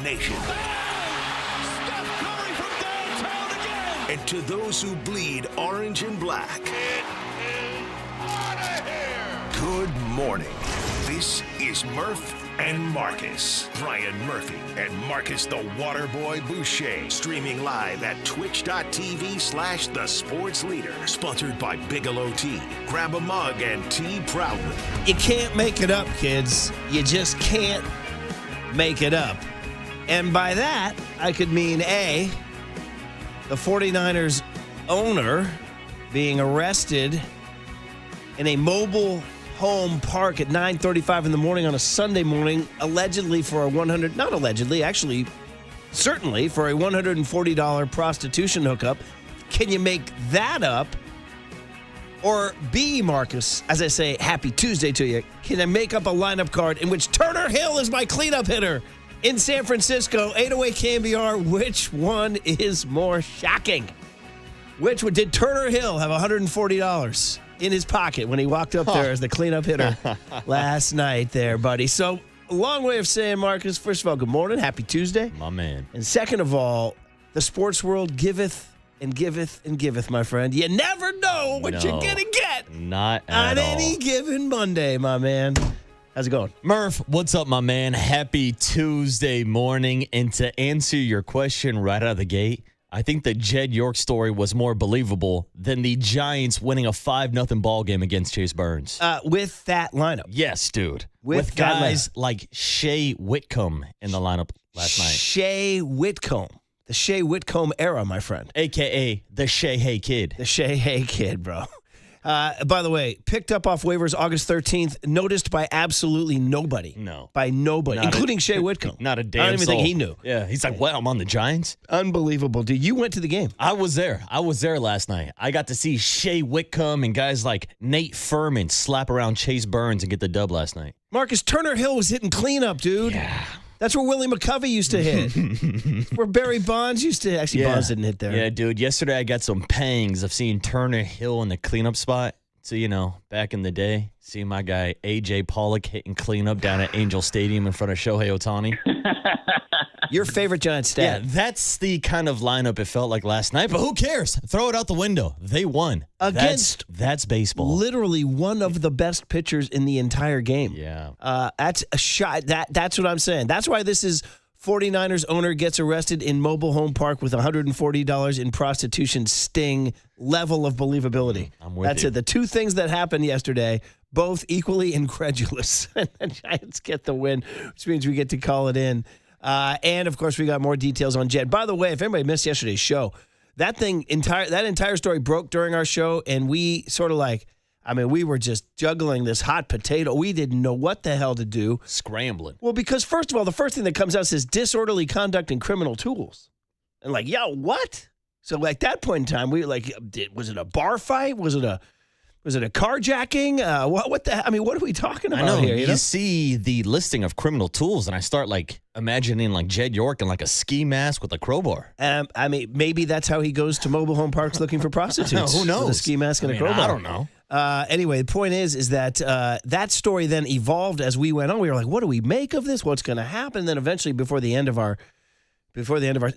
nation. Steph Curry from downtown again. And to those who bleed orange and black, It is out of here. good morning. This is Murph and Marcus. Brian Murphy and Marcus the Waterboy Boucher. Streaming live at twitch.tv/The Sports Leader. Sponsored by Bigelow Tea. Grab a mug and tea proudly. You can't make it up, kids. You just can't make it up. And by that, I could mean A, the 49ers owner being arrested in a mobile home park at 9:35 in the morning on a Sunday morning, allegedly for a certainly for a $140 prostitution hookup. Can you make that up? Or B, Marcus, as I say, happy Tuesday to you, can I make up a lineup card in which Turner Hill is my cleanup hitter in San Francisco, 808 KMBR? Which one is more shocking? Which one? Did Turner Hill have $140 in his pocket when he walked up there as the cleanup hitter last night there, buddy? So, a long way of saying, Marcus, first of all, good morning, happy Tuesday. My man. And second of all, the sports world giveth and giveth and giveth, my friend. You never know what you're going to get Not at all. on any given Monday, my man. How's it going? Murph, what's up, my man? Happy Tuesday morning. And to answer your question right out of the gate, I think the Jed York story was more believable than the Giants winning a 5-0 ball game against Chase Burns. With that lineup. Yes, dude. With guys like Shea Whitcomb in the lineup last night. Shea Whitcomb. The Shea Whitcomb era, my friend. A.K.A. the Shea Hay Kid. The Shea Hay Kid, bro. By the way, picked up off waivers August 13th, noticed by absolutely nobody. No. By nobody, including Shea Whitcomb. Not a damn I don't even soul. think he knew. Yeah, he's like, what, I'm on the Giants? Unbelievable, dude. You went to the game. I was there last night. I got to see Shea Whitcomb and guys like Nate Furman slap around Chase Burns and get the dub last night. Marcus, Turner Hill was hitting cleanup, dude. Yeah. That's where Willie McCovey used to hit. Where Barry Bonds used to. Actually, Bonds didn't hit there. Yeah, dude. Yesterday I got some pangs of seeing Turner Hill in the cleanup spot. So, back in the day, seeing my guy A.J. Pollock hitting cleanup down at Angel Stadium in front of Shohei Ohtani. Your favorite Giant stat. Yeah, that's the kind of lineup it felt like last night. But who cares? Throw it out the window. They won. Against that's baseball. Literally one of the best pitchers in the entire game. Yeah. That's a shot. That's what I'm saying. That's why this is 49ers owner gets arrested in mobile home park with $140 in prostitution sting level of believability. I'm with That's you. it. The two things that happened yesterday, both equally incredulous. And the Giants get the win, which means we get to call it in. And, of course, we got more details on Jed. By the way, if anybody missed yesterday's show, that entire story broke during our show, and we sort of we were just juggling this hot potato. We didn't know what the hell to do. Scrambling. Well, because first of all, the first thing that comes out says disorderly conduct and criminal tools. And what? So at that point in time, we were was it a bar fight? Was it a carjacking? What are we talking about here? You see the listing of criminal tools, and I start imagining Jed York in a ski mask with a crowbar. Maybe that's how he goes to mobile home parks looking for prostitutes. Who knows? With a ski mask and a crowbar. I don't know. Anyway, the point is that that story then evolved as we went on. We were like, what do we make of this? What's going to happen? And then eventually, before the end of our, and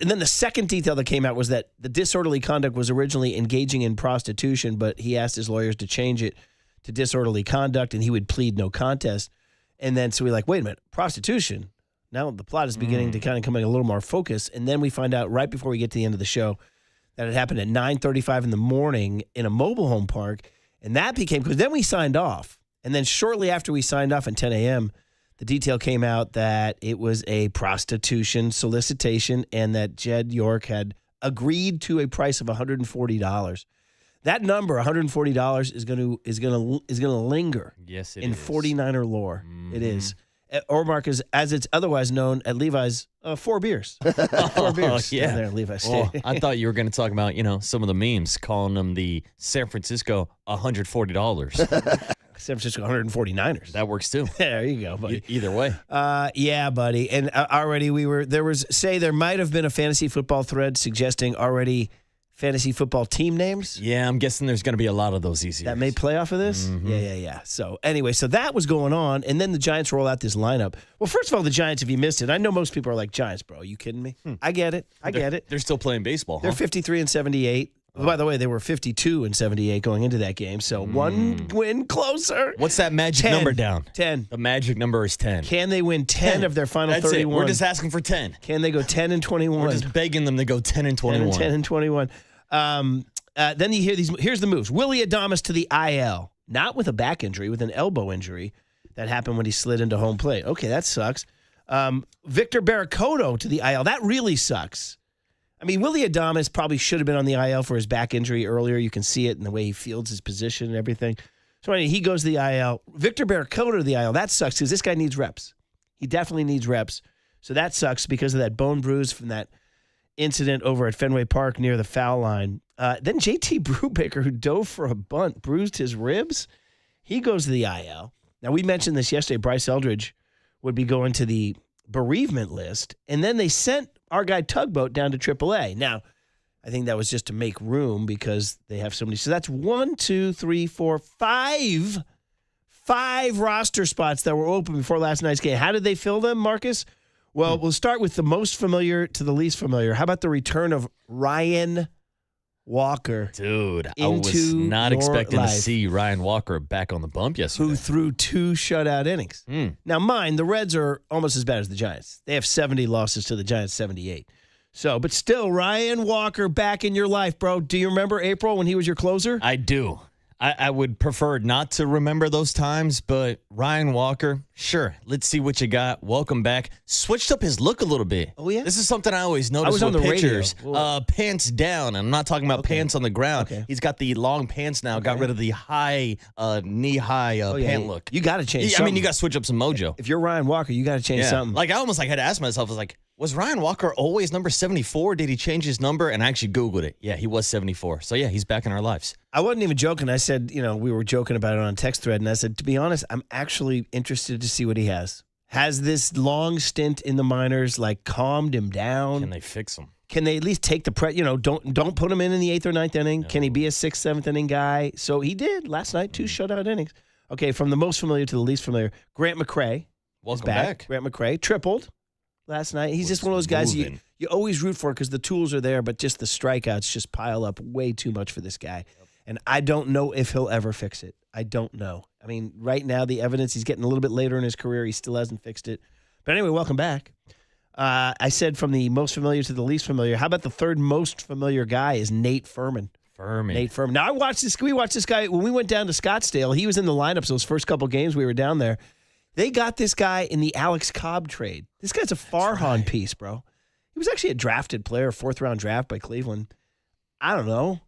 then the second detail that came out was that the disorderly conduct was originally engaging in prostitution, but he asked his lawyers to change it to disorderly conduct, and he would plead no contest. And then so we're like, wait a minute, prostitution? Now the plot is beginning to kind of come in a little more focus. And then we find out right before we get to the end of the show that it happened at 9:35 in the morning in a mobile home park. And that became, because then we signed off. And then shortly after we signed off at 10 a.m., the detail came out that it was a prostitution solicitation and that Jed York had agreed to a price of $140. That number, $140, is going to linger. Yes, it in is. 49er lore. It is. Or Marcus, as it's otherwise known at Levi's, 4 beers. 4 beers down there at Levi's Stadium. Well, I thought you were going to talk about, some of the memes, calling them the San Francisco $140. San Francisco 149ers. That works too. There you go, buddy. Either way. Yeah, buddy. And already there might have been a fantasy football thread suggesting already fantasy football team names. Yeah, I'm guessing there's going to be a lot of those easy. That may play off of this? Yeah. So anyway, so that was going on, and then the Giants roll out this lineup. Well, first of all, the Giants, if you missed it, I know most people are like, Giants, bro, are you kidding me? I get it. They're still playing baseball, They're 53-78. By the way, they were 52-78 going into that game, so one win closer. What's that magic 10. number down? 10. The magic number is 10. Can they win 10 of their final That's 31? it. We're just asking for 10. Can they go 10-21? We're just begging them to go 10-21. 10-21. Then you hear these. Here's the moves. Willie Adames to the IL, not with a back injury, with an elbow injury that happened when he slid into home plate. Okay, that sucks. Victor Barracoto to the IL. That really sucks. I mean, Willie Adames probably should have been on the IL for his back injury earlier. You can see it in the way he fields his position and everything. So anyway, he goes to the IL. Victor Barracoto to the IL. That sucks because this guy needs reps. He definitely needs reps. So that sucks because of that bone bruise from that incident over at Fenway Park near the foul line. Then JT Brubaker, who dove for a bunt, bruised his ribs. He goes to the IL. Now, we mentioned this yesterday. Bryce Eldridge would be going to the bereavement list. And then they sent our guy Tugboat down to AAA. Now, I think that was just to make room because they have so many. So that's 5 roster spots that were open before last night's game. How did they fill them, Marcus? Well, we'll start with the most familiar to the least familiar. How about the return of Ryan Walker? Dude, I was not expecting to see Ryan Walker back on the bump yesterday. Who threw 2 shutout innings. Now, mind, the Reds are almost as bad as the Giants. They have 70 losses to the Giants, 78. So, but still, Ryan Walker back in your life, bro. Do you remember April when he was your closer? I do. I would prefer not to remember those times, but Ryan Walker, sure. Let's see what you got. Welcome back. Switched up his look a little bit. Oh, yeah? This is something I always notice with pitchers. Pants down. I'm not talking about pants on the ground. Okay. He's got the long pants now. Got rid of the high, knee-high pant look. You got to change I something. mean, you got to switch up some mojo. If you're Ryan Walker, you got to change something. Like, I almost had to ask myself, I was like, was Ryan Walker always number 74? Did he change his number? And I actually Googled it. Yeah, he was 74. So, yeah, he's back in our lives. I wasn't even joking. I said, we were joking about it on a text thread, and I said, to be honest, I'm actually interested to see what he has. Has this long stint in the minors, calmed him down? Can they fix him? Can they at least take the don't put him in the 8th or 9th inning? No. Can he be a 6th, 7th inning guy? So he did last night, 2 shutout innings. Okay, from the most familiar to the least familiar, Grant McCray. Welcome back. Grant McCray tripled last night. He's just one of those guys you always root for because the tools are there, but just the strikeouts just pile up way too much for this guy. And I don't know if he'll ever fix it. I don't know. I mean, right now, the evidence, he's getting a little bit later in his career. He still hasn't fixed it. But anyway, welcome back. I said from the most familiar to the least familiar. How about the third most familiar guy is Nate Furman. Nate Furman. Now, we watched this guy when we went down to Scottsdale. He was in the lineups those first couple games we were down there. They got this guy in the Alex Cobb trade. This guy's a Farhan piece, bro. He was actually a drafted player, 4th-round draft by Cleveland. I don't know.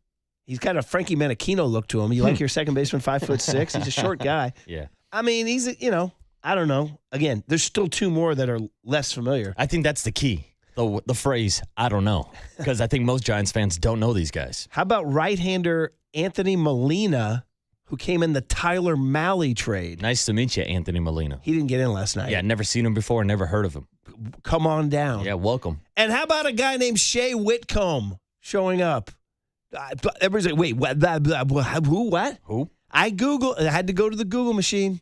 He's got a Frankie Menachino look to him. You like your second baseman, 5'6"? He's a short guy. Yeah. I mean, he's, I don't know. Again, there's still 2 more that are less familiar. I think that's the key. The phrase, I don't know. Because I think most Giants fans don't know these guys. How about right-hander Anthony Molina, who came in the Tyler Mahle trade? Nice to meet you, Anthony Molina. He didn't get in last night. Yeah, never seen him before, never heard of him. Come on down. Yeah, welcome. And how about a guy named Shea Whitcomb showing up? Everybody's like, wait, what? Who? What? Who? I had to go to the Google machine.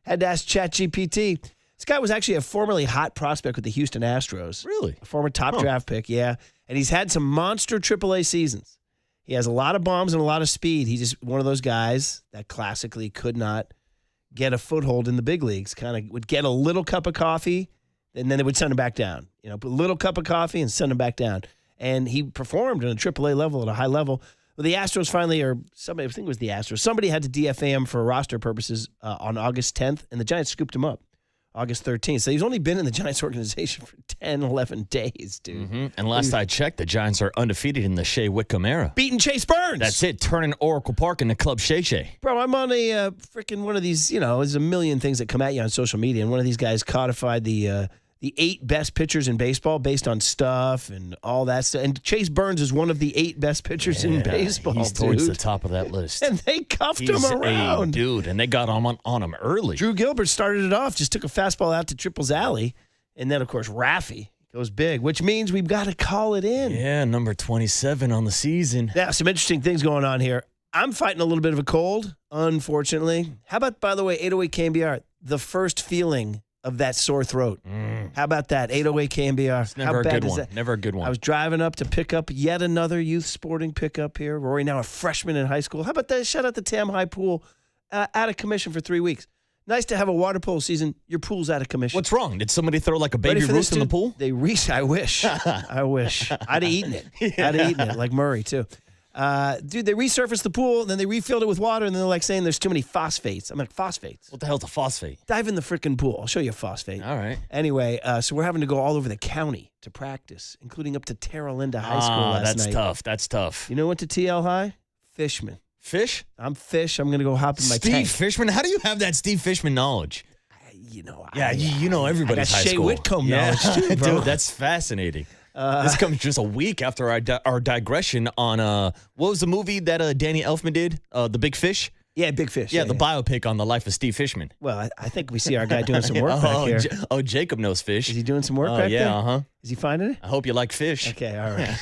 Had to ask ChatGPT. This guy was actually a formerly hot prospect with the Houston Astros. Really? A former top draft pick, yeah. And he's had some monster AAA seasons. He has a lot of bombs and a lot of speed. He's just one of those guys that classically could not get a foothold in the big leagues. Kind of would get a little cup of coffee, and then they would send him back down. Put a little cup of coffee and send him back down. And he performed on a AAA level at a high level. Well, the Astros finally, or somebody, I think it was the Astros, somebody had to DFA him for roster purposes on August 10th, and the Giants scooped him up August 13th. So he's only been in the Giants organization for 10, 11 days, dude. Mm-hmm. And last I checked, the Giants are undefeated in the Shea Whitcomb era. Beating Chase Burns. That's it, turning Oracle Park into Club Shay Shay. Bro, I'm on a freaking one of these, there's a million things that come at you on social media, and one of these guys codified the 8 best pitchers in baseball based on stuff and all that stuff. And Chase Burns is one of the 8 best pitchers in baseball, he's towards the top of that list. And they cuffed him around. Dude, and they got on him early. Drew Gilbert started it off, just took a fastball out to Triple's alley. And then, of course, Raffy Goes big, which means we've got to call it in. Yeah, number 27 on the season. Yeah, some interesting things going on here. I'm fighting a little bit of a cold, unfortunately. How about, by the way, 808 KMBR, the first feeling of that sore throat? How about that, 808 KMBR? It's never a good one. Never a good one. I was driving up to pick up yet another youth sporting pickup here. Rory, now a freshman in high school. How about that? Shout out to Tam High Pool, out of commission for 3 weeks. Nice to have a water polo season. Your pool's out of commission. What's wrong? Did somebody throw like a baby Ruth in the pool? I wish. I wish. I'd have eaten it. Yeah. I'd have eaten it, like Murray, too. Dude, they resurfaced the pool, and then they refilled it with water, and they're like saying there's too many phosphates. I'm like, phosphates? What the hell's a phosphate? Dive in the freaking pool. I'll show you a phosphate. All right. Anyway, so we're having to go all over the county to practice, including up to Terra Linda High School last night. That's tough. That's tough. You know what to TL High? Fishman. Fish? I'm Fish. I'm going to go hop in my tank. Steve Fishman? How do you have that Steve Fishman knowledge? You know everybody's high school. I got Shea Whitcomb knowledge too, bro. Dude, that's fascinating. This comes just a week after our digression on what was the movie that Danny Elfman did? The Big Fish? Yeah, Big Fish. Yeah, the biopic on the life of Steve Fishman. Well, I think we see our guy doing some work back here. Jacob knows fish. Is he doing some work back there? Yeah, uh-huh. Is he finding it? I hope you like fish. Okay, all right.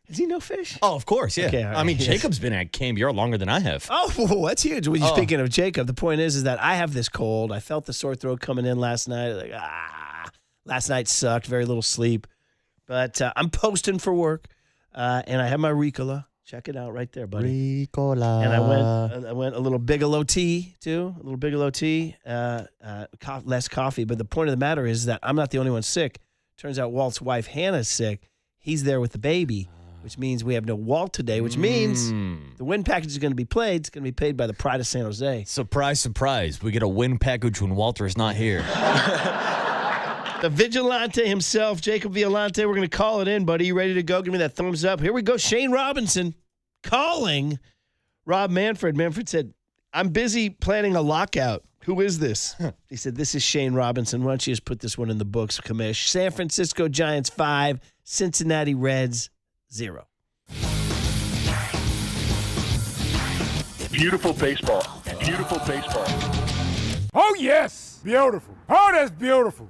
Does he know fish? Oh, of course, yeah. Okay, all right. I mean, Jacob's been at KMBR longer than I have. Oh, that's huge. When you're speaking of Jacob, the point is that I have this cold. I felt the sore throat coming in last night. Last night sucked. Very little sleep. But I'm posting for work, and I have my Ricola. Check it out right there, buddy. Ricola. And I went a little Bigelow tea, too. A little Bigelow tea. Less coffee. But the point of the matter is that I'm not the only one sick. Turns out Walt's wife, Hannah's sick. He's there with the baby, which means we have no Walt today, which means the win package is going to be played. It's going to be paid by the Pride of San Jose. Surprise, surprise. We get a win package when Walter is not here. The Vigilante himself, Jacob Violante. We're going to call it in, buddy. You ready to go? Give me that thumbs up. Here we go. Shane Robinson calling Rob Manfred. Manfred said, I'm busy planning a lockout. Who is this? He said, this is Shane Robinson. Why don't you just put this one in the books, Kamish? San Francisco Giants 5, Cincinnati Reds 0. Beautiful baseball. Beautiful baseball. Oh, yes. Beautiful. Oh, that's beautiful.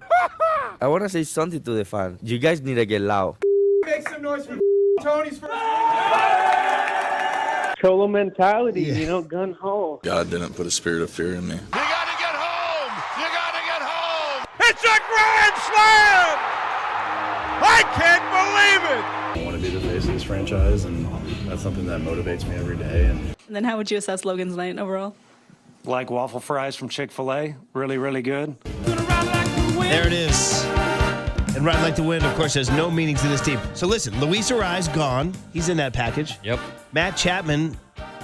I want to say something to the fans. You guys need to get loud. Make some noise for Tony's first. Cholo mentality, gun ho. God didn't put a spirit of fear in me. You gotta get home! You gotta get home! It's a grand slam! I can't believe it! I want to be the face of this franchise, and that's something that motivates me every day. And then how would you assess Logan's night overall? Like waffle fries from Chick-fil-A. Really, really good. There it is. And Ride Like the Wind, of course, has no meaning to this team. So listen, Luis Arise gone. He's in that package. Yep. Matt Chapman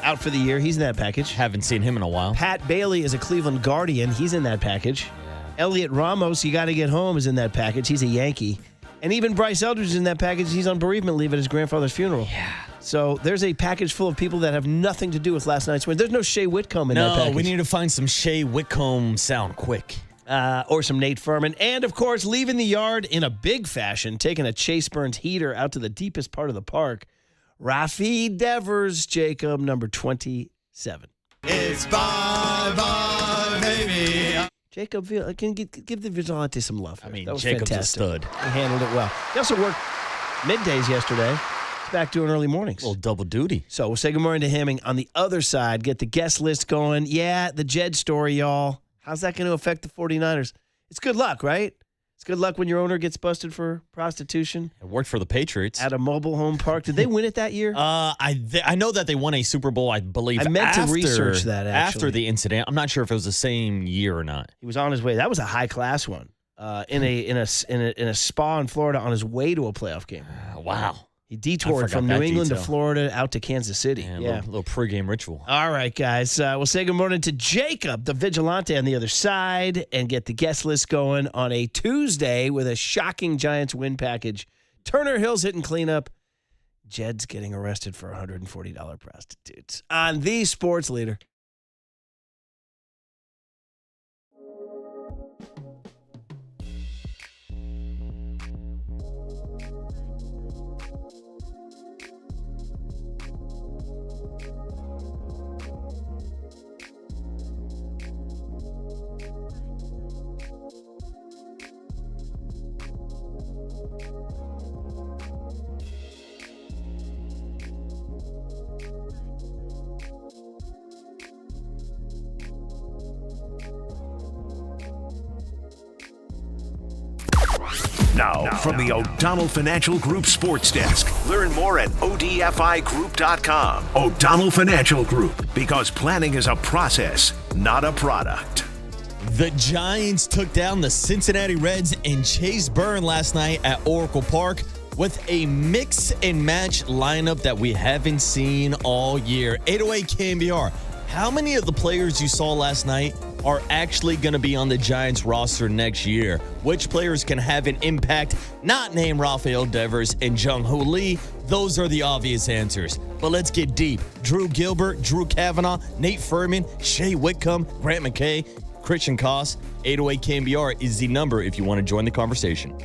out for the year. He's in that package. Haven't seen him in a while. Pat Bailey is a Cleveland Guardian. He's in that package. Yeah. Elliot Ramos, you got to get home, is in that package. He's a Yankee. And even Bryce Eldridge is in that package. He's on bereavement leave at his grandfather's funeral. Yeah. So there's a package full of people that have nothing to do with last night's win. There's no Shea Whitcomb in that package. No, we need to find some Shea Whitcomb sound quick. Or some Nate Furman. And, of course, leaving the yard in a big fashion, taking a Chase Burns heater out to the deepest part of the park. Rafi Devers, Jacob, number 27. It's bye-bye, baby. Jacob, can you give the Vigilante some love? I mean, that was Jacob's fantastic. a stud. He handled it well. He also worked middays yesterday. He's back doing early mornings. A little double duty. So we'll say good morning to him. And on the other side, get the guest list going. Yeah, the Jed story, y'all. How's that going to affect the 49ers? It's good luck, right? It's good luck when your owner gets busted for prostitution. It worked for the Patriots. At a mobile home park. Did they win it that year? I know that they won a Super Bowl, I believe. I meant to research that, actually. After the incident. I'm not sure if it was the same year or not. He was on his way. That was a high-class one. In a spa in Florida on his way to a playoff game. Wow. He detoured from New England to Florida out to Kansas City. Yeah. Little pregame ritual. All right, guys. We'll say good morning to Jacob, the Vigilante, on the other side, and get the guest list going on a Tuesday with a shocking Giants win package. Turner Hill's hitting cleanup. Jed's getting arrested for $140 prostitutes on the Sports Leader. Now, from the O'Donnell Financial Group Sports Desk. Learn more at odfigroup.com. O'Donnell Financial Group, because planning is a process, not a product. The Giants took down the Cincinnati Reds in Chase Burn last night at Oracle Park with a mix and match lineup that we haven't seen all year. 808 KMBR, how many of the players you saw last night are actually going to be on the Giants roster next year? Which players can have an impact not named Rafael Devers and Jung-Hoo Lee? Those are the obvious answers. But let's get deep. Drew Gilbert, Drew Kavanaugh, Nate Furman, Shea Whitcomb, Grant McKay, Christian Koss. 808 KMBR is the number if you want to join the conversation.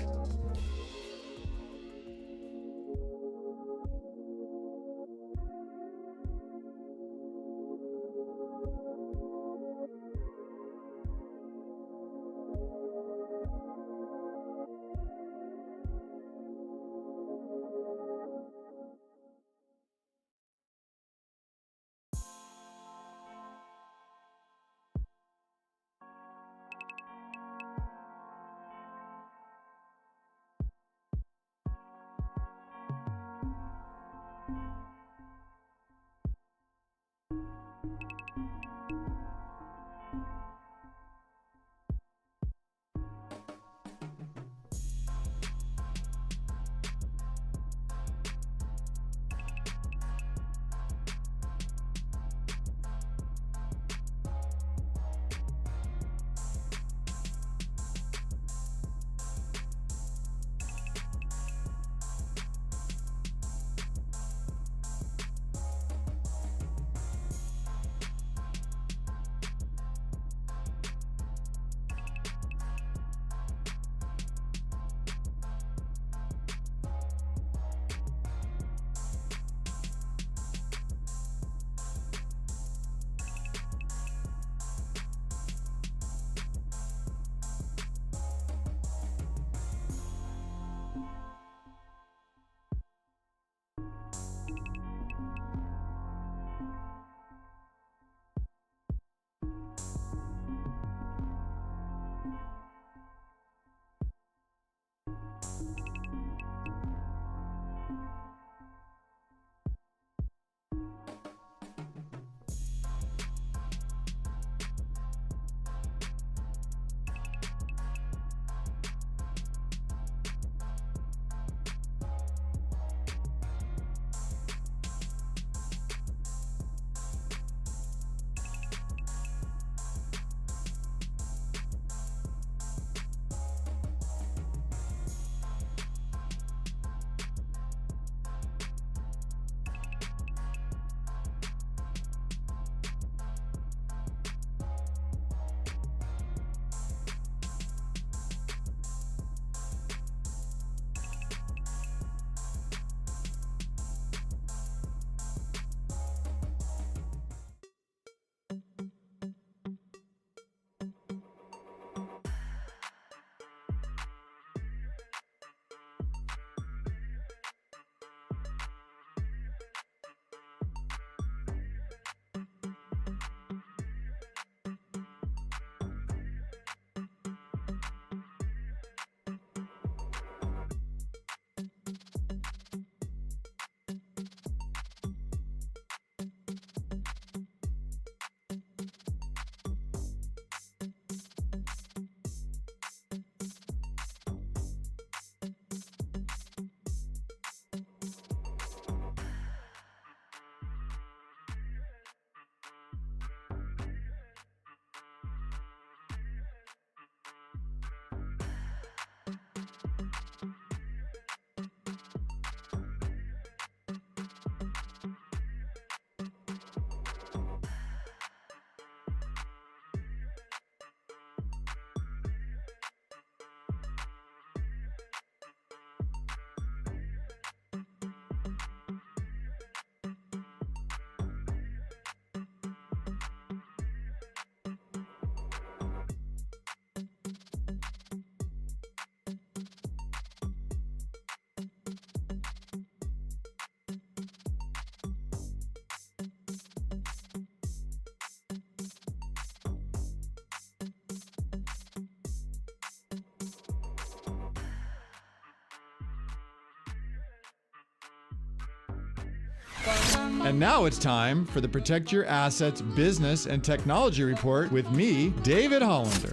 And now it's time for the Protect Your Assets Business and Technology Report with me, David Hollander.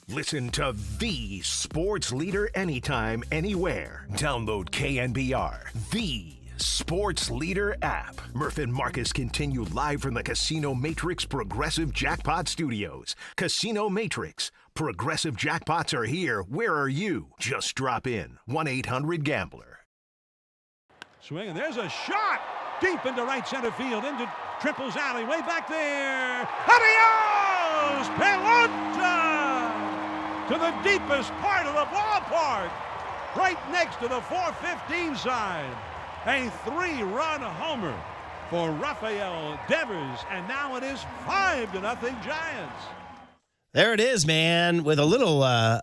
Listen to the sports leader anytime, anywhere. Download KNBR, the sports leader app. Murph and Marcus continue live from the Casino Matrix Progressive Jackpot Studios. Casino Matrix. Progressive jackpots are here. Where are you? Just drop in. 1-800-GAMBLER. Swing, and there's a shot deep into right center field, into Triple's alley, way back there. Adios! Pelota! To the deepest part of the ballpark, right next to the 415 side. A 3-run homer for Rafael Devers, and now it is 5-0 Giants. There it is, man, with a little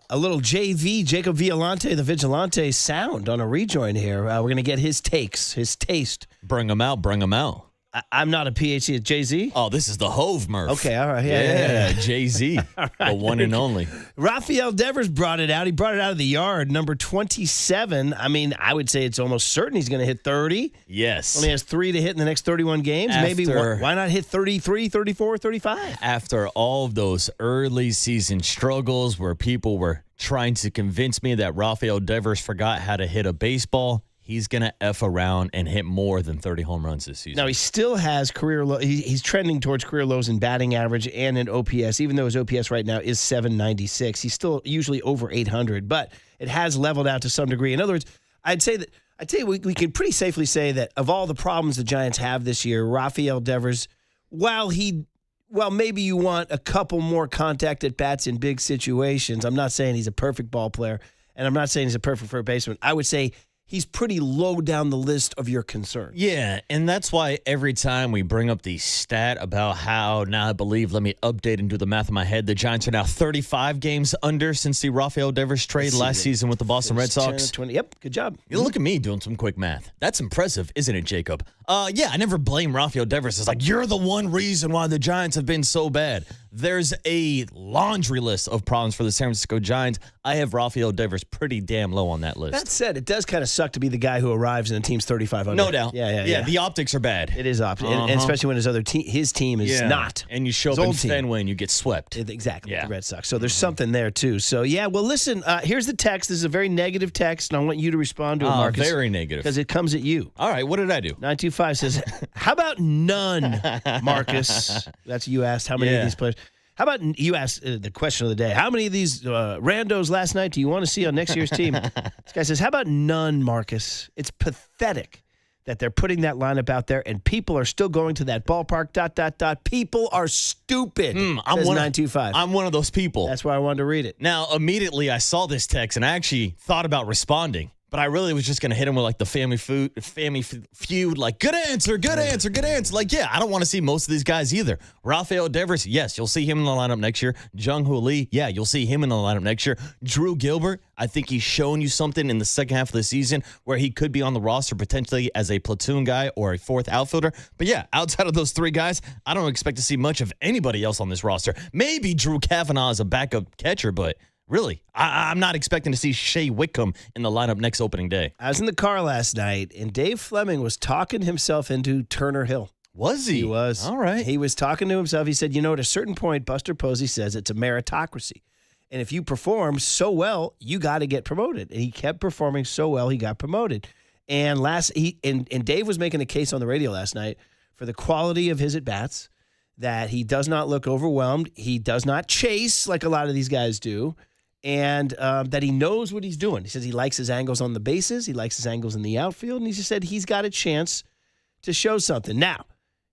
JV, Jacob Violante, the Vigilante sound on a rejoin here. We're going to get his takes, his taste. Bring them out, bring them out. I'm not a PhD at Jay-Z. Oh, this is the Hove, Murph. Okay, all right. Yeah. Jay-Z, right, the one and only. Rafael Devers brought it out. He brought it out of the yard, number 27. I mean, I would say it's almost certain he's going to hit 30. Yes. Only has 3 to hit in the next 31 games. Maybe why not hit 33, 34, 35? After all of those early season struggles where people were trying to convince me that Rafael Devers forgot how to hit a baseball, he's going to F around and hit more than 30 home runs this season. Now, he still has career low. He's trending towards career lows in batting average and in OPS, even though his OPS right now is 796. He's still usually over 800, but it has leveled out to some degree. In other words, I'd say we can pretty safely say that of all the problems the Giants have this year, Rafael Devers, while maybe you want a couple more contact at bats in big situations. I'm not saying he's a perfect ball player, and I'm not saying he's a perfect first baseman. I would say he's pretty low down the list of your concerns. Yeah, and that's why every time we bring up the stat about how, now I believe, let me update and do the math in my head, the Giants are now 35 games under since the Rafael Devers trade last season with the Boston Red Sox. 20, yep, good job. You look at me doing some quick math. That's impressive, isn't it, Jacob? Yeah, I never blame Rafael Devers. It's like, you're the one reason why the Giants have been so bad. There's a laundry list of problems for the San Francisco Giants. I have Rafael Devers pretty damn low on that list. That said, it does kind of suck to be the guy who arrives and the team's 35 under. No doubt. Yeah. The optics are bad. It is optics, and especially when his team is not. And you show up in Fenway and you get swept. Exactly, with the Red Sox. So there's something there, too. So, yeah, well, listen, here's the text. This is a very negative text, and I want you to respond to it, Marcus. Very negative. Because it comes at you. All right, what did I do? 925 says, how about none, Marcus? That's you asked how many of these players. How about you asked the question of the day? How many of these randos last night do you want to see on next year's team? This guy says, how about none, Marcus? It's pathetic that they're putting that lineup out there and people are still going to that ballpark, ... People are stupid, says 925. I'm one of those people. That's why I wanted to read it. Now, immediately I saw this text and I actually thought about responding. But I really was just going to hit him with like the family feud, like, good answer. Like, yeah, I don't want to see most of these guys either. Rafael Devers, yes, you'll see him in the lineup next year. Jung-Hoo Lee, yeah, you'll see him in the lineup next year. Drew Gilbert, I think he's shown you something in the second half of the season where he could be on the roster potentially as a platoon guy or a fourth outfielder. But yeah, outside of those three guys, I don't expect to see much of anybody else on this roster. Maybe Drew Kavanaugh as a backup catcher, but really, I'm not expecting to see Shea Whitcomb in the lineup next opening day. I was in the car last night, and Dave Fleming was talking himself into Turner Hill. Was he? He was. All right. He was talking to himself. He said, at a certain point, Buster Posey says it's a meritocracy. And if you perform so well, you got to get promoted. And he kept performing so well, he got promoted. And Dave was making a case on the radio last night for the quality of his at-bats, that he does not look overwhelmed. He does not chase like a lot of these guys do. And that he knows what he's doing. He says he likes his angles on the bases. He likes his angles in the outfield. And he just said he's got a chance to show something. Now,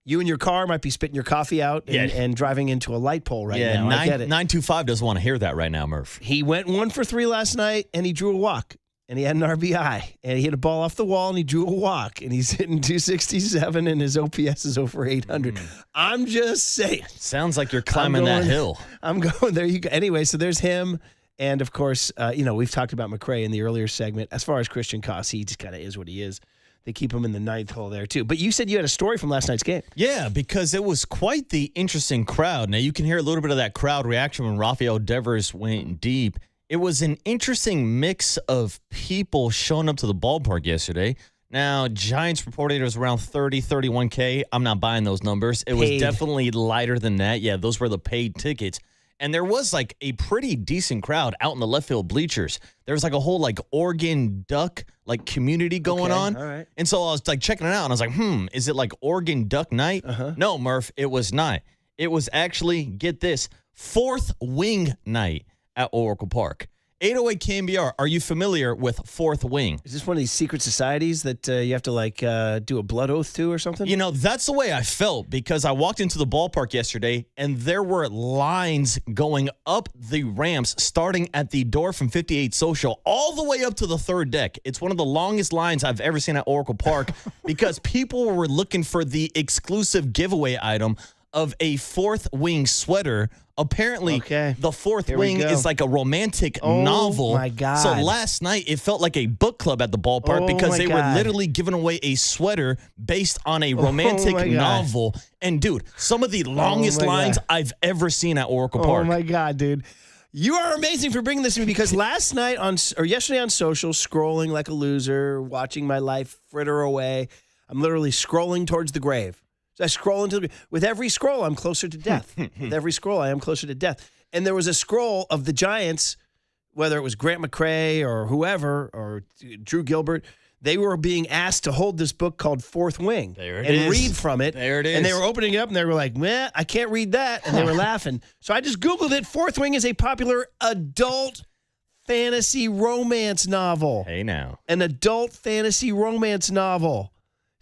you in your car might be spitting your coffee out and driving into a light pole now. I get it. 925 doesn't want to hear that right now, Murph. He went 1 for 3 last night, and he drew a walk. And he had an RBI. And he hit a ball off the wall, and he drew a walk. And he's hitting 267, and his OPS is over 800. I'm just saying. Sounds like you're climbing that hill. I'm going there. You go. Anyway, so there's him. And, of course, we've talked about McRae in the earlier segment. As far as Christian Koss, he just kind of is what he is. They keep him in the 9th hole there, too. But you said you had a story from last night's game. Yeah, because it was quite the interesting crowd. Now, you can hear a little bit of that crowd reaction when Rafael DeVers went deep. It was an interesting mix of people showing up to the ballpark yesterday. Now, Giants reported it was around 31K. I'm not buying those numbers. It was definitely lighter than that. Yeah, those were the paid tickets. And there was like a pretty decent crowd out in the left field bleachers. There was like a whole like Oregon Duck like community going on. All right. And so I was like checking it out and I was like, is it like Oregon Duck night? No, Murph, it was not. It was actually, get this, Fourth Wing night at Oracle Park. 808 KMBR, are you familiar with Fourth Wing? Is this one of these secret societies that you have to like do a blood oath to or something? You know, that's the way I felt because I walked into the ballpark yesterday and there were lines going up the ramps starting at the door from 58 Social all the way up to the third deck. It's one of the longest lines I've ever seen at Oracle Park because people were looking for the exclusive giveaway item of a Fourth Wing sweater. Apparently, the Fourth Wing is like a romantic novel. Oh, my God. So last night, it felt like a book club at the ballpark because they were literally giving away a sweater based on a romantic novel. And, dude, some of the longest lines I've ever seen at Oracle Park. Oh, my God, dude. You are amazing for bringing this to me because yesterday on social, scrolling like a loser, watching my life fritter away, I'm literally scrolling towards the grave. So I scroll with every scroll, I'm closer to death. With every scroll, I am closer to death. And there was a scroll of the Giants, whether it was Grant McRae or whoever, or Drew Gilbert, they were being asked to hold this book called Fourth Wing and read from it. There it is. And they were opening it up, and they were like, meh, I can't read that. And they were laughing. So I just Googled it. Fourth Wing is a popular adult fantasy romance novel. Hey, now. An adult fantasy romance novel.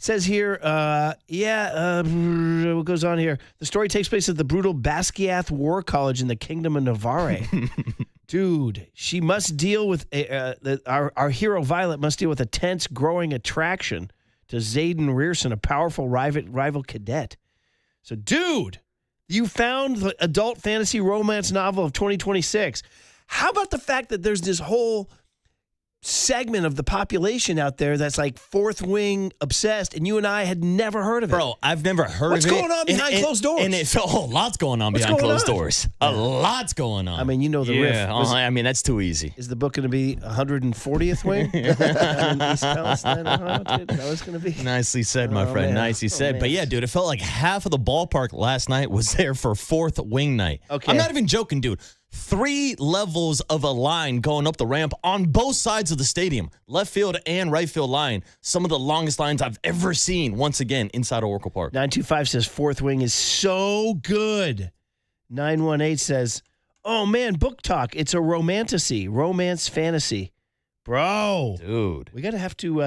Says here, what goes on here? The story takes place at the brutal Basquiat War College in the Kingdom of Navarre. Dude, she must deal with, our hero Violet must deal with a tense, growing attraction to Zayden Rearson, a powerful rival cadet. So, dude, you found the adult fantasy romance novel of 2026. How about the fact that there's this whole segment of the population out there that's like Fourth Wing obsessed, and you and I had never heard of it. Bro, I've never heard What's of it. What's going on behind closed doors? And lots going on behind closed doors. A lot's going on. I mean, you know the riff. I mean, that's too easy. Is the book going to be 140th Wing? East Palestine, that was going to be. Nicely said, my friend. Man. Nicely said. But yeah, dude, it felt like half of the ballpark last night was there for Fourth Wing night. Okay. I'm not even joking, dude. 3 levels of a line going up the ramp on both sides of the stadium, left field and right field line. Some of the longest lines I've ever seen, once again, inside of Oracle Park. 925 says Fourth Wing is so good. 918 says, oh, man, book talk. It's a romance fantasy. Bro. Dude. We're going to have to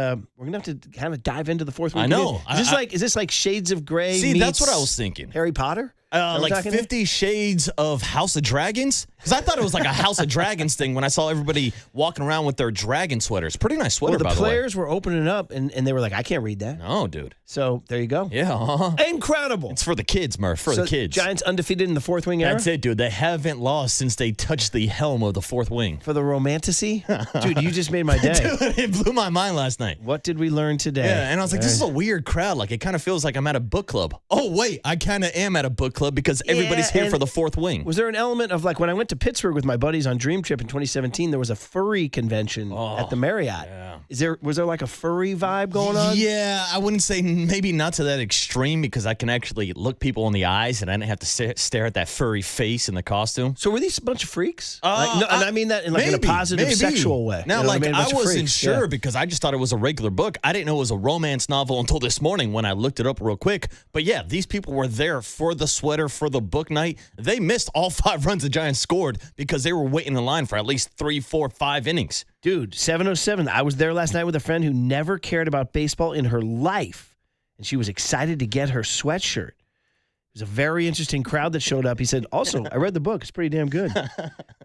kind of dive into the Fourth Wing. I know. Is this like Shades of Grey See, meets that's what I was thinking. Harry Potter? Like 50 Shades of House of Dragons? Because I thought it was like a House of Dragons thing when I saw everybody walking around with their dragon sweaters. Pretty nice sweater, by the way. The players were opening up, and they were like, I can't read that. No, dude. So there you go. Yeah. Incredible. It's for the kids, Murph, for the kids. Giants undefeated in the Fourth Wing era? That's it, dude. They haven't lost since they touched the helm of the Fourth Wing. For the romanticy? Dude, you just made my day. Dude, it blew my mind last night. What did we learn today? Yeah, and I was like, this is a weird crowd. Like, it kind of feels like I'm at a book club. Oh, wait, I kind of am at a book club. club because everybody's here for the fourth wing. Was there an element of like when I went to Pittsburgh with my buddies on Dream Trip in 2017, there was a furry convention at the Marriott. Yeah. Was there like a furry vibe going on? Yeah, I wouldn't say maybe not to that extreme because I can actually look people in the eyes and I didn't have to stare at that furry face in the costume. So were these a bunch of freaks? No, and I mean that in in a positive sexual way. Now, I wasn't sure because I just thought it was a regular book. I didn't know it was a romance novel until this morning when I looked it up real quick. But yeah, these people were there for the sweater, for the book night. They missed all 5 runs the Giants scored because they were waiting in line for at least 3, 4, 5 innings. Dude, 707. I was there last night with a friend who never cared about baseball in her life, and she was excited to get her sweatshirt. It was a very interesting crowd that showed up. He said, also, I read the book. It's pretty damn good.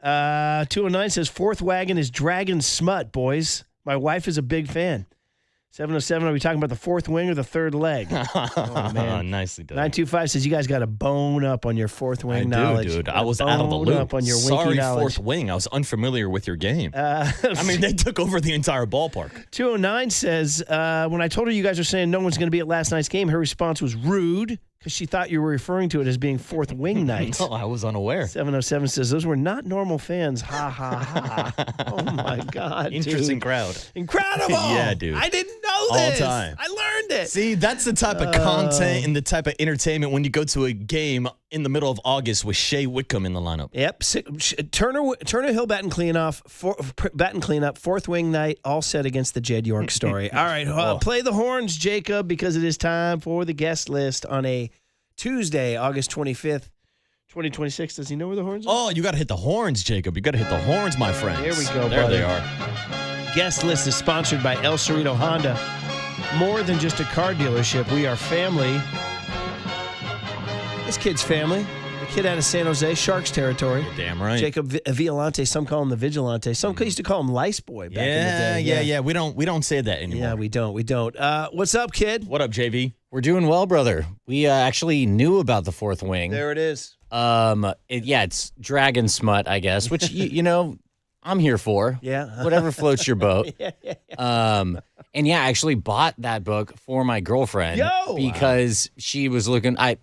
209 says, fourth wagon is Dragon Smut, boys. My wife is a big fan. 707, are we talking about the fourth wing or the third leg? Oh, man. Nicely done. 925 says, you guys got to bone up on your fourth wing knowledge. Dude. I was out of the loop. Up on your Sorry, knowledge. fourth wing. I was unfamiliar with your game. I mean, they took over the entire ballpark. 209 says, when I told her you guys are saying no one's going to be at last night's game, her response was rude because she thought you were referring to it as being fourth wing night. No, I was unaware. 707 says, those were not normal fans. Ha, ha, ha. Oh, my God, Interesting dude. crowd. Incredible. Yeah, dude. I didn't know this. All time. I learned it. See, that's the type of content and the type of entertainment when you go to a game in the middle of August with Shea Whitcomb in the lineup. Yep. Turner Hill batting cleanup, fourth wing night, all set against the Jed York story. All right, play the horns, Jacob, because it is time for the guest list on a Tuesday, August 25th, 2026. Does he know where the horns are? Oh, you got to hit the horns, Jacob. You got to hit the horns, my friends. There we go, There buddy. they are. Guest list is sponsored by El Cerrito Honda. More than just a car dealership, we are family. This kid's family. The kid out of San Jose, Sharks territory. You're damn right. Jacob Violante, some call him the Vigilante. Some used to call him Lice Boy back in the day. Yeah. We don't say that anymore. Yeah, we don't. What's up, kid? What up, JV? We're doing well, brother. We actually knew about the fourth wing. There it is. It's Dragon Smut, I guess, which, you know, I'm here for. Yeah. Whatever floats your boat. Yeah. And yeah, I actually bought that book for my girlfriend because she was looking. I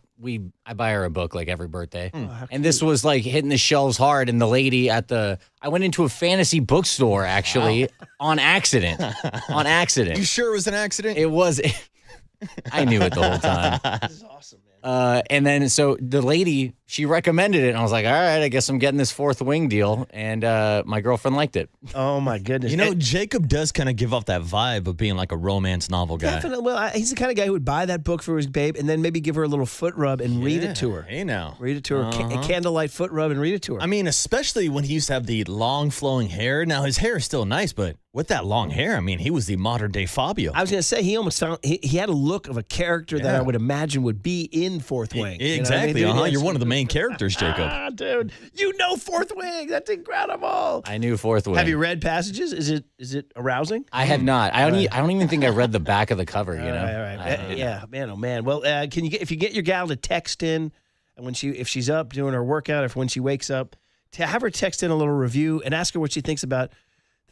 buy her a book like every birthday, and this was like hitting the shelves hard. And the lady I went into a fantasy bookstore actually on accident. You sure it was an accident? It was. I knew it the whole time. This is awesome, man. And then so the lady, she recommended it, and I was like, all right, I guess I'm getting this fourth wing deal. And my girlfriend liked it. Oh, my goodness. You know, Jacob does kind of give off that vibe of being like a romance novel guy. Definitely. Well, he's the kind of guy who would buy that book for his babe and then maybe give her a little foot rub and read it to her. Hey, now. Read it to her. A candlelight foot rub and read it to her. I mean, especially when he used to have the long flowing hair. Now, his hair is still nice, but with that long hair, I mean, he was the modern day Fabio. I was going to say, he almost sounded, he had a look of a character that I would imagine would be in Fourth Wing. Exactly. You know what I mean? You're one of the main characters, Jacob. Dude, you know Fourth Wing. That's incredible. I knew fourth wing. Have you read passages? Is it arousing? I have not. I don't even think I read the back of the cover. You know. All right. Yeah, man. Oh man. Well, if you get your gal to text in, and if she's up doing her workout, when she wakes up, to have her text in a little review and ask her what she thinks about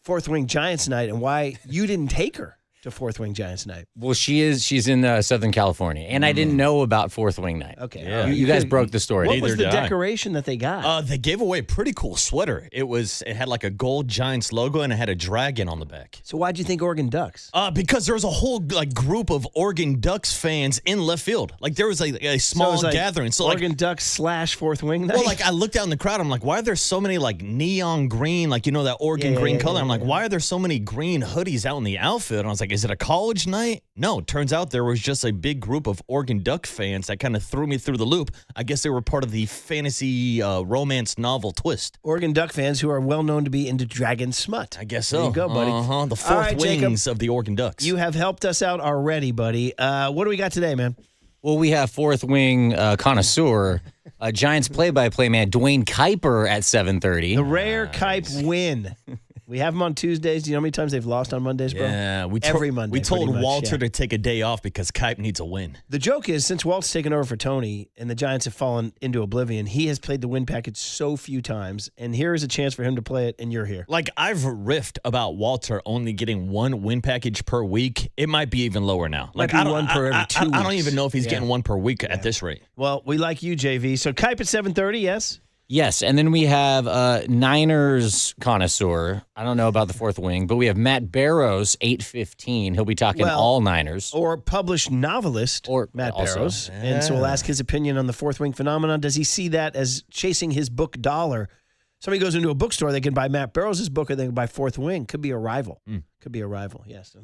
Fourth Wing Giants night and why you didn't take her to Fourth Wing Giants night. Well, she's in Southern California, and I didn't know about Fourth Wing night. Okay, yeah. You guys broke the story. What was the decoration that they got? They gave away a pretty cool sweater. It had like a gold Giants logo and it had a dragon on the back. So why'd you think Oregon Ducks? Because there was a whole group of Oregon Ducks fans in left field. Like there was a small gathering. So Oregon Ducks / Fourth Wing night. Well, I looked out in the crowd. I'm like, why are there so many neon green, that Oregon green color? I'm like, why are there so many green hoodies out in the outfield? And I was like, is it a college night? No, turns out there was just a big group of Oregon Duck fans that kind of threw me through the loop. I guess they were part of the fantasy romance novel twist. Oregon Duck fans who are well known to be into Dragon Smut. I guess so. There you go, buddy. The fourth wings of the Oregon Ducks. You have helped us out already, buddy. What do we got today, man? Well, we have fourth wing connoisseur, Giants play-by-play man Dwayne Kuiper at 7:30. The rare Kuip win. We have them on Tuesdays. Do you know how many times they've lost on Mondays, bro? Yeah, every Monday. We told pretty much, Walter to take a day off because Kipe needs a win. The joke is, since Walt's taken over for Tony and the Giants have fallen into oblivion, he has played the win package so few times, and here is a chance for him to play it, and you're here. Like, I've riffed about Walter only getting one win package per week. It might be even lower now. Might be one per every 2 weeks. I don't even know if he's getting one per week at this rate. Well, we like you, JV. So Kipe at 7:30, yes? Yes, and then we have Niners connoisseur. I don't know about the fourth wing, but we have Matt Barrows, 8:15. He'll be talking all Niners. Or published novelist, or Matt Barrows. Yeah. And so we'll ask his opinion on the fourth wing phenomenon. Does he see that as chasing his book dollar? Somebody goes into a bookstore, they can buy Matt Barrows' book, or they can buy Fourth Wing. Could be a rival. Could be a rival, yes.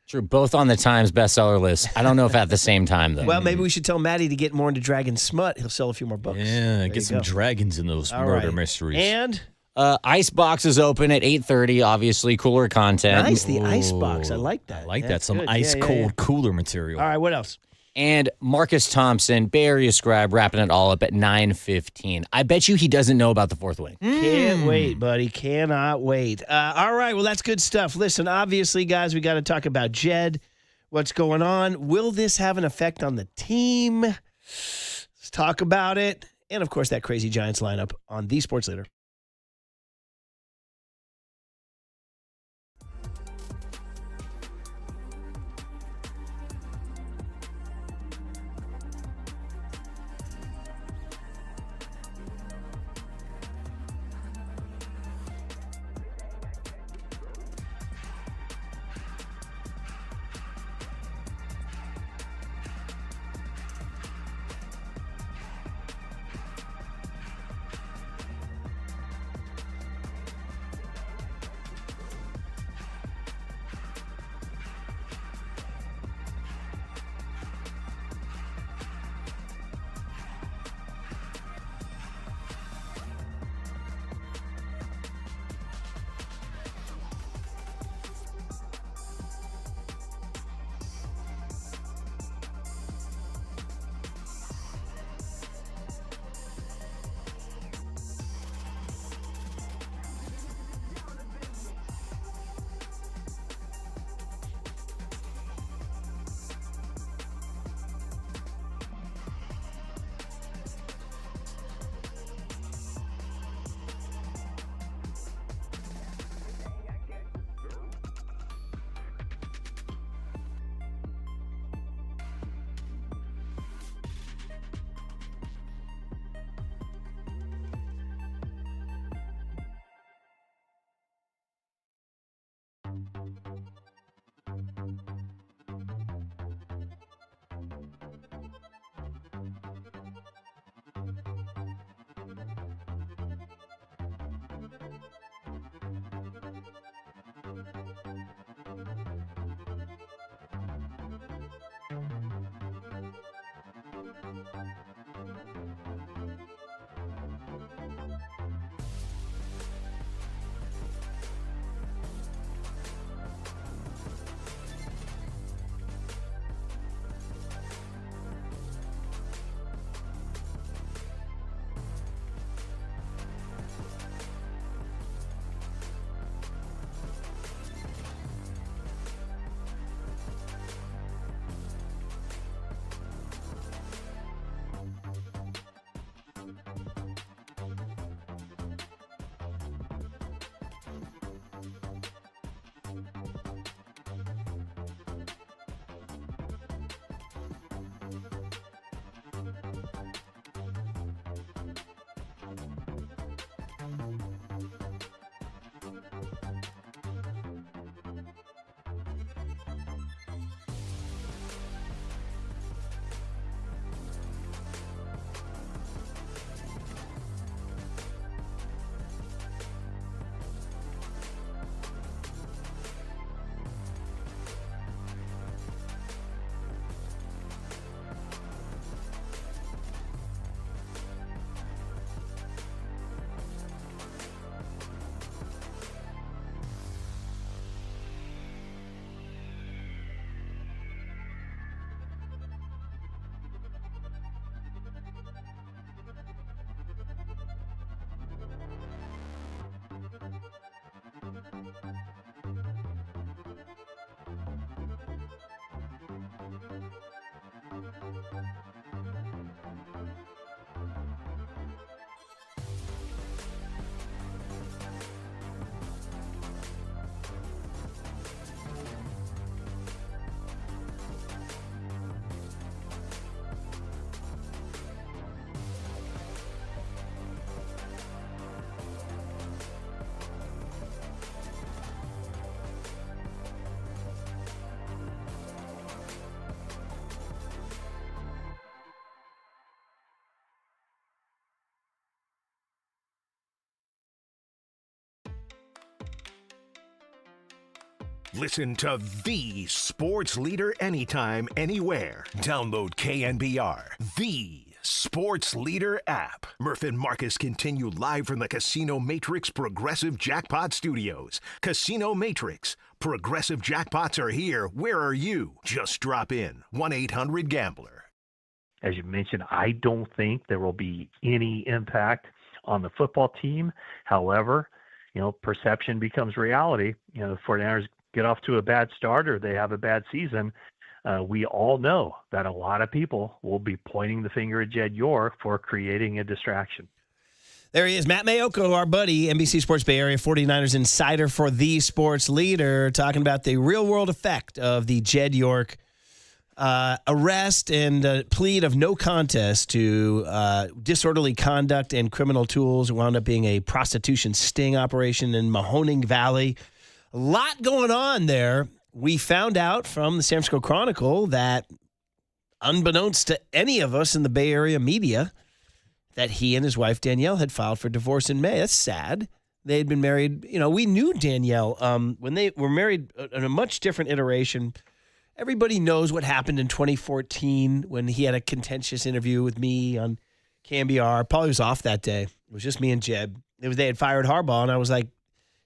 True, both on the Times bestseller list. I don't know if at the same time, though. Well, maybe we should tell Maddie to get more into Dragon Smut. He'll sell a few more books. Yeah, There get you some go. dragons in those murder mysteries. And Icebox is open at 8:30. Obviously, cooler content. nice, the Icebox. I like that. I like That's that. Some good. ice-cold cooler material. All right, what else? And Marcus Thompson, Bay Area Scribe, wrapping it all up at 9:15. I bet you he doesn't know about the fourth wing. Can't wait, buddy. Cannot wait. All right, well, that's good stuff. Listen, obviously, guys, we got to talk about Jed. What's going on? Will this have an effect on the team? Let's talk about it. And, of course, that crazy Giants lineup on the Sports Leader. Listen to the sports leader anytime, anywhere. Download KNBR, the sports leader app. Murph and Marcus continue live from the Casino Matrix Progressive Jackpot Studios. Casino Matrix. Progressive jackpots are here. Where are you? Just drop in. 1-800-GAMBLER. As you mentioned, I don't think there will be any impact on the football team. However, perception becomes reality. The 49ers get off to a bad start or they have a bad season. We all know that a lot of people will be pointing the finger at Jed York for creating a distraction. There he is, Matt Mayoko, our buddy, NBC Sports Bay Area 49ers insider for the sports leader, talking about the real-world effect of the Jed York arrest and plead of no contest to disorderly conduct and criminal tools. It wound up being a prostitution sting operation in Mahoning Valley. A lot going on there. We found out from the San Francisco Chronicle that, unbeknownst to any of us in the Bay Area media, that he and his wife Danielle had filed for divorce in May. That's sad. They had been married. We knew Danielle when they were married in a much different iteration. Everybody knows what happened in 2014 when he had a contentious interview with me on KNBR. Probably was off that day. It was just me and Jeb. They had fired Harbaugh, and I was like,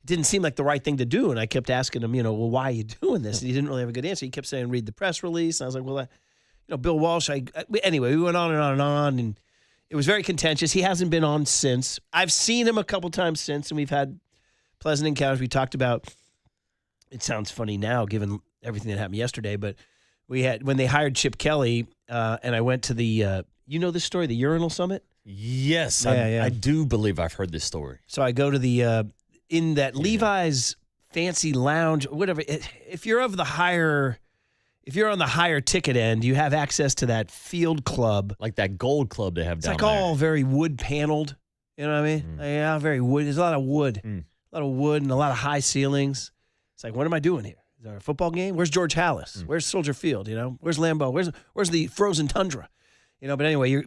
it didn't seem like the right thing to do. And I kept asking him, well, why are you doing this? And he didn't really have a good answer. He kept saying, read the press release. And I was like, well, Bill Walsh. Anyway, we went on and on and on, and it was very contentious. He hasn't been on since. I've seen him a couple times since, and we've had pleasant encounters. We talked about, it sounds funny now given everything that happened yesterday, but we had, when they hired Chip Kelly, and I went to the, this story, the Urinal Summit? Yes, I do believe I've heard this story. So I go to the, in that Levi's fancy lounge, whatever, if you're on the higher ticket end, you have access to that field club. Like that gold club they have down there. It's like all very wood paneled. You know what I mean? Yeah, very wood. There's a lot of wood. A lot of wood and a lot of high ceilings. It's like, what am I doing here? Is there a football game? Where's George Hallis? Where's Soldier Field? Where's Lambeau? Where's the frozen tundra? But anyway,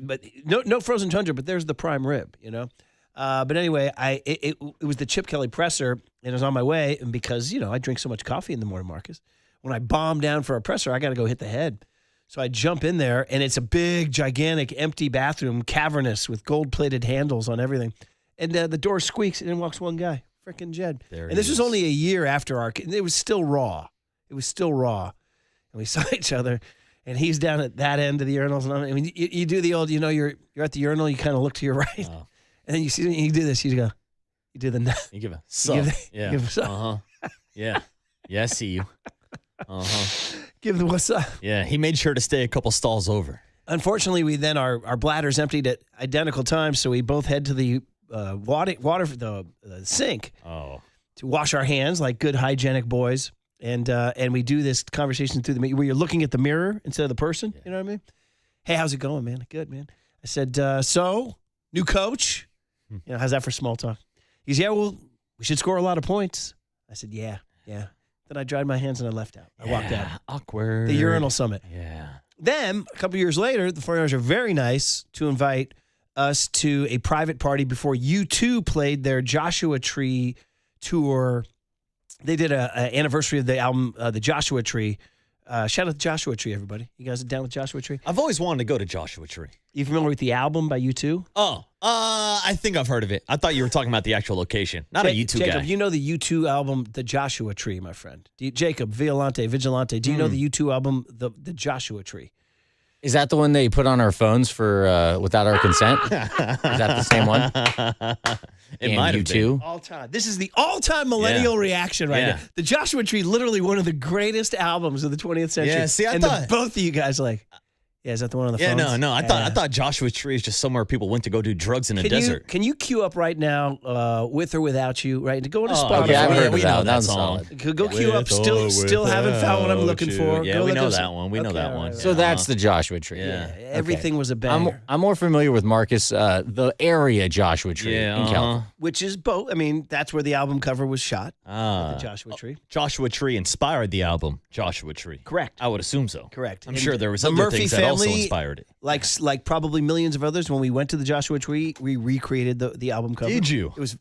no frozen tundra, but there's the prime rib, But anyway, it was the Chip Kelly presser, and I was on my way, and because, I drink so much coffee in the morning, Marcus, when I bomb down for a presser, I got to go hit the head. So I jump in there, and it's a big, gigantic, empty bathroom, cavernous, with gold-plated handles on everything. And the door squeaks, and in walks one guy, frickin' Jed. And this was only a year after it was still raw. It was still raw. And we saw each other, and he's down at that end of the urinals. And you do the old, you're at the urinal, you kind of look to your right. Oh. And then you see, you do this, you go, you do the, you give a suck. You give a suck. Uh-huh. Yeah. Yeah, I see you. Uh-huh. Give the what's up. Yeah, he made sure to stay a couple stalls over. Unfortunately, we then, our bladders emptied at identical times, so we both head to the water for the sink to wash our hands like good hygienic boys. And we do this conversation through where you're looking at the mirror instead of the person. You know what I mean? Hey, how's it going, man? Good, man. I said, so, new coach? How's that for small talk? He goes, yeah, well, we should score a lot of points. I said, yeah. Then I dried my hands and I left out. I walked out. Awkward. The Urinal Summit. Yeah. Then, a couple years later, the 49ers are very nice to invite us to a private party before U2 played their Joshua Tree tour. They did an anniversary of the album, The Joshua Tree. Shout out to Joshua Tree, everybody. You guys are down with Joshua Tree? I've always wanted to go to Joshua Tree. You familiar with the album by U2? Oh, I think I've heard of it. I thought you were talking about the actual location, not a U2 guy. Jacob, you know the U2 album, The Joshua Tree, my friend. Jacob, Vigilante, do you know the U2 album, The Joshua Tree? Is that the one they put on our phones for without our consent? Is that the same one? It might have been. All time. This is the all-time millennial reaction right now. The Joshua Tree, literally one of the greatest albums of the 20th century. Yeah, see, I and thought both of you guys like, yeah, is that the one on the phone? No. I thought Joshua Tree is just somewhere people went to go do drugs in the desert. Can you queue up right now, With or Without You, right? To go into Spotify. Okay, I've heard we know that song. Go queue up. Still haven't found what I'm looking for. Yeah, go we look know us that up. one. We know that one. Right. So that's the Joshua Tree. Yeah. Everything was a banger. I'm more familiar with Marcus, the area Joshua Tree in California. Which is both. I mean, that's where the album cover was shot. The Joshua Tree. Joshua Tree inspired the album Joshua Tree. Correct. I would assume so. Correct. I'm sure there was the other Murphy things family, that also inspired it. Like probably millions of others, when we went to the Joshua Tree, we recreated the album cover. Did you? It was,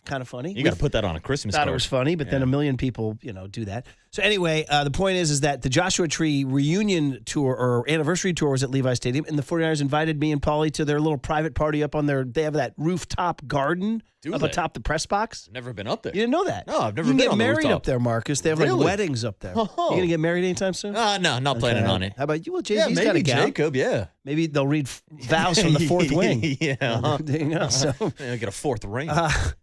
kind of funny. You got to put that on a Christmas Thought card. it was funny, but then a million people, do that. So anyway, the point is that the Joshua Tree reunion tour or anniversary tour was at Levi Stadium, and the 49ers invited me and Paulie to their little private party up on they have that rooftop garden atop the press box. Never been up there. You didn't know that? No, I've never you been can get on the married rooftop. up there, Marcus. They have like weddings up there. You going to get married anytime soon? No, not planning on it. How about you? Well, Yeah, JV's got a maybe gown. Jacob, yeah. Maybe they'll read vows from the fourth wing. Yeah. There you go. So, Get a fourth ring.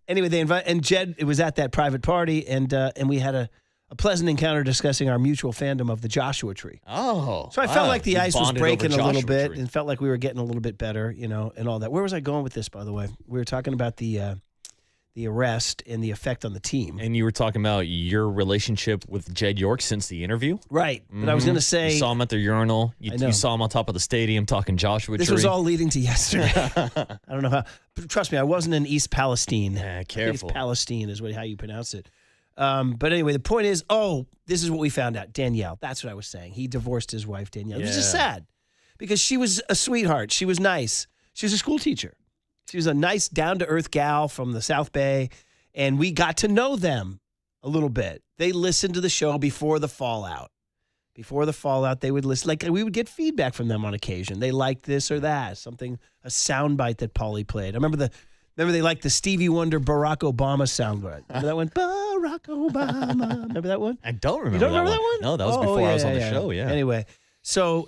anyway, they invite and Jed. It was at that private party, and we had a pleasant encounter discussing our mutual fandom of the Joshua Tree. Oh, So I felt like the ice was bonded breaking over a little Joshua bit, Tree. and felt like we were getting a little bit better, and all that. Where was I going with this? By the way, we were talking about the arrest and the effect on the team. And you were talking about your relationship with Jed York since the interview? Right. But I was going to say... You saw him at the urinal. I know. You saw him on top of the stadium talking Joshua Tree. This was all leading to yesterday. I don't know how... But trust me, I wasn't in East Palestine. Yeah, I think careful. it's Palestine is how you pronounce it. But anyway, the point is, this is what we found out. Danielle, that's what I was saying. He divorced his wife, Danielle. It was just sad because she was a sweetheart. She was nice. She was a school teacher. She was a nice, down-to-earth gal from the South Bay, and we got to know them a little bit. They listened to the show before the fallout. Before the fallout, they would listen. Like, we would get feedback from them on occasion. They liked this or that, a soundbite that Paulie played. I remember they liked the Stevie Wonder Barack Obama soundbite. Remember that one? Barack Obama. Remember that one? I don't remember You don't remember that one? No, that was before I was on the show, yeah. Anyway, so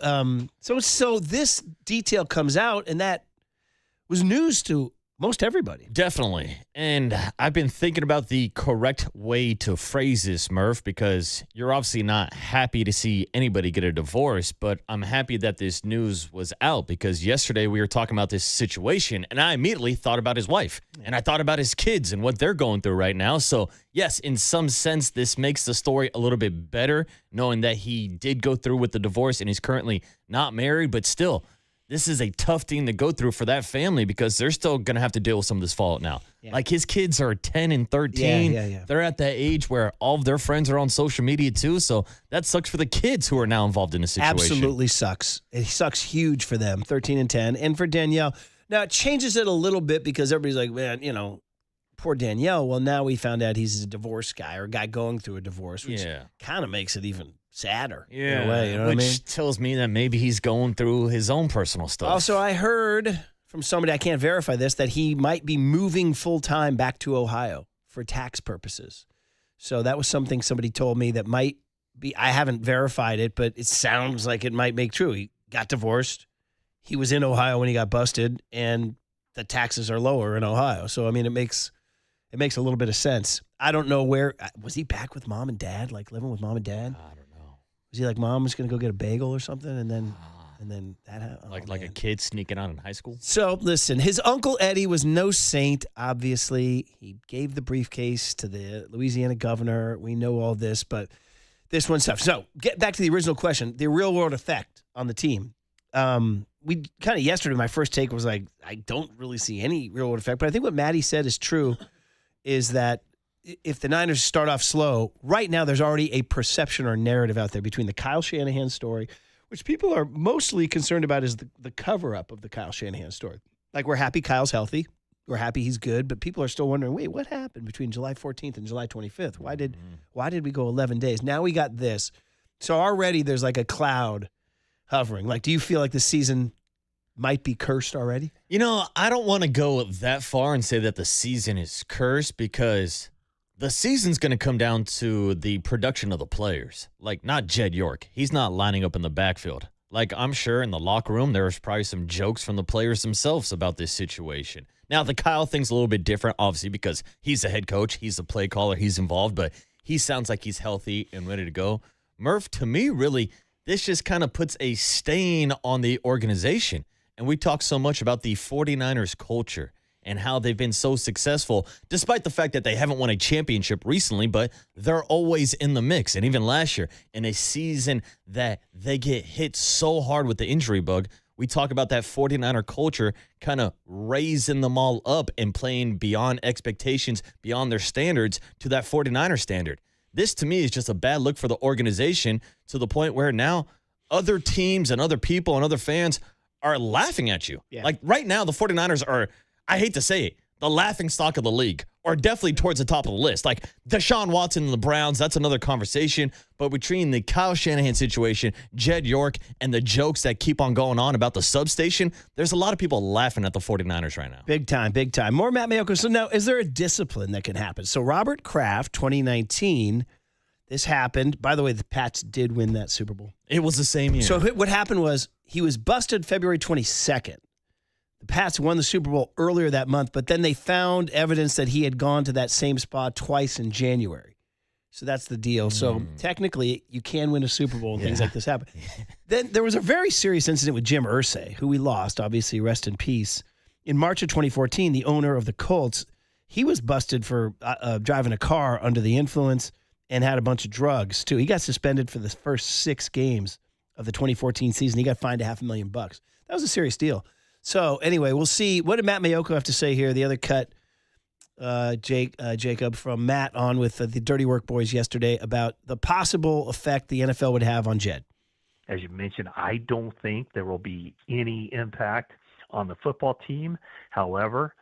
this detail comes out, and that was news to most everybody. Definitely. And I've been thinking about the correct way to phrase this, Murph, because you're obviously not happy to see anybody get a divorce, but I'm happy that this news was out because yesterday we were talking about this situation and I immediately thought about his wife and I thought about his kids and what they're going through right now. So yes, in some sense, this makes the story a little bit better knowing that he did go through with the divorce and he's currently not married, but still, this is a tough thing to go through for that family because they're still going to have to deal with some of this fallout now. Yeah. Like his kids are 10 and 13. Yeah. They're at that age where all of their friends are on social media too. So that sucks for the kids who are now involved in the situation. Absolutely sucks. It sucks huge for them, 13 and 10. And for Danielle, now it changes it a little bit because everybody's like, man, poor Danielle. Well, now we found out he's a divorce guy or a guy going through a divorce, which kind of makes it even sadder in a way. You know Which what I mean? tells me that maybe he's going through his own personal stuff. Also, I heard from somebody, I can't verify this, that he might be moving full-time back to Ohio for tax purposes. So that was something somebody told me that might be, I haven't verified it, but it sounds like it might make true. He got divorced. He was in Ohio when he got busted, and the taxes are lower in Ohio. So, I mean, it makes a little bit of sense. I don't know where, was he back with mom and dad, like living with mom and dad? I don't know. Was he like, mom was going to go get a bagel or something, and then that happened? Like a kid sneaking out in high school? So, listen, his Uncle Eddie was no saint, obviously. He gave the briefcase to the Louisiana governor. We know all this, but this one's tough. So, get back to the original question, the real-world effect on the team. We kind of yesterday, my first take was like, I don't really see any real-world effect, but I think what Maddie said is true, is that if the Niners start off slow, right now there's already a perception or narrative out there between the Kyle Shanahan story, which people are mostly concerned about is the cover-up of the Kyle Shanahan story. Like, we're happy Kyle's healthy. We're happy he's good, but people are still wondering, wait, what happened between July 14th and July 25th? Why did we go 11 days? Now we got this. So already there's like a cloud hovering. Like, do you feel like the season might be cursed already? I don't want to go that far and say that the season is cursed because the season's going to come down to the production of the players. Like, not Jed York. He's not lining up in the backfield. Like, I'm sure in the locker room, there was probably some jokes from the players themselves about this situation. Now, the Kyle thing's a little bit different, obviously, because he's the head coach. He's the play caller. He's involved, but he sounds like he's healthy and ready to go. Murph, to me, really, this just kind of puts a stain on the organization. And we talk so much about the 49ers culture and how they've been so successful, despite the fact that they haven't won a championship recently, but they're always in the mix. And even last year, in a season that they get hit so hard with the injury bug, we talk about that 49er culture kind of raising them all up and playing beyond expectations, beyond their standards to that 49er standard. This, to me, is just a bad look for the organization to the point where now other teams and other people and other fans are laughing at you. Yeah. Like right now, the 49ers are, I hate to say it, the laughing stock of the league, or definitely towards the top of the list. Like Deshaun Watson and the Browns, that's another conversation. But between the Kyle Shanahan situation, Jed York, and the jokes that keep on going on about the substation, there's a lot of people laughing at the 49ers right now. Big time, big time. More Matt Maiocco. So now, is there a discipline that can happen? So Robert Kraft, 2019, this happened. By the way, the Pats did win that Super Bowl. It was the same year. So what happened was he was busted February 22nd. The Pats won the Super Bowl earlier that month, but then they found evidence that he had gone to that same spot twice in January. So that's the deal. So technically, you can win a Super Bowl and things like this happen. Then there was a very serious incident with Jim Irsay, who we lost, obviously, rest in peace. In March of 2014, the owner of the Colts, he was busted for driving a car under the influence and had a bunch of drugs, too. He got suspended for the first 6 games of the 2014 season. He got fined $500,000. That was a serious deal. So, anyway, we'll see. What did Matt Maiocco have to say here? The other cut, Jacob, from Matt on with the Dirty Work Boys yesterday about the possible effect the NFL would have on Jed. As you mentioned, I don't think there will be any impact on the football team. However,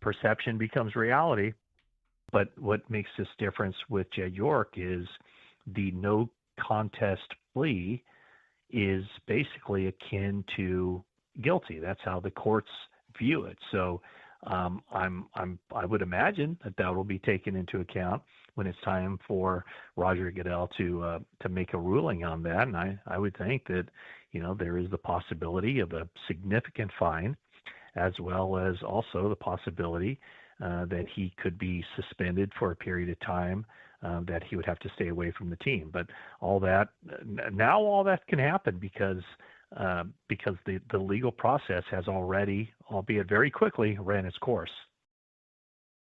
perception becomes reality. But what makes this difference with Jed York is the no contest plea is basically akin to guilty. That's how the courts view it. So I would imagine that will be taken into account when it's time for Roger Goodell to make a ruling on that. And I would think that there is the possibility of a significant fine, as well as also the possibility that he could be suspended for a period of time, that he would have to stay away from the team. But all that can happen because the legal process has already, albeit very quickly, ran its course.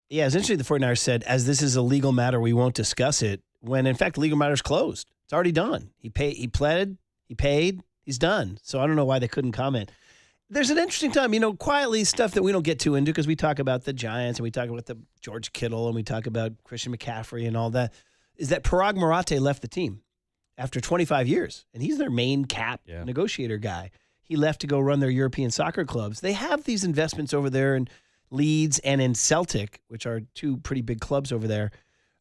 Yeah, it's interesting the 49ers said, as this is a legal matter, we won't discuss it, when in fact the legal matter is closed. It's already done. He pled, he paid, he's done. So I don't know why they couldn't comment. There's an interesting time, quietly stuff that we don't get too into because we talk about the Giants and we talk about the George Kittle and we talk about Christian McCaffrey and all that, is that Parag Marathe left the team after 25 years, and he's their main cap negotiator guy. He left to go run their European soccer clubs. They have these investments over there in Leeds and in Celtic, which are 2 pretty big clubs over there.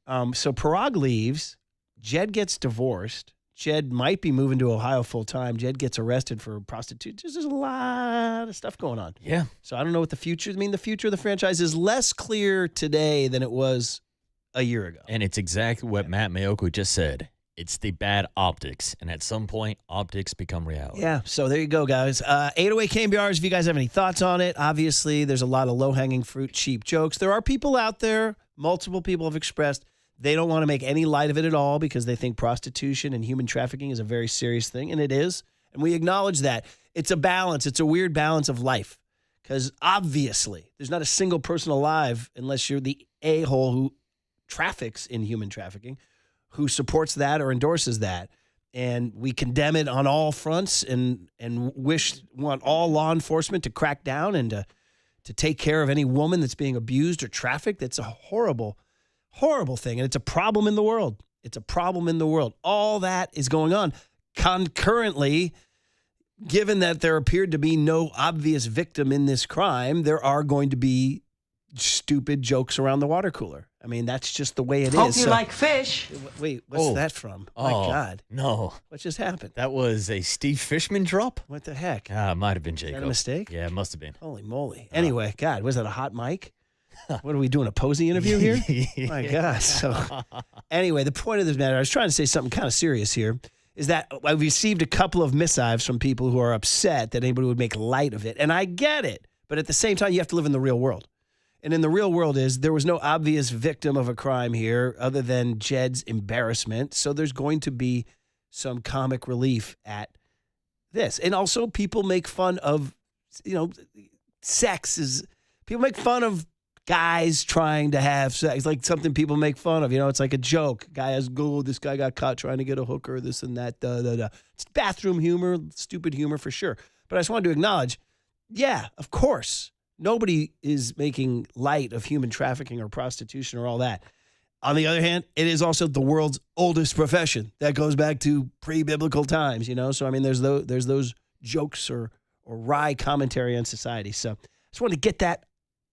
So Parag leaves. Jed gets divorced. Jed might be moving to Ohio full-time. Jed gets arrested for prostitution. There's a lot of stuff going on. Yeah. So I don't know what the future – the future of the franchise is less clear today than it was a year ago. And it's exactly what Matt Maiocco just said. It's the bad optics. And at some point, optics become reality. Yeah, so there you go, guys. 808 KMBRs, if you guys have any thoughts on it. Obviously, there's a lot of low-hanging fruit, cheap jokes. There are people out there, multiple people have expressed, they don't want to make any light of it at all because they think prostitution and human trafficking is a very serious thing, and it is. And we acknowledge that. It's a balance. It's a weird balance of life because obviously there's not a single person alive unless you're the a-hole who traffics in human trafficking, who supports that or endorses that. And we condemn it on all fronts and want all law enforcement to crack down and to take care of any woman that's being abused or trafficked. That's a horrible thing, and it's a problem in the world. It's a problem in the world. All that is going on. Concurrently, given that there appeared to be no obvious victim in this crime, there are going to be stupid jokes around the water cooler. I mean, that's just the way it Hope is. you like fish. Wait, what's that from? My God. No. What just happened? That was a Steve Fishman drop? What the heck? It might have been Jacob. Is that a mistake? Yeah, it must have been. Holy moly. Anyway, God, was that a hot mic? What are we doing, a posy interview here? My gosh. So anyway, the point of this matter, I was trying to say something kind of serious here, is that I've received a couple of missives from people who are upset that anybody would make light of it. And I get it. But at the same time, you have to live in the real world. And in the real world there was no obvious victim of a crime here other than Jed's embarrassment. So there's going to be some comic relief at this. And also people make fun of, sex people make fun of guys trying to have sex, like something people make fun of. It's like a joke. Guy has this guy got caught trying to get a hooker, this and that. It's bathroom humor, stupid humor for sure. But I just wanted to acknowledge, yeah, of course, nobody is making light of human trafficking or prostitution or all that. On the other hand, it is also the world's oldest profession that goes back to pre-biblical times, So, I mean, there's those jokes or wry commentary on society. So I just wanted to get that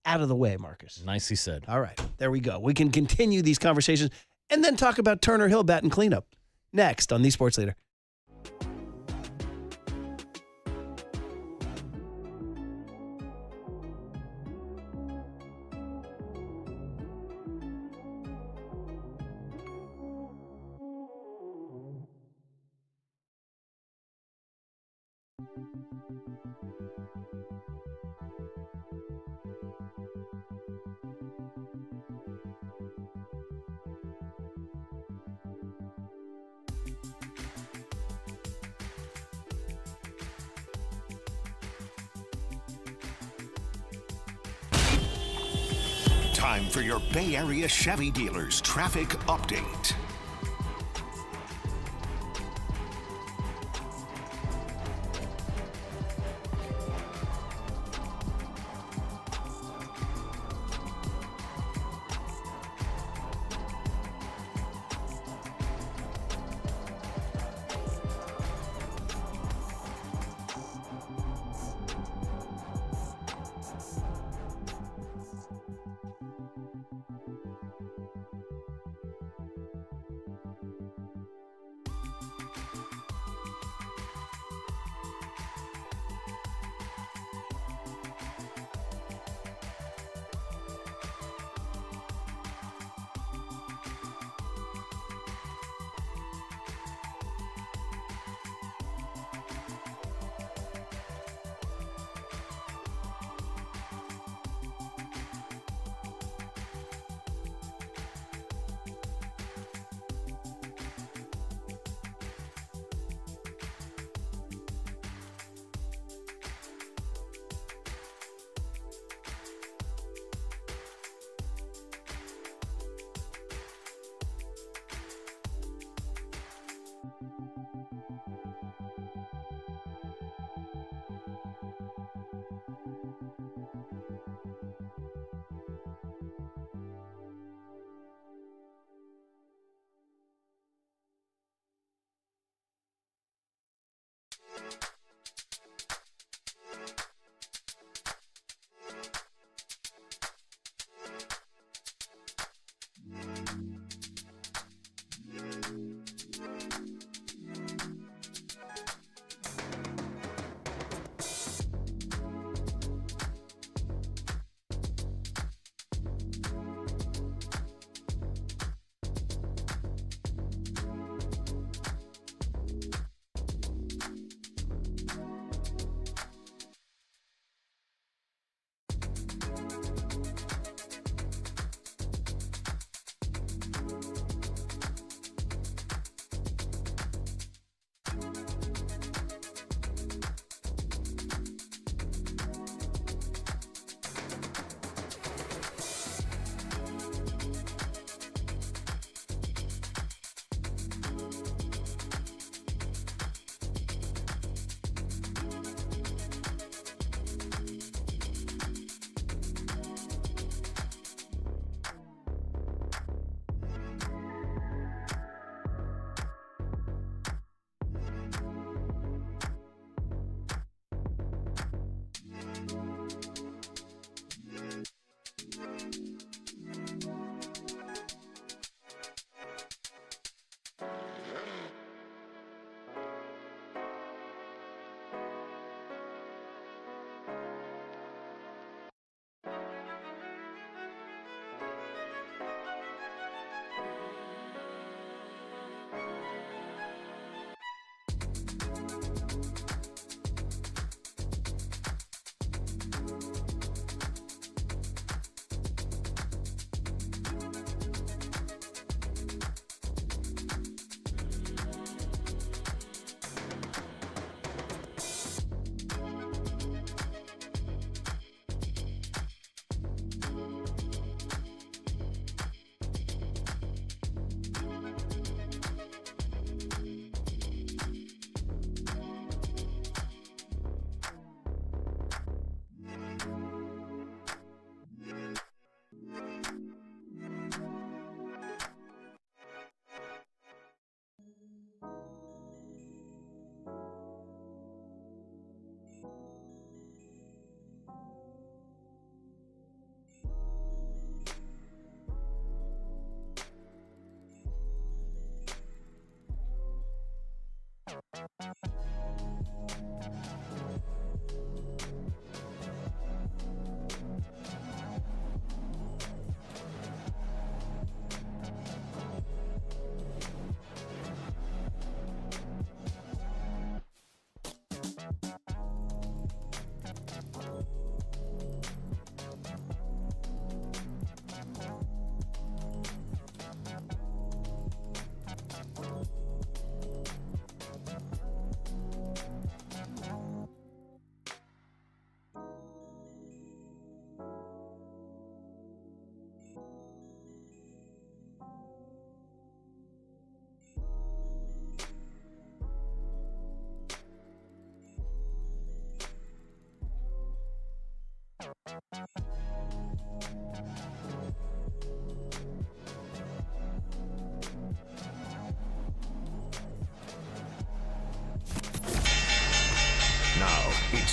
out of the way, Marcus. Nicely said. All right, there we go. We can continue these conversations and then talk about Turner Hill bat and cleanup next on The Sports Leader. Time for your Bay Area Chevy dealers traffic update.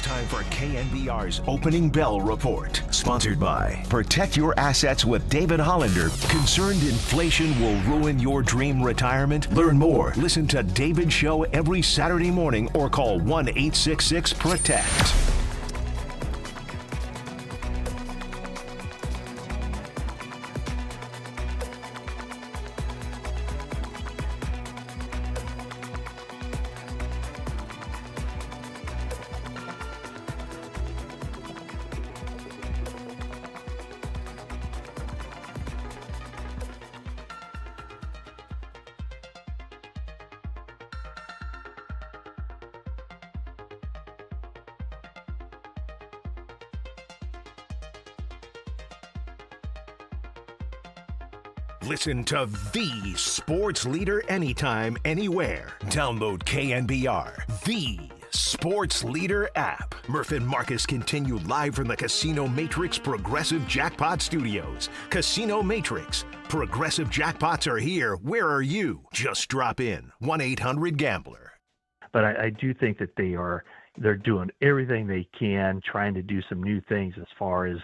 time for KNBR's Opening Bell Report. Sponsored by Protect Your Assets with David Hollander. Concerned inflation will ruin your dream retirement? Learn more. Listen to David's show every Saturday morning or call 1-866-PROTECT. Listen to the sports leader anytime, anywhere. Download KNBR, the sports leader app. Murph and Marcus continue live from the Casino Matrix Progressive Jackpot Studios. Casino Matrix. Progressive jackpots are here. Where are you? Just drop in. 1-800-GAMBLER. But I do think that they're doing everything they can, trying to do some new things as far as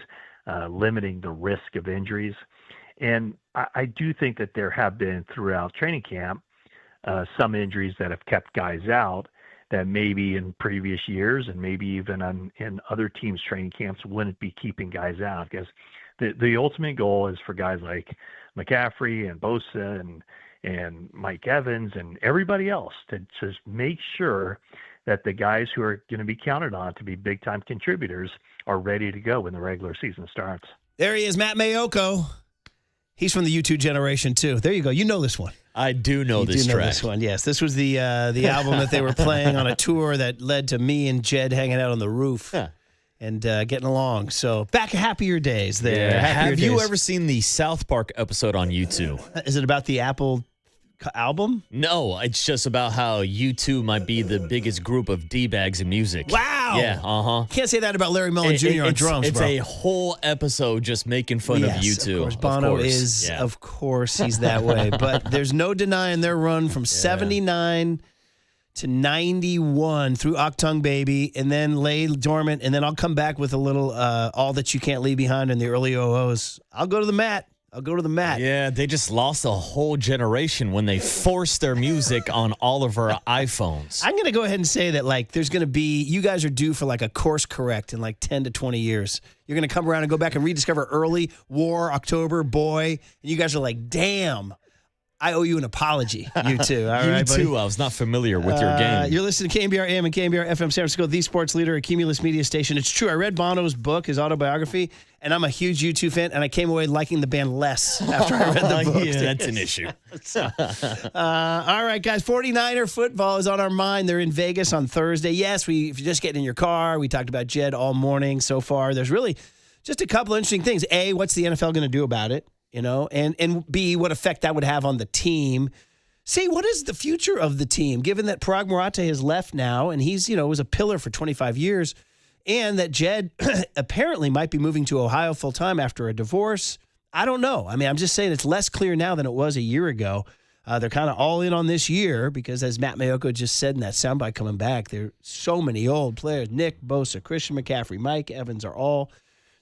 limiting the risk of injuries. And I do think that there have been throughout training camp some injuries that have kept guys out that maybe in previous years and maybe even in other teams' training camps wouldn't be keeping guys out, because the ultimate goal is for guys like McCaffrey and Bosa and Mike Evans and everybody else to just make sure that the guys who are going to be counted on to be big-time contributors are ready to go when the regular season starts. There he is, Matt Mayoko. He's from the U2 generation, too. There you go. You know this one. I do know this track. This one, yes. This was the album that they were playing on a tour that led to me and Jed hanging out on the roof and getting along. So back happier days there. Yeah. Happier Have you days. ever seen the South Park episode on YouTube? Is it about the Apple album? No, it's just about how U2 might be the biggest group of D-bags in music. Wow. Yeah, Can't say that about Larry Mullen Jr. on drums, it's bro. a whole episode just making fun of U2. Of course. Bono is, of course, he's that way. But there's no denying their run from 79 to 91 through Octung Baby, and then lay dormant, and then I'll come back with a little All That You Can't Leave Behind in the early OOs. I'll go to the mat. Yeah, they just lost a whole generation when they forced their music on all of our iPhones. I'm going to go ahead and say that, like, there's going to be, you guys are due for, like, a course correct in, like, 10 to 20 years. You're going to come around and go back and rediscover Early, War, October, Boy, and you guys are like, damn, I owe you an apology, you two. All right, buddy? I was not familiar with your game. You're listening to KNBR AM and KNBR FM San Francisco, the sports leader, a Cumulus media station. It's true. I read Bono's book, his autobiography, and I'm a huge U2 fan, and I came away liking the band less after I read the book. Yeah, that's an issue. All right, guys, 49er football is on our mind. They're in Vegas on Thursday. Yes, if you just get in your car, we talked about Jed all morning so far. There's really just a couple of interesting things. A, what's the NFL going to do about it? You know, and B, what effect that would have on the team. C, what is the future of the team, given that Parag Marate has left now, and he's, was a pillar for 25 years, and that Jed apparently might be moving to Ohio full-time after a divorce. I don't know. I mean, I'm just saying it's less clear now than it was a year ago. They're kind of all in on this year because, as Matt Mayoko just said in that soundbite coming back, there are so many old players. Nick Bosa, Christian McCaffrey, Mike Evans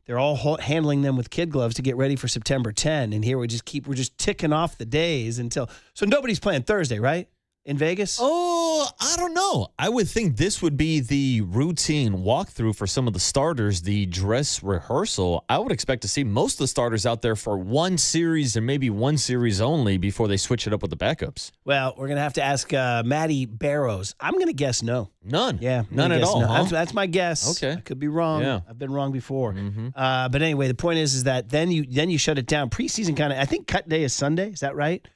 they're all handling them with kid gloves to get ready for September 10. And here we're just ticking off the days until. So nobody's playing Thursday, right? In Vegas? Oh, I don't know. I would think this would be the routine walkthrough for some of the starters, the dress rehearsal. I would expect to see most of the starters out there for one series and maybe one series only before they switch it up with the backups. Well, we're going to have to ask Matty Barrows. I'm going to guess no. None. Yeah. None at all. No. Huh? That's my guess. Okay. I could be wrong. Yeah. I've been wrong before. Mm-hmm. But anyway, the point is that then you shut it down. Preseason kind of, I think cut day is Sunday. Is that right?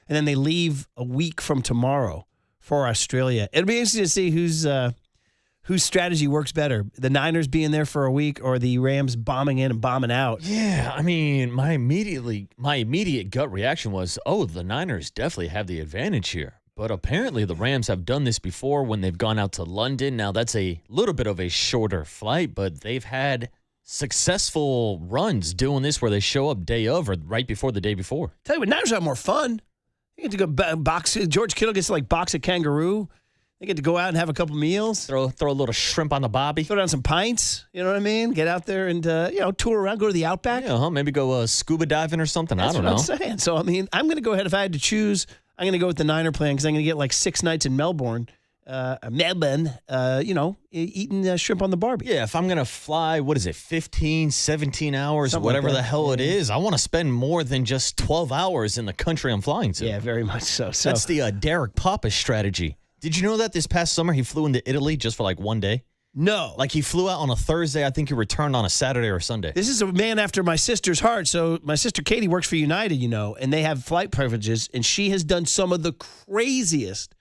And then they leave a week from tomorrow for Australia. It'll be interesting to see whose strategy works better. The Niners being there for a week or the Rams bombing in and bombing out. Yeah, I mean, my immediate gut reaction was, the Niners definitely have the advantage here. But apparently the Rams have done this before when they've gone out to London. Now, that's a little bit of a shorter flight, but they've had successful runs doing this where they show up day of or right before the day before. Tell you what, Niners have more fun. You get to go box. George Kittle gets to box a kangaroo. They get to go out and have a couple meals. Throw a little shrimp on the bobby. Throw down some pints. You know what I mean? Get out there and, tour around, go to the Outback. Yeah, maybe go scuba diving or something. I don't know. That's what I'm saying. So, I mean, I'm going to go ahead. If I had to choose, I'm going to go with the Niner plan because I'm going to get like 6 nights in Melbourne. Eating shrimp on the barbie. Yeah, if I'm going to fly, 15, 17 hours, Something whatever like the hell it is, I want to spend more than just 12 hours in the country I'm flying to. Yeah, very much so. That's the Derek Papa strategy. Did you know that this past summer he flew into Italy just for like one day? No. Like he flew out on a Thursday. I think he returned on a Saturday or Sunday. This is a man after my sister's heart. So my sister Katie works for United, and they have flight privileges, and she has done some of the craziest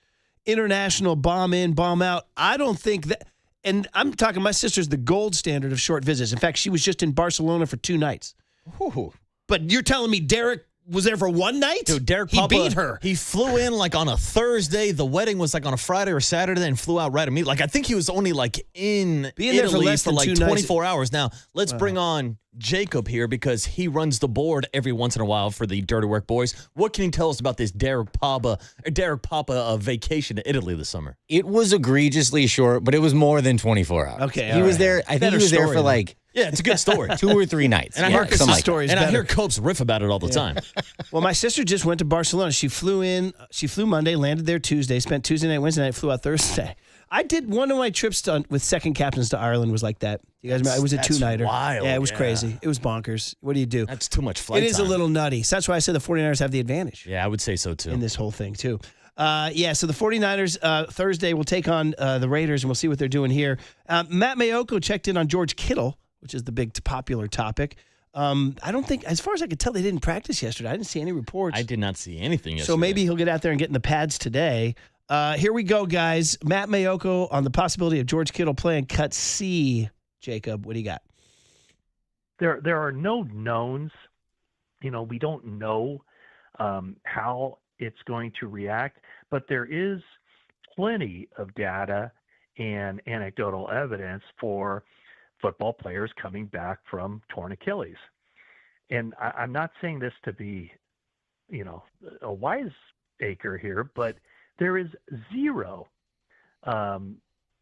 international bomb in, bomb out. I don't think that, and I'm talking, my sister's the gold standard of short visits. In fact, she was just in Barcelona for 2 nights. Ooh. But you're telling me Derek was there for 1 night? Dude, Derek Papa, he beat her. He flew in like on a Thursday. The wedding was like on a Friday or Saturday and flew out right immediately. Like I think he was only like in Italy for like 24 hours. Now, let's bring on Jacob here because he runs the board every once in a while for the Dirty Work Boys. What can you tell us about this Derek Papa vacation to Italy this summer? It was egregiously short, but it was more than 24 hours. Okay, he was there. I think he was there for like it's a good story. 2 or 3 nights. And I hear stories. And I hear Copes riff about it all the time. Well, my sister just went to Barcelona. She flew Monday, landed there Tuesday, spent Tuesday night, Wednesday night, flew out Thursday. I did one of my trips with second captains to Ireland was like that. You guys remember? It was a 2-nighter. Wild. Yeah, it was crazy. It was bonkers. What do you do? That's too much flight It is time. a little nutty. So that's why I said the 49ers have the advantage. Yeah, I would say so too. In this whole thing too. So the 49ers Thursday will take on the Raiders, and we'll see what they're doing here. Matt Mayoko checked in on George Kittle, which is the big popular topic. I don't think, as far as I could tell, they didn't practice yesterday. I didn't see any reports. I did not see anything yesterday. So maybe he'll get out there and get in the pads today. Here we go, guys. Matt Mayoko on the possibility of George Kittle playing cut C. Jacob, what do you got? There are no knowns. We don't know how it's going to react, but there is plenty of data and anecdotal evidence for football players coming back from torn Achilles. And I'm not saying this to be, a wiseacre here, but there is zero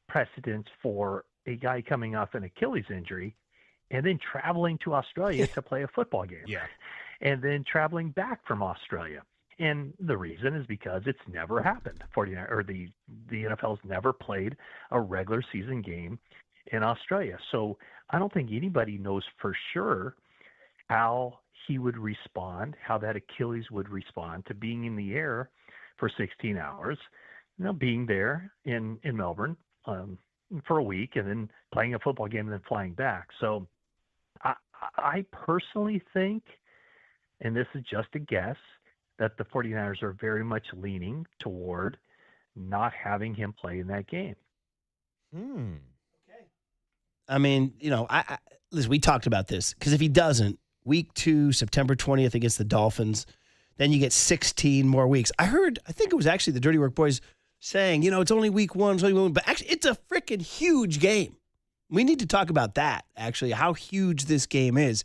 precedence for a guy coming off an Achilles injury and then traveling to Australia to play a football game. Yeah. And then traveling back from Australia. And the reason is because it's never happened. The NFL's never played a regular season game in Australia. So I don't think anybody knows for sure how he would respond, how that Achilles would respond to being in the air for 16 hours, being there in Melbourne for a week and then playing a football game and then flying back. So I personally think, and this is just a guess, that the 49ers are very much leaning toward not having him play in that game. Okay. I mean, listen, we talked about this because if he doesn't, week 2, September 20th against the Dolphins, then you get 16 more weeks. I think it was actually the Dirty Work Boys saying, it's only week 1, but actually it's a freaking huge game. We need to talk about that, actually, how huge this game is.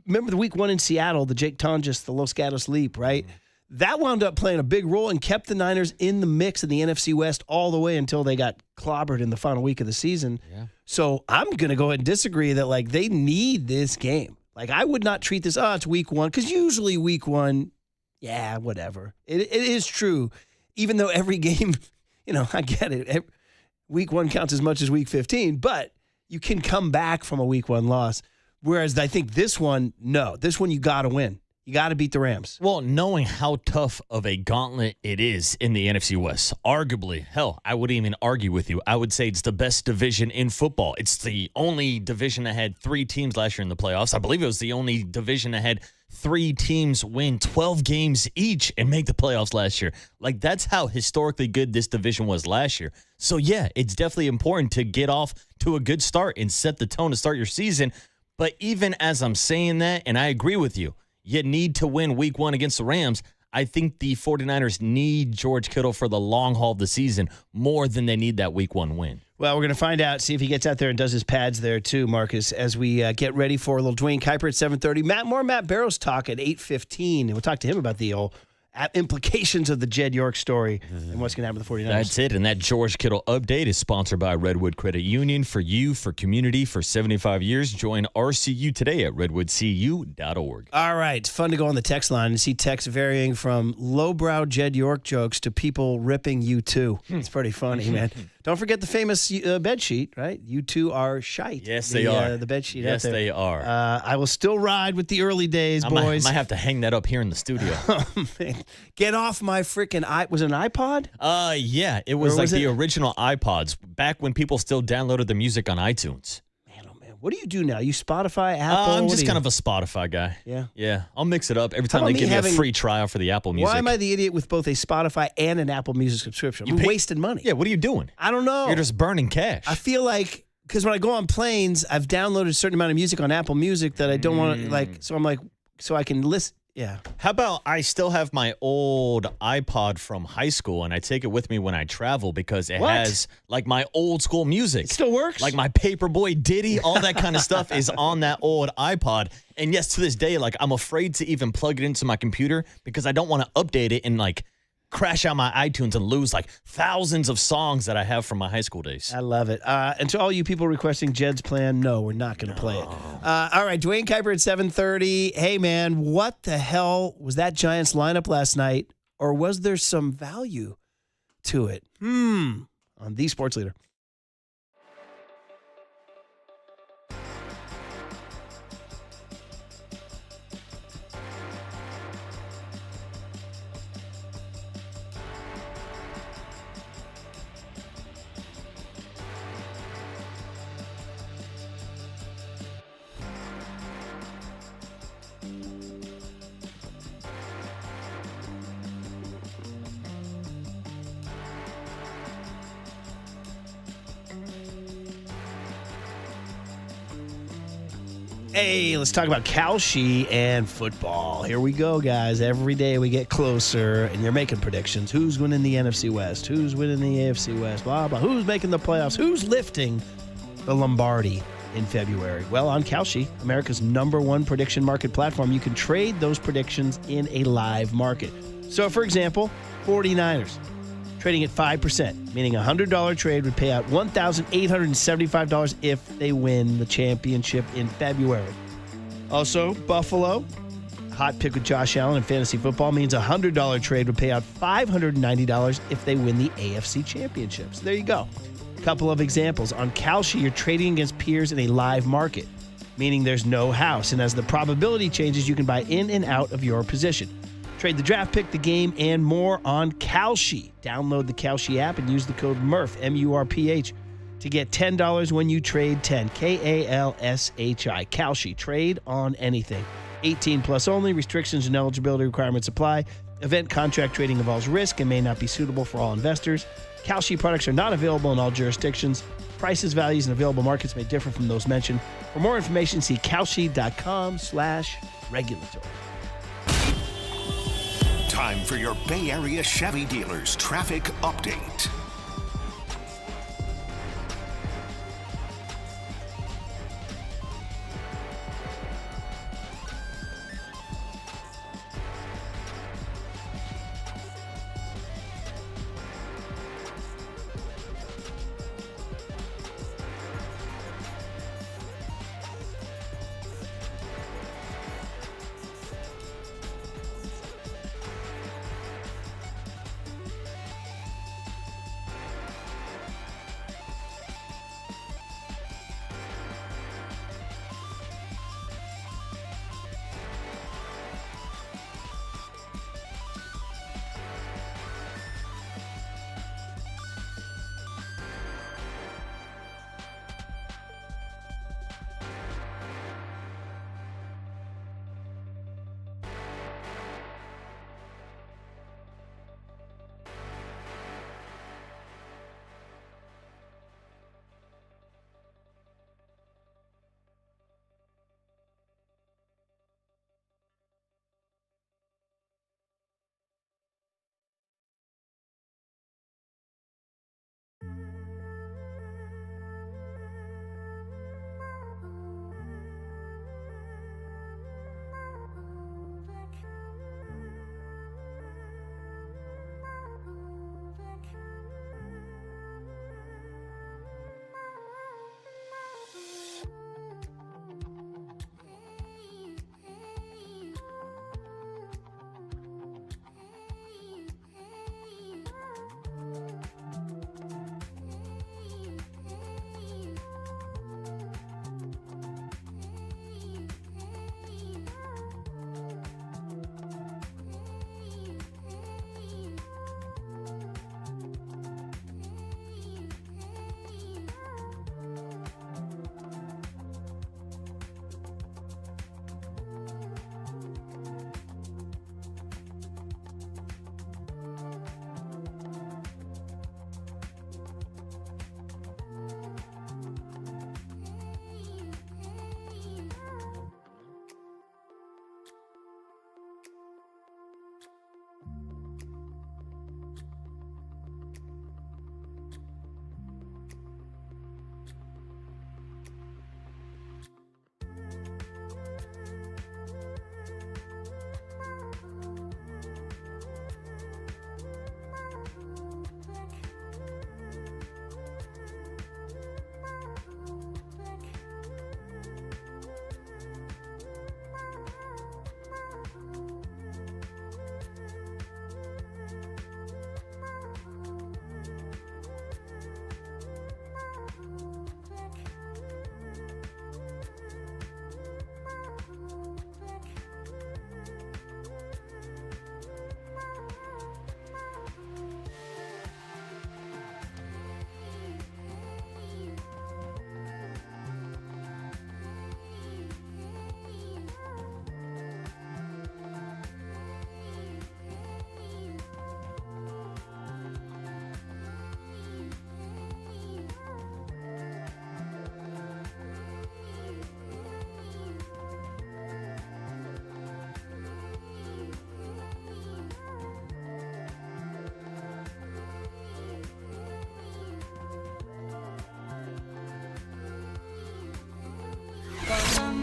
Remember the week 1 in Seattle, the Jake Tonjes, the Los Gatos Leap, right? That wound up playing a big role and kept the Niners in the mix in the NFC West all the way until they got clobbered in the final week of the season. Yeah. So I'm going to go ahead and disagree that, they need this game. I would not treat this, it's week 1, because usually week 1, yeah, whatever. It is true. Even though every game, I get it. Week 1 counts as much as week 15, but you can come back from a week 1 loss. Whereas I think this one you got to win. You got to beat the Rams. Well, knowing how tough of a gauntlet it is in the NFC West, arguably, hell, I wouldn't even argue with you. I would say it's the best division in football. It's the only division that had 3 teams last year in the playoffs. I believe it was the only division that had 3 teams win 12 games each and make the playoffs last year. That's how historically good this division was last year. So, yeah, it's definitely important to get off to a good start and set the tone to start your season. But even as I'm saying that, and I agree with you, you need to win week 1 against the Rams. I think the 49ers need George Kittle for the long haul of the season more than they need that week 1 win. Well, we're going to find out, see if he gets out there and does his pads there too, Marcus, as we get ready for a little Dwayne Kuiper at 7:30. Matt Barrows talk at 8:15, and we'll talk to him about the old implications of the Jed York story and what's going to happen with the 49ers. That's it. And that George Kittle update is sponsored by Redwood Credit Union. For you, for community, for 75 years. Join RCU today at redwoodcu.org. All right. It's fun to go on the text line and see texts varying from lowbrow Jed York jokes to people ripping U2. It's pretty funny, man. Don't forget the famous bed sheet, right? U2 are shite. Yes, they are. The bed sheet. Yes, they are. I will still ride with the early days, boys. I might have to hang that up here in the studio. Get off my freaking was it an iPod? Yeah, it was the original iPods back when people still downloaded the music on iTunes. Man, oh man, what do you do now? You Spotify, Apple? I'm just kind of a Spotify guy. Yeah, I'll mix it up every time they give me a free trial for the Apple Music. Why am I the idiot with both a Spotify and an Apple Music subscription? I'm wasting money. Yeah, what are you doing? I don't know. You're just burning cash. I feel like because when I go on planes, I've downloaded a certain amount of music on Apple Music that I don't want to so I'm like, so I can listen. Yeah. How about I still have my old iPod from high school and I take it with me when I travel because it has like my old school music. It still works? Like my Paperboy Diddy, all that kind of stuff is on that old iPod. And yes, to this day, like I'm afraid to even plug it into my computer because I don't want to update it and like crash out my iTunes and lose like thousands of songs that I have from my high school days. I love it. And to all you people requesting Jed's plan, no, we're not going to play it. All right, Dwayne Kuiper at 7:30. Hey, man, what the hell was that Giants lineup last night? Or was there some value to it? On The Sports Leader. Hey, let's talk about Kalshi and football. Here we go, guys. Every day we get closer, and you're making predictions. Who's winning the NFC West? Who's winning the AFC West? Blah, blah. Who's making the playoffs? Who's lifting the Lombardi in February? Well, on Kalshi, America's #1 prediction market platform, you can trade those predictions in a live market. So, for example, 49ers. Trading at 5%, meaning a $100 trade would pay out $1,875 if they win the championship in February. Also, Buffalo, hot pick with Josh Allen in fantasy football, means a $100 trade would pay out $590 if they win the AFC championship. So there you go. A couple of examples. On Kalshi, you're trading against peers in a live market, meaning there's no house. And as the probability changes, you can buy in and out of your position. Trade the draft pick, the game, and more on Kalshi. Download the Kalshi app and use the code MURPH, M-U-R-P-H, to get $10 when you trade 10, K-A-L-S-H-I. Kalshi, trade on anything. 18 plus only. Restrictions and eligibility requirements apply. Event contract trading involves risk and may not be suitable for all investors. Kalshi products are not available in all jurisdictions. Prices, values, and available markets may differ from those mentioned. For more information, see kalshi.com/regulatory. Time for your Bay Area Chevy dealers traffic update.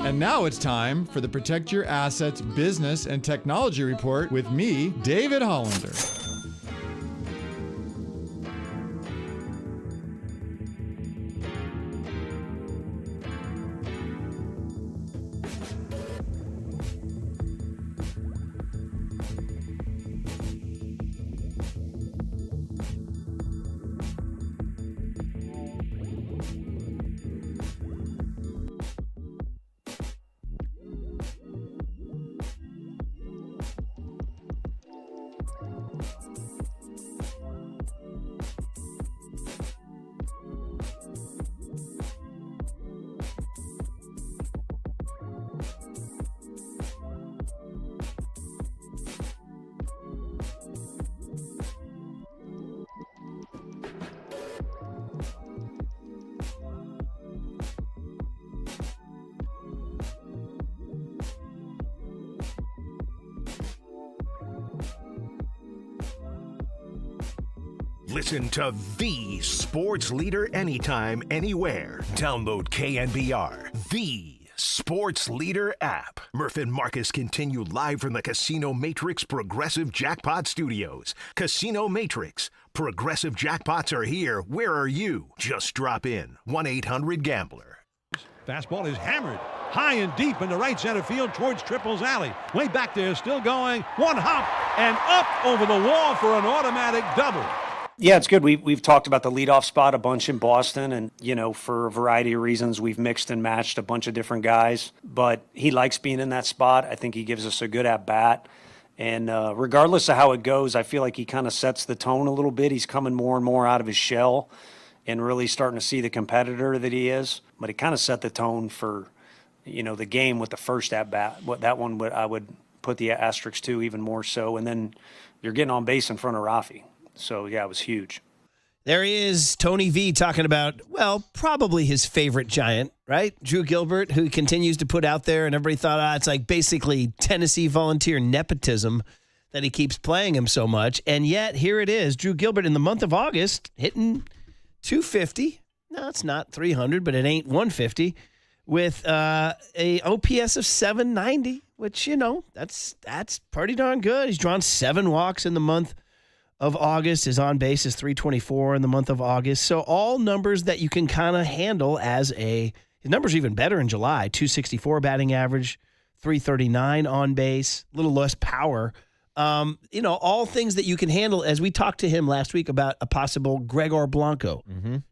And now it's time for the Protect Your Assets Business and Technology Report with me, David Hollander. Listen to the sports leader anytime, anywhere. Download KNBR, the sports leader app. Murph and Marcus continue live from the Casino Matrix Progressive Jackpot Studios. Casino Matrix. Progressive jackpots are here. Where are you? Just drop in. 1-800-GAMBLER. Fastball is hammered high and deep into right center field towards Triples Alley. Way back there, still going. One hop and up over the wall for an automatic double. Yeah, it's good. We've talked about the leadoff spot a bunch in Boston, and, you know, for a variety of reasons, we've mixed and matched a bunch of different guys. But he likes being in that spot. I think he gives us a good at-bat. And regardless of how it goes, I feel like he kind of sets the tone a little bit. He's coming more and more out of his shell and really starting to see the competitor that he is. But he kind of set the tone for, you know, the game with the first at-bat. That one I would put the asterisk to even more so. And then you're getting on base in front of Rafi. So, yeah, it was huge. There he is, Tony V, talking about, well, probably his favorite Giant, right? Drew Gilbert, who continues to put out there, and everybody thought, it's like basically Tennessee Volunteer nepotism that he keeps playing him so much. And yet, here it is, Drew Gilbert in the month of August hitting 250. No, it's not 300, but it ain't 150, with a OPS of 790, which, you know, that's pretty darn good. He's drawn 7 walks in the month of August. His on base is 324 in the month of August. So all numbers that you can kind of handle as his numbers are even better in July. 264 batting average, 339 on base, a little less power. You know, all things that you can handle, as we talked to him last week about a possible Gregor Blanco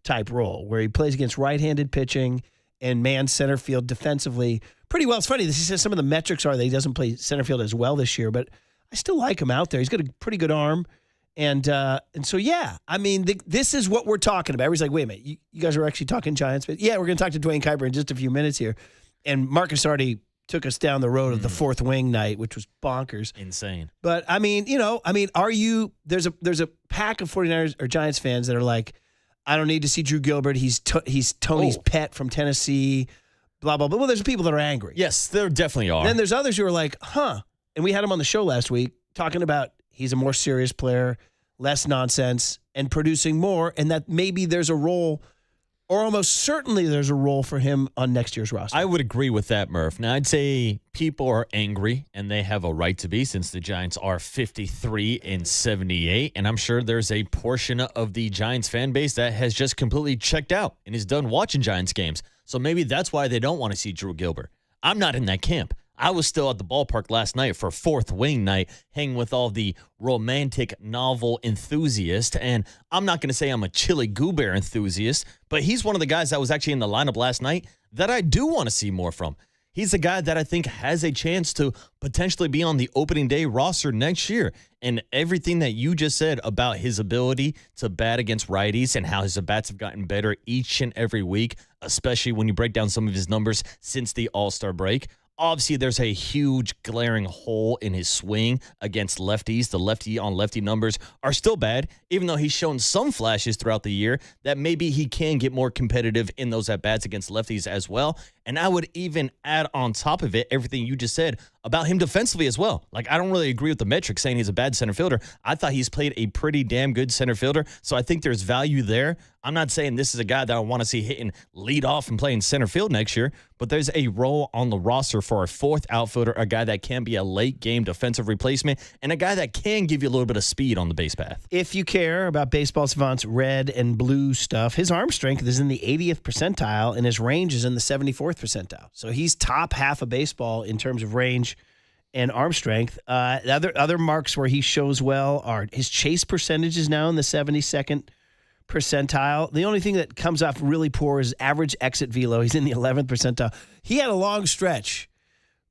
type role where he plays against right-handed pitching and man center field defensively pretty well. It's funny, he says some of the metrics are that he doesn't play center field as well this year, but I still like him out there. He's got a pretty good arm. And so, yeah, I mean, this is what we're talking about. Everybody's like, wait a minute, you guys are actually talking Giants? But yeah, we're going to talk to Dwayne Kuiper in just a few minutes here. And Marcus already took us down the road of the fourth wing night, which was bonkers. Insane. But, I mean, there's a pack of 49ers or Giants fans that are like, I don't need to see Drew Gilbert. He's Tony's pet from Tennessee, blah, blah, blah. Well, there's people that are angry. Yes, there definitely are. Then there's others who are like, and we had him on the show last week talking about he's a more serious player, less nonsense, and producing more, and that maybe there's a role, or almost certainly there's a role for him on next year's roster. I would agree with that, Murph. Now, I'd say people are angry, and they have a right to be since the Giants are 53-78, and I'm sure there's a portion of the Giants fan base that has just completely checked out and is done watching Giants games. So maybe that's why they don't want to see Drew Gilbert. I'm not in that camp. I was still at the ballpark last night for fourth wing night, hanging with all the romantic novel enthusiasts. And I'm not going to say I'm a Chili Goober enthusiast, but he's one of the guys that was actually in the lineup last night that I do want to see more from. He's a guy that I think has a chance to potentially be on the opening day roster next year. And everything that you just said about his ability to bat against righties and how his at-bats have gotten better each and every week, especially when you break down some of his numbers since the All-Star break. Obviously, there's a huge glaring hole in his swing against lefties. The lefty-on-lefty numbers are still bad, even though he's shown some flashes throughout the year that maybe he can get more competitive in those at-bats against lefties as well. And I would even add on top of it everything you just said about him defensively as well. Like, I don't really agree with the metrics saying he's a bad center fielder. I thought he's played a pretty damn good center fielder, so I think there's value there. I'm not saying this is a guy that I want to see hitting lead off and playing center field next year, but there's a role on the roster for a fourth outfielder, a guy that can be a late game defensive replacement, and a guy that can give you a little bit of speed on the base path. If you care about Baseball Savant's red and blue stuff, his arm strength is in the 80th percentile and his range is in the 74th percentile. So he's top half of baseball in terms of range and arm strength. Other marks where he shows well are his chase percentage is now in the 72nd percentile. The only thing that comes off really poor is average exit velo. He's in the 11th percentile. He had a long stretch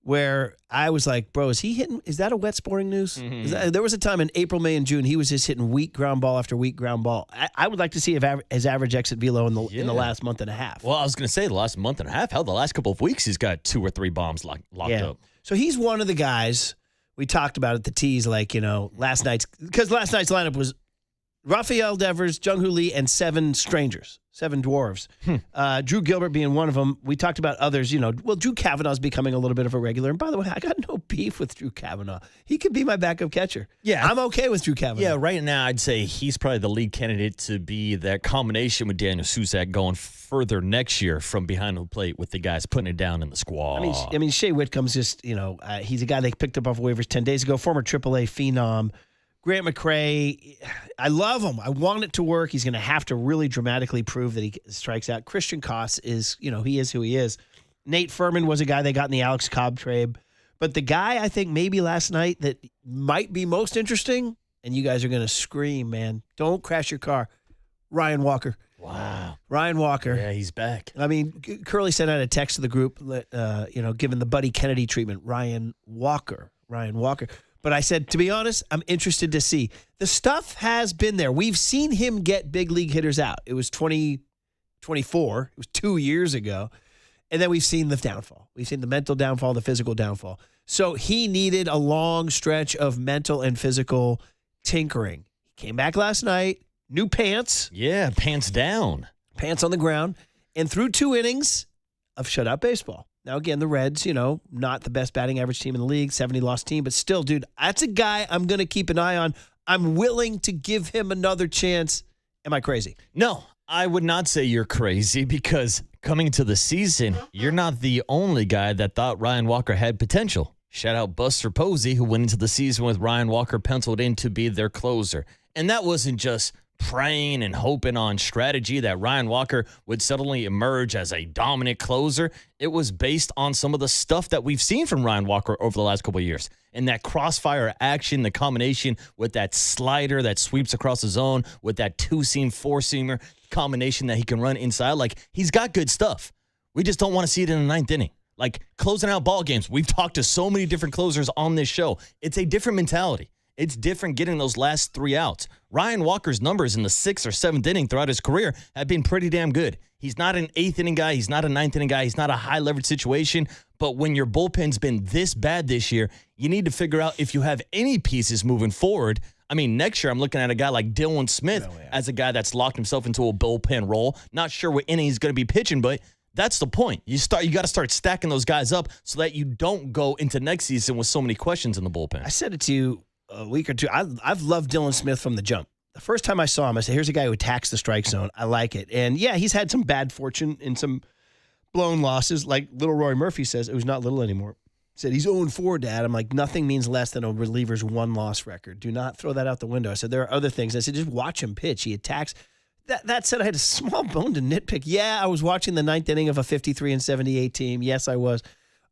where I was like, bro, is he hitting? Is that a wet sporting news? There was a time in April, May, and June he was just hitting weak ground ball after weak ground ball. I would like to see his average exit velo in the last month and a half. Well, I was going to say the last month and a half. Hell, the last couple of weeks he's got 2 or 3 bombs locked up. So he's one of the guys we talked about at the tees, like, last night's lineup was Rafael Devers, Jung-Hoo Lee, and 7 strangers, 7 dwarves. Drew Gilbert being one of them. We talked about others, Drew Kavanaugh's becoming a little bit of a regular. And by the way, I got no beef with Drew Kavanaugh. He could be my backup catcher. Yeah. I'm okay with Drew Kavanaugh. Yeah, right now I'd say he's probably the lead candidate to be that combination with Daniel Susak going further next year from behind the plate with the guys putting it down in the squad. I mean, Shea Whitcomb's just, he's a guy they picked up off waivers 10 days ago, former AAA phenom. Grant McCray, I love him. I want it to work. He's going to have to really dramatically prove that he strikes out. Christian Koss is, he is who he is. Nate Furman was a guy they got in the Alex Cobb trade. But the guy I think maybe last night that might be most interesting, and you guys are going to scream, man, don't crash your car, Ryan Walker. Wow. Ryan Walker. Yeah, he's back. I mean, Curly sent out a text to the group, given the Buddy Kennedy treatment, Ryan Walker. But I said, to be honest, I'm interested to see. The stuff has been there. We've seen him get big league hitters out. It was 2024. It was 2 years ago. And then we've seen the downfall. We've seen the mental downfall, the physical downfall. So he needed a long stretch of mental and physical tinkering. He came back last night, new pants. Yeah, pants down. Pants on the ground. And threw 2 innings of shutout baseball. Now, again, the Reds, not the best batting average team in the league, 70-loss team. But still, dude, that's a guy I'm going to keep an eye on. I'm willing to give him another chance. Am I crazy? No, I would not say you're crazy because coming into the season, you're not the only guy that thought Ryan Walker had potential. Shout out Buster Posey, who went into the season with Ryan Walker penciled in to be their closer. And that wasn't just praying and hoping on strategy that Ryan Walker would suddenly emerge as a dominant closer. It was based on some of the stuff that we've seen from Ryan Walker over the last couple of years. And that crossfire action, the combination with that slider that sweeps across the zone, with that 2-seam, 4-seamer combination that he can run inside. Like, he's got good stuff. We just don't want to see it in the 9th inning. Like, closing out ball games. We've talked to so many different closers on this show. It's a different mentality. It's different getting those last 3 outs. Ryan Walker's numbers in the 6th or 7th inning throughout his career have been pretty damn good. He's not an 8th inning guy. He's not a 9th inning guy. He's not a high leverage situation. But when your bullpen's been this bad this year, you need to figure out if you have any pieces moving forward. I mean, next year I'm looking at a guy like Dylan Smith as a guy that's locked himself into a bullpen role. Not sure what inning he's going to be pitching, but that's the point. You got to start stacking those guys up so that you don't go into next season with so many questions in the bullpen. I said it to you a week or two. I've loved Dylan Smith from the jump. The first time I saw him, I said, here's a guy who attacks the strike zone. I like it. And yeah, he's had some bad fortune in some blown losses. Like little Roy Murphy says, it was not little anymore. He said, he's 0-4, Dad. I'm like, nothing means less than a reliever's 1-loss record. Do not throw that out the window. I said, there are other things. I said, just watch him pitch. He attacks. That said, I had a small bone to nitpick. Yeah, I was watching the 9th inning of a 53-78 team. Yes, I was.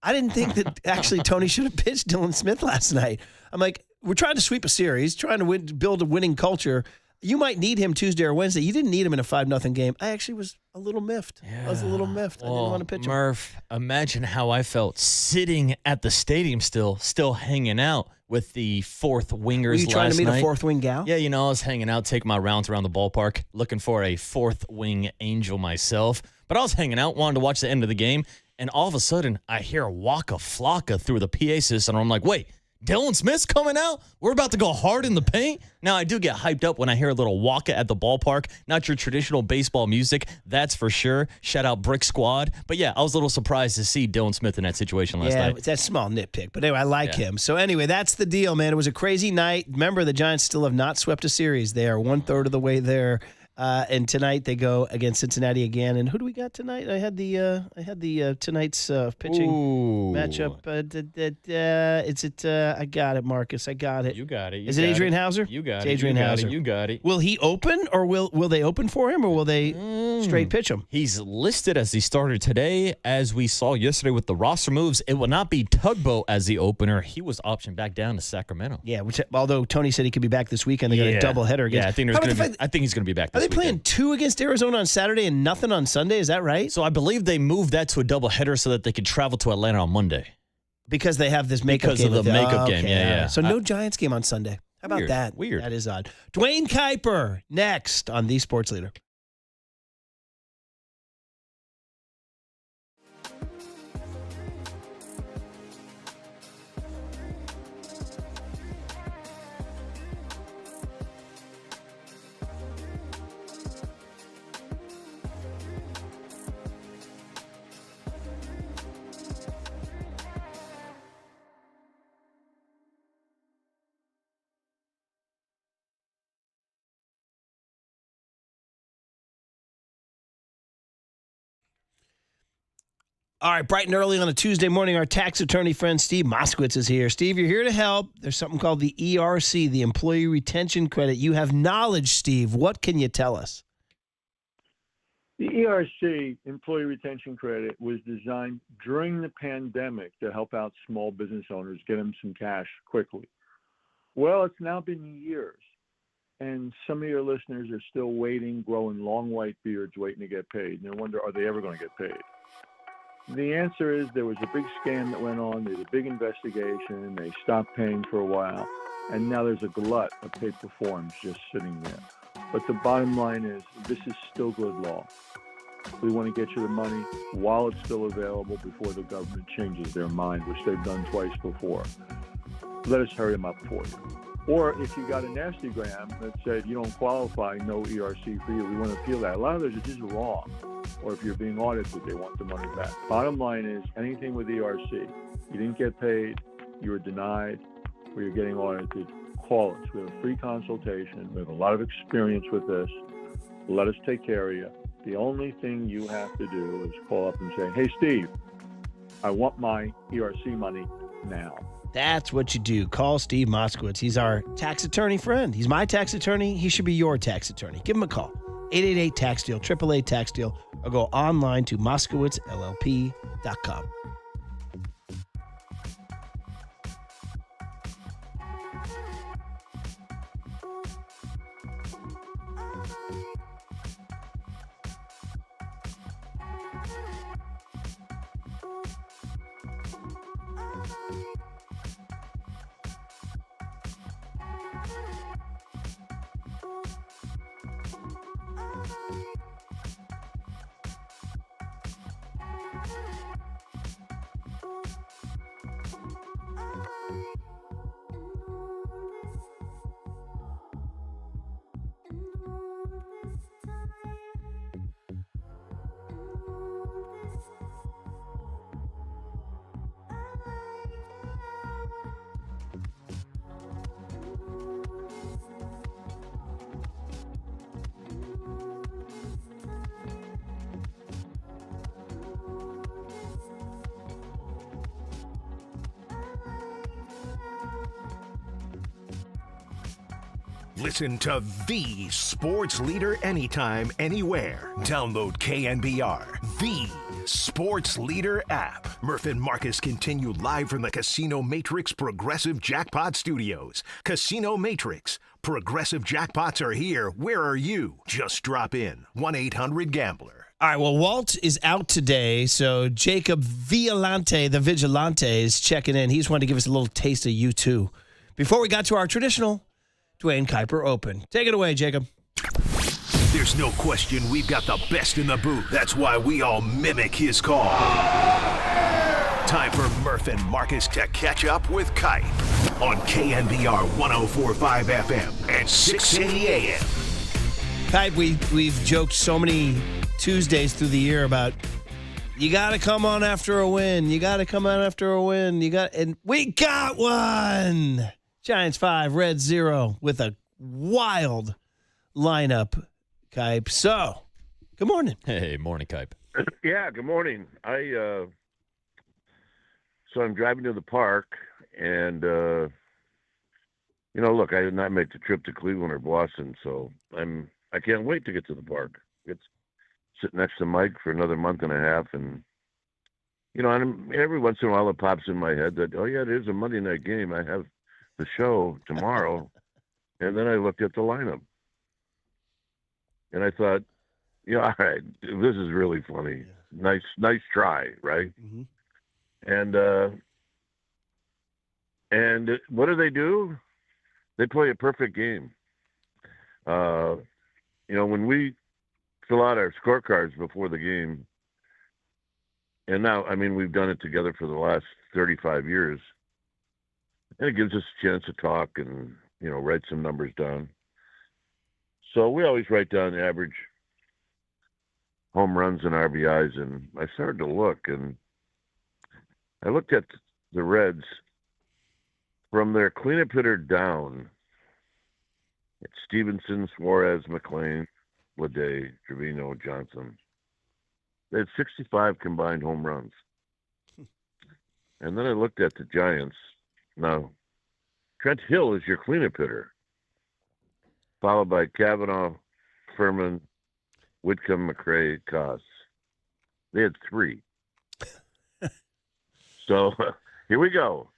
I didn't think that actually Tony should have pitched Dylan Smith last night. I'm like, we're trying to sweep a series, trying to build a winning culture. You might need him Tuesday or Wednesday. You didn't need him in a 5-0 game. I actually was a little miffed. Yeah. I was a little miffed. I didn't want to pitch him. Murph, imagine how I felt sitting at the stadium still hanging out with the fourth wingers last night. Were you trying to meet a fourth wing gal? Yeah, I was hanging out, taking my rounds around the ballpark, looking for a fourth wing angel myself. But I was hanging out, wanted to watch the end of the game, and all of a sudden, I hear a Waka Flocka through the PA system, and I'm like, wait, Dylan Smith's coming out? We're about to go hard in the paint? Now, I do get hyped up when I hear a little Waka at the ballpark. Not your traditional baseball music, that's for sure. Shout out Brick Squad. But yeah, I was a little surprised to see Dylan Smith in that situation last night. Yeah, that's a small nitpick. But anyway, I like him. So anyway, that's the deal, man. It was a crazy night. Remember, the Giants still have not swept a series. They are 1/3 of the way there And tonight they go against Cincinnati again. And who do we got tonight? I had the tonight's pitching matchup. I got it, Marcus. I got it. You got it. Is it Adrian Hauser? You got it's it. Adrian Hauser. You got it. Will he open, or will they open for him, or will they straight pitch him? He's listed as the starter today. As we saw yesterday with the roster moves, it will not be Tugboat as the opener. He was optioned back down to Sacramento. Yeah, which although Tony said he could be back this weekend, they got a doubleheader against. Yeah, I think he's going to be back this weekend. Are they playing 2 against Arizona on Saturday and nothing on Sunday? Is that right? So I believe they moved that to a doubleheader so that they could travel to Atlanta on Monday. Because they have this makeup game. Because of the makeup game, yeah. So no Giants game on Sunday. How about that? Weird. That is odd. Dwayne Kuiper next on The Sports Leader. All right, bright and early on a Tuesday morning, our tax attorney friend Steve Moskowitz is here. Steve, you're here to help. There's something called the ERC, the Employee Retention Credit. You have knowledge, Steve. What can you tell us? The ERC, Employee Retention Credit, was designed during the pandemic to help out small business owners, get them some cash quickly. Well, it's now been years, and some of your listeners are still waiting, growing long white beards, waiting to get paid. And they wonder, are they ever going to get paid? The answer is there was a big scam that went on. There's a big investigation. They stopped paying for a while. And now there's a glut of paper forms just sitting there. But the bottom line is this is still good law. We want to get you the money while it's still available before the government changes their mind, which they've done twice before. Let us hurry them up for you. Or if you got a nasty gram that said you don't qualify, no ERC for you, we want to appeal that. A lot of those are just wrong. Or if you're being audited, they want the money back. Bottom line is anything with ERC, you didn't get paid, you were denied, or you're getting audited, call us. We have a free consultation. We have a lot of experience with this. Let us take care of you. The only thing you have to do is call up and say, hey, Steve, I want my ERC money now. That's what you do. Call Steve Moskowitz. He's our tax attorney friend. He's my tax attorney. He should be your tax attorney. Give him a call. 888-TAX-DEAL, 888-TAX-DEAL, or go online to moskowitzllp.com. Listen to the sports leader anytime, anywhere. Download KNBR, the sports leader app. Murph and Marcus continue live from the Casino Matrix Progressive Jackpot Studios. Casino Matrix. Progressive jackpots are here. Where are you? Just drop in. 1-800-GAMBLER. All right, well, Walt is out today, so Jacob Violante, the Vigilante, is checking in. He's wanted to give us a little taste of U2. Before we got to our traditional Dwayne Kuiper Open. Take it away, Jacob. There's no question we've got the best in the booth. That's why we all mimic his call. Time for Murph and Marcus to catch up with Kuip on KNBR 104.5 FM and 680 AM. Kuip, we've joked so many Tuesdays through the year about you got to come on after a win. You got to come on after a win. And we got one. Giants 5, Reds 0 with a wild lineup. Kipe. So, good morning. Hey, morning, Kipe. Yeah, good morning. So I'm driving to the park, and look, I did not make the trip to Cleveland or Boston, so I can't wait to get to the park. It's sitting next to Mike for another month and a half, and and every once in a while it pops in my head that, oh yeah, there's a Monday night game. I have the show tomorrow, and then I looked at the lineup, and I thought, all right, this is really funny. Yeah. Nice try, right? Mm-hmm. And what do? They play a perfect game. When we fill out our scorecards before the game, and now, we've done it together for the last 35 years, and it gives us a chance to talk and, write some numbers down. So we always write down the average home runs and RBIs, and I started to look, and I looked at the Reds from their cleanup hitter down. It's Stevenson, Suarez, McLean, Leday, Trevino, Johnson. They had 65 combined home runs. And then I looked at the Giants. Now, Trent Hill is your cleanup hitter, followed by Cavanaugh, Furman, Whitcomb, McRae, Koss. They had 3. So here we go.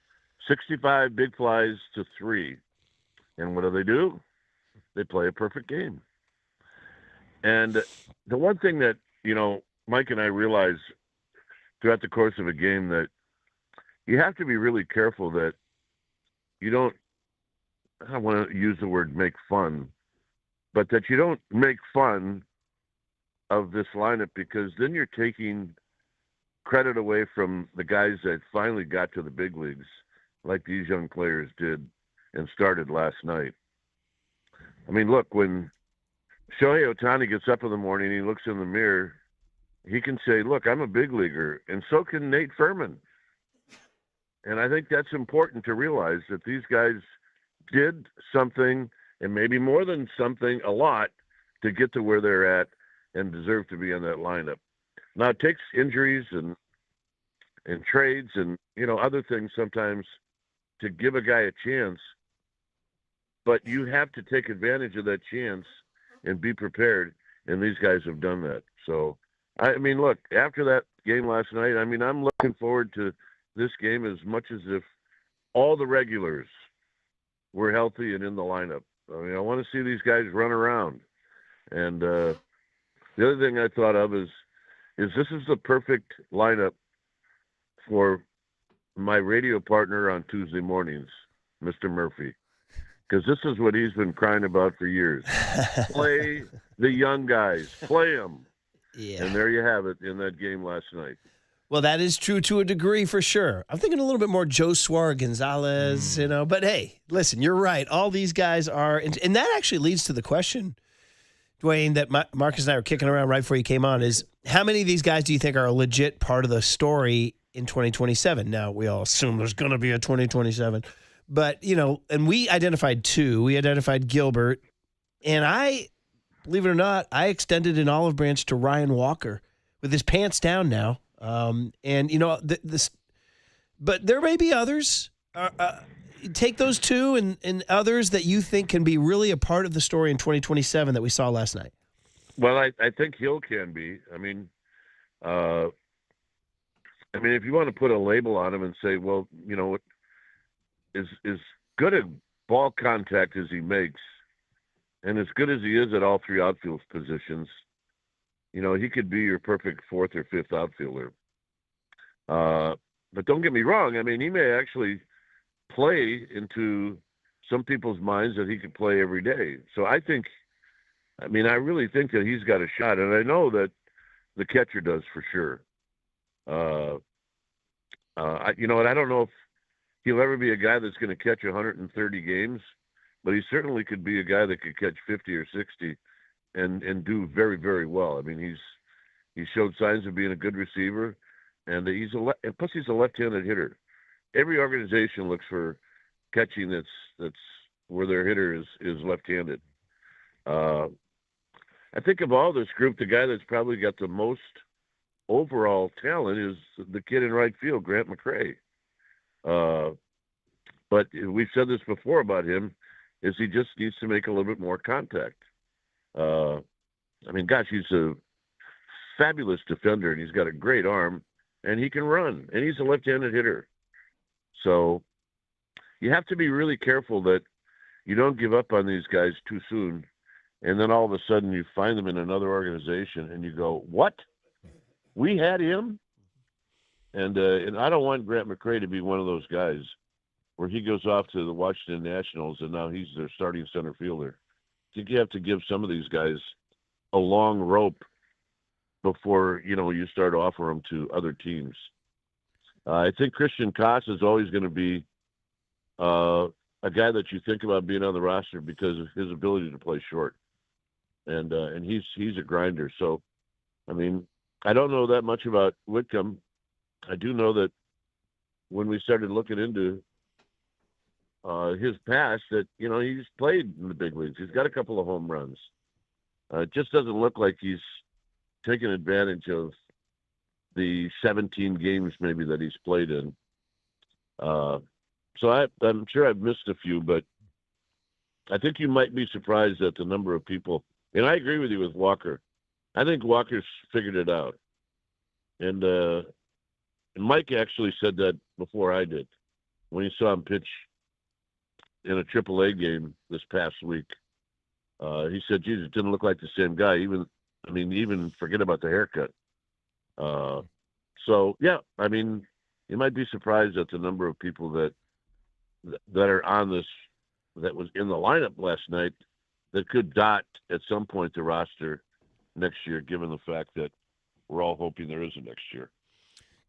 65 big flies to 3. And what do? They play a perfect game. And the one thing that, Mike and I realized throughout the course of a game, that you have to be really careful that you don't, I don't want to use the word make fun, but that you don't make fun of this lineup, because then you're taking credit away from the guys that finally got to the big leagues, like these young players did and started last night. Look, when Shohei Ohtani gets up in the morning, he looks in the mirror, he can say, look, I'm a big leaguer, and so can Nate Furman. And I think that's important to realize, that these guys did something, and maybe more than something, a lot, to get to where they're at and deserve to be in that lineup. Now, it takes injuries and trades and, other things sometimes to give a guy a chance, but you have to take advantage of that chance and be prepared, and these guys have done that. So, look, after that game last night, I'm looking forward to this game as much as if all the regulars were healthy and in the lineup. I want to see these guys run around. And the other thing I thought of is this is the perfect lineup for my radio partner on Tuesday mornings, Mr. Murphy, because this is what he's been crying about for years. Play the young guys. Play them. Yeah. And there you have it in that game last night. Well, that is true to a degree for sure. I'm thinking a little bit more Joe Suarez, Gonzalez, But, hey, listen, you're right. All these guys are – and that actually leads to the question, Dwayne, that Marcus and I were kicking around right before you came on, is how many of these guys do you think are a legit part of the story in 2027? Now, we all assume there's going to be a 2027. But, and we identified 2. We identified Gilbert. And I, believe it or not, I extended an olive branch to Ryan Walker with his pants down now. This, but there may be others. Take those 2 and others that you think can be really a part of the story in 2027 that we saw last night. Well, I think Hill can be. If you want to put a label on him and say, well, as good at ball contact as he makes, and as good as he is at all 3 outfield positions, he could be your perfect 4th or 5th outfielder. But don't get me wrong. He may actually play into some people's minds that he could play every day. So I really think that he's got a shot. And I know that the catcher does for sure. I don't know if he'll ever be a guy that's going to catch 130 games, but he certainly could be a guy that could catch 50 or 60 and do very, very well. He showed signs of being a good receiver, and plus he's a left-handed hitter. Every organization looks for catching that's where their hitter is left-handed. I think of all this group, the guy that's probably got the most overall talent is the kid in right field, Grant McCray. But we've said this before about him, is he just needs to make a little bit more contact. I mean, gosh, he's a fabulous defender, and he's got a great arm, and he can run, and he's a left-handed hitter. So you have to be really careful that you don't give up on these guys too soon, and then all of a sudden you find them in another organization, and you go, what? We had him? And I don't want Grant McCray to be one of those guys where he goes off to the Washington Nationals, and now he's their starting center fielder. I think you have to give some of these guys a long rope before, you start offering them to other teams. I think Christian Koss is always going to be a guy that you think about being on the roster because of his ability to play short. And he's a grinder. So, I mean, I don't know that much about Whitcomb. I do know that when we started looking into his past that, he's played in the big leagues. He's got a couple of home runs. It just doesn't look like he's taking advantage of the 17 games maybe that he's played in. So I'm sure I've missed a few, but I think you might be surprised at the number of people. And I agree with you with Walker. I think Walker's figured it out. And Mike actually said that before I did when he saw him pitch in a AAA game this past week. He said, geez, it didn't look like the same guy. Even forget about the haircut. So, yeah, I mean, you might be surprised at the number of people that are on this, that was in the lineup last night, that could dot at some point the roster next year, given the fact that we're all hoping there is a next year.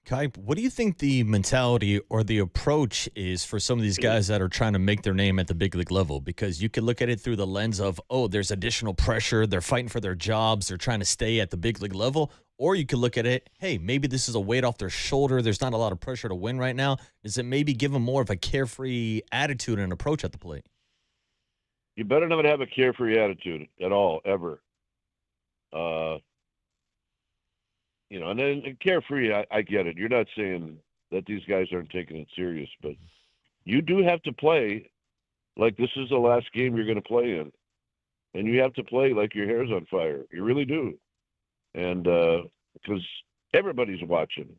Kai, what do you think the mentality or the approach is for some of these guys that are trying to make their name at the big league level? Because you could look at it through the lens of, there's additional pressure, they're fighting for their jobs, they're trying to stay at the big league level. Or you could look at it, hey, maybe this is a weight off their shoulder, there's not a lot of pressure to win right now. Does it maybe give them more of a carefree attitude and approach at the plate? You better not have a carefree attitude at all, ever. And then carefree, I get it. You're not saying that these guys aren't taking it serious, but you do have to play like this is the last game you're going to play in. And you have to play like your hair's on fire. You really do. And because everybody's watching.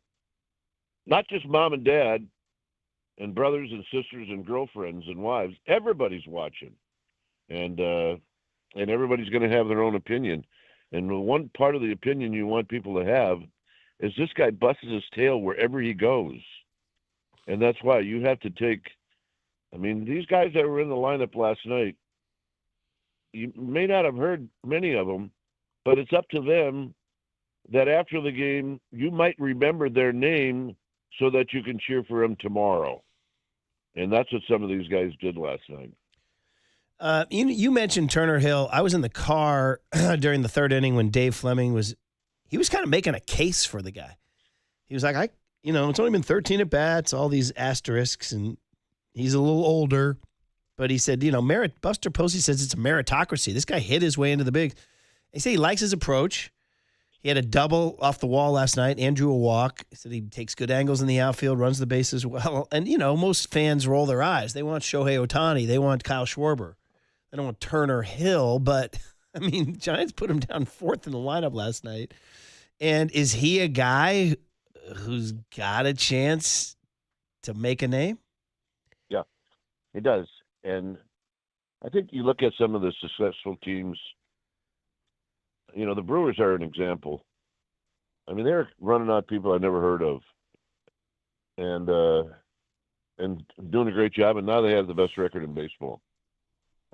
Not just mom and dad and brothers and sisters and girlfriends and wives. Everybody's watching. And everybody's going to have their own opinion. And one part of the opinion you want people to have is this guy busts his tail wherever he goes. And that's why you have to take – these guys that were in the lineup last night, you may not have heard many of them, but it's up to them that after the game you might remember their name so that you can cheer for them tomorrow. And that's what some of these guys did last night. You mentioned Turner Hill. I was in the car during the third inning when Dave Fleming was kind of making a case for the guy. He was like, it's only been 13 at bats, all these asterisks, and he's a little older. But he said, Buster Posey says it's a meritocracy. This guy hit his way into the big. He said he likes his approach. He had a double off the wall last night. Andrew a walk. He said he takes good angles in the outfield, runs the bases well. And, most fans roll their eyes. They want Shohei Ohtani. They want Kyle Schwarber. They don't want Turner Hill, but, Giants put him down fourth in the lineup last night. And is he a guy who's got a chance to make a name? Yeah, he does. And I think you look at some of the successful teams, the Brewers are an example. They're running out people I've never heard of and doing a great job, and now they have the best record in baseball.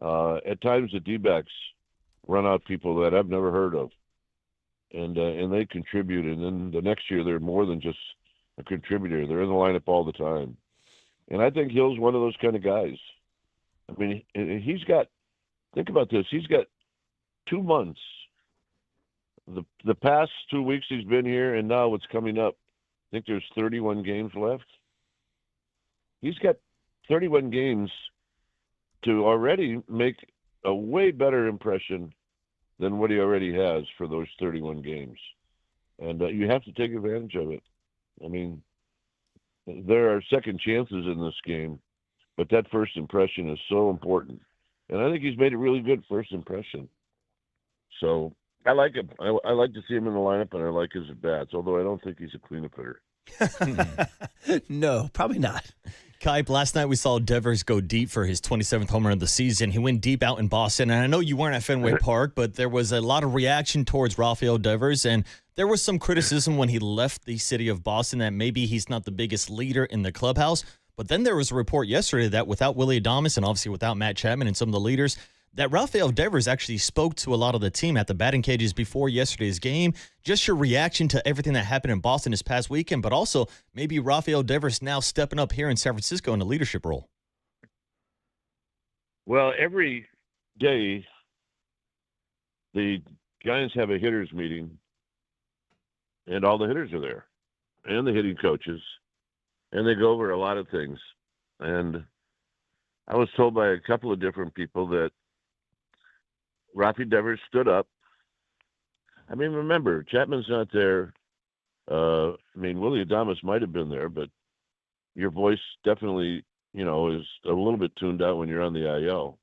At times the D-backs run out people that I've never heard of, and they contribute. And then the next year they're more than just a contributor. They're in the lineup all the time. And I think Hill's one of those kind of guys. He's got, think about this, he's got 2 months. The past 2 weeks he's been here, and now what's coming up, I think there's 31 games left. He's got 31 games to already make a way better impression than what he already has for those 31 games. And you have to take advantage of it. I mean, there are second chances in this game, but that first impression is so important. And I think he's made a really good first impression. So I like him. I like to see him in the lineup, and I like his at-bats, although I don't think he's a cleanup hitter. No, probably not. Kipe, last night we saw Devers go deep for his 27th home run of the season. He went deep out in Boston, and I know you weren't at Fenway Park, but there was a lot of reaction towards Rafael Devers, and there was some criticism when he left the city of Boston that maybe he's not the biggest leader in the clubhouse. But then there was a report yesterday that without Willie Adames and obviously without Matt Chapman and some of the leaders, that Rafael Devers actually spoke to a lot of the team at the batting cages before yesterday's game. Just your reaction to everything that happened in Boston this past weekend, but also maybe Rafael Devers now stepping up here in San Francisco in a leadership role. Well, every day the Giants have a hitters meeting, and all the hitters are there, and the hitting coaches, and they go over a lot of things. And I was told by a couple of different people that Rafi Devers stood up. I mean, remember, Chapman's not there. I mean, Willie Adames might have been there, but your voice definitely, is a little bit tuned out when you're on the IL.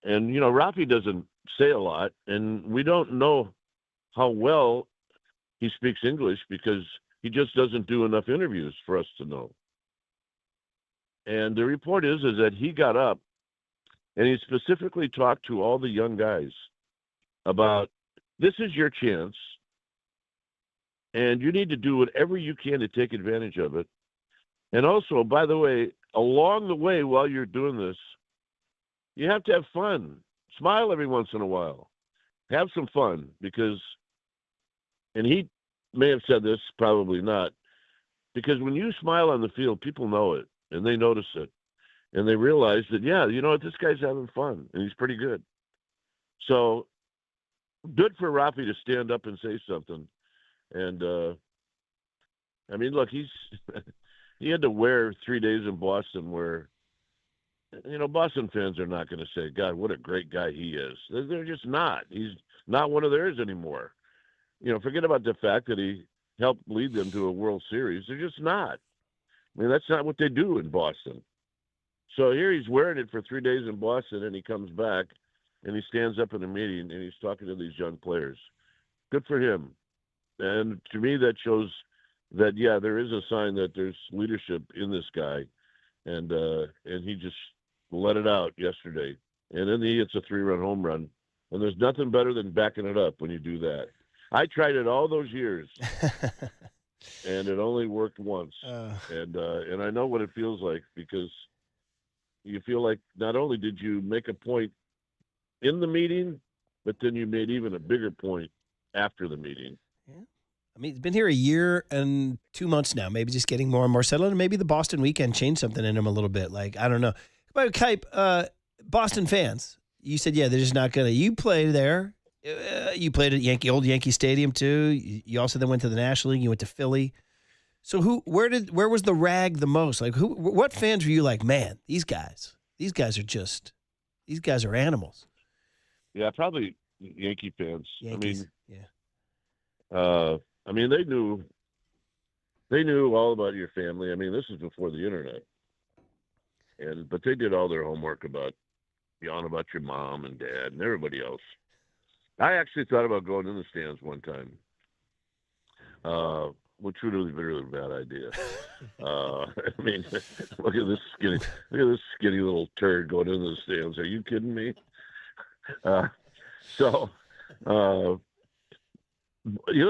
And, Rafi doesn't say a lot, and we don't know how well he speaks English because he just doesn't do enough interviews for us to know. And the report is that he got up and he specifically talked to all the young guys about, this is your chance, and you need to do whatever you can to take advantage of it. And also, by the way, along the way while you're doing this, you have to have fun. Smile every once in a while. Have some fun because, and he may have said this, probably not, because when you smile on the field, people know it, and they notice it. And they realize that, yeah, you know what, this guy's having fun, and he's pretty good. So good for Rafi to stand up and say something. And, I mean, look, he had to wear 3 days in Boston where, Boston fans are not going to say, God, what a great guy he is. They're just not. He's not one of theirs anymore. Forget about the fact that he helped lead them to a World Series. They're just not. I mean, that's not what they do in Boston. So here he's wearing it for 3 days in Boston, and he comes back, and he stands up in a meeting, and he's talking to these young players. Good for him. And to me, that shows that, yeah, there is a sign that there's leadership in this guy. And he just let it out yesterday. And then he hits a 3-run home run. And there's nothing better than backing it up when you do that. I tried it all those years, and it only worked once. And I know what it feels like because you feel like not only did you make a point in the meeting, but then you made even a bigger point after the meeting. Yeah. I mean, he's been here a year and 2 months now, maybe just getting more and more settled. And maybe the Boston weekend changed something in him a little bit. Like, I don't know. But Kipe, Boston fans, you said, yeah, they're just not going to. You played there. You played at old Yankee Stadium too. You also then went to the National League. You went to Philly. So where was the rag the most? Like what fans were you like, man, these guys are animals. Yeah, probably Yankee fans. Yankees, I mean, they knew all about your family. I mean, this is before the internet. But they did all their homework about your mom and dad and everybody else. I actually thought about going in the stands one time. Which would have been a really bad idea. I mean, look at this skinny little turd going into the stands. Are you kidding me? The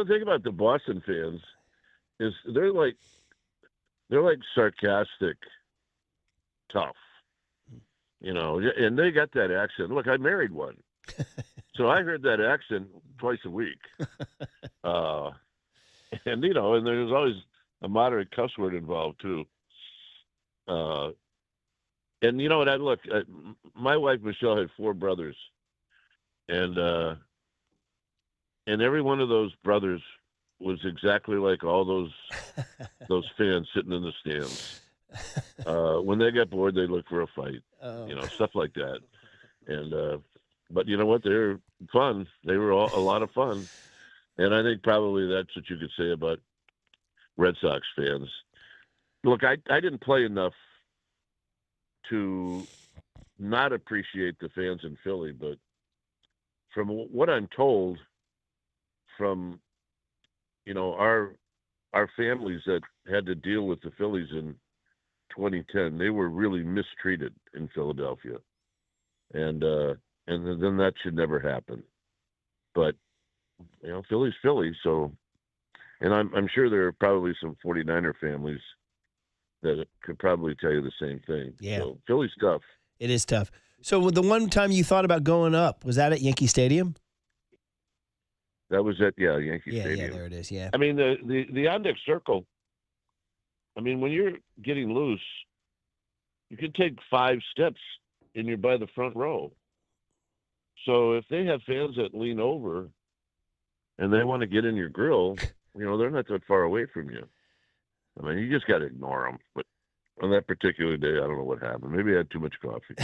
thing about the Boston fans is they're like sarcastic, tough, and they got that accent. Look, I married one, so I heard that accent twice a week. And there's always a moderate cuss word involved too. And my wife Michelle had 4 brothers, and every one of those brothers was exactly like all those fans sitting in the stands. When they got bored, they looked for a fight, stuff like that. And But you know what? They're fun. They were a lot of fun. And I think probably that's what you could say about Red Sox fans. Look, I didn't play enough to not appreciate the fans in Philly, but from what I'm told from, our families that had to deal with the Phillies in 2010, they were really mistreated in Philadelphia. And then that should never happen. But, Philly's Philly. So, and I'm sure there are probably some 49er families that could probably tell you the same thing. Yeah. So Philly's tough. It is tough. So the one time you thought about going up, was that at Yankee Stadium? That was at Yankee Stadium. Yeah, there it is. Yeah. I mean the on-deck circle. I mean, when you're getting loose, you can take 5 steps and you're by the front row. So if they have fans that lean over and they want to get in your grill, they're not that far away from you. I mean, you just got to ignore them. But on that particular day, I don't know what happened. Maybe I had too much coffee.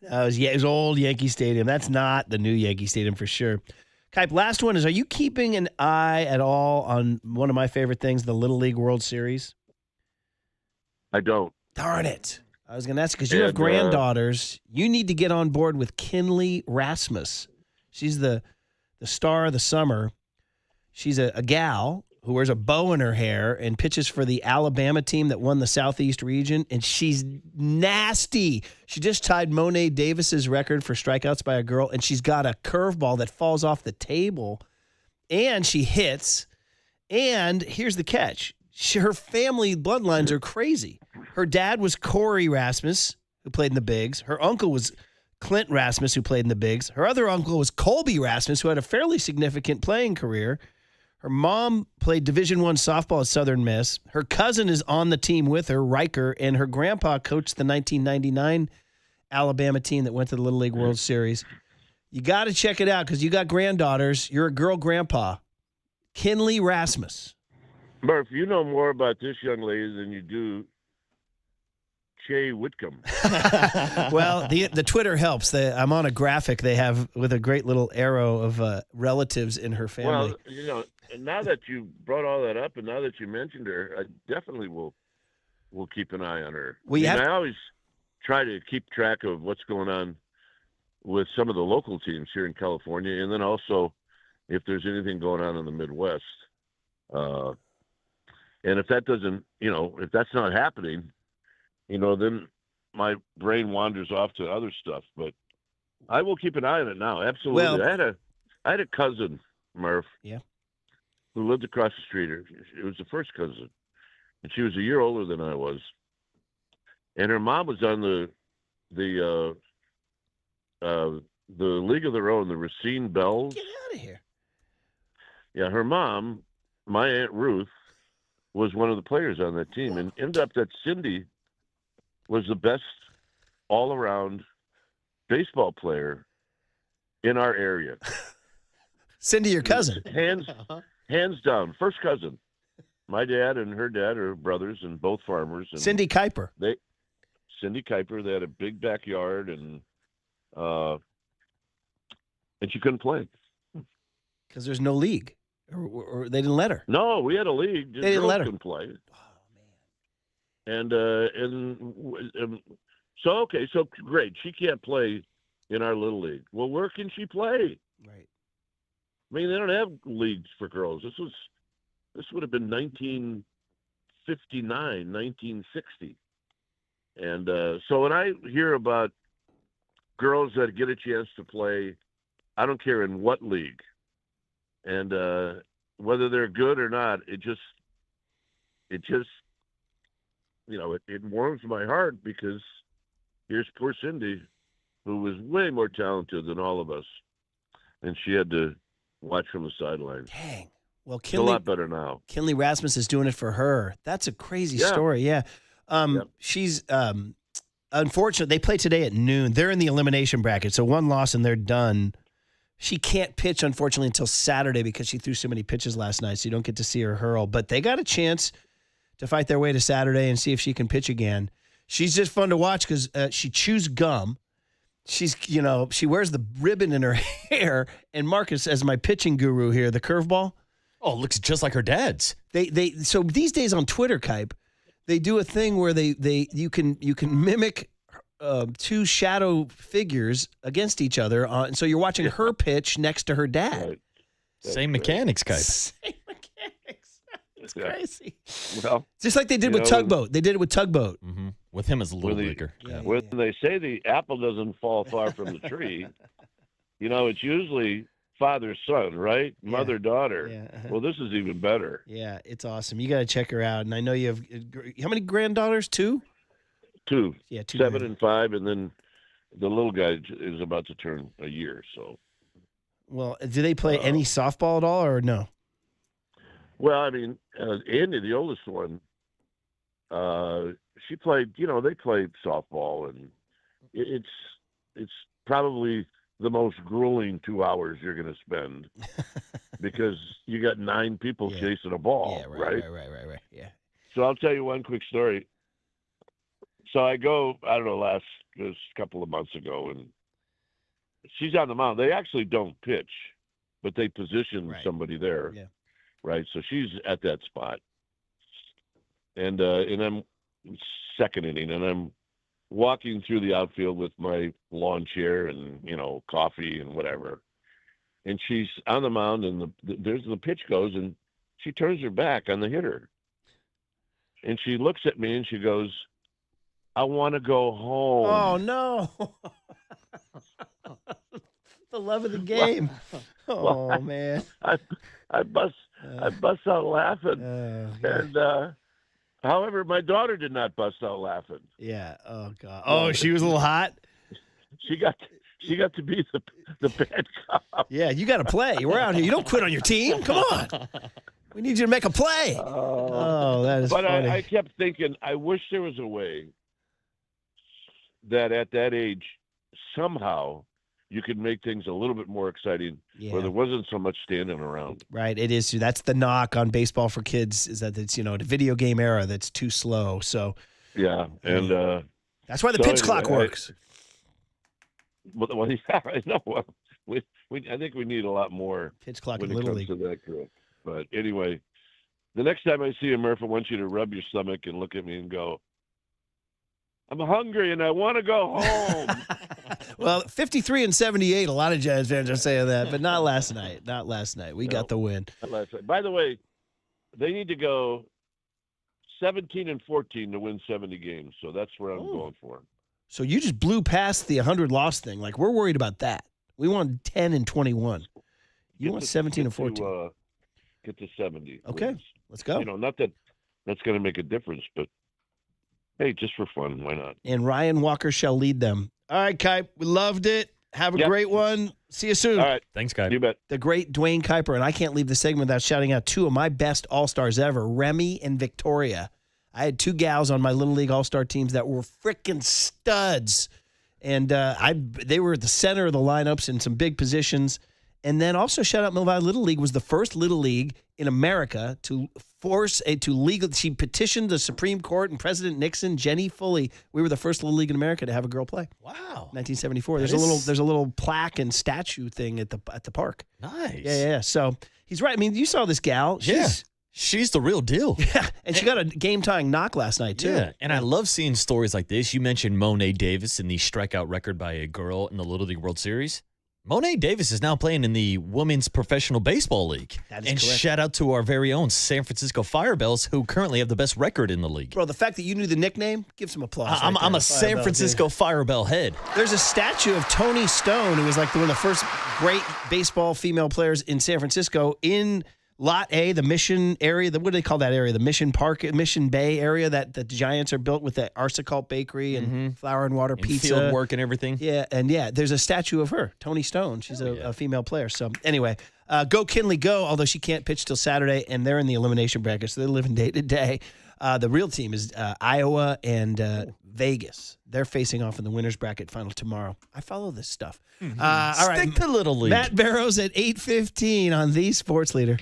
It was old Yankee Stadium. That's not the new Yankee Stadium for sure. Kipe, last one is, are you keeping an eye at all on one of my favorite things, the Little League World Series? I don't. Darn it. I was going to ask, because you have granddaughters. You need to get on board with Kinley Rasmus. She's the star of the summer. She's a gal who wears a bow in her hair and pitches for the Alabama team that won the Southeast region, and she's nasty. She just tied Monet Davis's record for strikeouts by a girl, and she's got a curveball that falls off the table, and she hits. And here's the catch. Her family bloodlines are crazy. Her dad was Corey Rasmus, who played in the Bigs. Her uncle was Clint Rasmus, who played in the Bigs. Her other uncle was Colby Rasmus, who had a fairly significant playing career. Her mom played Division I softball at Southern Miss. Her cousin is on the team with her, Riker, and her grandpa coached the 1999 Alabama team that went to the Little League World Series. You got to check it out because you got granddaughters. You're a girl grandpa. Kinley Rasmus. Murph, you know more about this young lady than you do Che Whitcomb. Well, the Twitter helps. I'm on a graphic they have with a great little arrow of relatives in her family. Well, and now that you brought all that up and now that you mentioned her, I definitely will keep an eye on her. I always try to keep track of what's going on with some of the local teams here in California, and then also if there's anything going on in the Midwest. And if that doesn't, if that's not happening, then my brain wanders off to other stuff. But I will keep an eye on it now. Absolutely. Well, I had a cousin, Murph. Yeah. Who lived across the street. It was the first cousin, and she was a year older than I was. And her mom was on the League of Their Own, the Racine Bells. Get out of here. Yeah, her mom, my Aunt Ruth, was one of the players on that team, and ended up that Cindy was the best all-around baseball player in our area. Cindy, your cousin. Hands down, first cousin. My dad and her dad are brothers and both farmers. And Cindy Kuiper. Cindy Kuiper. They had a big backyard, and she couldn't play because there's no league, or they didn't let her. No, we had a league. They didn't let her. Couldn't play. Oh man. And so great. She can't play in our little league. Well, where can she play? Right. I mean, they don't have leagues for girls. This would have been 1959, 1960. And so when I hear about girls that get a chance to play, I don't care in what league, and whether they're good or not, it warms my heart, because here's poor Cindy, who was way more talented than all of us, and she had to watch from the sidelines. Dang. Well, It's a lot better now. Kinley Rasmus is doing it for her. That's a crazy story. Yeah. She's unfortunate. They play today at noon. They're in the elimination bracket, so one loss and they're done. She can't pitch, unfortunately, until Saturday because she threw so many pitches last night, so you don't get to see her hurl. But they got a chance to fight their way to Saturday and see if she can pitch again. She's just fun to watch because she chews gum, She's, she wears the ribbon in her hair. And Marcus, as my pitching guru here, the curveball. Oh, it looks just like her dad's. So these days on Twitter, Kipe, they do a thing where you can mimic two shadow figures against each other. And so you're watching her pitch next to her dad. Right. Same mechanics, Kipe. Same mechanics. It's crazy. Well, just like they did with Tugboat. They did it with Tugboat. Mm-hmm. With him as a little leaguer. When they say the apple doesn't fall far from the tree, it's usually father-son, right? Mother-daughter. Yeah. Well, this is even better. Yeah, it's awesome. You got to check her out. And I know you have, how many granddaughters? 2? 2. Yeah, 2. 7 and 5, and then the little guy is about to turn a year. So. Well, do they play any softball at all, or no? Well, I mean, Andy, the oldest one, she played. They played softball, and it's probably the most grueling 2 hours you're going to spend because you got 9 people chasing a ball, right? Right. Yeah. So I'll tell you one quick story. So I go, I don't know, this couple of months ago, and she's on the mound. They actually don't pitch, but they position somebody there. Yeah. Right. So she's at that spot. And I'm second inning, and I'm walking through the outfield with my lawn chair and, coffee and whatever. And she's on the mound, and there's the pitch goes, and she turns her back on the hitter. And she looks at me and she goes, "I want to go home." Oh, no. The love of the game. Well, man. I bust out laughing. And however, my daughter did not bust out laughing. Yeah. Oh God. Oh, she was a little hot. She got to be the bad cop. Yeah, you got to play. We're out here. You don't quit on your team. Come on. We need you to make a play. That is but funny. I kept thinking, I wish there was a way that at that age, somehow, you could make things a little bit more exciting where there wasn't so much standing around. Right, it is. That's the knock on baseball for kids is that it's, the video game era that's too slow. So yeah, and that's why the pitch clock works. Well, yeah, I know. I think we need a lot more pitch clock when in it Little comes League. to that group. But anyway, the next time I see you, Murph, I want you to rub your stomach and look at me and go, "I'm hungry and I want to go home." Well, 53 and 78, a lot of Giants fans are saying that, but not last night. Not last night. We got the win. Not last night. By the way, they need to go 17 and 14 to win 70 games. So that's where I'm going for. So you just blew past the 100-loss thing. Like, we're worried about that. We want 10 and 21. You want 17 and 14. Get to 70. Okay, wins. let's go. Not that that's going to make a difference, but hey, just for fun, why not? And Ryan Walker shall lead them. All right, Kipe, we loved it. Have a great one. See you soon. All right. Thanks, Kipe. You bet. The great Dwayne Kuiper, and I can't leave the segment without shouting out 2 of my best All-Stars ever, Remy and Victoria. I had 2 gals on my Little League All-Star teams that were freaking studs. And they were at the center of the lineups in some big positions. And then also shout out Millville Little League was the first Little League in America to she petitioned the Supreme Court and President Nixon, Jenny Foley. We were the first Little League in America to have a girl play. Wow. 1974. There's a little plaque and statue thing at the park. Nice. Yeah. So he's right. I mean, you saw this gal. She's the real deal. Yeah, and she got a game-tying knock last night, too. Yeah, and I love seeing stories like this. You mentioned Monet Davis and the strikeout record by a girl in the Little League World Series. Monet Davis is now playing in the Women's Professional Baseball League. That is and correct. Shout out to our very own San Francisco Firebells, who currently have the best record in the league. Bro, the fact that you knew the nickname, give some applause. I'm a San Francisco Firebell head. There's a statue of Toni Stone, who was like one of the first great baseball female players in San Francisco, in Lot A, the Mission area. What do they call that area? The Mission Park, Mission Bay area that the Giants are built with, the Arsicult Bakery and Flour and Water Pizza. Field work and everything. Yeah, and there's a statue of her, Toni Stone. She's a female player. So anyway, go Kinley, go, although she can't pitch till Saturday, and they're in the elimination bracket, so they're living day to day. The real team is Iowa and Vegas. They're facing off in the winner's bracket final tomorrow. I follow this stuff. All right, Stick to Little League. Matt Barrows at 8:15 on the Sports Leader.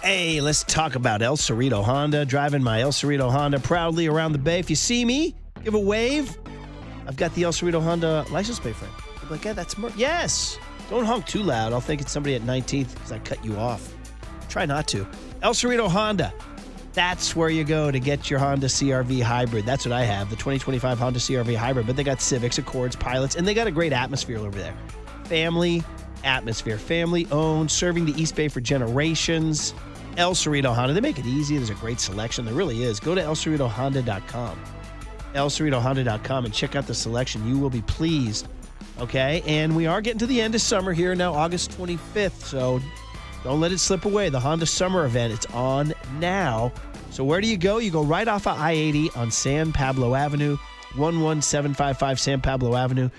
Hey, let's talk about El Cerrito Honda. Driving my El Cerrito Honda proudly around the bay. If you see me, give a wave. I've got the El Cerrito Honda license plate frame. You're like, yeah, that's Murph. Yes. Don't honk too loud. I'll think it's somebody at 19th because I cut you off. Try not to. El Cerrito Honda. That's where you go to get your Honda CR-V Hybrid. That's what I have, the 2025 Honda CR-V Hybrid. But they got Civics, Accords, Pilots, and they got a great atmosphere over there. Family atmosphere. Family-owned, serving the East Bay for generations. El Cerrito Honda. They make it easy. There's a great selection. There really is. Go to elcerritohonda.com. elcerritohonda.com and check out the selection. You will be pleased. Okay? And we are getting to the end of summer here now, August 25th. So don't let it slip away. The Honda Summer Event, it's on now. So where do you go? You go right off of I-80 on San Pablo Avenue, 11755 San Pablo Avenue.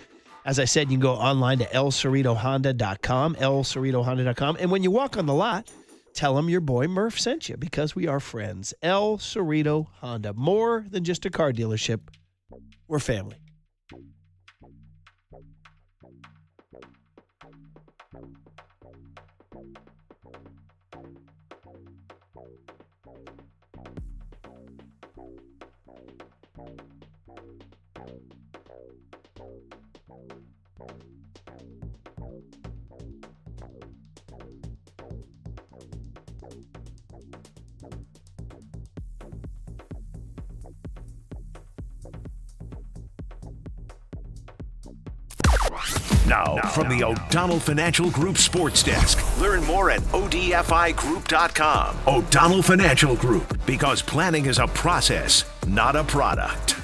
As I said, you can go online to elcerritohonda.com, elcerritohonda.com. And when you walk on the lot, tell them your boy Murph sent you because we are friends. El Cerrito Honda. More than just a car dealership. We're family. Now, from the O'Donnell Financial Group Sports Desk. Learn more at odfigroup.com. O'Donnell Financial Group, because planning is a process, not a product.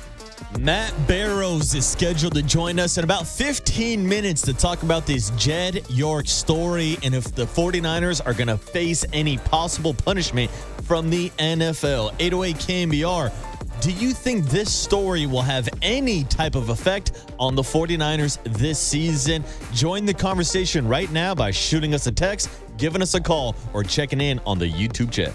Matt Barrows is scheduled to join us in about 15 minutes to talk about this Jed York story and if the 49ers are going to face any possible punishment from the NFL. 808 KMBR. Do you think this story will have any type of effect on the 49ers this season? Join the conversation right now by shooting us a text, giving us a call, or checking in on the YouTube chat.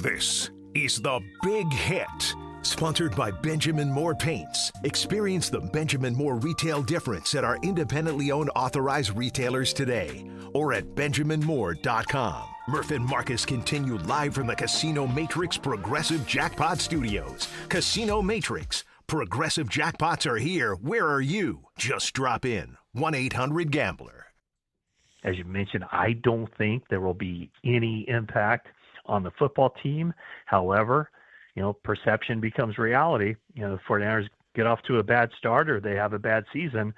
This is The Big Hit, sponsored by Benjamin Moore Paints. Experience the Benjamin Moore retail difference at our independently owned authorized retailers today or at benjaminmoore.com. Murph and Marcus continue live from the Casino Matrix Progressive Jackpot Studios. Casino Matrix. Progressive jackpots are here. Where are you? Just drop in. 1-800-GAMBLER. As you mentioned, I don't think there will be any impact on the football team. However, perception becomes reality. The 49ers get off to a bad start or they have a bad season.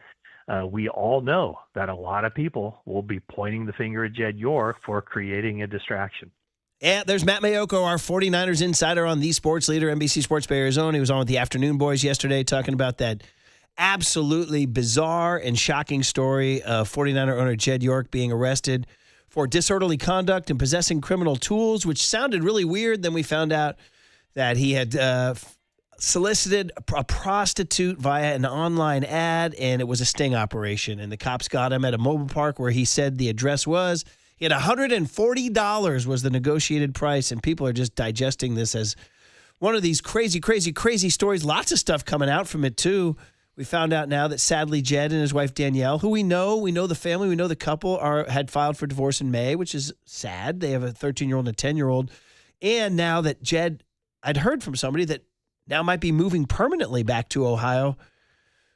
We all know that a lot of people will be pointing the finger at Jed York for creating a distraction. Yeah, there's Matt Mayoko, our 49ers insider on the Sports Leader, NBC Sports Bay, Arizona. He was on with the Afternoon Boys yesterday talking about that absolutely bizarre and shocking story of 49er owner Jed York being arrested for disorderly conduct and possessing criminal tools, which sounded really weird. Then we found out that he had solicited a prostitute via an online ad, and it was a sting operation. And the cops got him at a mobile park where he said the address was. He had $140 was the negotiated price, and people are just digesting this as one of these crazy, crazy, crazy stories. Lots of stuff coming out from it, too. We found out now that sadly Jed and his wife Danielle, who we know the family, we know the couple, had filed for divorce in May, which is sad. They have a 13-year-old and a 10-year-old. And now that Jed, I'd heard from somebody that now might be moving permanently back to Ohio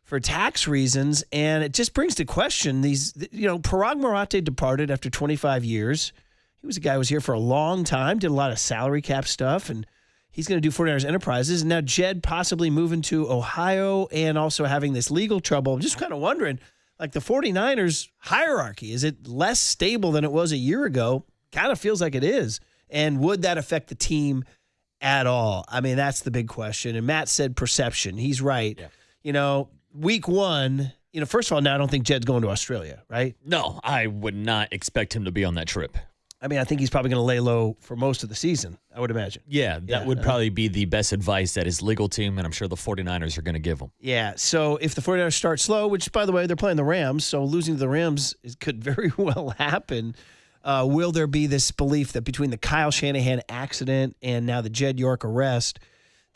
for tax reasons. And it just brings to question these, Parag Marathe departed after 25 years. He was a guy who was here for a long time, did a lot of salary cap stuff, and he's going to do 49ers Enterprises. And now Jed possibly moving to Ohio and also having this legal trouble. I'm just kind of wondering, like the 49ers hierarchy, is it less stable than it was a year ago? Kind of feels like it is. And would that affect the team at all? I mean, that's the big question. And Matt said perception. He's right. Yeah. Week one, first of all, now I don't think Jed's going to Australia, right? No, I would not expect him to be on that trip. I mean, I think he's probably going to lay low for most of the season, I would imagine. Yeah, that would probably be the best advice that his legal team, and I'm sure the 49ers are going to give him. Yeah, so if the 49ers start slow, which, by the way, they're playing the Rams, so losing to the Rams could very well happen. Will there be this belief that between the Kyle Shanahan accident and now the Jed York arrest,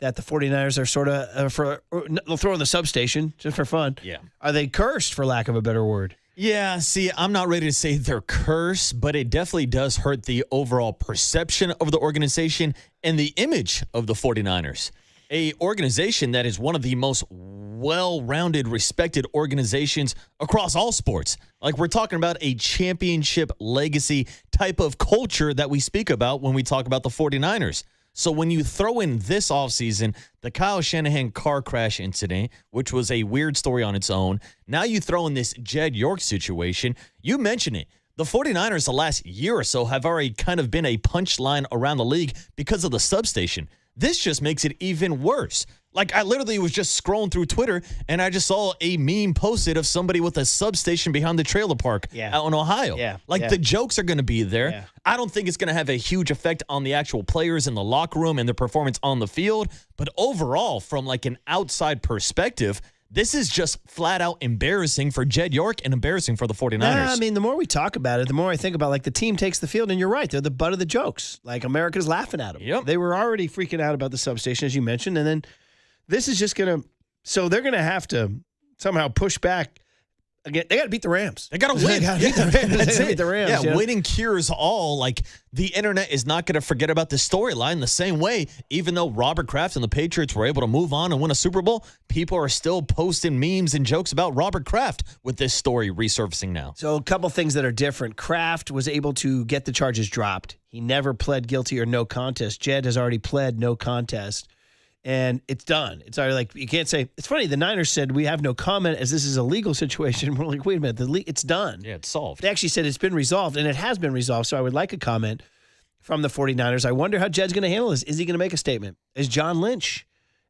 that the 49ers are sort of, they'll throw in the substation just for fun. Yeah. Are they cursed, for lack of a better word? Yeah, see, I'm not ready to say they're cursed, but it definitely does hurt the overall perception of the organization and the image of the 49ers. A organization that is one of the most well-rounded, respected organizations across all sports. Like, we're talking about a championship legacy type of culture that we speak about when we talk about the 49ers. So when you throw in this offseason, the Kyle Shanahan car crash incident, which was a weird story on its own, now you throw in this Jed York situation, you mentioned it. The 49ers the last year or so have already kind of been a punchline around the league because of the substation. This just makes it even worse. Like, I literally was just scrolling through Twitter, and I just saw a meme posted of somebody with a substation behind the trailer park out in Ohio. The jokes are going to be there. Yeah. I don't think it's going to have a huge effect on the actual players in the locker room and their performance on the field. But overall, from like an outside perspective, this is just flat out embarrassing for Jed York and embarrassing for the 49ers. Nah, I mean, the more we talk about it, the more I think about, like, the team takes the field, and you're right. They're the butt of the jokes. Like, America's laughing at them. Yep. They were already freaking out about the substation, as you mentioned, and then this is just going to – so they're going to have to somehow push back. Again, they got to beat the Rams. They got to win. That's it. Beat the Rams, winning cures all. Like, the internet is not going to forget about this storyline the same way. Even though Robert Kraft and the Patriots were able to move on and win a Super Bowl, people are still posting memes and jokes about Robert Kraft with this story resurfacing now. So a couple things that are different. Kraft was able to get the charges dropped. He never pled guilty or no contest. Jed has already pled no contest. And it's done. It's already like, you can't say, it's funny, the Niners said, we have no comment as this is a legal situation. We're like, wait a minute, it's done. Yeah, it's solved. They actually said it's been resolved, and it has been resolved. So I would like a comment from the 49ers. I wonder how Jed's going to handle this. Is he going to make a statement? Is John Lynch,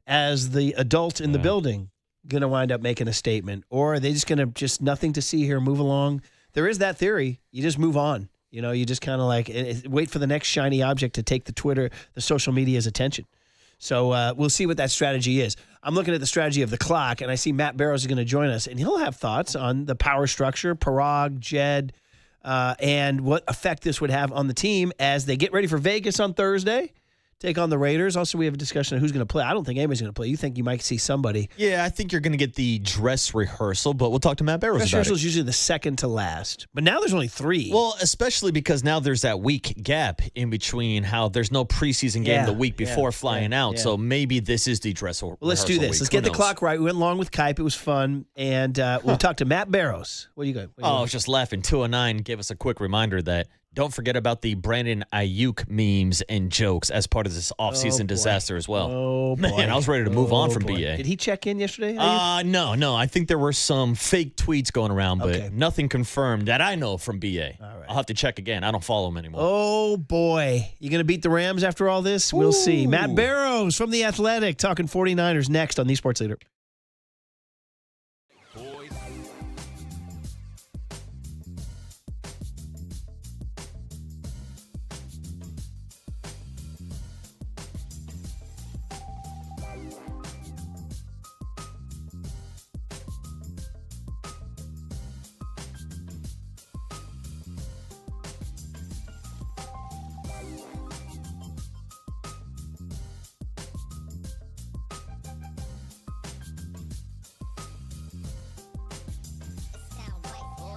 as the adult in the building, going to wind up making a statement? Or are they just going to nothing to see here, move along? There is that theory. You just move on. You just kind of like wait for the next shiny object to take the social media's attention. So we'll see what that strategy is. I'm looking at the strategy of the clock, and I see Matt Barrows is going to join us, and he'll have thoughts on the power structure, Parag, Jed, and what effect this would have on the team as they get ready for Vegas on Thursday take on the Raiders. Also, we have a discussion of who's going to play. I don't think anybody's going to play. You think you might see somebody. Yeah, I think you're going to get the dress rehearsal, but we'll talk to Matt Barrows Dress about rehearsal it. is usually the second to last. But now there's only 3. Well, especially because now there's that week gap in between how there's no preseason game the week before flying out. So maybe this is the dress rehearsal. Well, let's do this. Week. Let's get the clock right. We went along with Kipe. It was fun. And we'll talk to Matt Barrows. What do you got? I was just laughing. 209 gave us a quick reminder that don't forget about the Brandon Ayuk memes and jokes as part of this offseason disaster as well. Oh, boy. Man, I was ready to move on from BA. Did he check in yesterday? No. I think there were some fake tweets going around, but nothing confirmed that I know from BA. All right. I'll have to check again. I don't follow him anymore. Oh, boy. You going to beat the Rams after all this? We'll see. Matt Barrows from The Athletic talking 49ers next on The Sports Leader.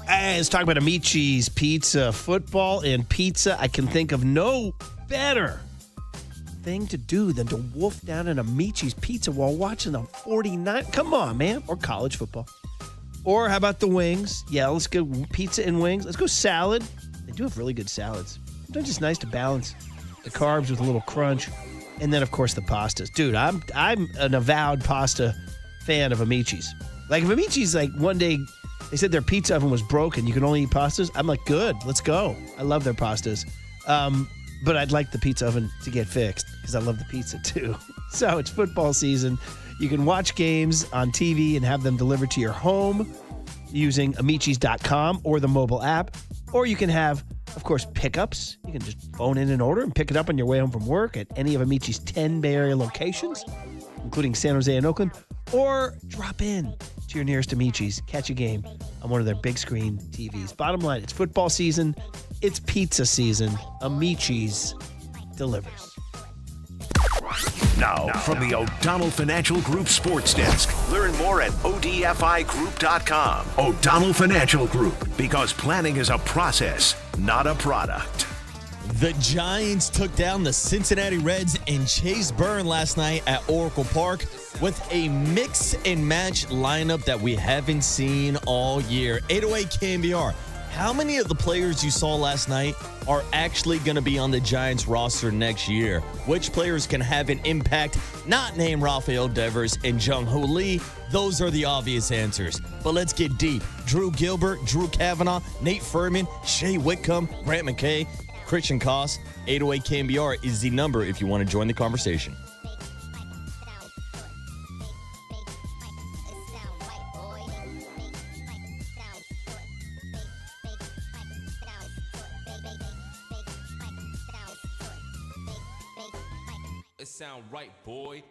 Hey, let's talk about Amici's Pizza. Football and pizza. I can think of no better thing to do than to wolf down an Amici's Pizza while watching the 49. Come on, man. Or college football. Or how about the wings? Yeah, let's go pizza and wings. Let's go salad. They do have really good salads. Sometimes it's nice to balance the carbs with a little crunch. And then, of course, the pastas. Dude, I'm an avowed pasta fan of Amici's. Like, if Amici's, like, one day they said their pizza oven was broken, you can only eat pastas, I'm like, good, let's go. I love their pastas. But I'd like the pizza oven to get fixed because I love the pizza too. So it's football season. You can watch games on TV and have them delivered to your home using Amicis.com or the mobile app. Or you can have, of course, pickups. You can just phone in an order and pick it up on your way home from work at any of Amici's 10 Bay Area locations, including San Jose and Oakland. Or drop in to your nearest Amici's, catch a game on one of their big screen TVs. Bottom line, it's football season, it's pizza season. Amici's delivers. Now, from the O'Donnell Financial Group Sports Desk, learn more at odfigroup.com. O'Donnell Financial Group, because planning is a process, not a product. The Giants took down the Cincinnati Reds in Chase Burn last night at Oracle Park with a mix and match lineup that we haven't seen all year. 808 KMBR. How many of the players you saw last night are actually going to be on the Giants roster next year? Which players can have an impact not named Rafael Devers and Jung-Hoo Lee? Those are the obvious answers. But let's get deep. Drew Gilbert, Drew Kavanaugh, Nate Furman, Shea Whitcomb, Grant McKay, Christian Koss. 808 KMBR is the number if you want to join the conversation. It sound right, boy.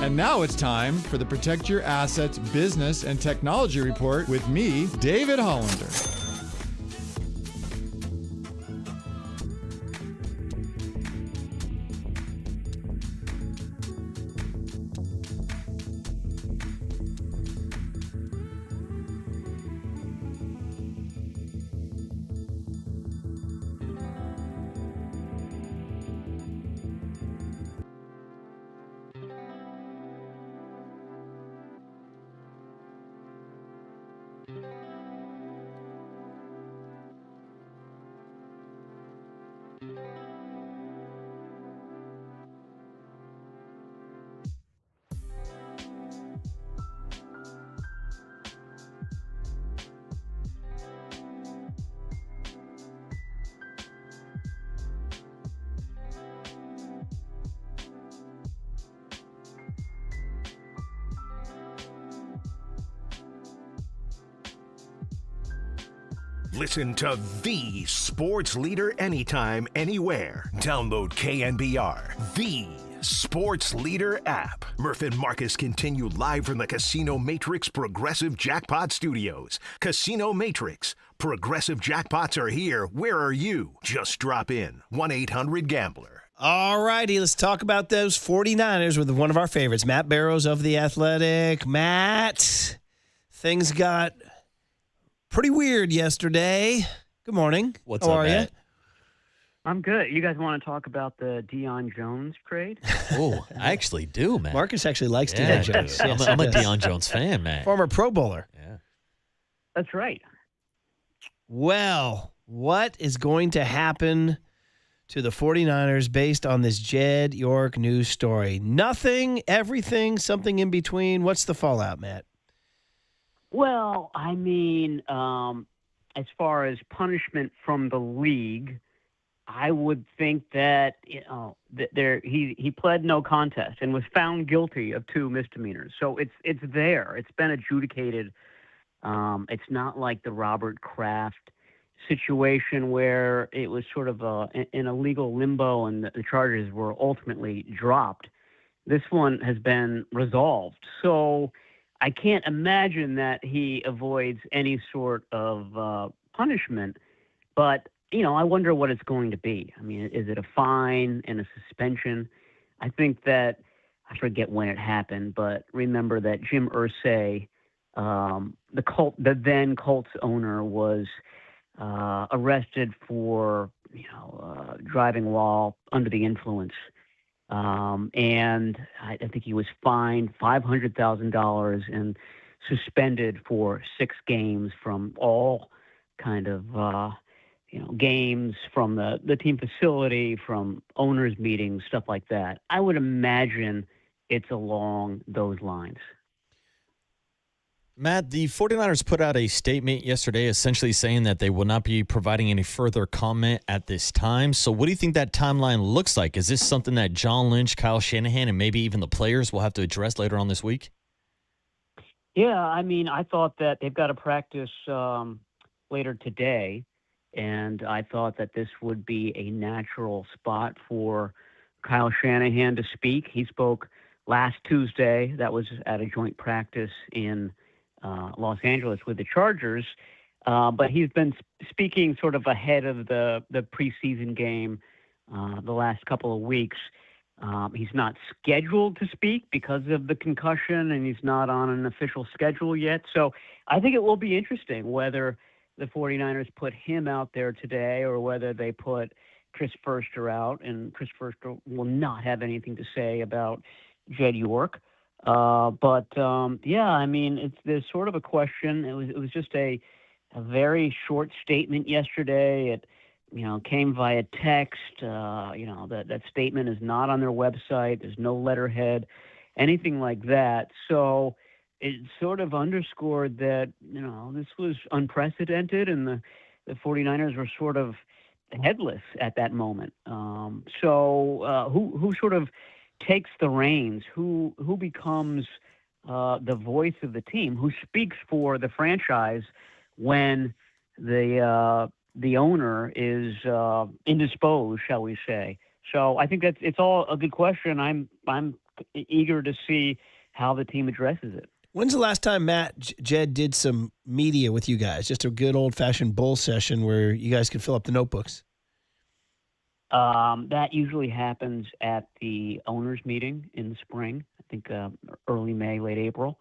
And now it's time for the Protect Your Assets Business and Technology Report with me, David Hollander. Listen to the sports leader anytime, anywhere. Download KNBR, the sports leader app. Murph and Marcus continue live from the Casino Matrix Progressive Jackpot Studios. Casino Matrix. Progressive jackpots are here. Where are you? Just drop in. 1-800-GAMBLER. All righty, let's talk about those 49ers with one of our favorites, Matt Barrows of The Athletic. Matt, things got pretty weird yesterday. Good morning. What's How up, are Matt? you? I'm good. You guys want to talk about the Deion Jones trade? Oh, I actually do, man. Marcus actually likes Yeah, Deion Jones. dude. Yes, I'm a he does. Deion Jones fan, man. Former Pro Bowler. Yeah. That's right. Well, what is going to happen to the 49ers based on this Jed York news story? Nothing, everything, something in between. What's the fallout, Matt? Well, I mean, as far as punishment from the league, I would think that he pled no contest and was found guilty of 2 misdemeanors. So it's there. It's been adjudicated. It's not like the Robert Kraft situation where it was sort of in a legal limbo and the charges were ultimately dropped. This one has been resolved. So I can't imagine that he avoids any sort of punishment, but I wonder what it's going to be. I mean, is it a fine and a suspension? I think that, I forget when it happened, but remember that Jim Irsay, the then Colts owner, was arrested for driving while under the influence. And I think he was fined $500,000 and suspended for 6 games from all kind of games, from the team facility, from owners' meetings, stuff like that. I would imagine it's along those lines. Matt, the 49ers put out a statement yesterday essentially saying that they will not be providing any further comment at this time. So what do you think that timeline looks like? Is this something that John Lynch, Kyle Shanahan, and maybe even the players will have to address later on this week? Yeah, I mean, I thought that they've got to practice later today, and I thought that this would be a natural spot for Kyle Shanahan to speak. He spoke last Tuesday. That was at a joint practice in Los Angeles with the Chargers, but he's been speaking sort of ahead of the preseason game the last couple of weeks. He's not scheduled to speak because of the concussion, and he's not on an official schedule yet. So I think it will be interesting whether the 49ers put him out there today or whether they put Chris Foerster out, and Chris Foerster will not have anything to say about Jed York. Yeah, I mean, there's sort of a question. It was just a very short statement yesterday. It came via text. That statement is not on their website. There's no letterhead, anything like that. So it sort of underscored that this was unprecedented, and the 49ers were sort of headless at that moment. Who sort of takes the reins, who becomes the voice of the team, who speaks for the franchise when the owner is indisposed, shall we say? So I think it's all a good question. I'm eager to see how the team addresses it. When's the last time Jed did some media with you guys? Just a good old-fashioned bull session where you guys could fill up the notebooks. That usually happens at the owners' meeting in the spring. I think early May, late April.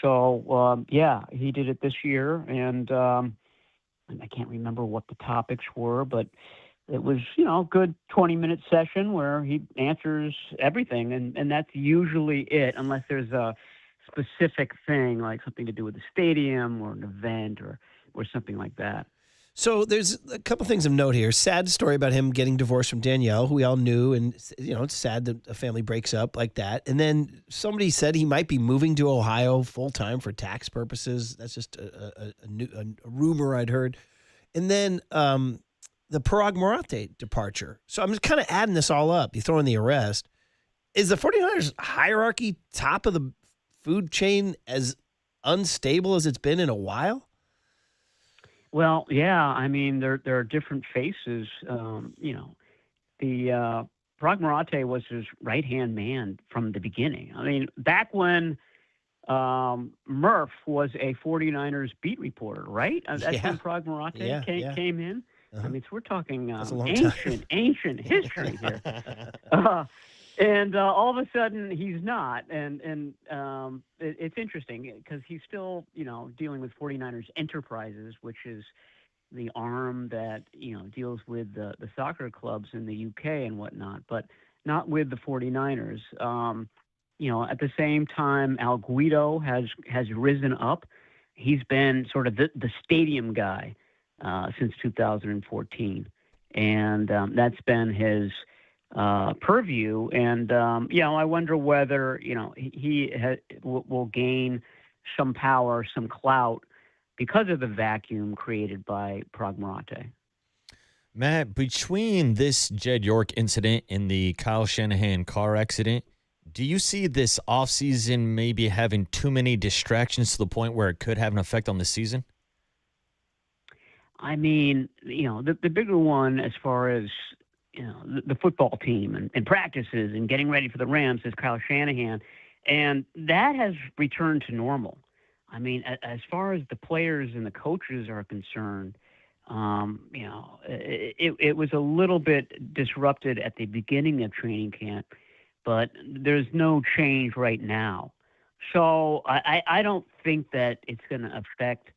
So he did it this year, and I can't remember what the topics were, but it was a good 20-minute session where he answers everything, and that's usually it, unless there's a specific thing like something to do with the stadium or an event or something like that. So there's a couple things of note here. Sad story about him getting divorced from Danielle, who we all knew, and it's sad that a family breaks up like that. And then somebody said he might be moving to Ohio full time for tax purposes. That's just a rumor I'd heard. And then the Parag Morate departure. So I'm just kind of adding this all up. You throw in the arrest. Is the 49ers hierarchy top of the food chain as unstable as it's been in a while? Well, yeah. I mean, there are different faces. The Parag Morate was his right-hand man from the beginning. I mean, back when Murph was a 49ers beat reporter, right? That's when Parag Morate came in. I mean, so we're talking ancient history here. And all of a sudden, he's not. And it's interesting because he's still, dealing with 49ers Enterprises, which is the arm that, deals with the soccer clubs in the UK and whatnot, but not with the 49ers. At the same time, Al Guido has risen up. He's been sort of the stadium guy since 2014. And that's been his purview. And, I wonder whether, he will gain some power, some clout because of the vacuum created by Parag Morate. Matt, between this Jed York incident and the Kyle Shanahan car accident, do you see this offseason maybe having too many distractions to the point where it could have an effect on the season? I mean, the bigger one as far as, the football team and practices and getting ready for the Rams is Kyle Shanahan. And that has returned to normal. I mean, as far as the players and the coaches are concerned, it was a little bit disrupted at the beginning of training camp, but there's no change right now. So I don't think that it's going to affect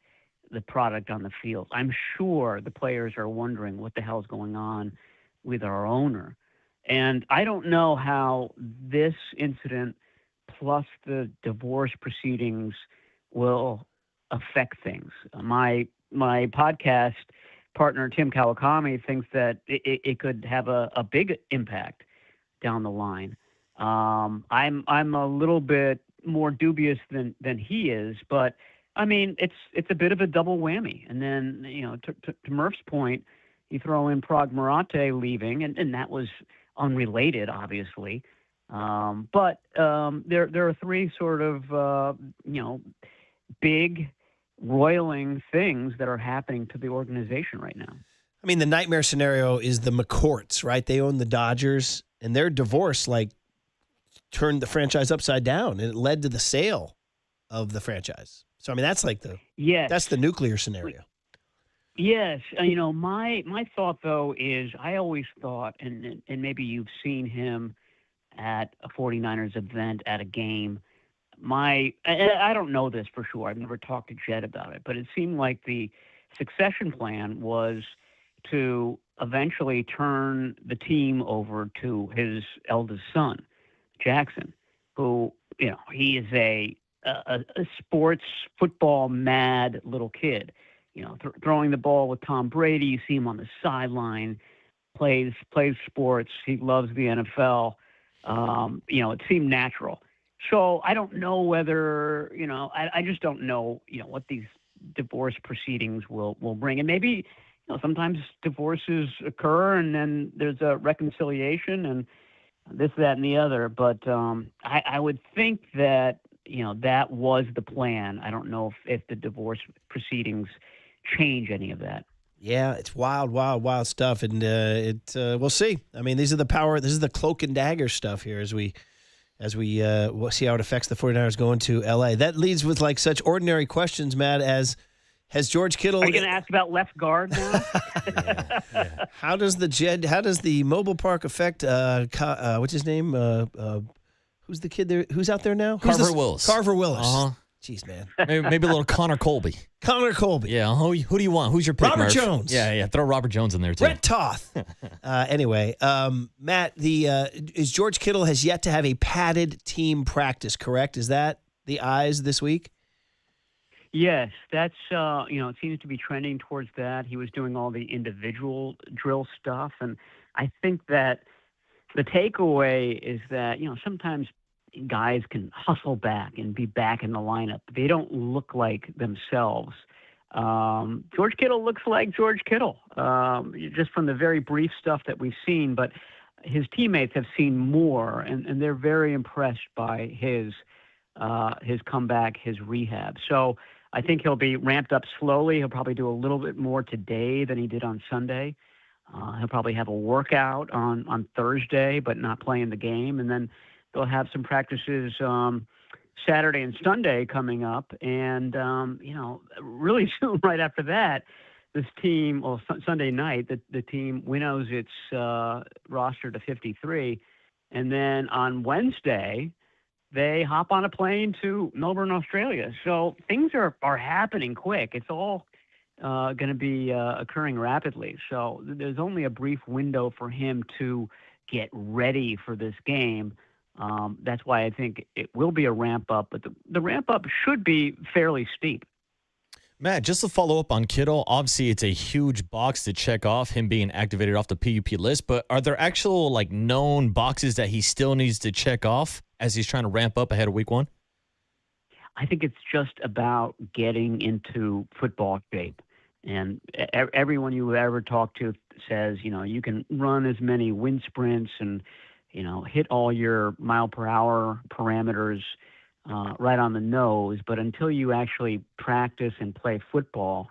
the product on the field. I'm sure the players are wondering what the hell's going on with our owner. And I don't know how this incident plus the divorce proceedings will affect things. My podcast partner, Tim Kawakami, thinks that it could have a big impact down the line. I'm a little bit more dubious than he is, but I mean, it's a bit of a double whammy. And then, to Murph's point, you throw in Parag Morate leaving, and that was unrelated, obviously. But there are three sort of, big roiling things that are happening to the organization right now. I mean, the nightmare scenario is the McCourts, right? They own the Dodgers, and their divorce, turned the franchise upside down, and it led to the sale of the franchise. So, I mean, that's that's the nuclear scenario. Yes. My thought, though, is I always thought, and maybe you've seen him at a 49ers event at a game. I don't know this for sure. I've never talked to Jed about it, but it seemed like the succession plan was to eventually turn the team over to his eldest son, Jackson, who, he is a sports football mad little kid. Throwing the ball with Tom Brady. You see him on the sideline, plays sports. He loves the NFL. It seemed natural. So I don't know whether, I just don't know, what these divorce proceedings will bring. And maybe, sometimes divorces occur and then there's a reconciliation and this, that, and the other. But I would think that, that was the plan. I don't know if the divorce proceedings change any of that. Yeah, it's wild, wild, wild stuff, and we'll see. I mean, this is the cloak and dagger stuff here as we as we we'll see how it affects the 49ers going to L.A. That leads with like such ordinary questions, Matt, as has George Kittle. Are you going to ask about left guard now? How does the mobile park affect what's his name? Who's the kid there? Who's out there now? Carver Willis. Carver Willis. Uh-huh. Jeez, man. Maybe a little Connor Colby. Connor Colby. Yeah. Who do you want? Who's your pick, Robert Murph? Jones. Yeah. Throw Robert Jones in there too. Brett Toth. Anyway, Matt, is George Kittle has yet to have a padded team practice, correct? Is that the eyes this week? Yes, that's it seems to be trending towards that. He was doing all the individual drill stuff, and I think that the takeaway is that sometimes guys can hustle back and be back in the lineup. They don't look like themselves. George Kittle looks like George Kittle, just from the very brief stuff that we've seen, but his teammates have seen more, and they're very impressed by his comeback, his rehab. So I think he'll be ramped up slowly. He'll probably do a little bit more today than he did on Sunday. He'll probably have a workout on Thursday, but not playing the game. And then they'll have some practices Saturday and Sunday coming up. And, really soon right after that, this team, Sunday night, the team winnows its roster to 53. And then on Wednesday, they hop on a plane to Melbourne, Australia. So things are happening quick. It's all going to be occurring rapidly. So there's only a brief window for him to get ready for this game. That's why I think it will be a ramp up, but the ramp up should be fairly steep. Matt, just to follow up on Kittle, obviously it's a huge box to check off, him being activated off the PUP list, but are there actual known boxes that he still needs to check off as he's trying to ramp up ahead of week one? I think it's just about getting into football shape. And everyone you ever talk to says, you can run as many wind sprints and, hit all your mile per hour parameters right on the nose. But until you actually practice and play football,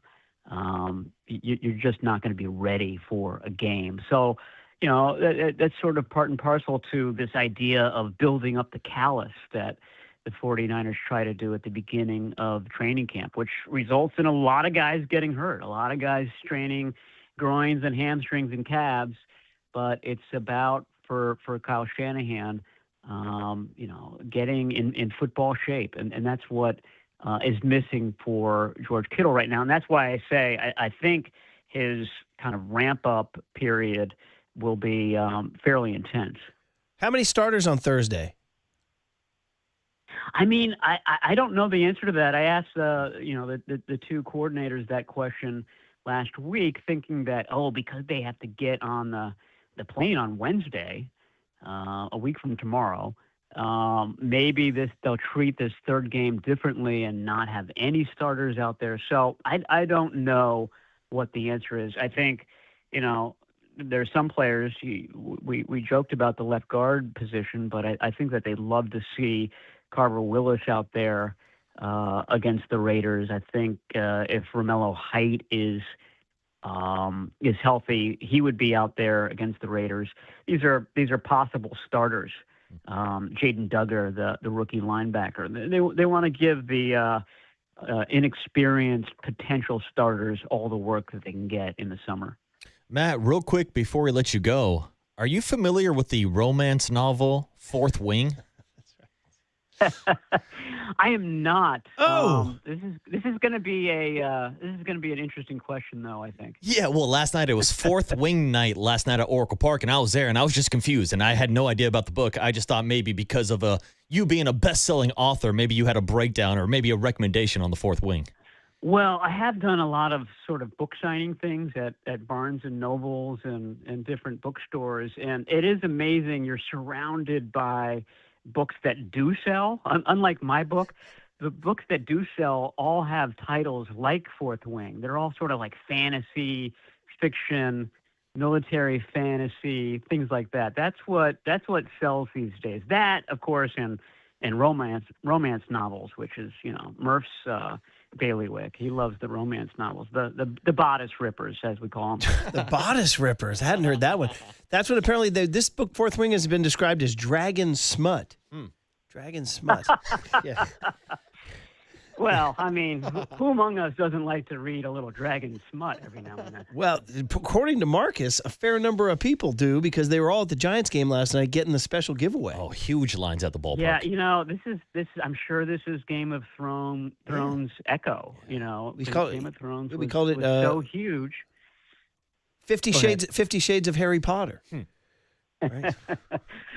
you're just not going to be ready for a game. So, that's sort of part and parcel to this idea of building up the callus that the 49ers try to do at the beginning of training camp, which results in a lot of guys getting hurt, a lot of guys straining groins and hamstrings and calves. But it's about, for Kyle Shanahan, getting in football shape. And that's what is missing for George Kittle right now. And that's why I say I think his kind of ramp-up period will be fairly intense. How many starters on Thursday? I mean, I don't know the answer to that. I asked the two coordinators that question last week, thinking that because they have to get on the plane on Wednesday, a week from tomorrow, maybe they'll treat this third game differently and not have any starters out there. So I don't know what the answer is. I think there's some players. We joked about the left guard position, but I think that they'd love to see Carver Willis out there against the Raiders. I think if Romello Height is healthy, he would be out there against the Raiders. These are possible starters. Jaden Duggar, the rookie linebacker. They want to give the inexperienced potential starters all the work that they can get in the summer. Matt, real quick before we let you go, are you familiar with the romance novel Fourth Wing? I am not. This is going to be an interesting question, though, I think. Yeah, well, last night it was Fourth Wing night last night at Oracle Park, and I was there, and I was just confused, and I had no idea about the book. I just thought maybe because of you being a best-selling author, maybe you had a breakdown or maybe a recommendation on the Fourth Wing. Well, I have done a lot of sort of book signing things at Barnes and Nobles and different bookstores, and it is amazing. You're surrounded by books that do sell. Unlike my book, the books that do sell all have titles like Fourth Wing. They're all sort of like fantasy, fiction, military fantasy, things like that. That's what sells these days. That, of course, and romance novels, which is Murph's bailiwick. He loves the romance novels, the bodice rippers, as we call them. The bodice rippers. I hadn't heard that one. That's what apparently this book, Fourth Wing, has been described as dragon smut. Dragon smut. Yeah. Well, I mean, who among us doesn't like to read a little dragon smut every now and then? Well, according to Marcus, a fair number of people do because they were all at the Giants game last night getting the special giveaway. Oh, huge lines at the ballpark. Yeah, this is. I'm sure this is Game of Thrones echo. We Game of Thrones. We called it so huge. 50 Shades of Harry Potter. Right.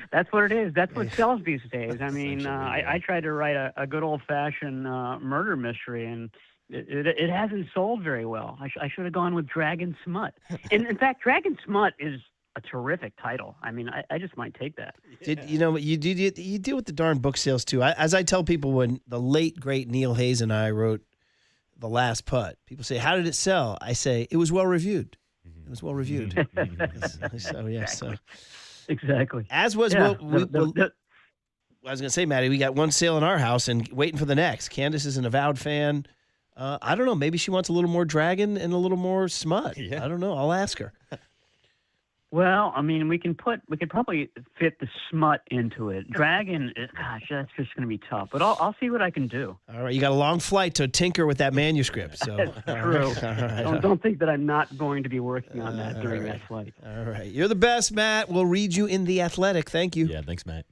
That's what it is. That's what sells these days. I mean, I tried to write a good old-fashioned murder mystery, and it hasn't sold very well. I should have gone with Dragon Smut. And in fact, Dragon Smut is a terrific title. I mean, I just might take that. You deal with the darn book sales too. As I tell people, when the late great Neil Hayes and I wrote The Last Putt, people say, "How did it sell?" I say, "It was well reviewed." It was well reviewed. So yes. Exactly. As was I was going to say, Maddie, we got one sale in our house and waiting for the next. Candace is an avowed fan. I don't know. Maybe she wants a little more dragon and a little more smut. Yeah. I don't know. I'll ask her. Well, I mean, we could probably fit the smut into it. Dragon, gosh, that's just going to be tough. But I'll see what I can do. All right, you got a long flight to tinker with that manuscript. So that's true. All right. Don't think that I'm not going to be working on that during that flight. All right, you're the best, Matt. We'll read you in The Athletic. Thank you. Yeah, thanks, Matt.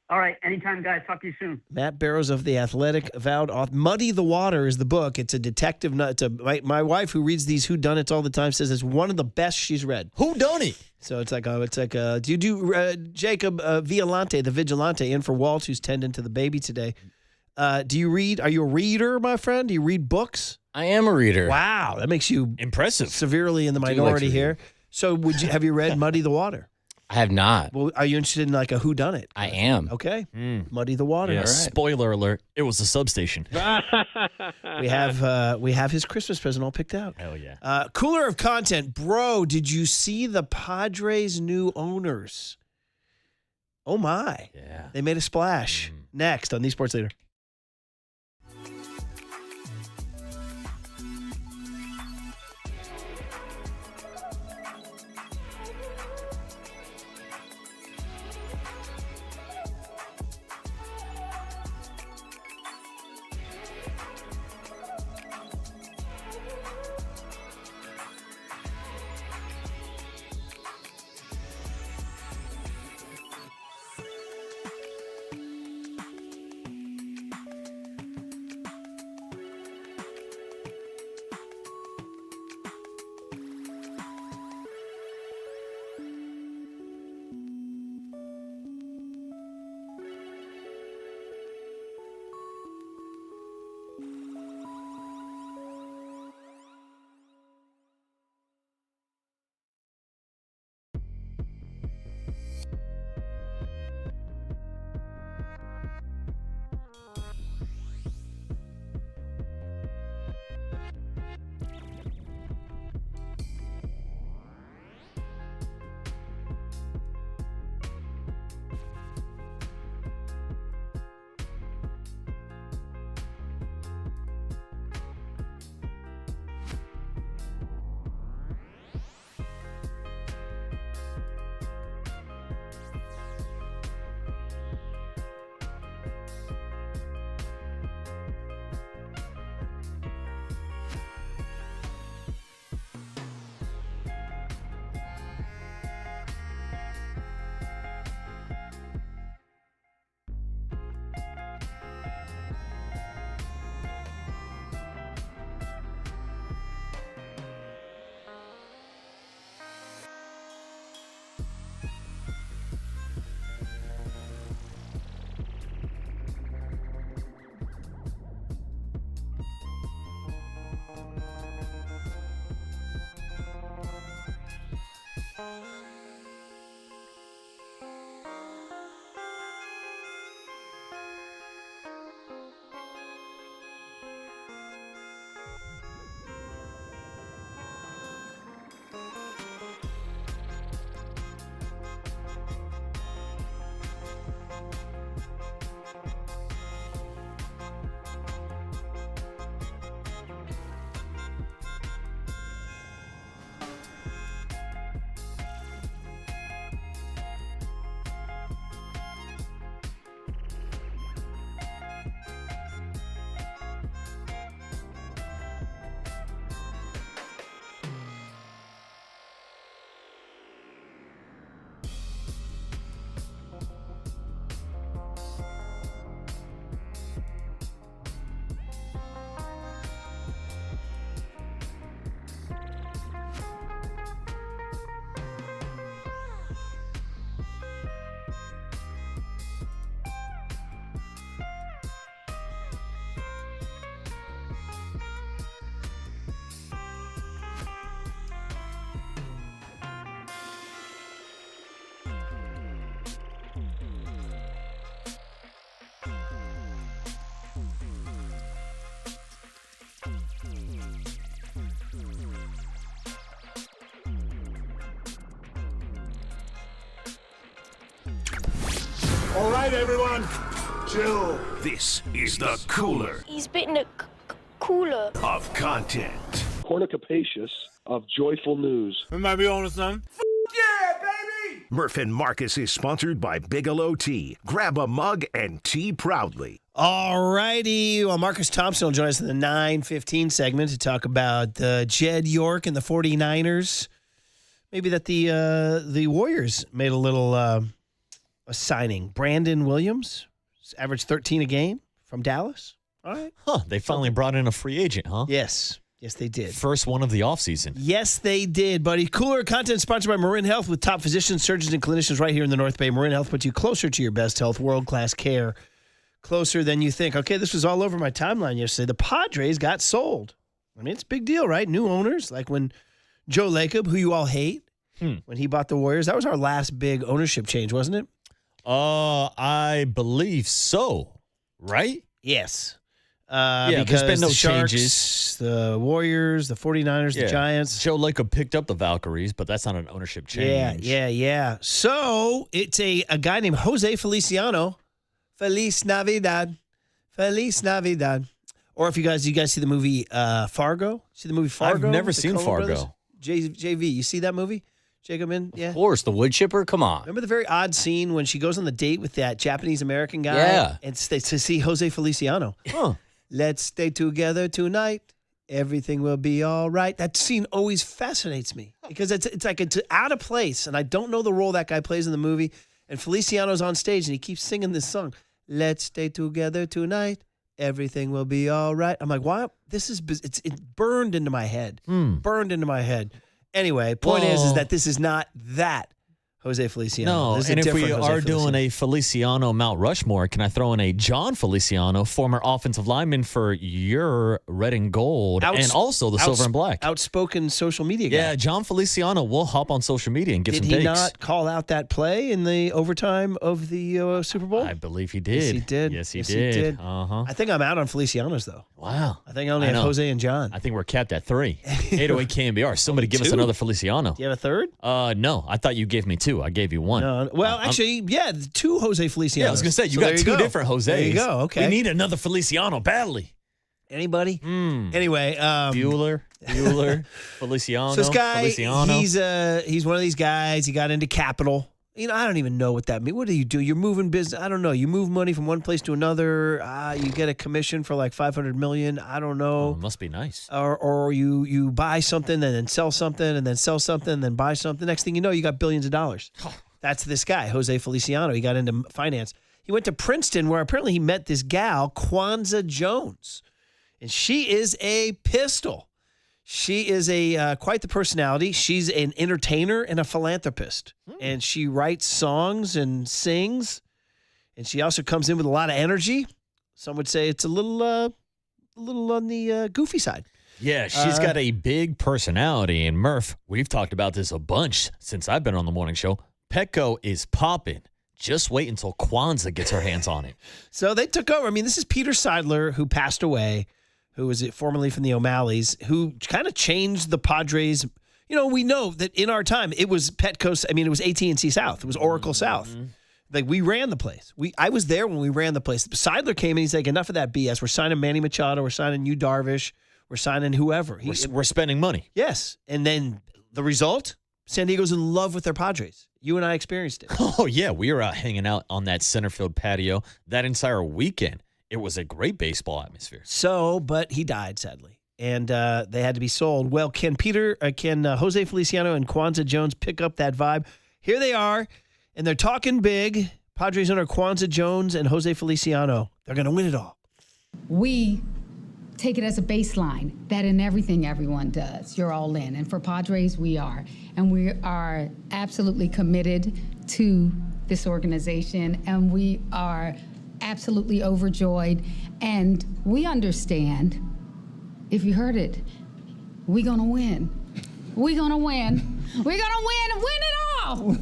All right, anytime, guys. Talk to you soon. Matt Barrows of The Athletic, avowed author. Muddy the Water is the book. It's a detective. My wife, who reads these whodunits all the time, says it's one of the best she's read. Whodunit? Do you do Jacob Violante, the vigilante, in for Walt, who's tending to the baby today? Do you read? Are you a reader, my friend? Do you read books? I am a reader. Wow, that makes you impressive. Severely in the minority here. So, have you read Muddy the Water? I have not. Well, are you interested in like a whodunit? I am. Okay. Muddy the Water. Yeah, All right. Spoiler alert. It was a substation. We have his Christmas present all picked out. Hell yeah. Cooler of content. Bro, did you see the Padres' new owners? Oh, my. Yeah. They made a splash. Next on The Sports Leader. All right, everyone, chill. This is the cooler. He's bitten a cooler of content. Cornucapacious of joyful news. We might be on to something. Yeah, baby! Murph and Marcus is sponsored by Bigelow Tea. Grab a mug and tea proudly. All righty. Well, Marcus Thompson will join us in the 9:15 segment to talk about Jed York and the 49ers. Maybe that the Warriors made a little a signing. Brandon Williams, averaged 13 a game from Dallas. All right. Huh, they finally brought in a free agent, huh? Yes. Yes, they did. First one of the offseason. Yes, they did, buddy. Cooler content sponsored by Marin Health with top physicians, surgeons, and clinicians right here in the North Bay. Marin Health puts you closer to your best health, world-class care, closer than you think. Okay, this was all over my timeline yesterday. The Padres got sold. I mean, it's a big deal, right? New owners, like when Joe Lacob, who you all hate, when he bought the Warriors. That was our last big ownership change, wasn't it? I believe so, right? Yes. Because there's been no the Sharks, changes. The Warriors, the 49ers, the Giants. Joe Lacob picked up the Valkyries, but that's not an ownership change. Yeah. So it's a guy named Jose Feliciano. Feliz Navidad. Feliz Navidad. Or if you guys see the movie Fargo? See the movie Fargo? I've never seen Fargo. JV, you see that movie? Jacob, yeah? Of course, the wood chipper. Come on. Remember the very odd scene when she goes on the date with that Japanese-American guy? Yeah. And to see Jose Feliciano. Huh. Let's stay together tonight. Everything will be all right. That scene always fascinates me because it's like it's out of place, and I don't know the role that guy plays in the movie. And Feliciano's on stage, and he keeps singing this song. Let's stay together tonight. Everything will be all right. I'm like, why? It's burned into my head. Burned into my head. Anyway, point is that this is not that Jose Feliciano. No, and if we are doing a Feliciano Mount Rushmore, can I throw in a John Feliciano, former offensive lineman for your red and gold, and also the silver and black? Outspoken social media guy. Yeah, John Feliciano will hop on social media and give some takes. Did he not call out that play in the overtime of the Super Bowl? I believe he did. Yes, he did. Uh-huh. I think I'm out on Felicianos, though. Wow. I think I only have Jose and John. I think we're capped at 3. 808 KMBR. Somebody give us another Feliciano. Do you have a third? No. I thought you gave me 2. I gave you 1. No, well, actually, 2 Jose Felicianos. Yeah, I was going to say, you got 2 different Jose's. There you go, okay. We need another Feliciano badly. Anybody? Anyway. Bueller, Feliciano. So this guy, Feliciano. he's one of these guys. He got into capital. You know, I don't even know what that means. What do? You're moving business. I don't know. You move money from one place to another. You get a commission for like $500 million. I don't know. Must be nice. Or you buy something and then sell something and then sell something and then buy something. Next thing you know, you got billions of dollars. That's this guy, Jose Feliciano. He got into finance. He went to Princeton where apparently he met this gal, Kwanzaa Jones. And she is a pistol. She is quite the personality. She's an entertainer and a philanthropist. And she writes songs and sings. And she also comes in with a lot of energy. Some would say it's a little on the goofy side. Yeah, she's got a big personality. And Murph, we've talked about this a bunch since I've been on the morning show. Petco is popping. Just wait until Kwanzaa gets her hands on it. So they took over. I mean, this is Peter Seidler, who passed away, who was formerly from the O'Malleys, who kind of changed the Padres. You know, we know that in our time, it was Petco. I mean, it was AT&T South. It was Oracle South. Like, we ran the place. I was there when we ran the place. Seidler came in. He's like, enough of that BS. We're signing Manny Machado. We're signing Yu Darvish. We're signing whoever. We're spending money. Yes. And then the result, San Diego's in love with their Padres. You and I experienced it. Oh, yeah. We were out hanging out on that center field patio that entire weekend. It was a great baseball atmosphere. So, but he died, sadly. And they had to be sold. Well, can Jose Feliciano and Kwanzaa Jones pick up that vibe? Here they are, and they're talking big. Padres owner Kwanzaa Jones and Jose Feliciano. They're going to win it all. We take it as a baseline that in everything everyone does, you're all in. And for Padres, we are. And we are absolutely committed to this organization, and we are absolutely overjoyed. And we understand, if you heard it, we're going to win. We're going to win. We're going to win and win it all.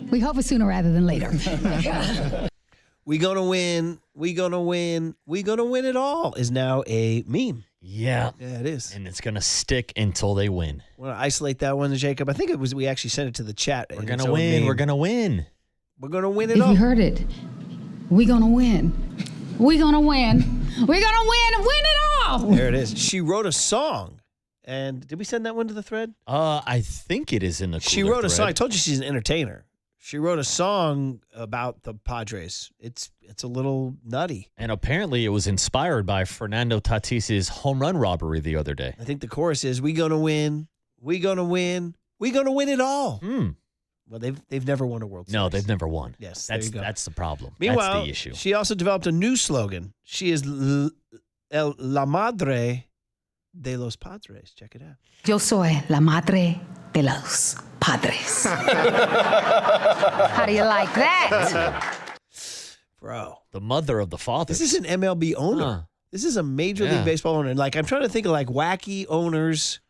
We hope it's sooner rather than later. We gonna win. We gonna win. We gonna win it all is now a meme. Yeah. Yeah, it is. And it's going to stick until they win. Want to isolate that one, Jacob? I think it was. We actually sent it to the chat. We're going to win. We're going to win. We're going to win it If all. you heard it, we're going to win. We're going to win. We're going to win and win it all. There it is. She wrote a song. And did we send that one to the thread? I think it is in the She wrote a song. I told you she's an entertainer. She wrote a song about the Padres. It's a little nutty. And apparently it was inspired by Fernando Tatis's home run robbery the other day. I think the chorus is, we going to win. We going to win. We going to win it all. Well, they've never won a World Series. No, they've never won. Yes, there you go. That's the problem. Meanwhile, that's the issue. She also developed a new slogan. She is La Madre de los Padres. Check it out. Yo soy la madre de los padres. How do you like that? Bro. The mother of the fathers. This is an MLB owner. This is a Major League Baseball owner. Like, I'm trying to think of, like, wacky owners.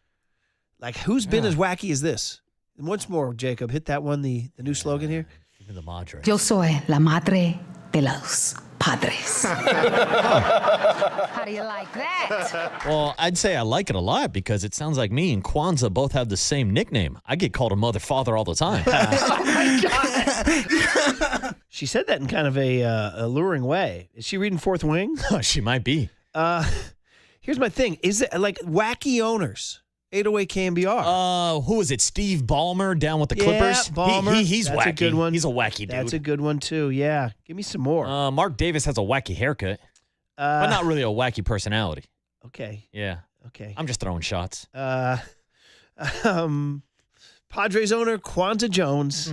Like, who's been as wacky as this? And once more, Jacob, hit that one, the new slogan here. Give me the Madre. Yo soy la madre de los padres. How do you like that? Well, I'd say I like it a lot because it sounds like me and Kwanzaa both have the same nickname. I get called a mother father all the time. Oh, my God. She said that in kind of a alluring way. Is she reading Fourth Wing? She might be. Here's my thing. Is it like wacky owners? 808 KMBR. Who is it? Steve Ballmer down with the Clippers? Ballmer. He's That's wacky. a good one. He's a wacky dude. That's a good one, too. Yeah. Give me some more. Mark Davis has a wacky haircut, but not really a wacky personality. Okay. Yeah. Okay. I'm just throwing shots. Padres owner Kwanzaa Jones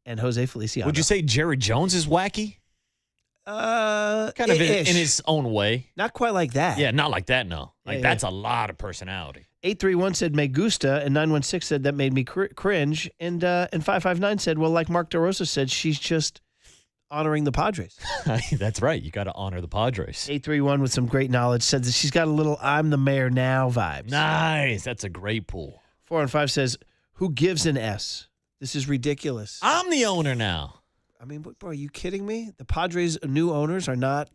and Jose Feliciano. Would you say Jerry Jones is wacky? Kind of in his own way. Not quite like that. Yeah, not like that, no. Like, Yeah, that's a lot of personality. 831 said me gusta, and 916 said that made me cringe, and 559 said, well, like Mark DeRosa said, she's just honoring the Padres. That's right. You got to honor the Padres. 831 with some great knowledge said that she's got a little I'm the mayor now vibes. Nice. That's a great pool. 415 says, who gives an S? This is ridiculous. I'm the owner now. I mean, bro, are you kidding me? The Padres' new owners are not.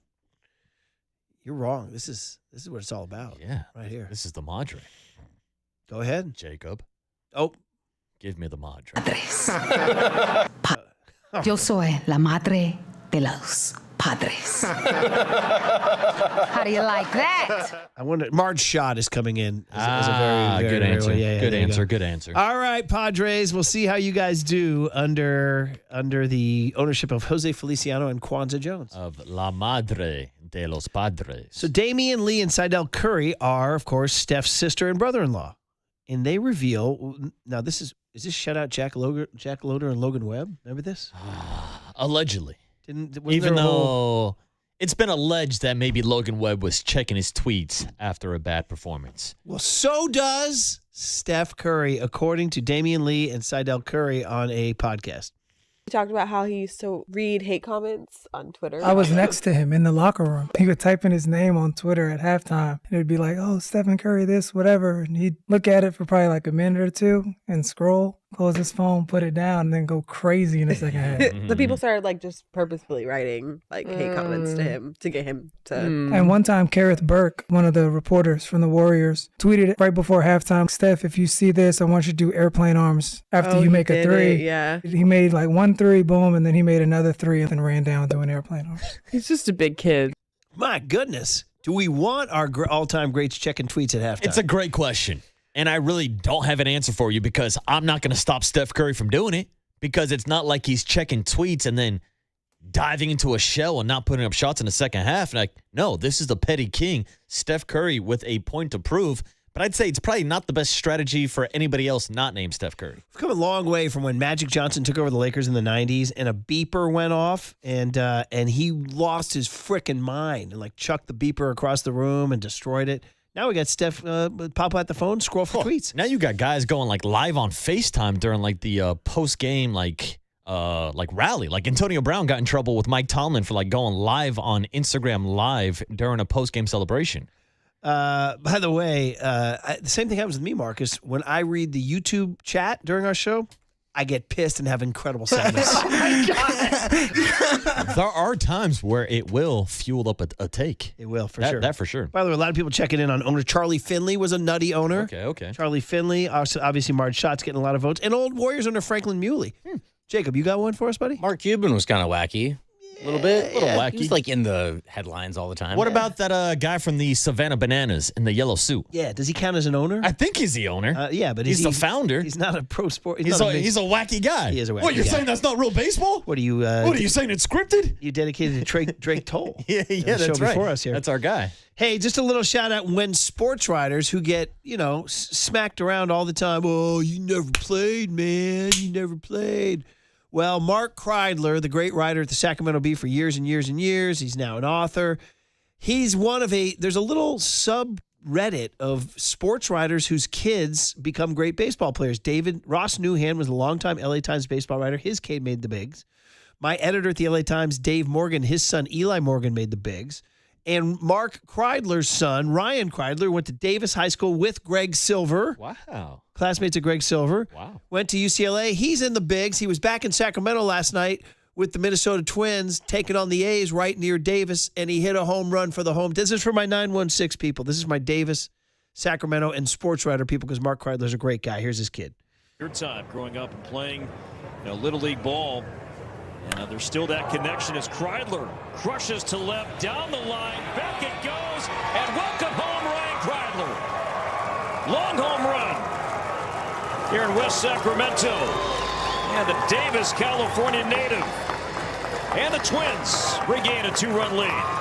You're wrong. This is what it's all about. Yeah. Right here. This is the Madre. Go ahead. Jacob. Oh. Give me the Madre. Yo soy la madre de los padres. How do you like that? I wonder. Marge Schott is coming in as a very good answer. Yeah, good answer. Good answer. All right, Padres. We'll see how you guys do under the ownership of Jose Feliciano and Kwanzaa Jones. Of La Madre de los Padres. So Damian Lee and Seidel Curry are, of course, Steph's sister and brother-in-law. And they reveal, now is this shout out Jack Loader and Logan Webb? Remember this? Allegedly. Wasn't Even there a though whole- it's been alleged that maybe Logan Webb was checking his tweets after a bad performance. Well, so does Steph Curry, according to Damian Lee and Seidel Curry on a podcast. He talked about how he used to read hate comments on Twitter. I was next to him in the locker room. He would type in his name on Twitter at halftime, and it would be like, oh, Stephen Curry, this, whatever. And he'd look at it for probably like a minute or two and scroll, close his phone, put it down, and then go crazy in the second half. The people started like just purposefully writing like hate comments to him to get him to. And one time, Kareth Burke, one of the reporters from the Warriors, tweeted right before halftime, Steph, if you see this, I want you to do airplane arms after you make a three. Yeah. He made like 1-3, boom, and then he made another 3 and then ran down doing airplane arms. He's just a big kid. My goodness. Do we want our all-time greats checking tweets at halftime? It's a great question. And I really don't have an answer for you because I'm not going to stop Steph Curry from doing it because it's not like he's checking tweets and then diving into a shell and not putting up shots in the second half. Like, no, this is the petty king, Steph Curry, with a point to prove. But I'd say it's probably not the best strategy for anybody else not named Steph Curry. We've come a long way from when Magic Johnson took over the Lakers in the 90s and a beeper went off and he lost his frickin' mind and like chucked the beeper across the room and destroyed it. Now we got Steph pop out the phone, scroll for tweets. Now you got guys going like live on FaceTime during like the post-game like rally. Like Antonio Brown got in trouble with Mike Tomlin for like going live on Instagram Live during a post-game celebration. By the way, the same thing happens with me, Marcus. When I read the YouTube chat during our show, I get pissed and have incredible sadness. Oh my God. There are times where it will fuel up a take. It will, for sure. That for sure. By the way, a lot of people checking in on owner. Charlie Finley was a nutty owner. Okay. Charlie Finley. Also, obviously, Marge Schott's getting a lot of votes. And old Warriors owner Franklin Muley. Jacob, you got one for us, buddy? Mark Cuban was kind of wacky. A little bit. wacky. He was like in the headlines all the time. What about that guy from the Savannah Bananas in the yellow suit? Yeah, does he count as an owner? I think he's the owner. Yeah, but he's the founder. He's not a pro sport. He's a wacky guy. He is a wacky What, you're guy. saying that's not real baseball? What are you? What are you saying? It's scripted? You dedicated to Drake Toll. Yeah, that's right. Before us here. That's our guy. Hey, just a little shout out when sports writers who get, smacked around all the time. Oh, you never played, man. You never played. Well, Mark Kreidler, the great writer at the Sacramento Bee for years and years and years, he's now an author. He's there's a little subreddit of sports writers whose kids become great baseball players. Ross Newhan was a longtime LA Times baseball writer. His kid made the bigs. My editor at the LA Times, Dave Morgan, his son Eli Morgan made the bigs. And Mark Kreidler's son, Ryan Kreidler, went to Davis High School with Greg Silver. Wow. Classmates of Greg Silver. Wow. Went to UCLA. He's in the bigs. He was back in Sacramento last night with the Minnesota Twins, taking on the A's right near Davis, and he hit a home run for the home. This is for my 916 people. This is my Davis, Sacramento, and sports writer people because Mark Kreidler's a great guy. Here's his kid. Your time growing up and playing Little League ball. And there's still that connection as Kreidler crushes to left, down the line, back it goes, and welcome home Ryan Kreidler. Long home run here in West Sacramento. And the Davis, California native. And the Twins regain a 2-run lead.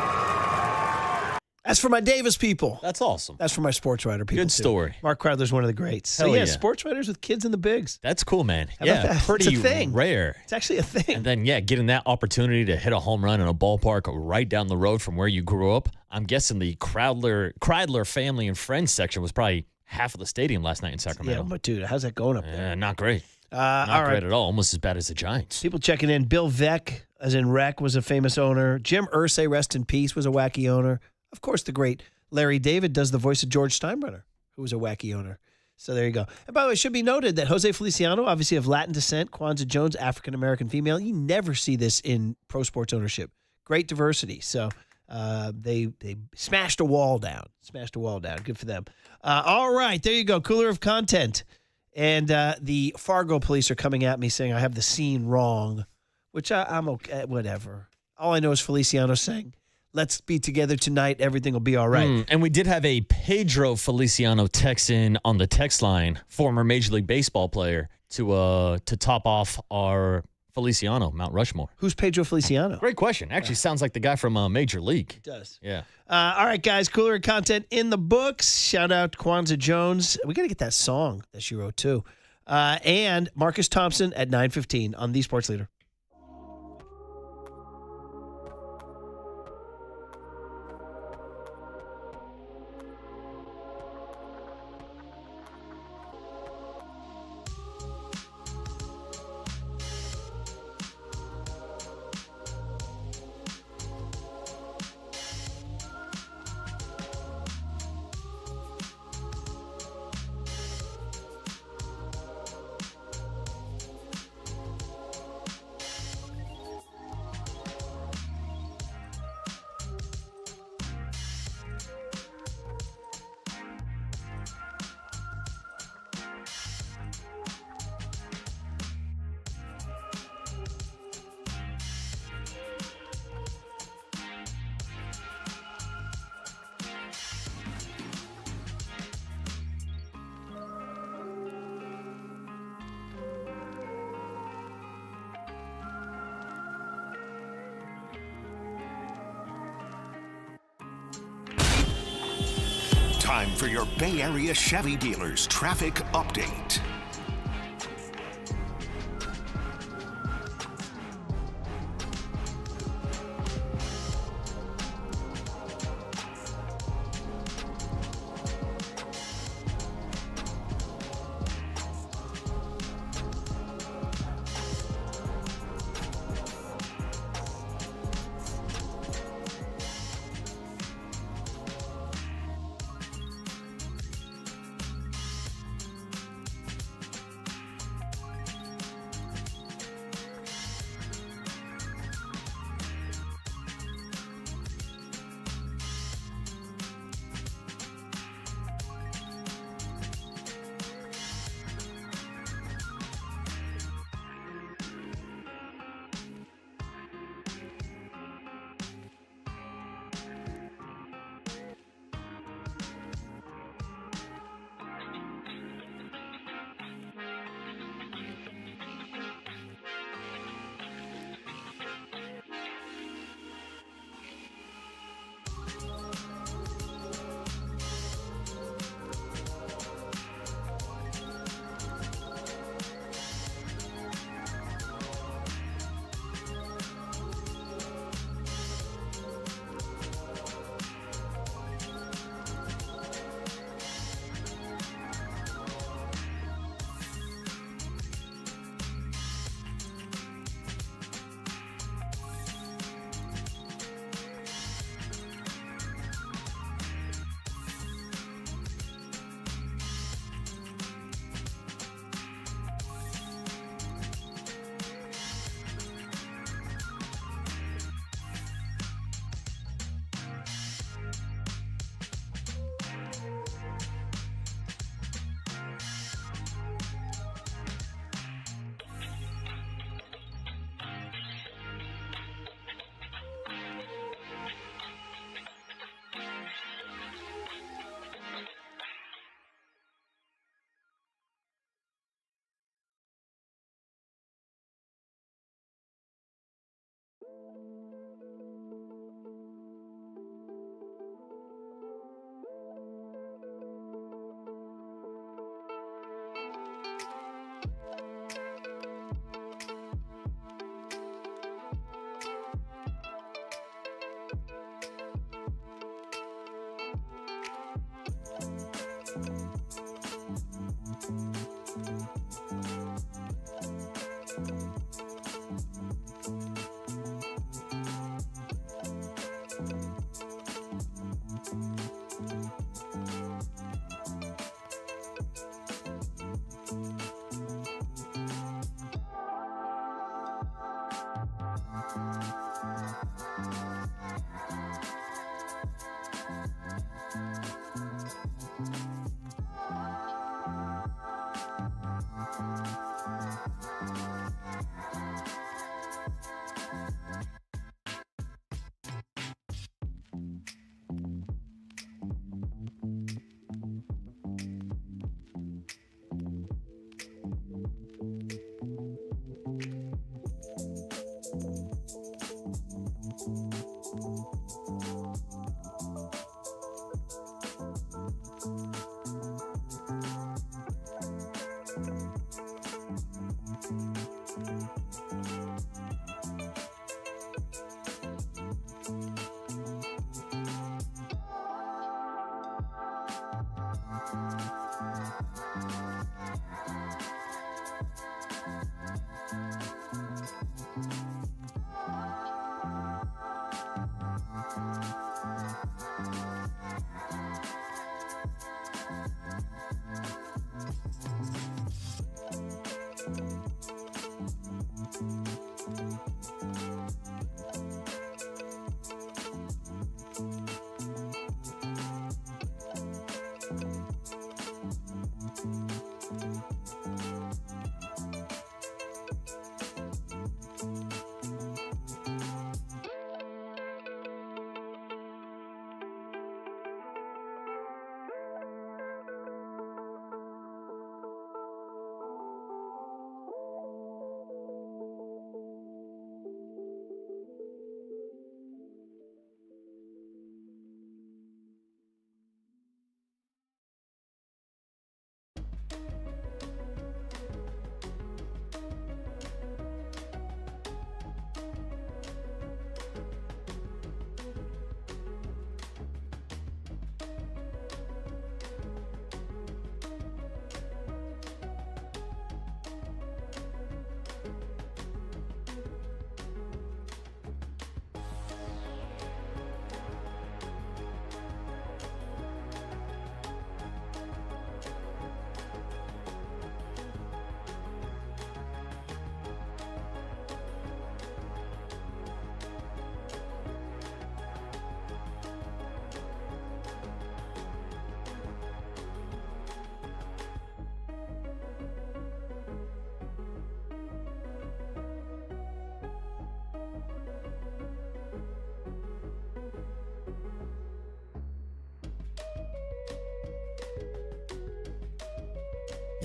That's for my Davis people. That's awesome. That's for my sports writer people. Good story. Too. Mark Kreidler's one of the greats. Hell so, yeah, sports writers with kids in the bigs. That's cool, man. How about Yeah, that? pretty It's a thing. rare. It's actually a thing. And then, getting that opportunity to hit a home run in a ballpark right down the road from where you grew up. I'm guessing the Kreidler family and friends section was probably half of the stadium last night in Sacramento. Yeah, but dude, how's that going up there? Not great. Not Not great at all. Almost as bad as the Giants. People checking in. Bill Veeck, as in Rec, was a famous owner. Jim Irsay, rest in peace, was a wacky owner. Of course, the great Larry David does the voice of George Steinbrenner, who was a wacky owner. So there you go. And by the way, it should be noted that Jose Feliciano, obviously of Latin descent, Kwanzaa Jones, African-American female. You never see this in pro sports ownership. Great diversity. So they smashed a wall down. Good for them. All right, there you go. Cooler of content. And the Fargo police are coming at me saying I have the scene wrong, which I'm okay, whatever. All I know is Feliciano saying, let's be together tonight. Everything will be all right. And we did have a Pedro Feliciano text in on the text line, former Major League Baseball player, to top off our Feliciano, Mount Rushmore. Who's Pedro Feliciano? Great question. Actually, sounds like the guy from Major League. It does. Yeah. All right, guys. Cooler content in the books. Shout out to Kwanzaa Jones. We got to get that song that she wrote, too. And Marcus Thompson at 9:15 on The Sports Leader. Time for your Bay Area Chevy dealers traffic update.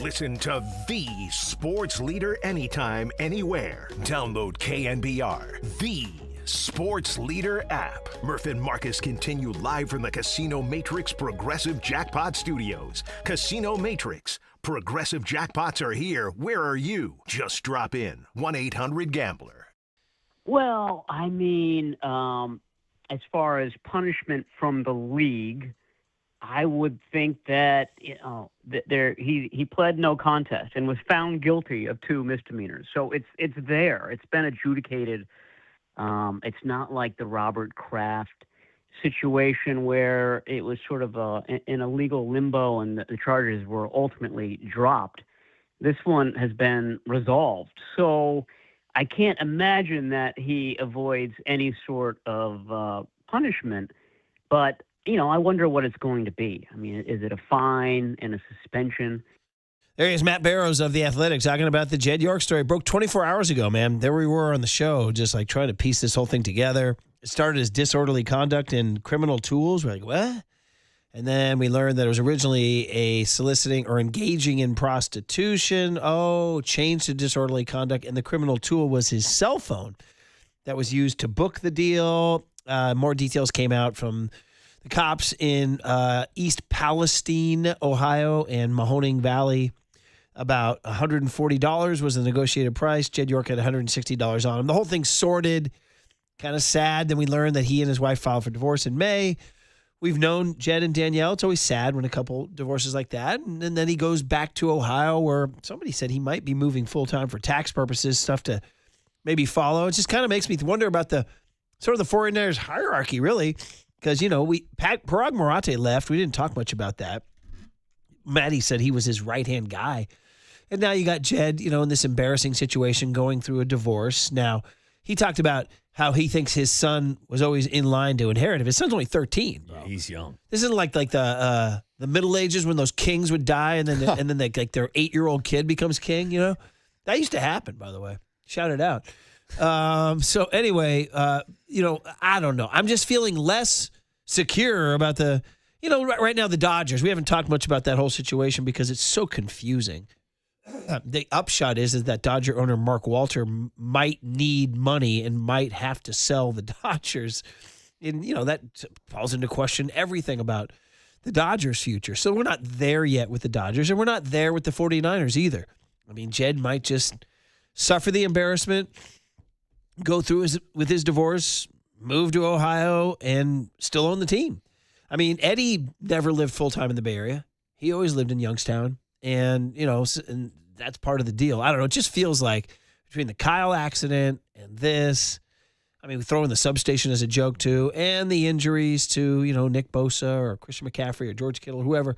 Listen to the sports leader anytime, anywhere. Download KNBR, the sports leader app. Murph and Marcus continue live from the Casino Matrix Progressive Jackpot Studios. Casino Matrix. Progressive jackpots are here. Where are you? Just drop in. 1-800-GAMBLER. Well, I mean, as far as punishment from the league, I would think that he pled no contest and was found guilty of 2 misdemeanors. So it's there. It's been adjudicated. It's not like the Robert Kraft situation where it was sort of in a legal limbo and the charges were ultimately dropped. This one has been resolved. So I can't imagine that he avoids any sort of punishment, but I wonder what it's going to be. I mean, is it a fine and a suspension? There he is, Matt Barrows of The Athletic, talking about the Jed York story. Broke 24 hours ago, man. There we were on the show, just like trying to piece this whole thing together. It started as disorderly conduct and criminal tools. We're like, what? And then we learned that it was originally a soliciting or engaging in prostitution. Oh, changed to disorderly conduct. And the criminal tool was his cell phone that was used to book the deal. More details came out from the cops in East Palestine, Ohio, and Mahoning Valley. About $140 was the negotiated price. Jed York had $160 on him. The whole thing sorted, kind of sad. Then we learned that he and his wife filed for divorce in May. We've known Jed and Danielle. It's always sad when a couple divorces like that. And then he goes back to Ohio, where somebody said he might be moving full-time for tax purposes, stuff to maybe follow. It just kind of makes me wonder about the 49ers hierarchy, really. Because, Parag Marate left. We didn't talk much about that. Matty said he was his right-hand guy. And now you got Jed, in this embarrassing situation going through a divorce. Now, he talked about how he thinks his son was always in line to inherit him. His son's only 13. Bro. Yeah, he's young. This isn't like the Middle Ages when those kings would die and then their 8-year-old kid becomes king, That used to happen, by the way. Shout it out. So anyway, I don't know. I'm just feeling less secure about right now the Dodgers. We haven't talked much about that whole situation because it's so confusing. The upshot is that Dodger owner Mark Walter might need money and might have to sell the Dodgers. And, that calls into question everything about the Dodgers' future. So we're not there yet with the Dodgers, and we're not there with the 49ers either. I mean, Jed might just suffer the embarrassment, go through with his divorce, move to Ohio, and still own the team. I mean, Eddie never lived full-time in the Bay Area. He always lived in Youngstown. And, and that's part of the deal. I don't know. It just feels like between the Kyle accident and this, I mean, we throw in the substation as a joke too, and the injuries to, Nick Bosa or Christian McCaffrey or George Kittle, whoever.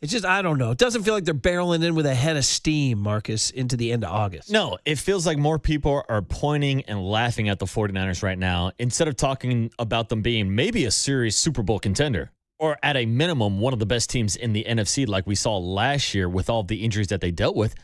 It's just, I don't know. It doesn't feel like they're barreling in with a head of steam, Marcus, into the end of August. No, it feels like more people are pointing and laughing at the 49ers right now instead of talking about them being maybe a serious Super Bowl contender. Or at a minimum, one of the best teams in the NFC like we saw last year with all the injuries that they dealt with.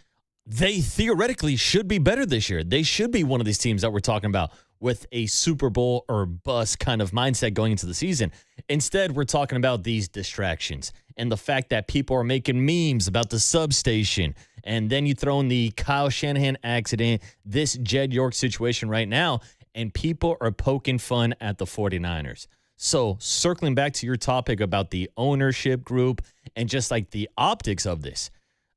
They theoretically should be better this year. They should be one of these teams that we're talking about with a Super Bowl or bust kind of mindset going into the season. Instead, we're talking about these distractions and the fact that people are making memes about the substation. And then you throw in the Kyle Shanahan accident, this Jed York situation right now, and people are poking fun at the 49ers. So circling back to your topic about the ownership group and just like the optics of this,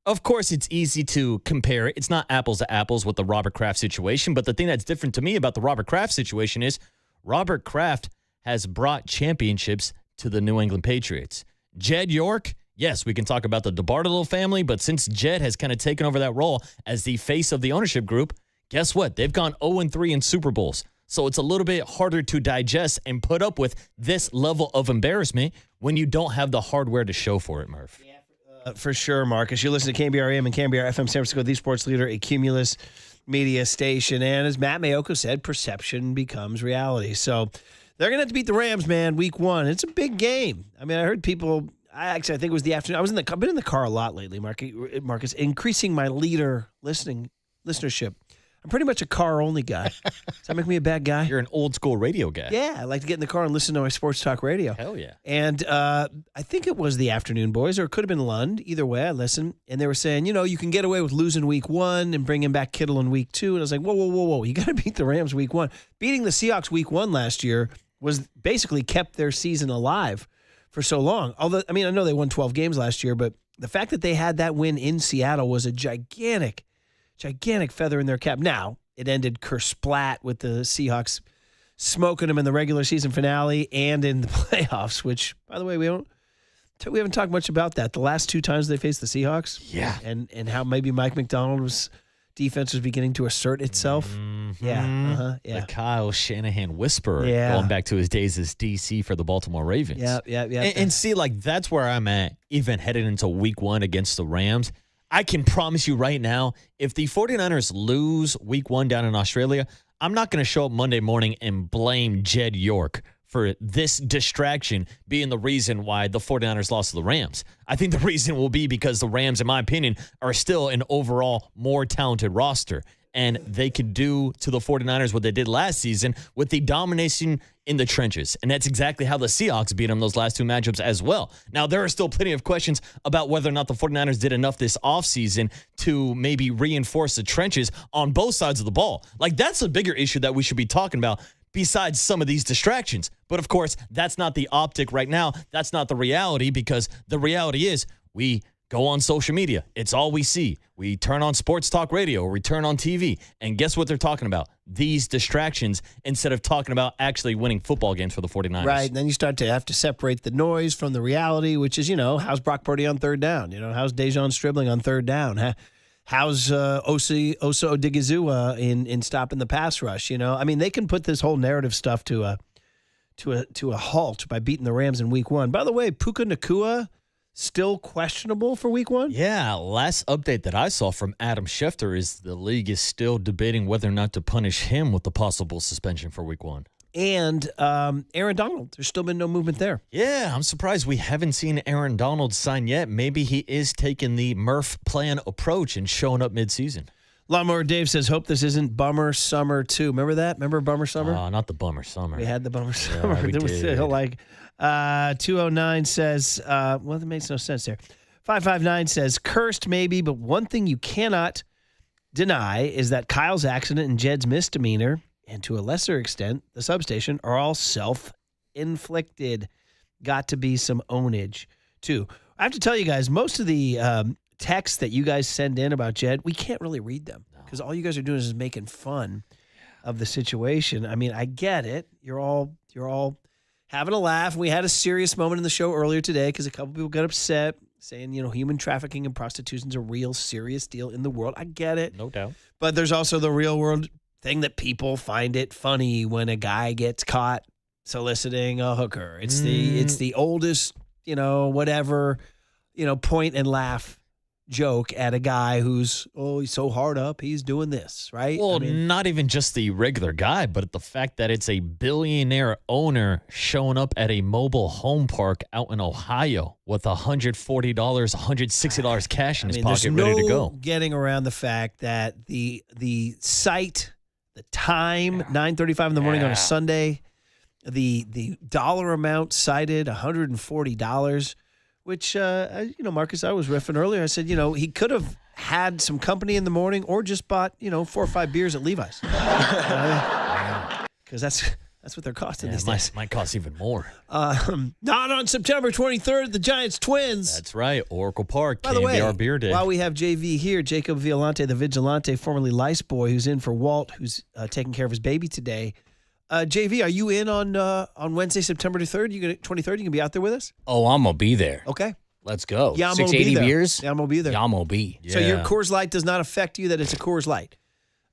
of course, it's easy to compare it. It's not apples to apples with the Robert Kraft situation. But the thing that's different to me about the Robert Kraft situation is Robert Kraft has brought championships to the New England Patriots. Jed York, yes, we can talk about the DeBartolo family, but since Jed has kind of taken over that role as the face of the ownership group, guess what? They've gone 0-3 in Super Bowls. So it's a little bit harder to digest and put up with this level of embarrassment when you don't have the hardware to show for it, Murph. Yeah, for sure, Marcus. You listen to KNBR AM and KNBR FM San Francisco, the sports leader, a Cumulus media station. And as Matt Mayoko said, perception becomes reality. So they're going to have to beat the Rams, man, week 1. It's a big game. I mean, I heard people, I think it was the afternoon. I've been in the car a lot lately, Marcus, increasing my leadership. I'm pretty much a car-only guy. Does that make me a bad guy? You're an old-school radio guy. Yeah, I like to get in the car and listen to my sports talk radio. Hell yeah. And I think it was the Afternoon Boys, or it could have been Lund. Either way, I listened. And they were saying, you can get away with losing week 1 and bringing back Kittle in week 2. And I was like, whoa. You got to beat the Rams week 1. Beating the Seahawks week 1 last year was basically kept their season alive for so long. Although, I know they won 12 games last year, but the fact that they had that win in Seattle was a gigantic feather in their cap. Now, it ended kersplat with the Seahawks smoking them in the regular season finale and in the playoffs, which, by the way, we haven't talked much about that. The last 2 times they faced the Seahawks. Yeah. And how maybe Mike McDonald's defense was beginning to assert itself. Mm-hmm. Yeah. The Kyle Shanahan whisperer Yeah. going back to his days as DC for the Baltimore Ravens. Yeah. And see, that's where I'm at, even headed into week 1 against the Rams. I can promise you right now, if the 49ers lose week 1 down in Australia, I'm not going to show up Monday morning and blame Jed York for this distraction being the reason why the 49ers lost to the Rams. I think the reason will be because the Rams, in my opinion, are still an overall more talented roster. And they could do to the 49ers what they did last season with the domination in the trenches. And that's exactly how the Seahawks beat them those last 2 matchups as well. Now, there are still plenty of questions about whether or not the 49ers did enough this offseason to maybe reinforce the trenches on both sides of the ball. That's a bigger issue that we should be talking about besides some of these distractions. But, of course, that's not the optic right now. That's not the reality, because the reality is we go on social media. It's all we see. We turn on sports talk radio or we turn on TV. And guess what they're talking about? These distractions, instead of talking about actually winning football games for the 49ers. Right. And then you start to have to separate the noise from the reality, which is, how's Brock Purdy on 3rd down? How's Dejon Stribling on 3rd down? How's Osa Odigizua in stopping the pass rush? They can put this whole narrative stuff to a halt by beating the Rams in week 1. By the way, Puka Nacua still questionable for week 1? Yeah, last update that I saw from Adam Schefter is the league is still debating whether or not to punish him with the possible suspension for week 1. And Aaron Donald, there's still been no movement there. Yeah, I'm surprised we haven't seen Aaron Donald sign yet. Maybe he is taking the Murph plan approach and showing up midseason. Lawnmower Dave says, hope this isn't Bummer Summer 2. Remember that? Remember Bummer Summer? Not the Bummer Summer. We had the Bummer Summer. Yeah, we There was did. 209 says, that makes no sense there. 559 says, cursed maybe, but one thing you cannot deny is that Kyle's accident and Jed's misdemeanor, and to a lesser extent, the substation, are all self-inflicted. Got to be some ownage, too. I have to tell you guys, most of the texts that you guys send in about Jed, we can't really read them because all you guys are doing is making fun of the situation. I get it. You're all having a laugh. We had a serious moment in the show earlier today because a couple people got upset saying, human trafficking and prostitution is a real serious deal in the world. I get it. No doubt. But there's also the real world thing that people find it funny when a guy gets caught soliciting a hooker. It's the oldest, whatever, point and laugh joke at a guy who's, he's so hard up, he's doing this, right? Well, not even just the regular guy, but the fact that it's a billionaire owner showing up at a mobile home park out in Ohio with $140, $160 cash in his pocket, ready to go. Getting around the fact that the site, the time, 9:35 in the morning on a Sunday, the dollar amount cited, $140. Which, Marcus, I was riffing earlier. I said, he could have had some company in the morning or just bought, 4 or 5 beers at Levi's. Because that's what they're costing these days. Might cost even more. Not on September 23rd, the Giants Twins. That's right. Oracle Park, By the way, KNBR Beer Day. While we have JV here, Jacob Violante, the Vigilante, formerly Lice Boy, who's in for Walt, who's taking care of his baby today. JV, are you in on Wednesday, September 23rd? You going to be out there with us? Oh, I'm going to be there. Okay. Let's go. Yeah, I'm 680 beers? Yeah, I'm going to be there. Yeah, I'm going to be. So your Coors Light does not affect you that it's a Coors Light?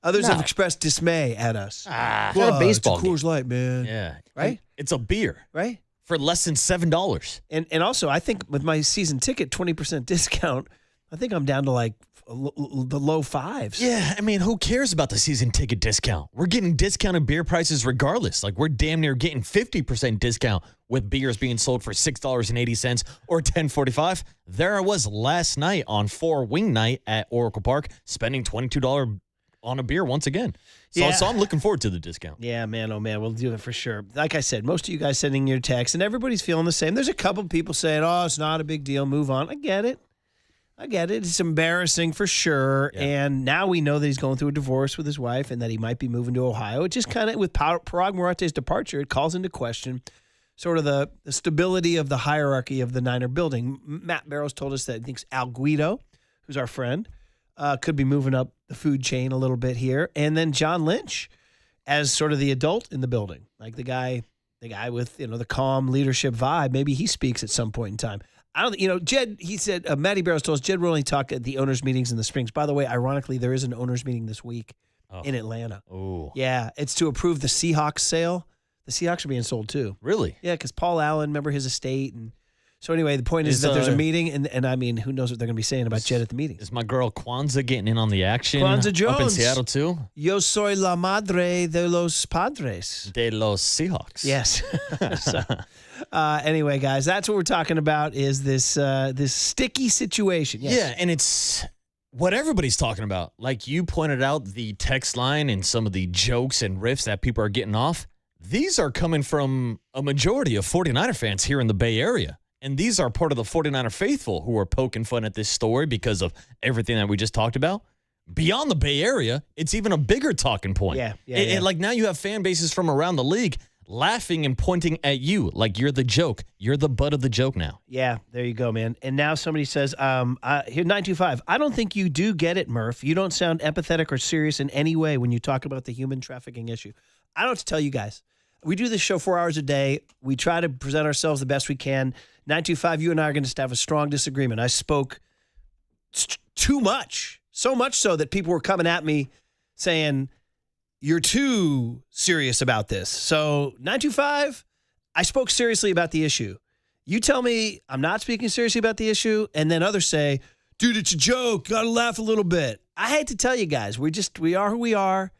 Others No. have expressed dismay at us. It's not a baseball it's a Coors Light, man. Yeah. Right? It's a beer. Right? For less than $7. And also, I think with my season ticket, 20% discount, I think I'm down to like the low fives. Yeah, who cares about the season ticket discount? We're getting discounted beer prices regardless. Like, we're damn near getting 50% discount with beers being sold for $6.80 or $10.45. There I was last night on 4 wing night at Oracle Park, spending $22 on a beer once again. So I'm looking forward to the discount. Yeah, man, oh man, we'll do it for sure. Like I said, most of you guys sending your texts, and everybody's feeling the same. There's a couple people saying, "Oh, it's not a big deal, move on." I get it. It's embarrassing for sure. Yeah. And now we know that he's going through a divorce with his wife and that he might be moving to Ohio. It just kind of, with Parag Marate's departure, it calls into question sort of the stability of the hierarchy of the Niner building. Matt Barrows told us that he thinks Al Guido, who's our friend, could be moving up the food chain a little bit here. And then John Lynch as sort of the adult in the building, like the guy with, the calm leadership vibe. Maybe he speaks at some point in time. I don't, Jed, he said, Matty Barrows told us Jed will only talk at the owners' meetings in the Springs. By the way, ironically, there is an owners' meeting this week in Atlanta. Oh. Yeah, it's to approve the Seahawks sale. The Seahawks are being sold too. Really? Yeah, because Paul Allen, remember his estate. And so anyway, the point is that there's a meeting, and I mean, who knows what they're going to be saying about Jed at the meeting. Is my girl Kwanzaa getting in on the action? Kwanzaa Jones. Up in Seattle too? Yo soy la madre de los padres. De los Seahawks. Yes. So, anyway, guys, that's what we're talking about is this sticky situation. Yes. Yeah, and it's what everybody's talking about. Like you pointed out, the text line and some of the jokes and riffs that people are getting off, these are coming from a majority of 49er fans here in the Bay Area. And these are part of the 49er faithful who are poking fun at this story because of everything that we just talked about. Beyond the Bay Area, it's even a bigger talking point. Yeah. Like now you have fan bases from around the league laughing and pointing at you like you're the joke. You're the butt of the joke now. Yeah, there you go, man. And now somebody says, here, 925, I don't think you do get it, Murph. You don't sound empathetic or serious in any way when you talk about the human trafficking issue. I don't have to tell you guys. We do this show 4 hours a day. We try to present ourselves the best we can. 925, you and I are going to have a strong disagreement. I spoke too much, so much so that people were coming at me saying, you're too serious about this. So 925, I spoke seriously about the issue. You tell me I'm not speaking seriously about the issue, and then others say, dude, it's a joke. Got to laugh a little bit. I hate to tell you guys, we are who we are.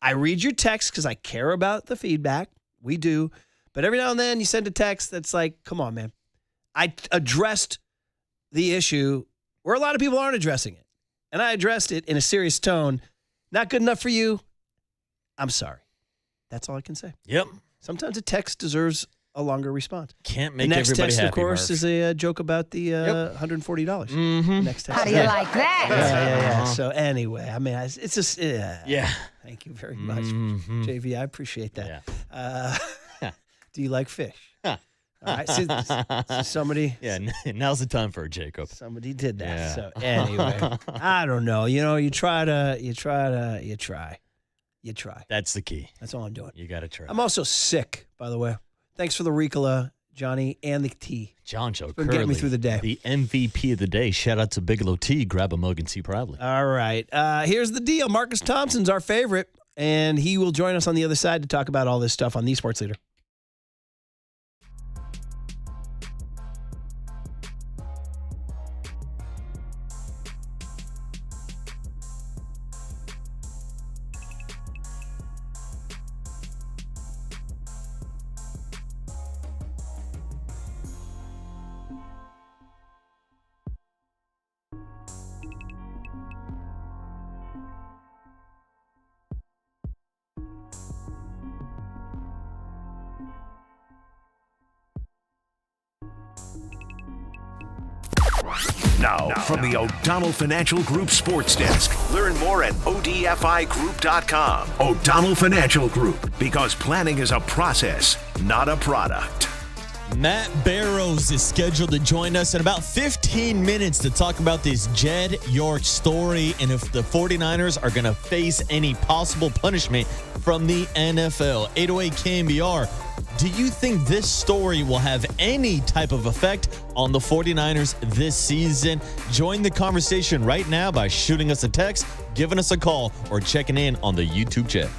I read your text because I care about the feedback. We do. But every now and then you send a text that's like, come on, man. I addressed the issue where a lot of people aren't addressing it. And I addressed it in a serious tone. Not good enough for you? I'm sorry. That's all I can say. Yep. Sometimes a text deserves a longer response. Can't make the next everybody text, happy, of course, Murph. is a joke about the $140. Mm-hmm. Next text. How do you like that? Yeah. So anyway, I mean, it's just yeah. Thank you very much, JV. I appreciate that. Yeah. Do you like fish? All right. So somebody. Yeah. Now's the time for it, Jacob. Somebody did that. Yeah. So anyway, I don't know. You try. That's the key. That's all I'm doing. You got to try. I'm also sick, by the way. Thanks for the Ricola, Johnny, and the tea. John Joe Been getting me through the day. The MVP of the day. Shout out to Bigelow Tea. Grab a mug and see proudly. All right. Here's the deal. Marcus Thompson's our favorite, and he will join us on the other side to talk about all this stuff on The Sports Leader. Now, from the O'Donnell Financial Group Sports Desk. Learn more at odfigroup.com. O'Donnell Financial Group, because planning is a process, not a product. Matt Barrows is scheduled to join us in about 15 minutes to talk about this Jed York story and if the 49ers are going to face any possible punishment from the NFL. 808 KMBR. Do you think this story will have any type of effect on the 49ers this season? Join the conversation right now by shooting us a text, giving us a call, or checking in on the YouTube chat.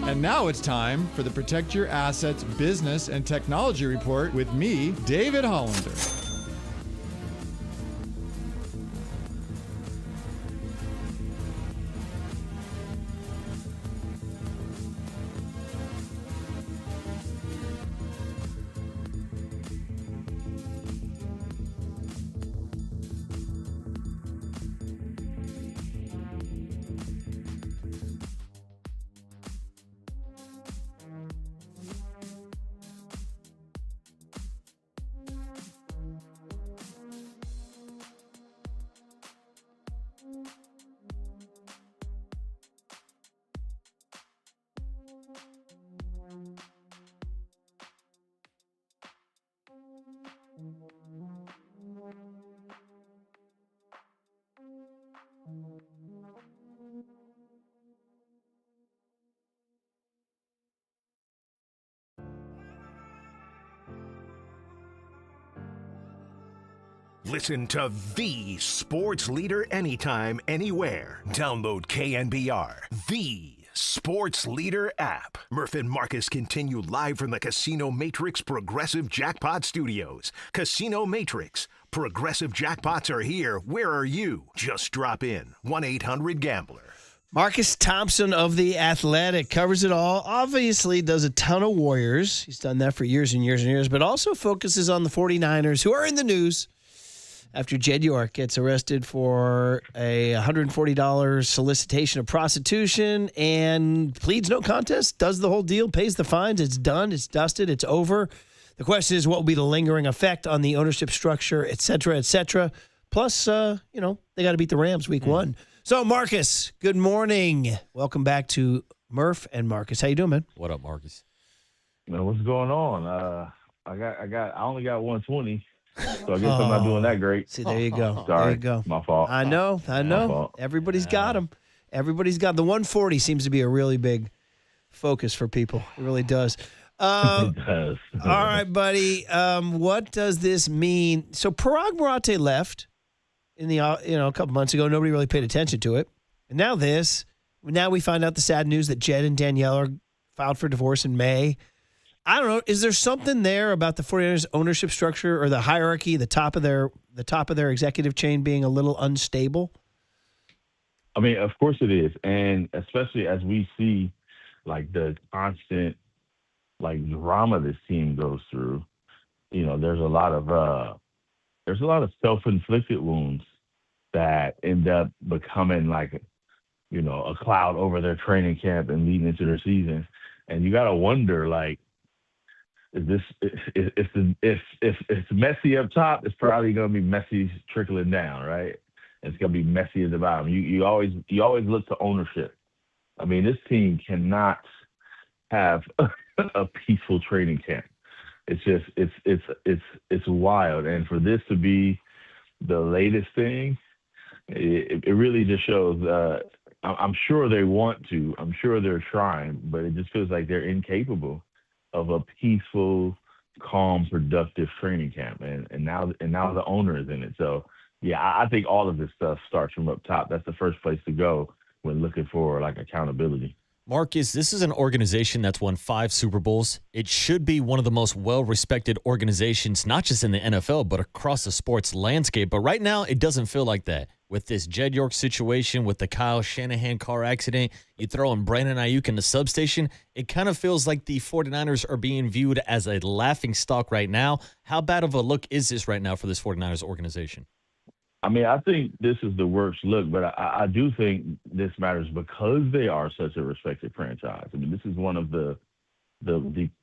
And now it's time for the Protect Your Assets Business and Technology Report with me, David Hollander. Listen to the sports leader anytime, anywhere. Download KNBR, the sports leader app. Murph and Marcus continue live from the Casino Matrix Progressive Jackpot Studios. Casino Matrix. Progressive jackpots are here. Where are you? Just drop in. 1-800-GAMBLER. Marcus Thompson of The Athletic covers it all. Obviously does a ton of Warriors. He's done that for years and years and years, but also focuses on the 49ers, who are in the news after Jed York gets arrested for a $140 solicitation of prostitution and pleads no contest, does the whole deal, pays the fines. It's done. It's dusted. It's over. The question is, what will be the lingering effect on the ownership structure, et cetera, et cetera. Plus, they got to beat the Rams week one. So, Marcus, good morning. Welcome back to Murph and Marcus. How you doing, man? What up, Marcus? Man, what's going on? I only got 120. So I guess I'm not doing that great. See, there you go. Sorry, There you go. my fault. I know. My fault. Everybody's got them. Everybody's got the 140 seems to be a really big focus for people. It really does. It does. All right, buddy. What does this mean? So Parag Marate left in the a couple months ago. Nobody really paid attention to it. And now this. Now we find out the sad news that Jed and Danielle are filed for divorce in May. I don't know. Is there something there about the 49ers ownership structure or the hierarchy, the top of their executive chain being a little unstable? I mean, of course it is, and especially as we see, like the constant, like drama this team goes through. There's a lot of self-inflicted wounds that end up becoming like, a cloud over their training camp and leading into their season, and you gotta wonder like. If it's messy up top, it's probably gonna be messy trickling down, right? It's gonna be messy at the bottom. You always look to ownership. I mean, this team cannot have a peaceful training camp. It's just it's wild, and for this to be the latest thing, it really just shows. I'm sure they want to. I'm sure they're trying, but it just feels like they're incapable of a peaceful, calm, productive training camp, and now the owner is in it. So yeah, I think all of this stuff starts from up top. That's the first place to go when looking for like accountability. Marcus, this is an organization that's won 5 Super Bowls. It should be one of the most well-respected organizations, not just in the NFL, but across the sports landscape. But right now, it doesn't feel like that. With this Jed York situation, with the Kyle Shanahan car accident, you throw in Brandon Ayuk in the substation, it kind of feels like the 49ers are being viewed as a laughingstock right now. How bad of a look is this right now for this 49ers organization? I mean, I think this is the worst look, but I do think this matters because they are such a respected franchise. I mean, this is one of the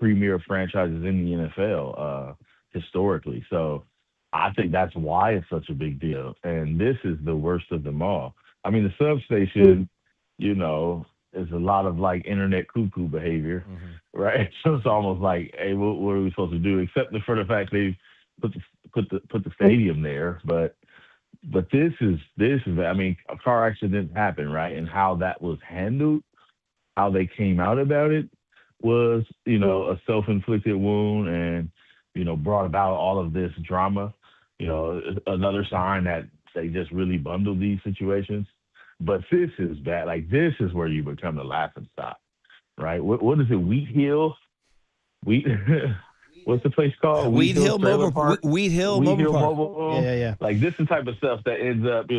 premier franchises in the NFL historically. So I think that's why it's such a big deal. And this is the worst of them all. I mean, the substation, is a lot of like internet cuckoo behavior, right? So it's almost like, hey, what are we supposed to do? Except for the fact they put the stadium there, but this is. I mean, a car accident happened, right? And how that was handled, how they came out about it, was a self-inflicted wound, and brought about all of this drama. Another sign that they just really bundle these situations. But this is bad. Like, this is where you become the laughingstock. right? What is it? Wheat Hill? Wheat. What's the place called? Wheat Hill Trailer Mobile Park? Wheat Hill Wheat Mobile Hill Park. Mobile Home? Yeah. Like this is the type of stuff that ends up,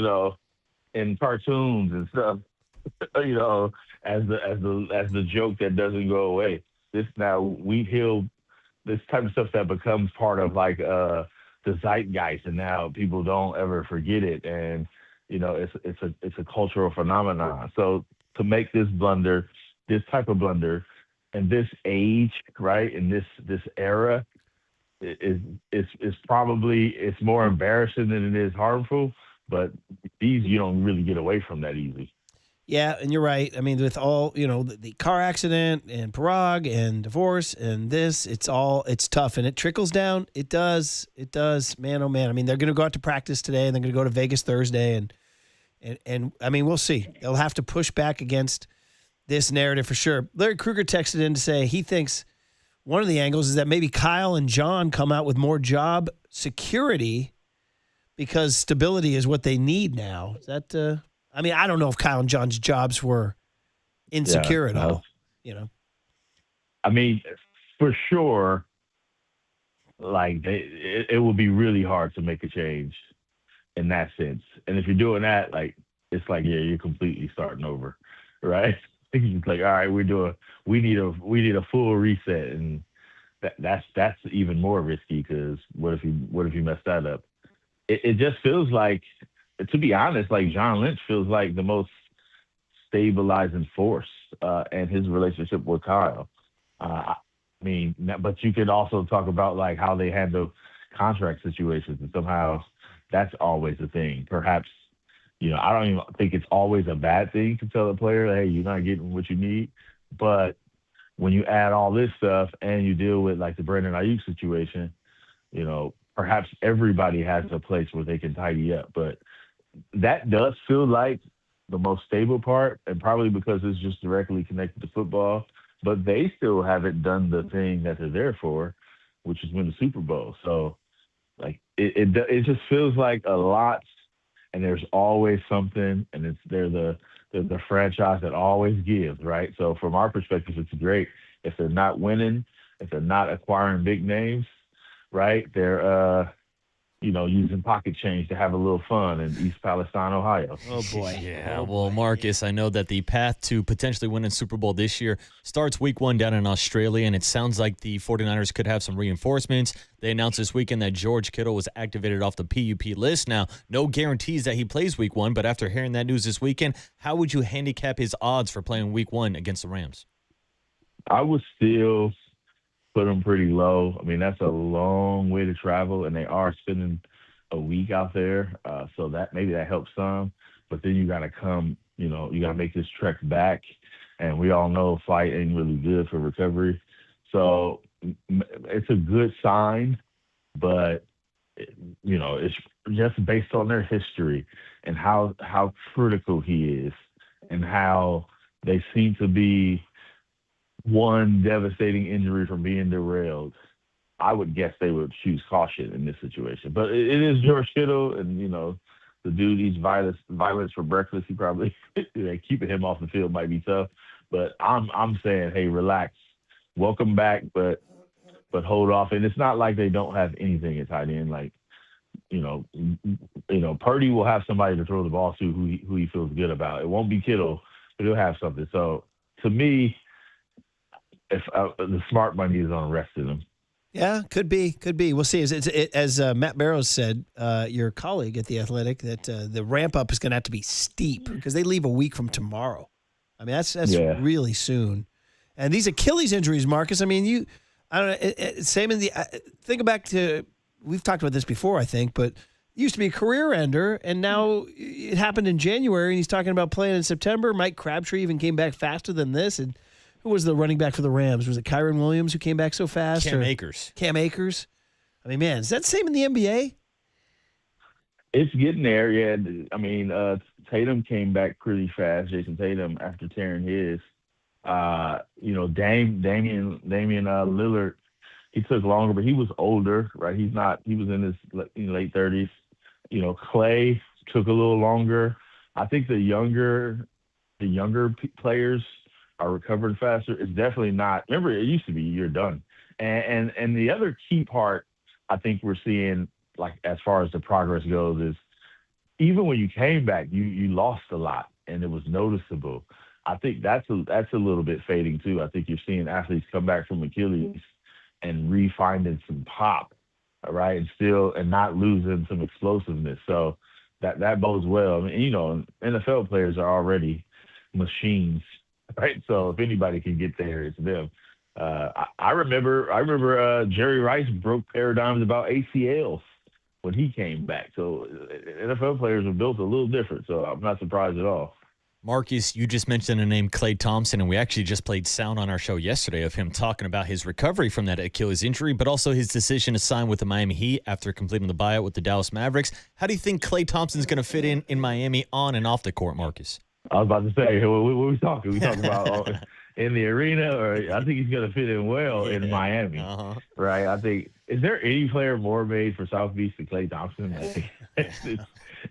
in cartoons and stuff, as the joke that doesn't go away. This now Wheat Hill, this type of stuff that becomes part of like the zeitgeist, and now people don't ever forget it, and it's a cultural phenomenon. So to make this type of blunder, and this age, right, in this era, is probably it's more embarrassing than it is harmful. But these you don't really get away from that easy. Yeah, and you're right. I mean, with all, the car accident and Parag and divorce and this, it's tough, and it trickles down. It does. Man, oh man. I mean, they're going to go out to practice today, and they're going to go to Vegas Thursday, and I mean, we'll see. They'll have to push back against this narrative for sure. Larry Kruger texted in to say he thinks one of the angles is that maybe Kyle and John come out with more job security because stability is what they need now. Is that I mean, I don't know if Kyle and John's jobs were insecure at all, I mean, for sure, like it would be really hard to make a change in that sense. And if you're doing that, like, it's like, yeah, you're completely starting over, right? It's like, all right, we need a full reset, and that's even more risky, because what if you mess that up? It just feels like, to be honest, like John Lynch feels like the most stabilizing force, and his relationship with Kyle. I mean, but you could also talk about like how they handle contract situations, and somehow that's always a thing. Perhaps, I don't even think it's always a bad thing to tell a player, hey, you're not getting what you need. But when you add all this stuff and you deal with like the Brandon Ayuk situation, perhaps everybody has a place where they can tidy up. But that does feel like the most stable part, and probably because it's just directly connected to football. But they still haven't done the thing that they're there for, which is win the Super Bowl. So, like, it just feels like a lot, and there's always something, and they're the franchise that always gives, right? So from our perspective, it's great. If they're not winning, if they're not acquiring big names, right? They're using pocket change to have a little fun in East Palestine, Ohio. Oh, boy. Yeah, well, Marcus, I know that the path to potentially winning Super Bowl this year starts week 1 down in Australia, and it sounds like the 49ers could have some reinforcements. They announced this weekend that George Kittle was activated off the PUP list. Now, no guarantees that he plays week 1, but after hearing that news this weekend, how would you handicap his odds for playing week 1 against the Rams? I would still put them pretty low. I mean, that's a long way to travel, and they are spending a week out there, so that maybe that helps some. But then you got to come, you got to make this trek back, and we all know flight ain't really good for recovery. So it's a good sign, but it's just based on their history and how critical he is, and how they seem to be one devastating injury from being derailed. I would guess they would choose caution in this situation. But it is George Kittle, and the dude eats violets for breakfast. He probably keeping him off the field might be tough. But I'm saying, hey, relax, welcome back, but hold off. And it's not like they don't have anything at tight end. Like Purdy will have somebody to throw the ball to who he feels good about. It won't be Kittle, but he'll have something. So to me, if the smart money is on resting him. Yeah, could be. We'll see. As Matt Barrows said, your colleague at The Athletic, that the ramp-up is going to have to be steep because they leave a week from tomorrow. I mean, that's really soon. And these Achilles injuries, Marcus, I mean, I don't know, same in the think back to, we've talked about this before, I think, but it used to be a career ender, and now it happened in January, and he's talking about playing in September. Mike Crabtree even came back faster than this, and who was the running back for the Rams? Was it Kyron Williams who came back so fast? Cam Akers. Cam Akers. I mean, man, is that the same in the NBA? It's getting there, yeah. I mean, Tatum came back pretty fast, Jason Tatum, after tearing his. Damian Lillard, he took longer, but he was older, right? He was in his late 30s. Clay took a little longer. I think the younger players are recovering faster. It's definitely not. Remember, it used to be you're done. And the other key part I think we're seeing, like as far as the progress goes, is even when you came back, you lost a lot, and it was noticeable. I think that's a little bit fading too. I think you're seeing athletes come back from Achilles and refinding some pop, all right, and not losing some explosiveness. So that bodes well. I mean, NFL players are already machines, right? So if anybody can get there, it's them. I remember Jerry Rice broke paradigms about ACLs when he came back. So NFL players are built a little different. So I'm not surprised at all. Marcus, you just mentioned the name Klay Thompson, and we actually just played sound on our show yesterday of him talking about his recovery from that Achilles injury, but also his decision to sign with the Miami Heat after completing the buyout with the Dallas Mavericks. How do you think Klay Thompson's going to fit in Miami on and off the court, Marcus? I was about to say, what are we talking? We talking about in the arena, or I think he's going to fit in well in Miami, right? I think, is there any player more made for South Beach than Klay Thompson? I think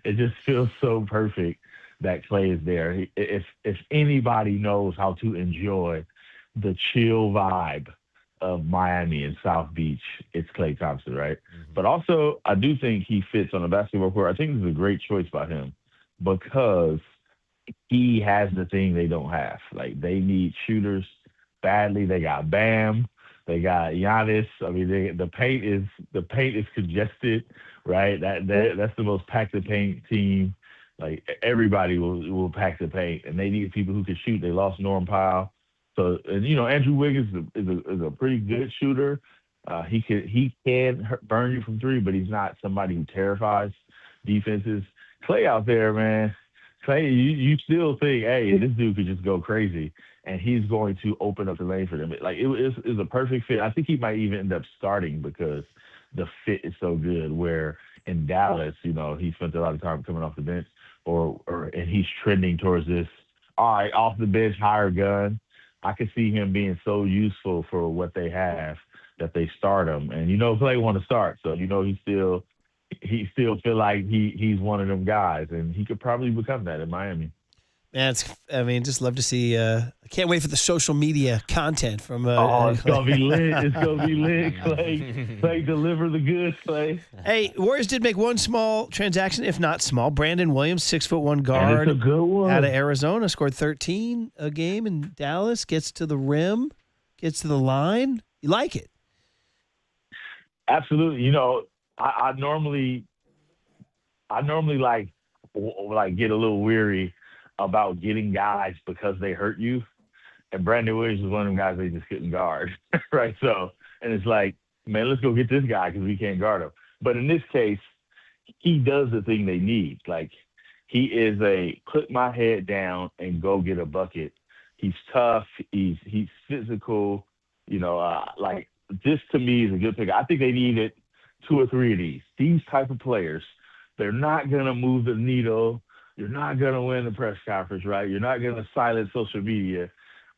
it just feels so perfect that Klay is there. If anybody knows how to enjoy the chill vibe of Miami and South Beach, it's Klay Thompson, right? Mm-hmm. But also, I do think he fits on a basketball court. I think this is a great choice by him because he has the thing they don't have. Like, they need shooters badly. They got Bam. They got Giannis. I mean, the paint is congested, right? That's the most packed the paint team. Like, everybody will pack the paint, and they need people who can shoot. They lost Norm Powell. So, and Andrew Wiggins is a pretty good shooter. He can burn you from three, but he's not somebody who terrifies defenses. Klay out there, man. Klay, you still think, hey, this dude could just go crazy, and he's going to open up the lane for them. Like, it's a perfect fit. I think he might even end up starting because the fit is so good. Where in Dallas, he spent a lot of time coming off the bench, and he's trending towards this, all right, off the bench, higher gun. I could see him being so useful for what they have that they start him. And Klay want to start, so he still feel like he's one of them guys, and he could probably become that in Miami. Man, just love to see. I can't wait for the social media content from. It's gonna be lit. It's gonna be lit, Klay. Klay, deliver the goods, Klay. Hey, Warriors did make one small transaction, if not small. Brandon Williams, 6'1" guard, and it's a good one. Out of Arizona, scored 13 a game in Dallas. Gets to the rim, gets to the line. You like it? Absolutely. I normally like get a little weary about getting guys because they hurt you. And Brandon Williams was one of them guys they just couldn't guard, right? So, and it's like, man, let's go get this guy because we can't guard him. But in this case, he does the thing they need. Like, he is a put my head down and go get a bucket. He's tough. He's physical. Like, this to me is a good pick. I think they needed 2 or 3 of these. These type of players, they're not going to move the needle. You're not going to win the press conference, right? You're not going to silence social media.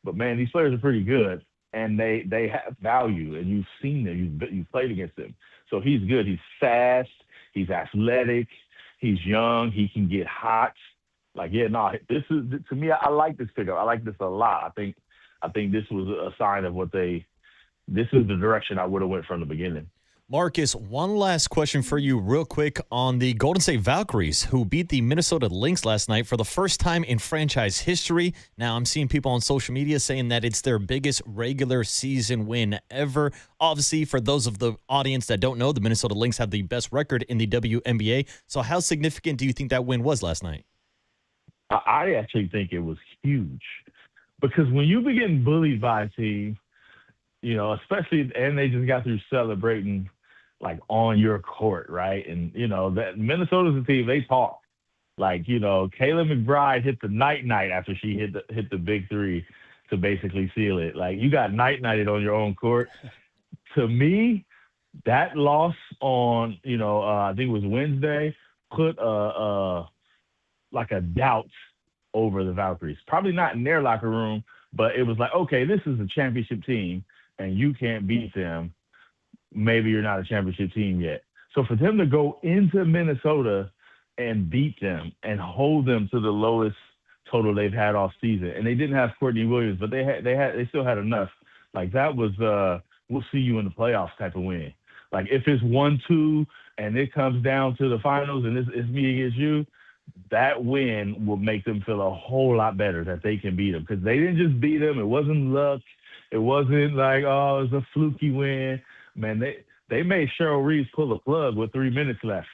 But, man, these players are pretty good, and they have value, and you've seen them. You've played against them. So he's good. He's fast. He's athletic. He's young. He can get hot. Like, this is – to me, I like this pickup. I like this a lot. I think this was a sign of what this is the direction I would have went from the beginning. Marcus, one last question for you real quick on the Golden State Valkyries, who beat the Minnesota Lynx last night for the first time in franchise history. Now, I'm seeing people on social media saying that it's their biggest regular season win ever. Obviously, for those of the audience that don't know, the Minnesota Lynx have the best record in the WNBA. So how significant do you think that win was last night? I actually think it was huge because when you begin bullied by a team, especially, and they just got through celebrating like on your court, right? And, that Minnesota's a team, they talk. Like, Kayla McBride hit the night after she hit the big three to basically seal it. Like, you got nighted on your own court. To me, that loss on, I think it was Wednesday, put a doubt over the Valkyries. Probably not in their locker room, but it was like, okay, this is a championship team, and you can't beat them. Maybe you're not a championship team yet. So for them to go into Minnesota and beat them and hold them to the lowest total they've had all season. And they didn't have Courtney Williams, but they still had enough. Like that was we'll see you in the playoffs type of win. Like if it's 1-2 and it comes down to the finals and it's me against you, that win will make them feel a whole lot better that they can beat them, because they didn't just beat them. It wasn't luck. It wasn't like, oh, it was a fluky win. Man, they made Cheryl Reeves pull the plug with 3 minutes left.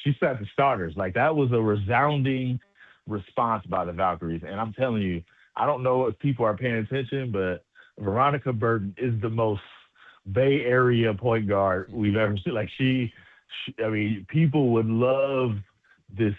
She sat the starters. Like that was a resounding response by the Valkyries. And I'm telling you, I don't know if people are paying attention, but Veronica Burton is the most Bay Area point guard we've ever seen. Like she I mean, people would love this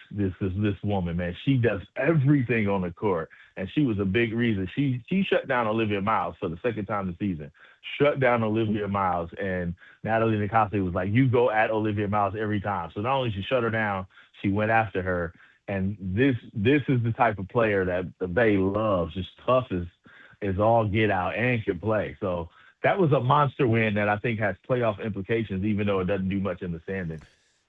woman, man. She does everything on the court, and she was a big reason. She shut down Olivia Miles for the second time this season. Shut down Olivia Miles, and Natalie Nicasio was like, "You go at Olivia Miles every time." So not only she shut her down, she went after her. And this is the type of player that the Bay loves, just tough as all get out and can play. So that was a monster win that I think has playoff implications, even though it doesn't do much in the standings.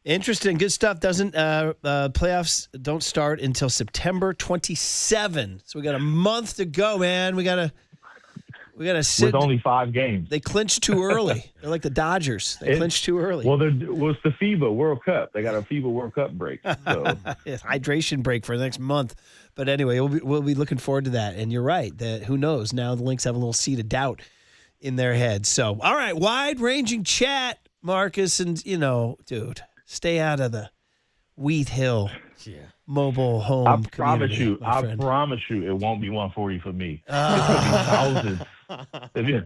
Interesting. Good stuff. Playoffs don't start until September 27. So we got a month to go, man. We gotta sit. With only 5 games. They clinched too early. They're like the Dodgers. They clinched too early. Well, it's the FIBA World Cup. They got a FIBA World Cup break. So. Yes, hydration break for the next month. But anyway, we'll be looking forward to that. And you're right. That who knows? Now the Lynx have a little seed of doubt in their heads. So, all right, wide-ranging chat, Marcus, and dude. Stay out of the Wheat Hill mobile home. I promise you, it won't be 140 for me. It's going to be thousands.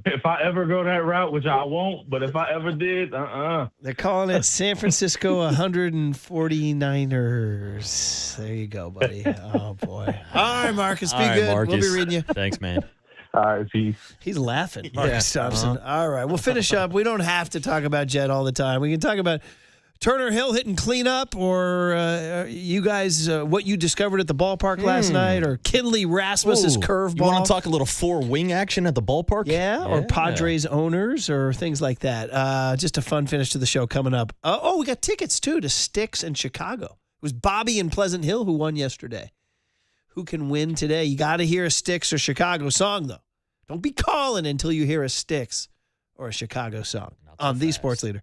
If I ever go that route, which I won't, but if I ever did, They're calling it San Francisco 149ers. There you go, buddy. Oh, boy. All right, Marcus, be good. Marcus. We'll be reading you. Thanks, man. All right, peace. He's laughing, Marcus Thompson. All right, we'll finish up. We don't have to talk about Jet all the time. We can talk about Turner Hill hitting cleanup, or you guys, what you discovered at the ballpark last night, or Kinley Rasmus's curveball. You want to talk a little 4-wing action at the ballpark? Yeah, or Padres owners, or things like that. Just a fun finish to the show coming up. We got tickets, too, to Styx in Chicago. It was Bobby in Pleasant Hill who won yesterday. Who can win today? You got to hear a Styx or Chicago song, though. Don't be calling until you hear a Styx or a Chicago song on The Sports Leader.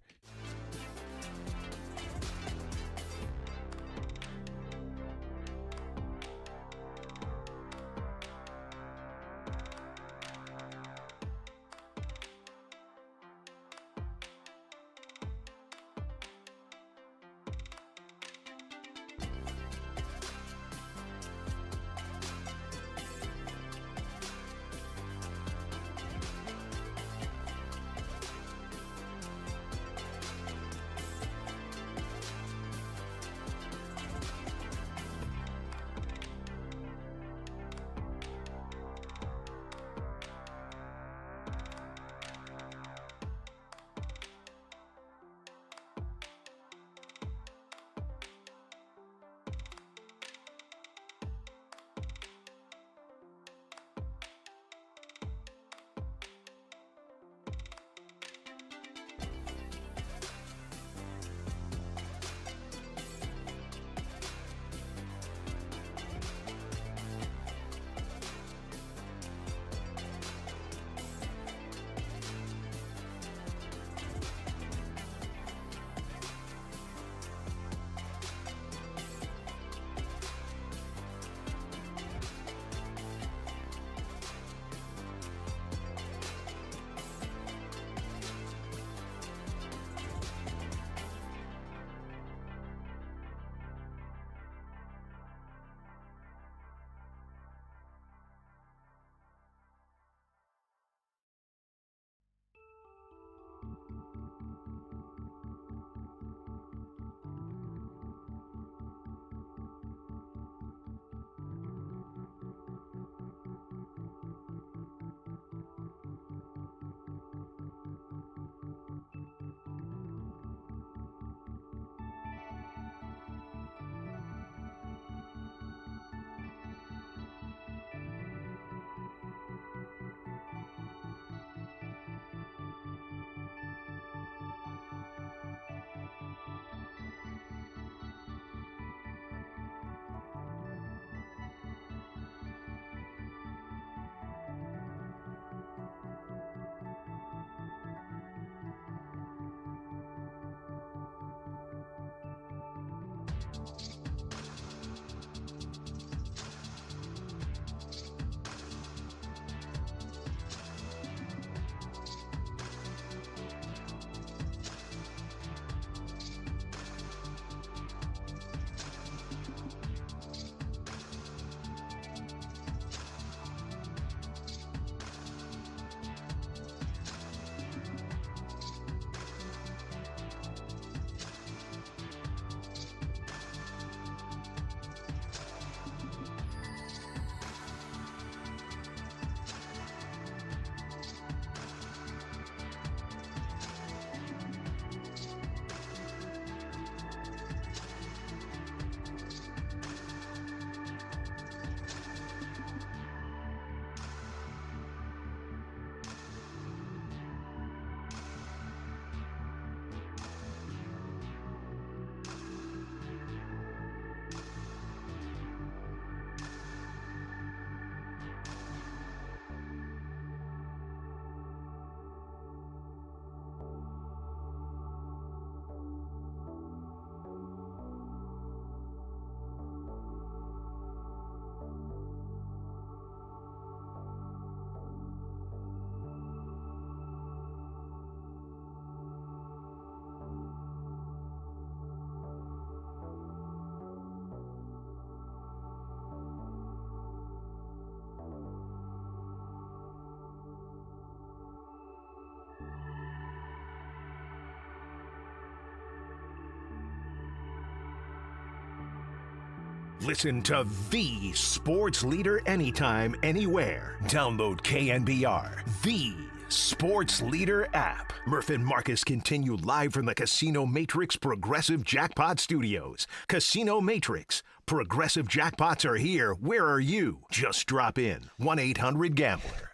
Listen to the sports leader anytime, anywhere. Download KNBR, the sports leader app. Murph and Marcus continue live from the Casino Matrix Progressive Jackpot Studios. Casino Matrix. Progressive jackpots are here. Where are you? Just drop in. 1-800-GAMBLER.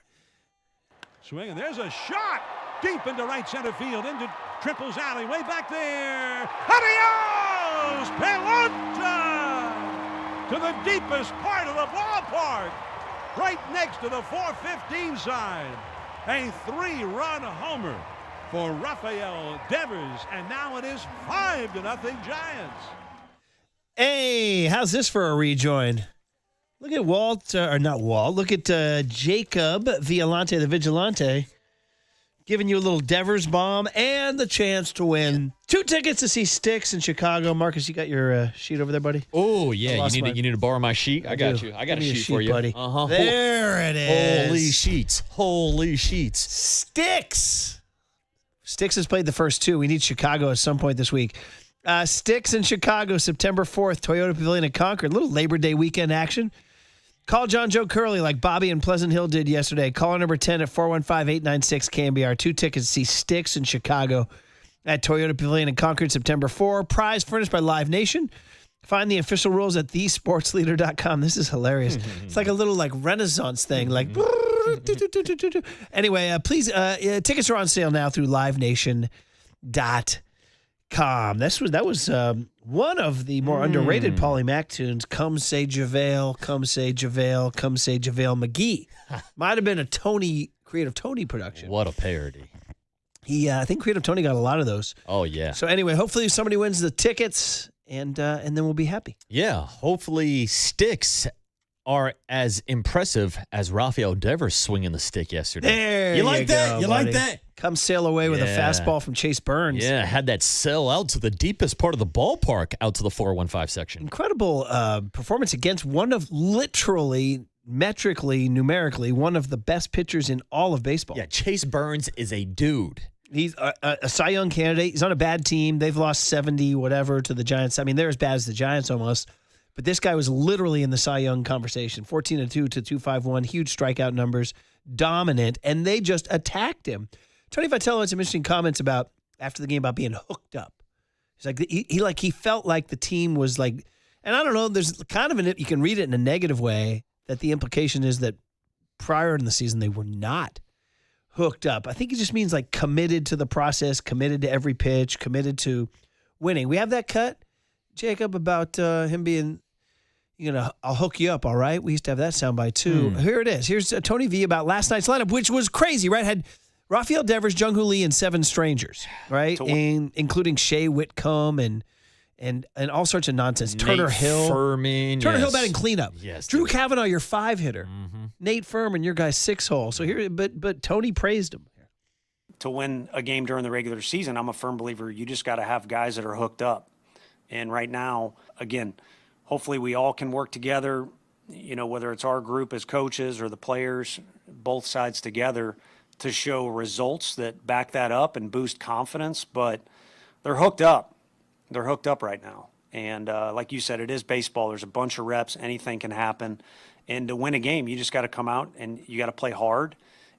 Swing, and there's a shot deep into right center field, into Triple's alley, way back there. Adios! Pelota! To the deepest part of the ballpark, right next to the 415 side. A 3-run homer for Rafael Devers, and now it is 5-0 Giants. Hey, how's this for a rejoin? Look at Walt, or not Walt, look at Jacob Violante, the Vigilante, giving you a little Devers bomb and the chance to win 2 tickets to see Styx in Chicago. Marcus, you got your sheet over there, buddy? Oh, yeah. You need to borrow my sheet? I got you. I got a sheet for you. Buddy. Uh-huh. There it is. Holy sheets. Styx. Styx has played the first 2. We need Chicago at some point this week. Styx in Chicago, September 4th, Toyota Pavilion at Concord. Little Labor Day weekend action. Call John Joe Curley like Bobby in Pleasant Hill did yesterday. Caller number 10 at 415-896-KNBR. 2 tickets to see Styx in Chicago at Toyota Pavilion in Concord, September 4. Prize furnished by Live Nation. Find the official rules at thesportsleader.com. This is hilarious. It's like a little Renaissance thing. Anyway, please, tickets are on sale now through livenation.com. That was one of the more underrated Paulie Mac tunes. Come say JaVale, come say JaVale, come say JaVale McGee. Might have been a Creative Tony production. What a parody. I think Creative Tony got a lot of those. Oh, yeah. So anyway, hopefully somebody wins the tickets, and then we'll be happy. Yeah, hopefully Sticks are as impressive as Rafael Devers swinging the stick yesterday. There you like that? Go, you buddy. like that? Come sail away with a fastball from Chase Burns. Yeah, had that sail out to the deepest part of the ballpark, out to the 415 section. Incredible performance against one of literally, metrically, numerically, one of the best pitchers in all of baseball. Yeah, Chase Burns is a dude. He's a Cy Young candidate. He's on a bad team. They've lost 70 whatever to the Giants. I mean, they're as bad as the Giants almost. But this guy was literally in the Cy Young conversation. 14-2 to 251, huge strikeout numbers, dominant, and they just attacked him. Tony Vitello had some interesting comments about after the game about being hooked up. He's like he felt like the team was like, and I don't know. There's kind of you can read it in a negative way that the implication is that prior in the season they were not hooked up. I think it just means like committed to the process, committed to every pitch, committed to winning. We have that cut, Jacob, about him being, I'll hook you up, all right? We used to have that soundbite too. Here it is. Here's Tony V about last night's lineup, which was crazy, right? Had Rafael Devers, Jung-Hoo Lee, and 7 strangers, right? Including Shea Whitcomb and and all sorts of nonsense. Nate Turner Hill. Furman. Turner Hill yes. batting cleanup. Yes. Drew Kavanaugh, your 5-hitter. Nate Furman, your guy's 6-hole. So here, but Tony praised him. To win a game during the regular season, I'm a firm believer you just got to have guys that are hooked up. And right now, again, hopefully we all can work together, whether it's our group as coaches or the players, both sides together, to show results that back that up and boost confidence. But they're hooked up. They're hooked up right now. And like you said, it is baseball. There's a bunch of reps. Anything can happen. And to win a game, you just got to come out and you got to play hard.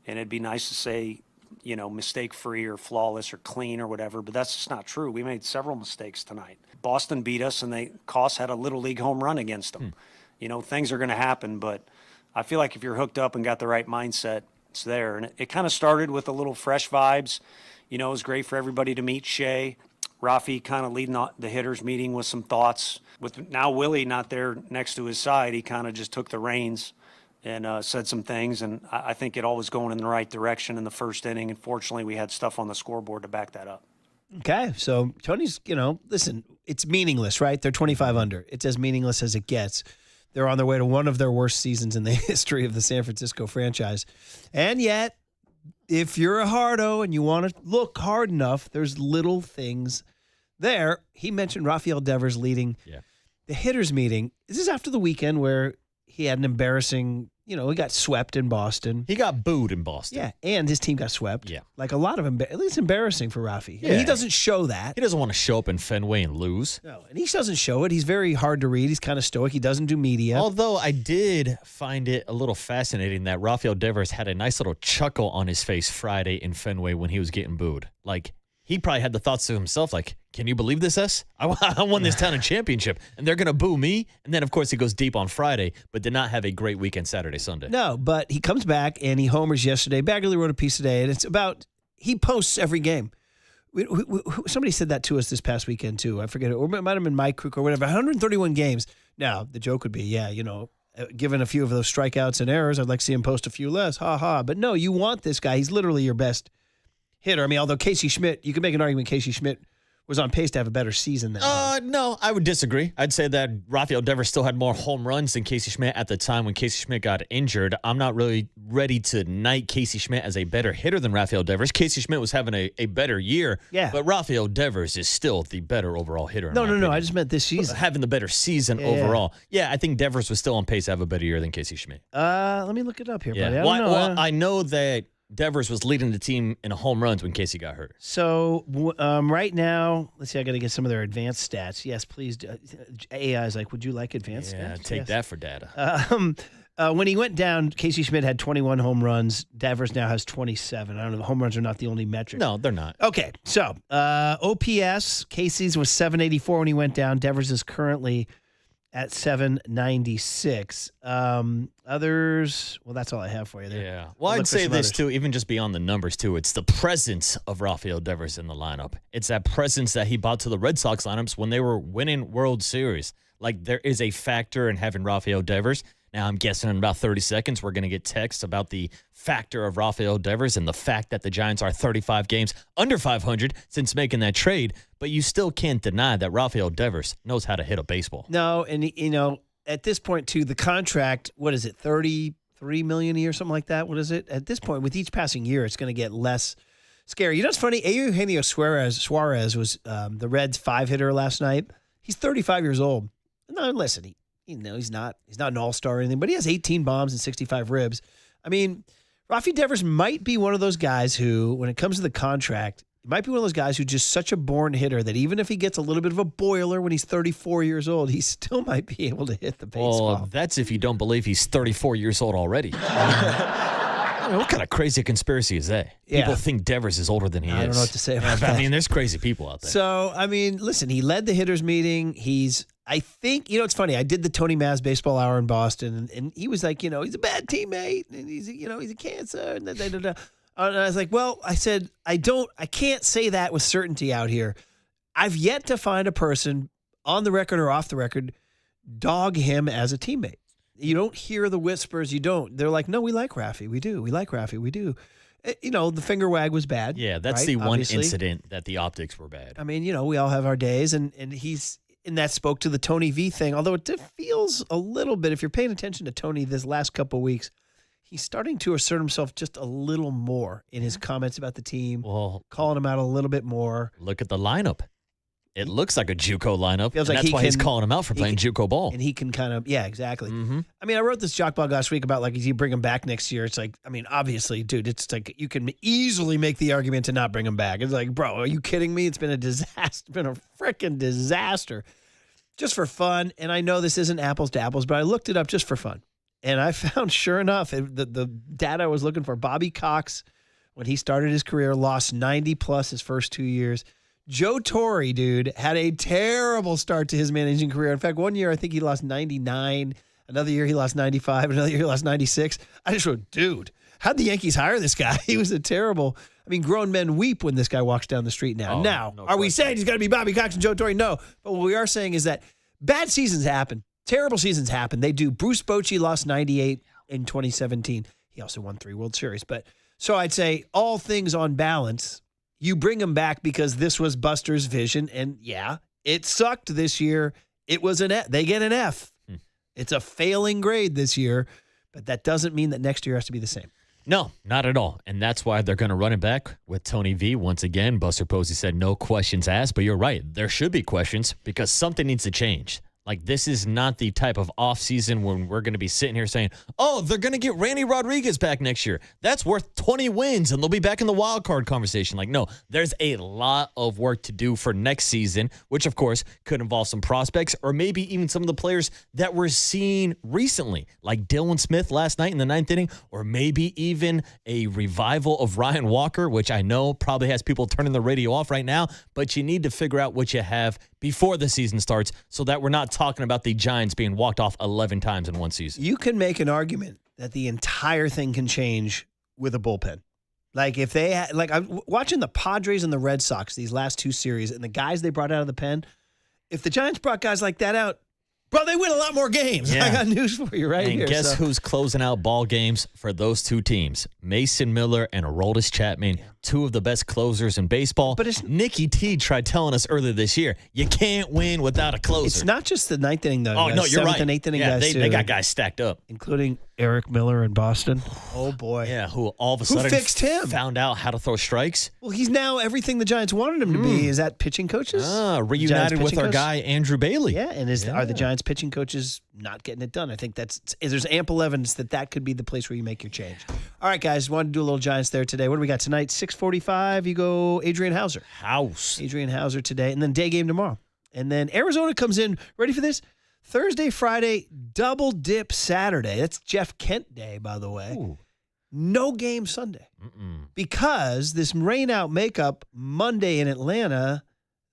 And it'd be nice to say, mistake-free or flawless or clean or whatever, but that's just not true. We made several mistakes tonight. Boston beat us, and Koss had a Little League home run against them. Things are going to happen, but I feel like if you're hooked up and got the right mindset, it's there. And it kind of started with a little fresh vibes. It was great for everybody to meet Shea. Rafi kind of leading the hitters meeting with some thoughts. With now Willie not there next to his side, he kind of just took the reins and said some things. And I think it all was going in the right direction in the first inning. And fortunately, we had stuff on the scoreboard to back that up. Okay, so Tony's, listen, it's meaningless, right? They're 25 under. It's as meaningless as it gets. They're on their way to one of their worst seasons in the history of the San Francisco franchise. And yet, if you're a hardo and you want to look hard enough, there's little things there. He mentioned Rafael Devers leading the hitters meeting. This is after the weekend where he had an embarrassing, he got swept in Boston. He got booed in Boston. Yeah, and his team got swept. Yeah. Like a lot of it's embarrassing for Rafi. Yeah. He doesn't show that. He doesn't want to show up in Fenway and lose. No, and he doesn't show it. He's very hard to read. He's kind of stoic. He doesn't do media. Although I did find it a little fascinating that Rafael Devers had a nice little chuckle on his face Friday in Fenway when he was getting booed. Like, he probably had the thoughts to himself, like, can you believe this, S? I won this town a championship, and they're going to boo me? And then, of course, he goes deep on Friday, but did not have a great weekend Saturday, Sunday. No, but he comes back, and he homers yesterday. Baggerly wrote a piece today, and it's about he posts every game. Somebody said that to us this past weekend, too. I forget it. Or it might have been Mike Kruk or whatever. 131 games. Now, the joke would be, given a few of those strikeouts and errors, I'd like to see him post a few less. Ha ha. But no, you want this guy. He's literally your best hitter. I mean, although Casey Schmidt, you could make an argument Casey Schmidt was on pace to have a better season than him. No, I would disagree. I'd say that Rafael Devers still had more home runs than Casey Schmidt at the time when Casey Schmidt got injured. I'm not really ready to knight Casey Schmidt as a better hitter than Rafael Devers. Casey Schmidt was having a better year, but Rafael Devers is still the better overall hitter. No. I just meant this season. Having the better season overall. Yeah, I think Devers was still on pace to have a better year than Casey Schmidt. Let me look it up here, buddy. I know that Devers was leading the team in home runs when Casey got hurt. So right now, let's see, I got to get some of their advanced stats. Yes, please. AI is like, would you like advanced stats? Take that for data. When he went down, Casey Schmidt had 21 home runs. Devers now has 27. I don't know. Home runs are not the only metric. No, they're not. Okay, so OPS, Casey's was 784 when he went down. Devers is currently at 796. Others, well, that's all I have for you there. Yeah. Well, I'd say this, too, even just beyond the numbers, too. It's the presence of Rafael Devers in the lineup. It's that presence that he brought to the Red Sox lineups when they were winning World Series. Like, there is a factor in having Rafael Devers. Now, I'm guessing in about 30 seconds, we're going to get texts about the factor of Rafael Devers and the fact that the Giants are 35 games under 500 since making that trade. But you still can't deny that Rafael Devers knows how to hit a baseball. No, and, at this point, too, the contract, what is it, $33 million a year, something like that? What is it? At this point, with each passing year, it's going to get less scary. You know what's funny? Eugenio Suarez was the Reds' 5-hitter last night. He's 35 years old. No, listen, he's not an all-star or anything, but he has 18 bombs and 65 ribs. I mean, Rafi Devers might be one of those guys who, when it comes to the contract, might be one of those guys who's just such a born hitter that even if he gets a little bit of a boiler when he's 34 years old, he still might be able to hit the baseball. Well, that's if you don't believe he's 34 years old already. What kind of crazy conspiracy is that? People think Devers is older than he is. I don't know what to say about that. I mean, there's crazy people out there. So, I mean, listen, he led the hitters meeting. I think, it's funny. I did the Tony Maz baseball hour in Boston, and he was like, he's a bad teammate, and he's a cancer, and And I was like, well, I said, I can't say that with certainty out here. I've yet to find a person on the record or off the record dog him as a teammate. You don't hear the whispers. You don't. They're like, no, we like Rafi. We do. We like Rafi. We do. The finger wag was bad. Yeah, that's right? the one Obviously. incident that the optics were bad. I mean, we all have our days, and he's and that spoke to the Tony V thing, although it feels a little bit, if you're paying attention to Tony this last couple of weeks, he's starting to assert himself just a little more in his comments about the team, calling him out a little bit more. Look at the lineup. It looks like a JUCO lineup. Feels and like that's why he's calling him out for playing JUCO ball. And he can kind of, yeah, exactly. I mean, I wrote this jock blog last week about, like, if you bring him back next year, it's like, I mean, obviously, dude, it's like you can easily make the argument to not bring him back. It's like, bro, are you kidding me? It's been a disaster. It's been a freaking disaster. Just for fun. And I know this isn't apples to apples, but I looked it up just for fun. And I found, sure enough, the data I was looking for, Bobby Cox, when he started his career, lost 90 plus his first 2 years. Joe Torre, dude, had a terrible start to his managing career. In fact, one year I think he lost 99. Another year he lost 95. Another year he lost 96. I just wrote, dude, how'd the Yankees hire this guy? He was a terrible. I mean, grown men weep when this guy walks down the street now. Are we saying he's going to be Bobby Cox and Joe Torre? No. But what we are saying is that bad seasons happen. Terrible seasons happen. They do. Bruce Bochy lost 98 in 2017. He also won 3 World Series. But so I'd say all things on balance, you bring him back because this was Buster's vision. And yeah, it sucked this year. It was an F. They get an F. It's a failing grade this year, but that doesn't mean that next year has to be the same. No, not at all. And that's why they're going to run it back with Tony V. Once again, Buster Posey said no questions asked, but you're right. There should be questions because something needs to change. Like, this is not the type of offseason when we're going to be sitting here saying, oh, they're going to get Randy Rodriguez back next year. That's worth 20 wins, and they'll be back in the wild card conversation. Like, no, there's a lot of work to do for next season, which, of course, could involve some prospects or maybe even some of the players that we're seeing recently, like Dylan Smith last night in the 9th inning, or maybe even a revival of Ryan Walker, which I know probably has people turning the radio off right now, but you need to figure out what you have before the season starts so that we're not talking about the Giants being walked off 11 times in one season. You can make an argument that the entire thing can change with a bullpen. Like, if they like, I'm watching the Padres and the Red Sox these last 2 series, and the guys they brought out of the pen. If the Giants brought guys like that out, bro, they win a lot more games. Yeah. I got news for you right and here. Guess who's closing out ball games for those 2 teams? Mason Miller and Aroldis Chapman, 2 of the best closers in baseball. But Nicky T tried telling us earlier this year, you can't win without a closer. It's not just the 9th inning, though. Oh, no, you're right. And 8th inning yeah, guys, they got guys stacked up. Including Eric Miller in Boston. Oh, boy. Yeah, who all of a sudden fixed him? Found out how to throw strikes. Well, he's now everything the Giants wanted him to be. Is that pitching coaches? Reunited with our guy, Andrew Bailey. Yeah, and are the Giants pitching coaches not getting it done? I think there's ample evidence that could be the place where you make your change. All right, guys, wanted to do a little Giants there today. What do we got tonight? 6:45, you go Adrian Hauser. Adrian Hauser today, and then day game tomorrow. And then Arizona comes in, ready for this? Thursday, Friday, double dip Saturday. That's Jeff Kent Day, by the way. Ooh. No game Sunday. Because this rain-out makeup Monday in Atlanta,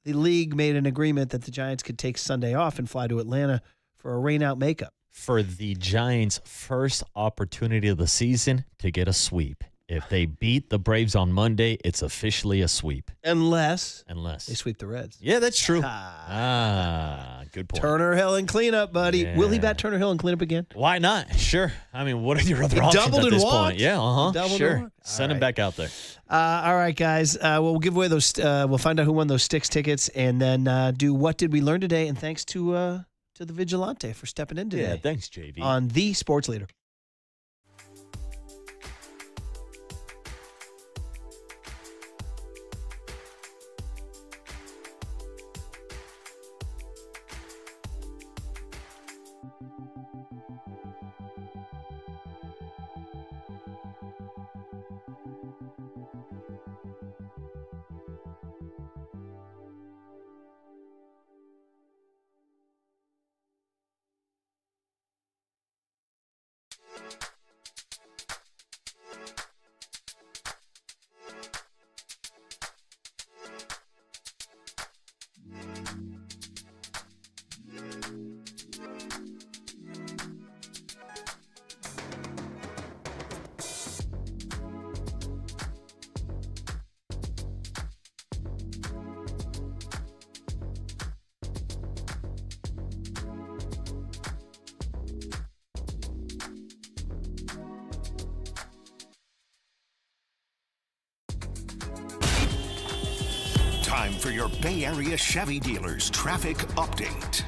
the league made an agreement that the Giants could take Sunday off and fly to Atlanta for a rain-out makeup. For the Giants' first opportunity of the season to get a sweep. If they beat the Braves on Monday, it's officially a sweep. Unless they sweep the Reds. Yeah, that's true. Good point. Turner Hill and cleanup, buddy. Yeah. Will he bat Turner Hill and cleanup again? Why not? Sure. I mean, what are your other options doubled at this and walked. point? Yeah, Doubled sure. and walked. Send him back out there. All right, guys. We'll give away those. We'll find out who won those Sticks tickets, and then do what did we learn today? And thanks to the Vigilante for stepping in today. Yeah, thanks, JV. On the Sports Leader. time for your Bay Area Chevy dealers traffic update.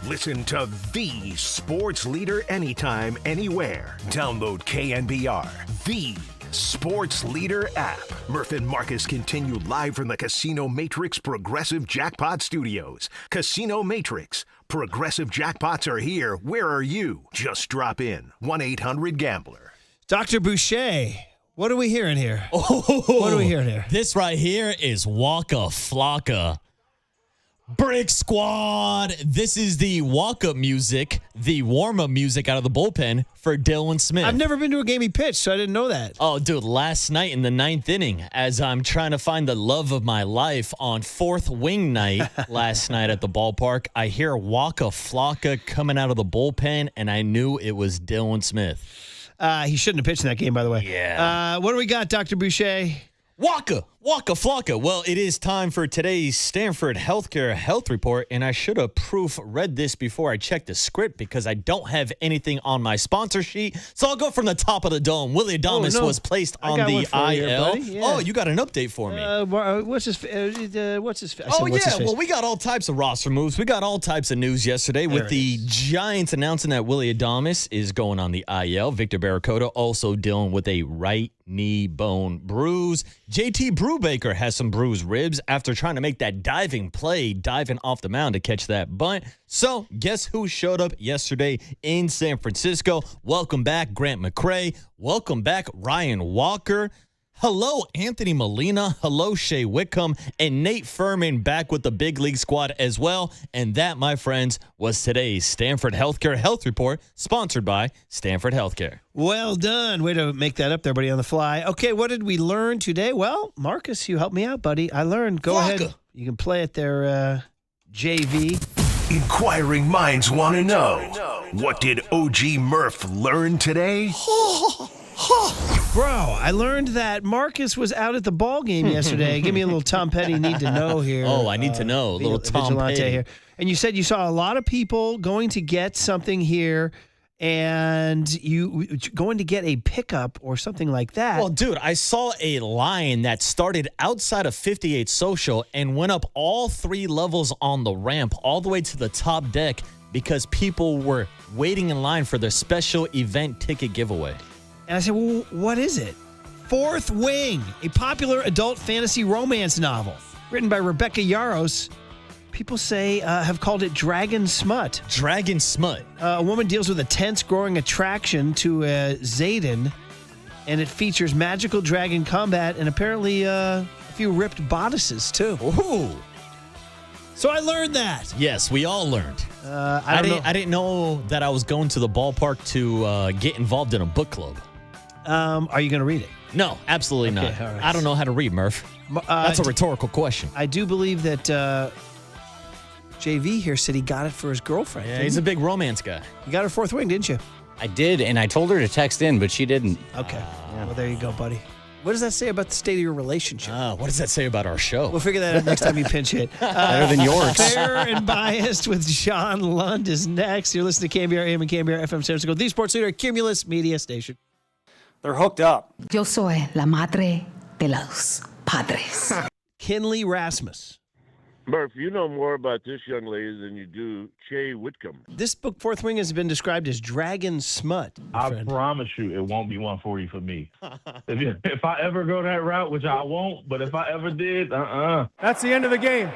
Listen to the sports leader anytime, anywhere. Download KNBR, the sports leader app. Murph and Marcus continue live from the Casino Matrix Progressive Jackpot Studios. Casino Matrix. Progressive jackpots are here. Where are you? Just drop in. 1-800-GAMBLER. Dr. Boucher, what are we hearing here? Oh, what are we hearing here? This right here is Waka Flocka. Brick Squad. This is the walk-up music, the warm-up music out of the bullpen for Dylan Smith. I've never been to a game he pitched, so I didn't know that. Oh, dude, last night in the 9th inning, as I'm trying to find the love of my life on fourth wing night last night at the ballpark, I hear Waka Flocka coming out of the bullpen, and I knew it was Dylan Smith. He shouldn't have pitched in that game, by the way. Yeah. What do we got, Dr. Boucher? Waka Flocka. Well, it is time for today's Stanford Healthcare Health Report, and I should have read this before I checked the script because I don't have anything on my sponsor sheet. So I'll go from the top of the dome. Willie Adames was placed on the IL. Oh, you got an update for me. What's his face? Well, we got all types of roster moves. We got all types of news yesterday with the Giants announcing that Willie Adames is going on the IL. Victor Barracoda also dealing with a right knee bone bruise. JT Brubaker has some bruised ribs after trying to make that diving off the mound to catch that bunt. So guess who showed up yesterday in San Francisco? Welcome back, Grant McCray. Welcome back, Ryan Walker. Hello, Anthony Molina. Hello, Shea Whitcomb. And Nate Furman back with the big league squad as well. And that, my friends, was today's Stanford Healthcare Health Report, sponsored by Stanford Healthcare. Well done. Way to make that up there, buddy, on the fly. Okay, what did we learn today? Well, Marcus, you helped me out, buddy. I learned. Go ahead. You can play it there, JV. Inquiring minds want to know. What did OG Murph learn today? Bro, I learned that Marcus was out at the ball game yesterday. Give me a little Tom Petty need to know here. Oh, I need to know. A little Tom Petty here. And you said you saw a lot of people going to get something here and you going to get a pickup or something like that. Well, dude, I saw a line that started outside of 58 Social and went up all 3 levels on the ramp all the way to the top deck because people were waiting in line for their special event ticket giveaway. And I said, well, what is it? Fourth Wing, a popular adult fantasy romance novel written by Rebecca Yarros. People say have called it Dragon Smut. Dragon Smut. A woman deals with a tense growing attraction to Zayden, and it features magical dragon combat and apparently a few ripped bodices, too. Ooh. So I learned that. Yes, we all learned. I didn't know that I was going to the ballpark to get involved in a book club. Are you going to read it? No, absolutely not. All right. I don't know how to read, Murph. That's a rhetorical question. I do believe that JV here said he got it for his girlfriend. Yeah, he's a big romance guy. You got her Fourth Wing, didn't you? I did, and I told her to text in, but she didn't. Okay. Well, there you go, buddy. What does that say about the state of your relationship? What does that say about our show? We'll figure that out next time you pinch hit. Better than yours. Fair and Biased with Sean Lund is next. You're listening to KNBR AM and KNBR FM San Francisco, the sports leader, Cumulus Media Station. They're hooked up. Yo soy la madre de los padres. Kinley Rasmus. Murph, you know more about this young lady than you do Shea Whitcomb. This book, Fourth Wing, has been described as Dragon Smut. I promise you it won't be 140 for me. If I ever go that route, which I won't, but if I ever did, That's the end of the game.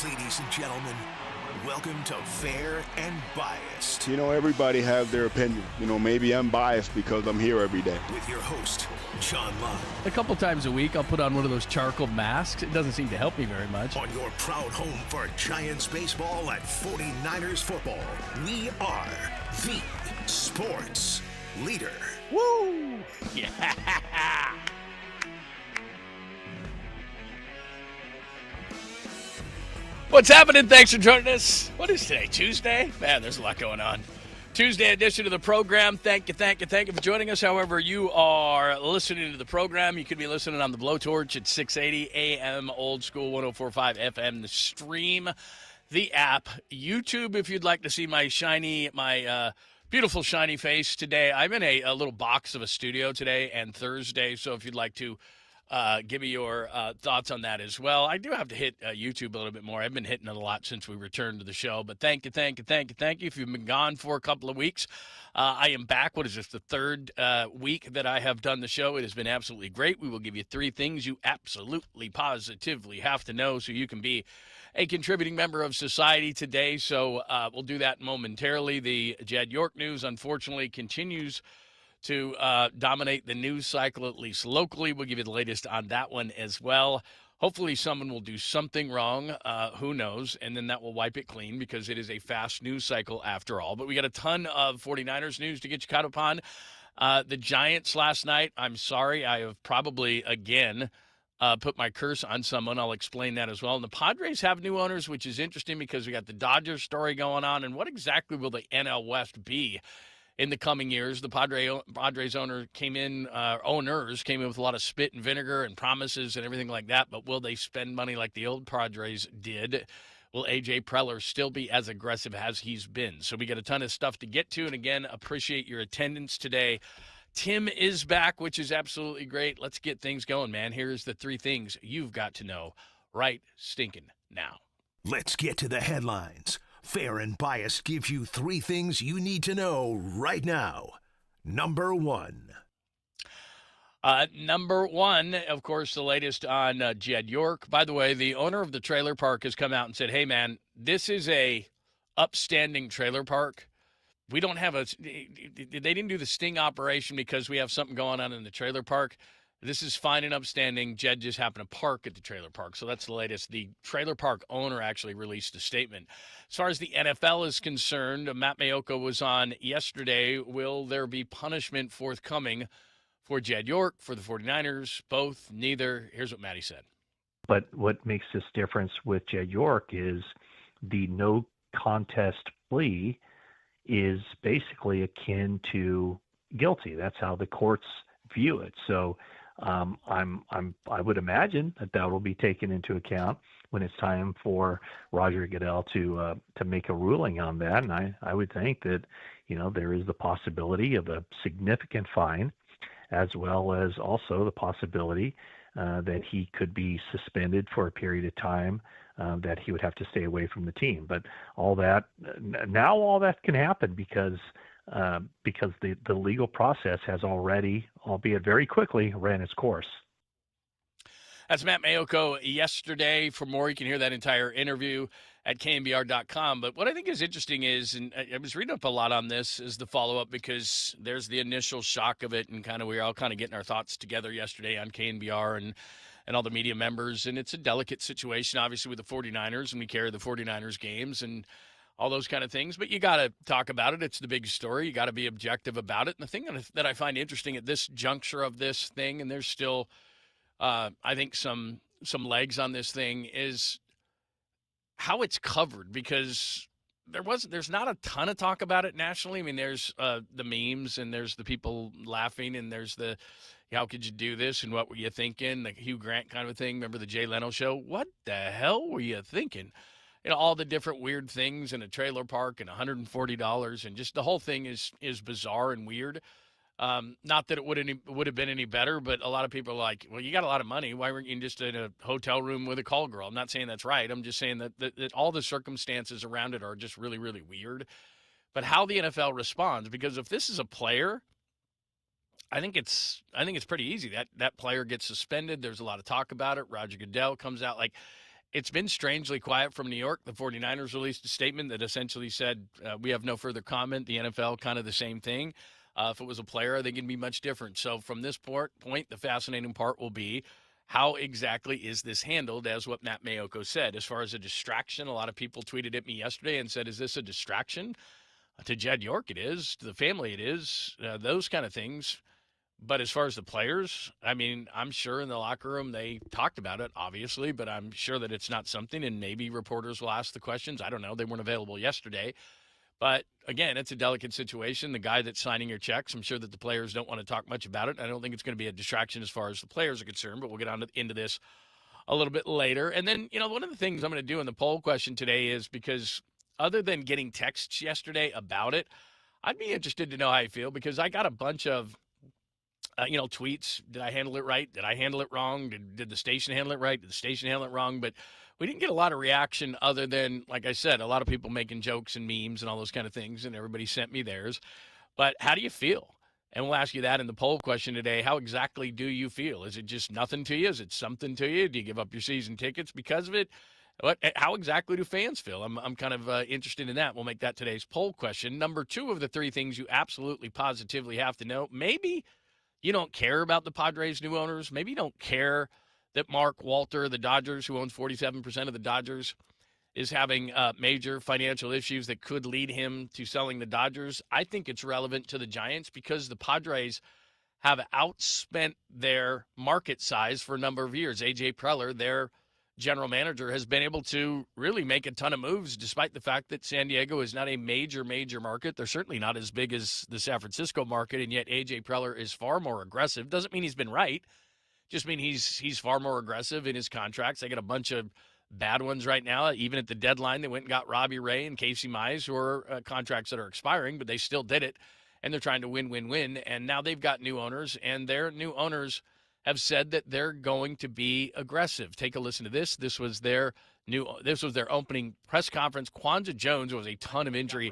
Ladies and gentlemen, welcome to Fair and Biased. You know, everybody has their opinion. You know, maybe I'm biased because I'm here every day. With your host, John Lund. A couple times a week, I'll put on one of those charcoal masks. It doesn't seem to help me very much. On your proud home for Giants baseball and 49ers football, we are the sports leader. Woo! Yeah! What's happening? Thanks for joining us. What is today? Tuesday? Man, there's a lot going on. Tuesday edition of the program. Thank you for joining us. However, you are listening to the program. You could be listening on the Blowtorch at 680 AM, old school 104.5 FM, the stream, the app, YouTube. If you'd like to see my beautiful shiny face today, I'm in a little box of a studio today and Thursday. So if you'd like to Give me your thoughts on that as well. I do have to hit YouTube a little bit more. I've been hitting it a lot since we returned to the show. But thank you. If you've been gone for a couple of weeks, I am back. What is this, the third week that I have done the show? It has been absolutely great. We will give you 3 things you absolutely, positively have to know so you can be a contributing member of society today. So we'll do that momentarily. The Jed York news, unfortunately, continues to dominate the news cycle, at least locally. We'll give you the latest on that one as well. Hopefully someone will do something wrong. Who knows? And then that will wipe it clean because it is a fast news cycle after all. But we got a ton of 49ers news to get you caught up on. The Giants last night, I'm sorry, I have probably, again, put my curse on someone. I'll explain that as well. And the Padres have new owners, which is interesting because we got the Dodgers story going on. And what exactly will the NL West be in the coming years? The Padres owners came in with a lot of spit and vinegar and promises and everything like that. But will they spend money like the old Padres did? Will A.J. Preller still be as aggressive as he's been? So we got a ton of stuff to get to. And again, appreciate your attendance today. Tim is back, which is absolutely great. Let's get things going, man. Here's the 3 things you've got to know right stinking now. Let's get to the headlines. Fair and Biased gives you 3 things you need to know right now. Number 1. Number 1, of course, the latest on Jed York. By the way, the owner of the trailer park has come out and said, hey, man, this is a upstanding trailer park. We don't have they didn't do the sting operation because we have something going on in the trailer park. This is fine and upstanding. Jed just happened to park at the trailer park. So that's the latest. The trailer park owner actually released a statement. As far as the NFL is concerned, Matt Mayoko was on yesterday. Will there be punishment forthcoming for Jed York, for the 49ers? Both, neither. Here's what Matty said. But what makes this difference with Jed York is the no contest plea is basically akin to guilty. That's how the courts view it. So I would imagine that will be taken into account when it's time for Roger Goodell to make a ruling on that. And I would think that, there is the possibility of a significant fine, as well as also the possibility that he could be suspended for a period of time, that he would have to stay away from the team. But all that can happen because the legal process has already, albeit very quickly, ran its course. That's Matt Mayoko yesterday. For more, you can hear that entire interview at KNBR.com. But what I think is interesting is, and I was reading up a lot on this, is the follow-up, because there's the initial shock of it, and we were all kind of getting our thoughts together yesterday on KNBR and all the media members. And it's a delicate situation, obviously, with the 49ers, and we carry the 49ers games and all those kind of things. But you got to talk about it. It's the big story. You got to be objective about it. And the thing that I find interesting at this juncture of this thing, and there's still, I think, some legs on this thing, is how it's covered, because there's not a ton of talk about it nationally. I mean, there's the memes, and there's the people laughing, and there's the how could you do this, and what were you thinking, the Hugh Grant kind of thing. Remember the Jay Leno show? What the hell were you thinking? All the different weird things in a trailer park and $140, and just the whole thing is bizarre and weird. Not that it would have been any better, but a lot of people are like, well, you got a lot of money. Why weren't you just in a hotel room with a call girl? I'm not saying that's right. I'm just saying that all the circumstances around it are just really, really weird. But how the NFL responds, because if this is a player, I think it's pretty easy. That player gets suspended. There's a lot of talk about it. Roger Goodell comes out. It's been strangely quiet from New York. The 49ers released a statement that essentially said, we have no further comment. The NFL, kind of the same thing. If it was a player, I think it'd be much different. So from this point, the fascinating part will be, how exactly is this handled, as what Matt Mayoko said. As far as a distraction, a lot of people tweeted at me yesterday and said, is this a distraction? To Jed York, it is. To the family, it is. Those kind of things. But as far as the players, I mean, I'm sure in the locker room they talked about it, obviously, but I'm sure that it's not something, and maybe reporters will ask the questions. I don't know. They weren't available yesterday. But, again, it's a delicate situation. The guy that's signing your checks, I'm sure that the players don't want to talk much about it. I don't think it's going to be a distraction as far as the players are concerned, but we'll get into this a little bit later. And then, one of the things I'm going to do in the poll question today is, because other than getting texts yesterday about it, I'd be interested to know how you feel, because I got a bunch of tweets. Did I handle it right? Did I handle it wrong? Did the station handle it right? Did the station handle it wrong? But we didn't get a lot of reaction other than, like I said, a lot of people making jokes and memes and all those kind of things, and everybody sent me theirs. But how do you feel? And we'll ask you that in the poll question today. How exactly do you feel? Is it just nothing to you? Is it something to you? Do you give up your season tickets because of it? How exactly do fans feel? I'm kind of interested in that. We'll make that today's poll question. Number 2 of the 3 things you absolutely positively have to know. Maybe you don't care about the Padres' new owners. Maybe you don't care that Mark Walter, the Dodgers, who owns 47% of the Dodgers, is having major financial issues that could lead him to selling the Dodgers. I think it's relevant to the Giants because the Padres have outspent their market size for a number of years. A.J. Preller, their general manager, has been able to really make a ton of moves despite the fact that San Diego is not a major market. They're certainly not as big as the San Francisco market, and yet A.J. Preller is far more aggressive. Doesn't mean he's been right. Just mean he's far more aggressive in his contracts. They got a bunch of bad ones right now. Even at the deadline, they went and got Robbie Ray and Casey Mize, who are contracts that are expiring, but they still did it, and they're trying to win. And now they've got new owners, and their new owners have said that they're going to be aggressive. Take a listen to this. This was their opening press conference. Kwanzaa Jones was a ton of injury,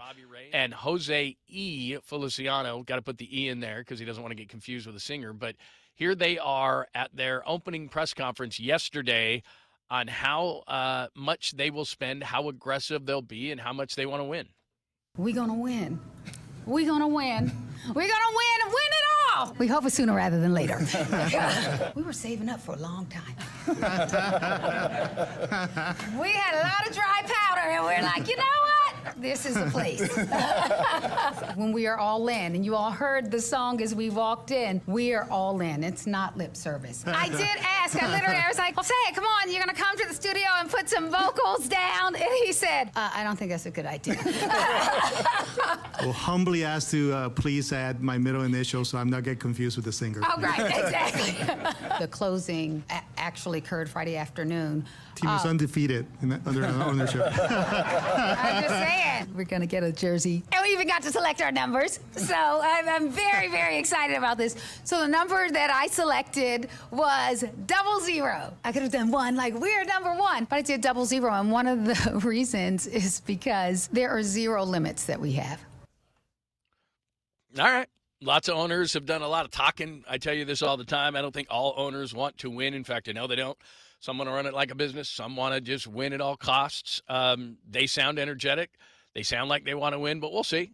and Jose E. Feliciano, got to put the E in there because he doesn't want to get confused with the singer, but here they are at their opening press conference yesterday on how much they will spend, how aggressive they'll be, and how much they want to win. We're going to win. We're going to win. We're going to win and win it all. We hope it's sooner rather than later. We were saving up for a long time. We had a lot of dry powder, and we're like, you know what? This is the place. When we are all in, and you all heard the song as we walked in, we are all in. It's not lip service. I did ask. I was like, well, say it. Come on. You're going to come to the studio and put some vocals down? And he said, I don't think that's a good idea. Well, humbly asked to please add my middle initial so I'm not get confused with the singer. Oh, right. Exactly. The closing actually occurred Friday afternoon. Team is undefeated under our ownership. I'm just saying. We're going to get a jersey. And we even got to select our numbers. So I'm very, very excited about this. So the number that I selected was 00. I could have done 1, like we're number 1. But I did 00. And one of the reasons is because there are 0 limits that we have. All right. Lots of owners have done a lot of talking. I tell you this all the time. I don't think all owners want to win. In fact, I know they don't. Some want to run it like a business. Some want to just win at all costs. They sound energetic. They sound like they want to win, but we'll see.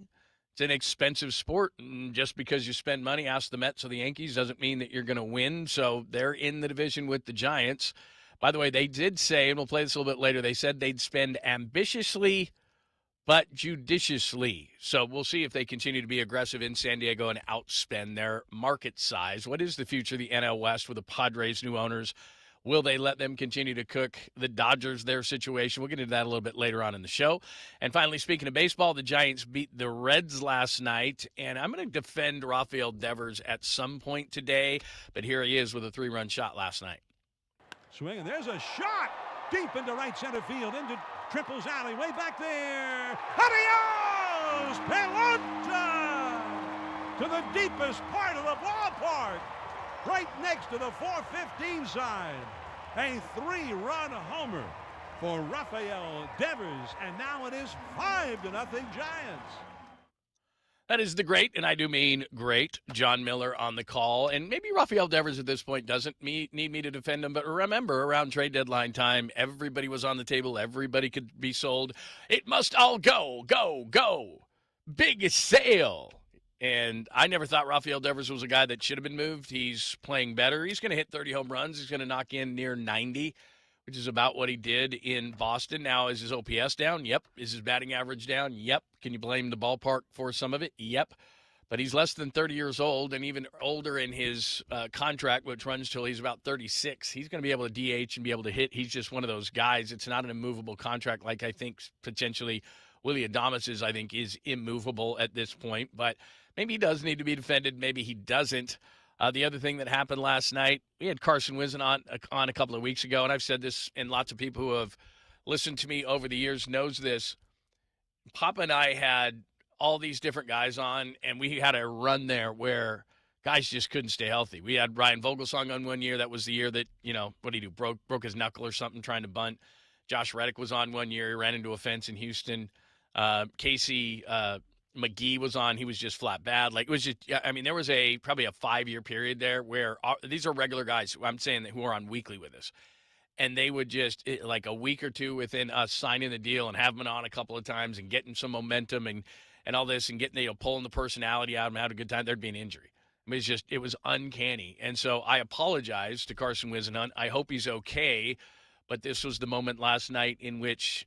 It's an expensive sport, and just because you spend money, ask the Mets or the Yankees, doesn't mean that you're going to win. So they're in the division with the Giants. By the way, they did say, and we'll play this a little bit later, they said they'd spend ambitiously but judiciously. So we'll see if they continue to be aggressive in San Diego and outspend their market size. What is the future of the NL West with the Padres' new owners? Will they let them continue to cook the Dodgers their situation? We'll get into that a little bit later on in the show. And finally, speaking of baseball, the Giants beat the Reds last night, and I'm going to defend Rafael Devers at some point today, but here he is with a 3-run shot last night. Swing, and there's a shot deep into right center field, into Triple's alley, way back there. Adios, Pelota! To the deepest part of the ballpark, right next to the 415 side. A 3-run homer for Rafael Devers, and now it is 5-0 Giants. That is the great, and I do mean great, John Miller on the call. And maybe Rafael Devers at this point doesn't need me to defend him, but remember, around trade deadline time, everybody was on the table. Everybody could be sold. It must all go, go, go. Big sale. And I never thought Rafael Devers was a guy that should have been moved. He's playing better. He's going to hit 30 home runs. He's going to knock in near 90, which is about what he did in Boston. Now, is his OPS down? Yep. Is his batting average down? Yep. Can you blame the ballpark for some of it? Yep. But he's less than 30 years old and even older in his contract, which runs till he's about 36. He's going to be able to DH and be able to hit. He's just one of those guys. It's not an immovable contract like I think potentially Willy Adames I think is immovable at this point. But maybe he does need to be defended. Maybe he doesn't. The other thing that happened last night, we had Carson Wizen on a couple of weeks ago, and I've said this, and lots of people who have listened to me over the years knows this. Papa and I had all these different guys on, and we had a run there where guys just couldn't stay healthy. We had Ryan Vogelsong on one year. That was the year that, what did he do? Broke his knuckle or something trying to bunt. Josh Reddick was on one year. He ran into a fence in Houston. Casey McGee was on. He was just flat bad. Like, it was just, there was probably a 5-year period there where these are regular guys, I'm saying, who are on weekly with us. And they would just, like a week or two within us signing the deal and having them on a couple of times and getting some momentum and all this and getting, pulling the personality out of them, having a good time, there'd be an injury. It was uncanny. And so I apologize to Carson Whisenhunt. I hope he's okay. But this was the moment last night in which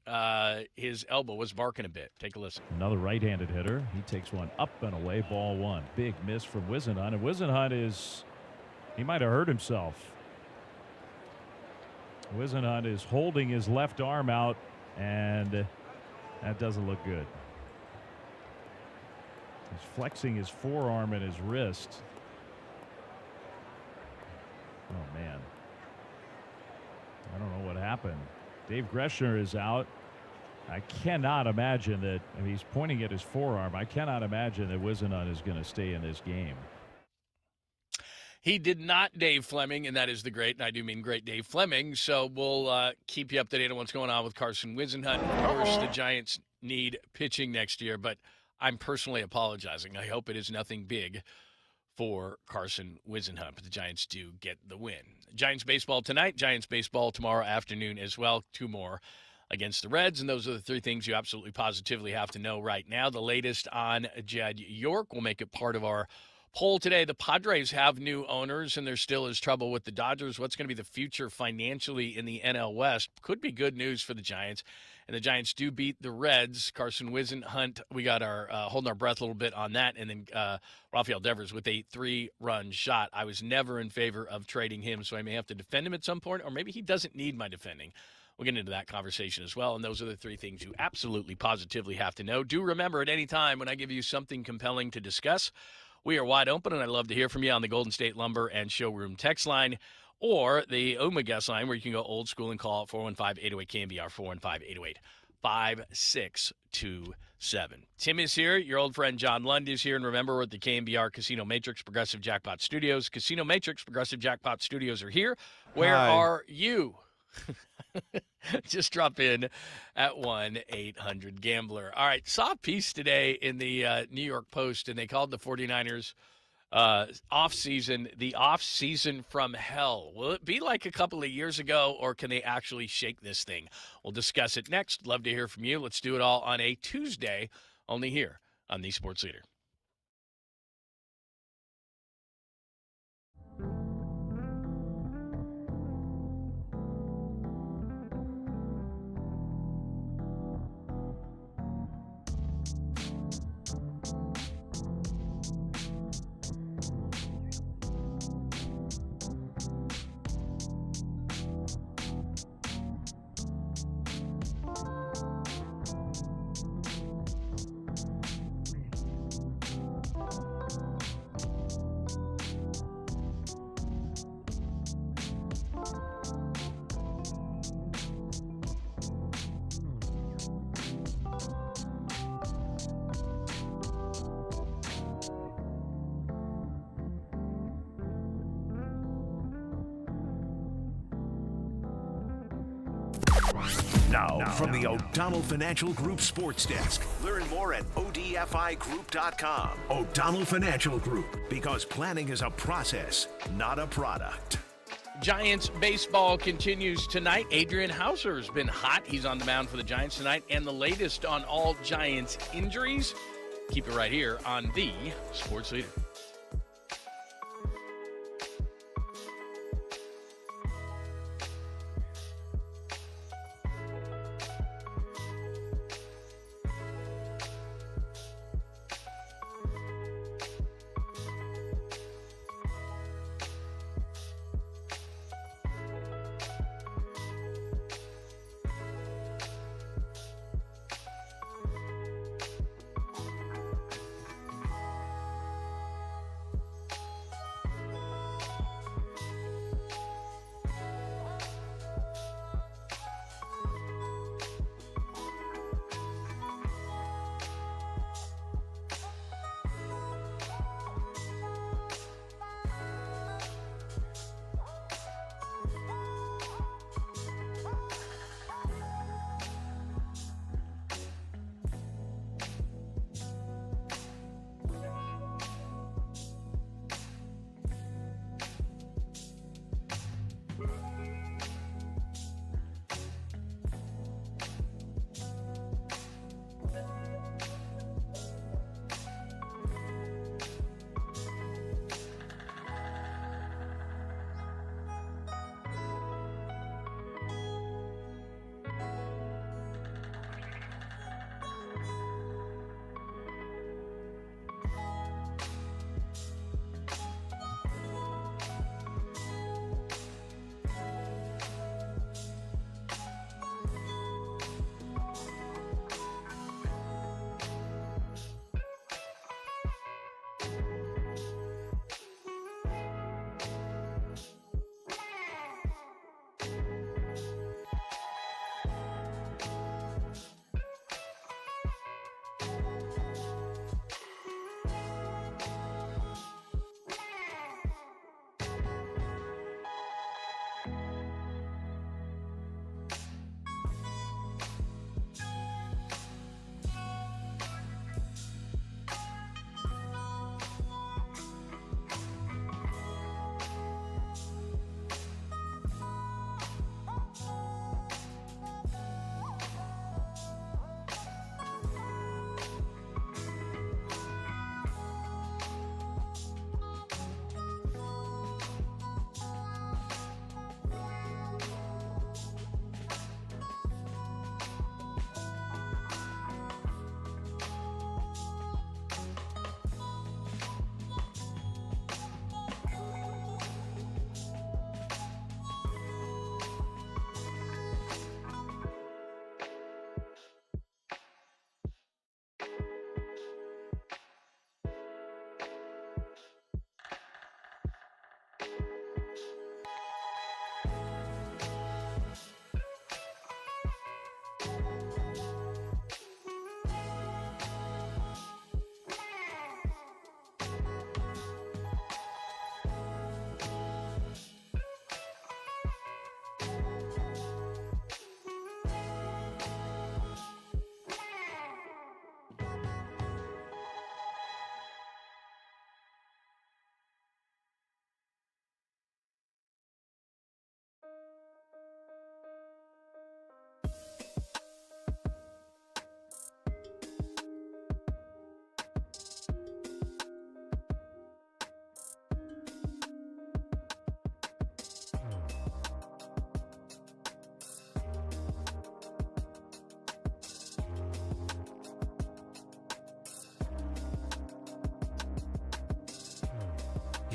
his elbow was barking a bit. Take a listen. Another right-handed hitter. He takes one up and away, ball one. Big miss from Whisenhunt. And Whisenhunt he might have hurt himself. Whisenhunt is holding his left arm out, and that doesn't look good. He's flexing his forearm and his wrist. Oh, man. I don't know what happened. Dave Greshner is out. I cannot imagine that. He's pointing at his forearm. I cannot imagine that Whisenhunt is going to stay in this game. He did not, Dave Fleming, and that is the great, and I do mean great Dave Fleming. So we'll keep you up to date on what's going on with Carson Whisenhunt. Of course, the Giants need pitching next year, but I'm personally apologizing. I hope it is nothing big for Carson Whisenhunt, but the Giants do get the win. Giants baseball tonight, Giants baseball tomorrow afternoon as well. 2 more against the Reds, and those are the 3 things you absolutely positively have to know right now. The latest on Jed York will make it part of our poll today. The Padres have new owners, and there still is trouble with the Dodgers. What's going to be the future financially in the NL West? Could be good news for the Giants. And the Giants do beat the Reds. Carson Whisenhunt, we got our holding our breath a little bit on that. And then Rafael Devers with a 3-run shot. I was never in favor of trading him, so I may have to defend him at some point, or maybe he doesn't need my defending. We'll get into that conversation as well. And those are the 3 things you absolutely positively have to know. Do remember at any time when I give you something compelling to discuss, we are wide open, and I'd love to hear from you on the Golden State Lumber and Showroom text line or the OMA guest line, where you can go old school and call 415-808-KMBR, 415-808-5627. Tim is here. Your old friend John Lund is here. And remember, we're at the KMBR Casino Matrix Progressive Jackpot Studios. Casino Matrix Progressive Jackpot Studios are here. Where are you? Just drop in at 1-800-GAMBLER. All right, saw a piece today in the New York Post, and they called the 49ers off-season the off-season from hell. Will it be like a couple of years ago, or can they actually shake this thing? We'll discuss it next. Love to hear from you. Let's do it all on a Tuesday, only here on The Sports Leader. Now, from the O'Donnell Financial Group Sports Desk. Learn more at ODFIGroup.com. O'Donnell Financial Group, because planning is a process, not a product. Giants baseball continues tonight. Adrian Hauser's been hot. He's on the mound for the Giants tonight. And the latest on all Giants injuries. Keep it right here on The Sports Leader.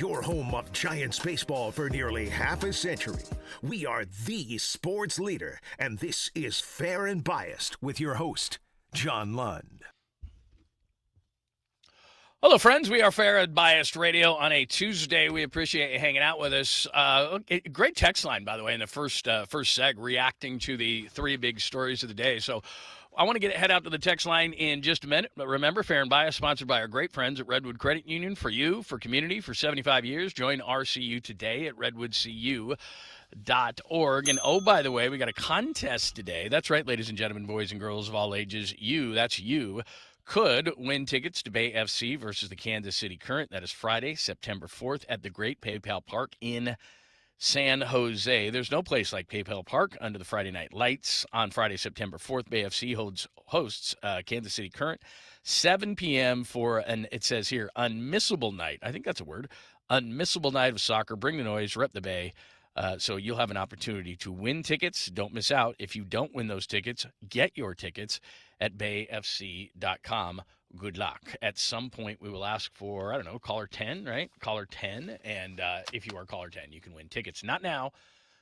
your home of Giants baseball for nearly half a century. We are the sports leader, and this is Fair and Biased with your host, John Lund. Hello, friends. We are Fair and Biased Radio on a Tuesday. We appreciate you hanging out with us. Great text line, by the way, in the first seg, reacting to the three big stories of the day. So I want to head out to the text line in just a minute. But remember, Fair and Biased, sponsored by our great friends at Redwood Credit Union. For you, for community, for 75 years. Join RCU today at redwoodcu.org. And oh, by the way, we got a contest today. That's right, ladies and gentlemen, boys and girls of all ages. That's you. Could win tickets to Bay FC versus the Kansas City Current. That is Friday, September 4th at the Great PayPal Park in San Jose. There's no place like PayPal Park under the Friday night lights. On Friday, September 4th, Bay FC hosts Kansas City Current, 7 p.m. for an, it says here, unmissable night. I think that's a word. Unmissable night of soccer. Bring the noise, rep the Bay. So you'll have an opportunity to win tickets. Don't miss out. If you don't win those tickets, get your tickets at bayfc.com. Good luck. At some point, we will ask for, I don't know, caller 10, right? Caller 10. And if you are caller 10, you can win tickets. Not now,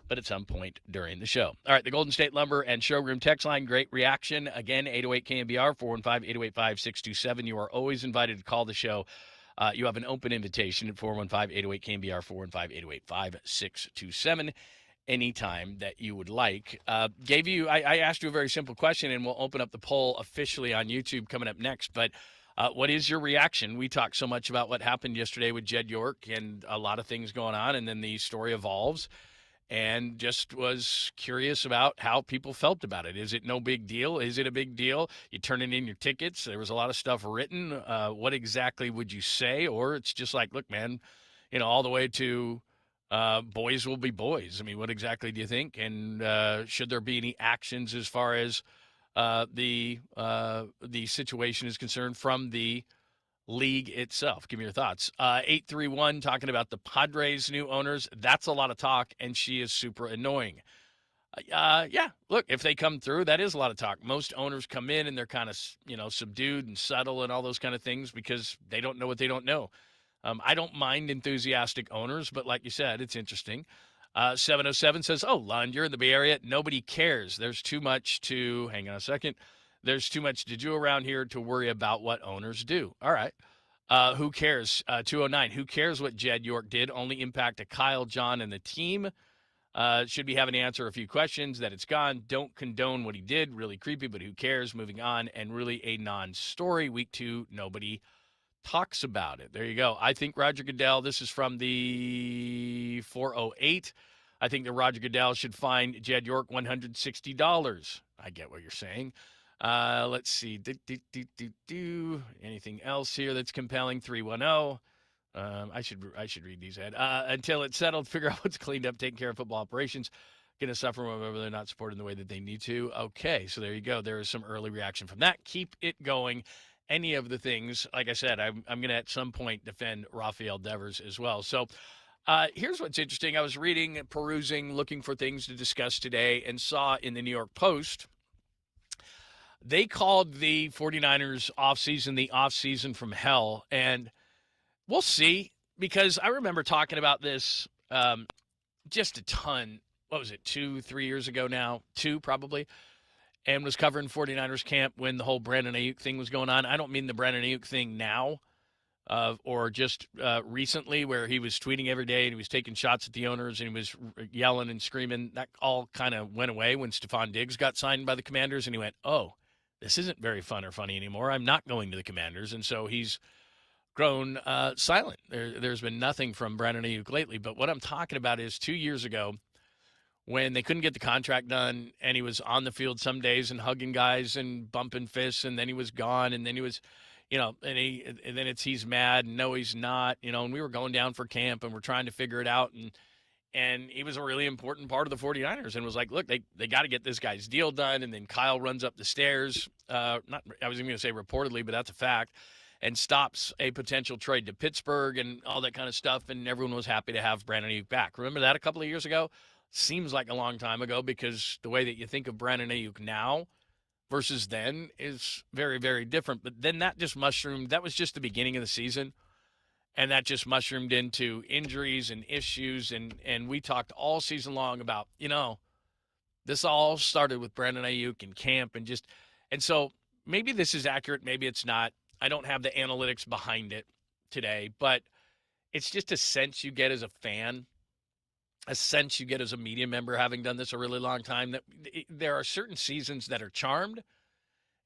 but at some point during the show. All right, the Golden State Lumber and Showroom text line. Great reaction. Again, 808-KMBR, 415-808-5627. You are always invited to call the show. You have an open invitation at 415-808-KMBR, 415-808-5627. Anytime that you would like. I asked you a very simple question, and we'll open up the poll officially on YouTube coming up next. But what is your reaction? We talked so much about what happened yesterday with Jed York and a lot of things going on, and then the story evolves. And just was curious about how people felt about it. Is it no big deal? Is it a big deal? You turning in your tickets. There was a lot of stuff written. What exactly would you say? Or it's just like, look, man, all the way to boys will be boys. I mean, what exactly do you think? And should there be any actions as far as the situation is concerned from the league itself? Give me your thoughts. 831 talking about the Padres' new owners. That's a lot of talk, and she is super annoying. Yeah, look, if they come through, that is a lot of talk. Most owners come in and they're kind of, subdued and subtle and all those kind of things because they don't know what they don't know. I don't mind enthusiastic owners, but like you said, it's interesting. 707 says, oh, Lund, you're in the Bay Area. Nobody cares. There's too much to, hang on a second. There's too much to do around here to worry about what owners do. All right. Who cares? 209, who cares what Jed York did? Only impact to Kyle, John, and the team. Should be having to answer a few questions that it's gone. Don't condone what he did. Really creepy, but who cares? Moving on. And really a non-story. Week 2, nobody talks about it. There you go. I think Roger Goodell, this is from the 408. I think that Roger Goodell should fine Jed York $160. I get what you're saying. Let's see. Anything else here that's compelling? 310. I should read these ahead. Until it's settled, figure out what's cleaned up, taking care of football operations. Going to suffer whenever they're not supported in the way that they need to. Okay, so there you go. There is some early reaction from that. Keep it going. Any of the things, like I said, I'm going to at some point defend Rafael Devers as well. So here's what's interesting. I was reading, perusing, looking for things to discuss today, and saw in the New York Post, they called the 49ers offseason the offseason from hell. And we'll see, because I remember talking about this just a ton. What was it, 2-3 years ago now? 2 probably. And was covering 49ers camp when the whole Brandon Ayuk thing was going on. I don't mean the Brandon Ayuk thing now or just recently where he was tweeting every day and he was taking shots at the owners and he was yelling and screaming. That all kind of went away when Stephon Diggs got signed by the Commanders, and he went, oh, this isn't very fun or funny anymore. I'm not going to the Commanders. And so he's grown silent. There's been nothing from Brandon Ayuk lately. But what I'm talking about is 2 years ago, when they couldn't get the contract done and he was on the field some days and hugging guys and bumping fists, and then he was gone, and then he was, and then he's mad and no, he's not, and we were going down for camp and we're trying to figure it out. And he was a really important part of the 49ers and was like, look, they got to get this guy's deal done. And then Kyle runs up the stairs. I was even going to say reportedly, but that's a fact, and stops a potential trade to Pittsburgh and all that kind of stuff. And everyone was happy to have Brandon Ayuk back. Remember that a couple of years ago? Seems like a long time ago, because the way that you think of Brandon Ayuk now versus then is very, very different. But then that just mushroomed. That was just the beginning of the season. And that just mushroomed into injuries and issues. And we talked all season long about, this all started with Brandon Ayuk and camp and so maybe this is accurate, maybe it's not. I don't have the analytics behind it today, but it's just a sense you get as a fan, a sense you get as a media member, having done this a really long time, that there are certain seasons that are charmed,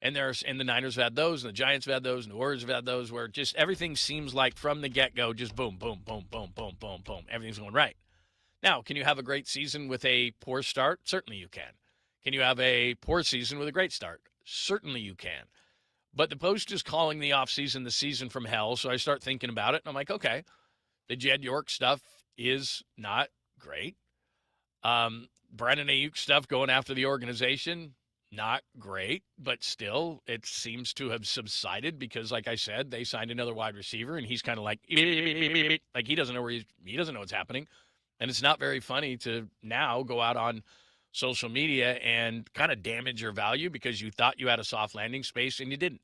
and the Niners have had those, and the Giants have had those, and the Warriors have had those, where just everything seems like from the get-go, just boom, boom, boom, boom, boom, boom, boom, everything's going right. Now, can you have a great season with a poor start? Certainly you can. Can you have a poor season with a great start? Certainly you can. But the Post is calling the offseason the season from hell, so I start thinking about it, and I'm like, okay, the Jed York stuff is not great. Brandon Ayuk stuff going after the organization, not great, but still it seems to have subsided because, like I said, they signed another wide receiver, and he's kind of like he doesn't know he doesn't know what's happening. And it's not very funny to now go out on social media and kind of damage your value because you thought you had a soft landing space and you didn't.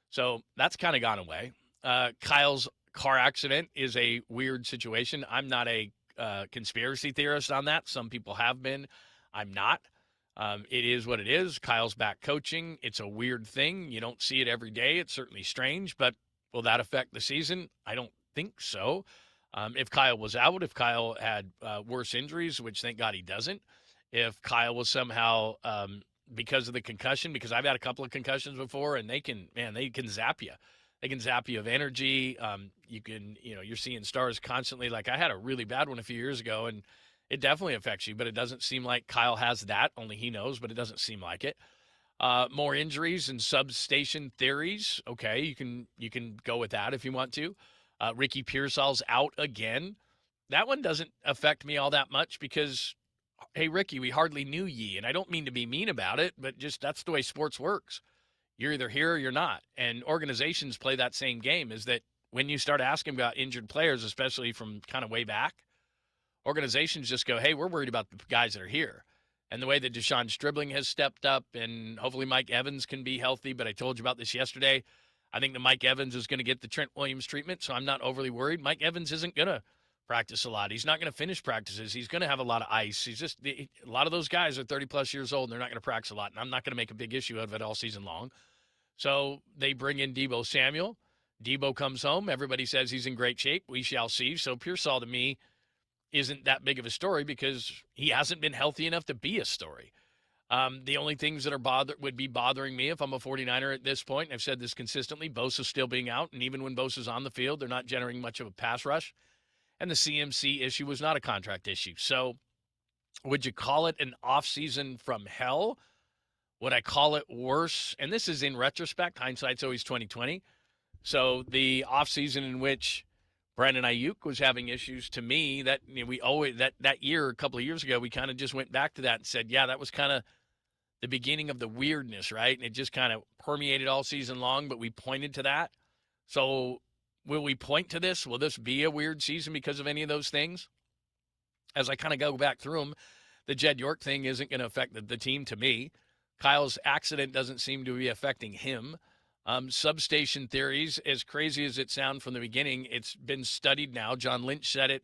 So that's kind of gone away. Kyle's car accident is a weird situation. I'm not a conspiracy theorist on that. Some people have been. I'm not. It is what it is. Kyle's back coaching. It's a weird thing. You don't see it every day. It's certainly strange, but will that affect the season? I don't think so. If Kyle was out, if Kyle had worse injuries, which thank God he doesn't, if Kyle was somehow because of the concussion, because I've had a couple of concussions before, and they can zap you. They can zap you of energy. You're seeing stars constantly. Like I had a really bad one a few years ago, and it definitely affects you, but it doesn't seem like Kyle has that. Only he knows, but it doesn't seem like it. More injuries and substation theories. Okay, you can go with that if you want to. Ricky Pearsall's out again. That one doesn't affect me all that much because, hey, Ricky, we hardly knew ye. And I don't mean to be mean about it, but just that's the way sports works. You're either here or you're not. And organizations play that same game, is that when you start asking about injured players, especially from kind of way back, organizations just go, hey, we're worried about the guys that are here. And the way that Deshaun Stribling has stepped up, and hopefully Mike Evans can be healthy, but I told you about this yesterday. I think that Mike Evans is going to get the Trent Williams treatment, so I'm not overly worried. Mike Evans isn't going to practice a lot. He's not going to finish practices. He's going to have a lot of ice. A lot of those guys are 30-plus years old, and they're not going to practice a lot, and I'm not going to make a big issue out of it all season long. So they bring in Deebo Samuel. Deebo comes home. Everybody says he's in great shape. We shall see. So Pearsall, to me, isn't that big of a story because he hasn't been healthy enough to be a story. The only things that would be bothering me if I'm a 49er at this point, and I've said this consistently, Bosa's still being out, and even when Bosa's on the field, they're not generating much of a pass rush. And the CMC issue was not a contract issue. So would you call it an offseason from hell? Would I call it worse? And this is in retrospect. Hindsight's always 20/20. So the offseason in which Brandon Ayuk was having issues, to me, that we always that year, a couple of years ago, we kind of just went back to that and said, yeah, that was kind of the beginning of the weirdness, right? And it just kind of permeated all season long, but we pointed to that. So will we point to this? Will this be a weird season because of any of those things? As I kind of go back through them, the Jed York thing isn't going to affect the team to me. Kyle's accident doesn't seem to be affecting him. Substation theories, as crazy as it sounds from the beginning, it's been studied now. John Lynch said it.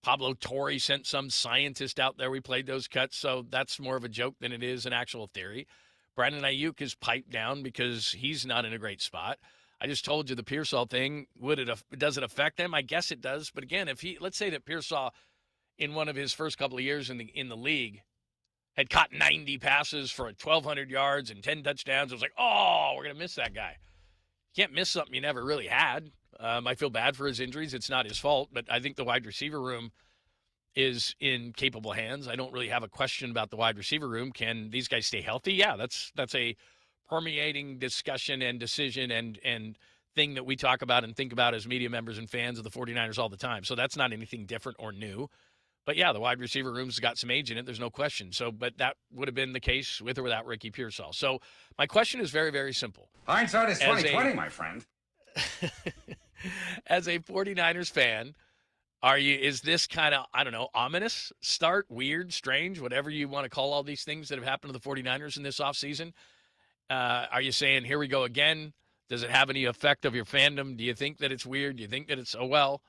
Pablo Torre sent some scientist out there. We played those cuts, so that's more of a joke than it is an actual theory. Brandon Ayuk is piped down because he's not in a great spot. I just told you the Pearsall thing. Does it affect him? I guess it does. But again, let's say that Pearsall, in one of his first couple of years in the league, had caught 90 passes for 1,200 yards and 10 touchdowns. I was like, oh, we're going to miss that guy. You can't miss something you never really had. I feel bad for his injuries. It's not his fault, but I think the wide receiver room is in capable hands. I don't really have a question about the wide receiver room. Can these guys stay healthy? Yeah, that's a permeating discussion and decision and thing that we talk about and think about as media members and fans of the 49ers all the time. So that's not anything different or new. But, yeah, the wide receiver room's got some age in it. There's no question. So, but that would have been the case with or without Ricky Pearsall. So my question is very, very simple. Hindsight is 20/20, my friend. As a 49ers fan, is this kind of, I don't know, ominous start, weird, strange, whatever you want to call all these things that have happened to the 49ers in this offseason? Are you saying, here we go again? Does it have any effect of your fandom? Do you think that it's weird? Do you think that it's, oh, well,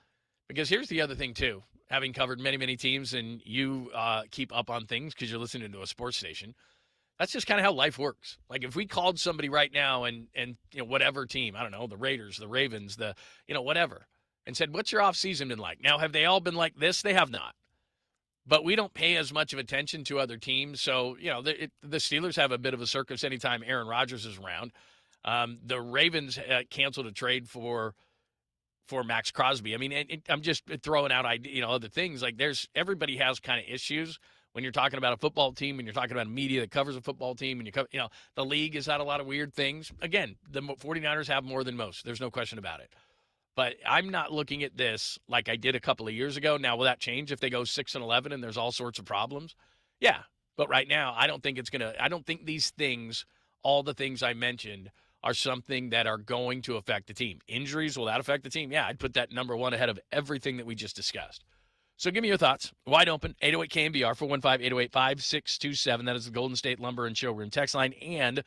Because here's the other thing, too. Having covered many, many teams, and you keep up on things because you're listening to a sports station, that's just kind of how life works. Like if we called somebody right now and whatever team, I don't know, the Raiders, the Ravens, whatever, and said, what's your offseason been like? Now, have they all been like this? They have not. But we don't pay as much of attention to other teams. So, the Steelers have a bit of a circus anytime Aaron Rodgers is around. The Ravens canceled a trade for Max Crosby. I mean, I'm just throwing out other things. Like everybody has kind of issues when you're talking about a football team, when you're talking about media that covers a football team, and the league has had a lot of weird things. Again, the 49ers have more than most. There's no question about it. But I'm not looking at this like I did a couple of years ago. Now, will that change if they go 6-11 and there's all sorts of problems? Yeah. But right now, I don't think these things, all the things I mentioned, are something that are going to affect the team. Injuries, will that affect the team? Yeah, I'd put that number one ahead of everything that we just discussed. So give me your thoughts. Wide open, 808-KMBR, 415-808-5627. That is the Golden State Lumber and Showroom text line and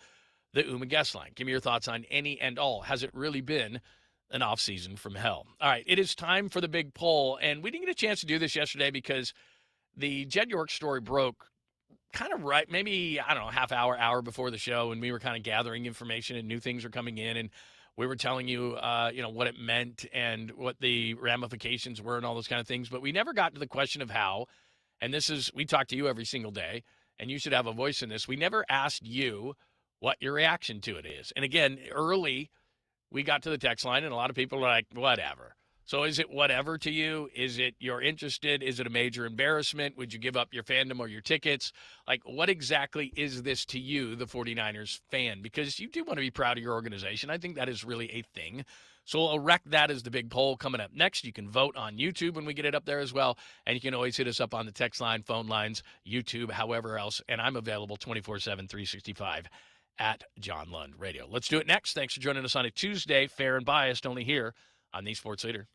the UMA guest line. Give me your thoughts on any and all. Has it really been an offseason from hell? All right, it is time for the big poll, and we didn't get a chance to do this yesterday because the Jed York story broke kind of right, maybe, I don't know, half hour before the show, and we were kind of gathering information and new things were coming in, and we were telling you, what it meant and what the ramifications were and all those kind of things, but we never got to the question of how, and we talk to you every single day, and you should have a voice in this. We never asked you what your reaction to it is. And again, early, we got to the text line, and a lot of people are like, whatever. So is it whatever to you? Is it you're interested? Is it a major embarrassment? Would you give up your fandom or your tickets? Like, what exactly is this to you, the 49ers fan? Because you do want to be proud of your organization. I think that is really a thing. So I'll wreck that as the big poll coming up next. You can vote on YouTube when we get it up there as well. And you can always hit us up on the text line, phone lines, YouTube, however else. And I'm available 24/7, 365 at John Lund Radio. Let's do it next. Thanks for joining us on a Tuesday, fair and biased, only here on the Sports Leader.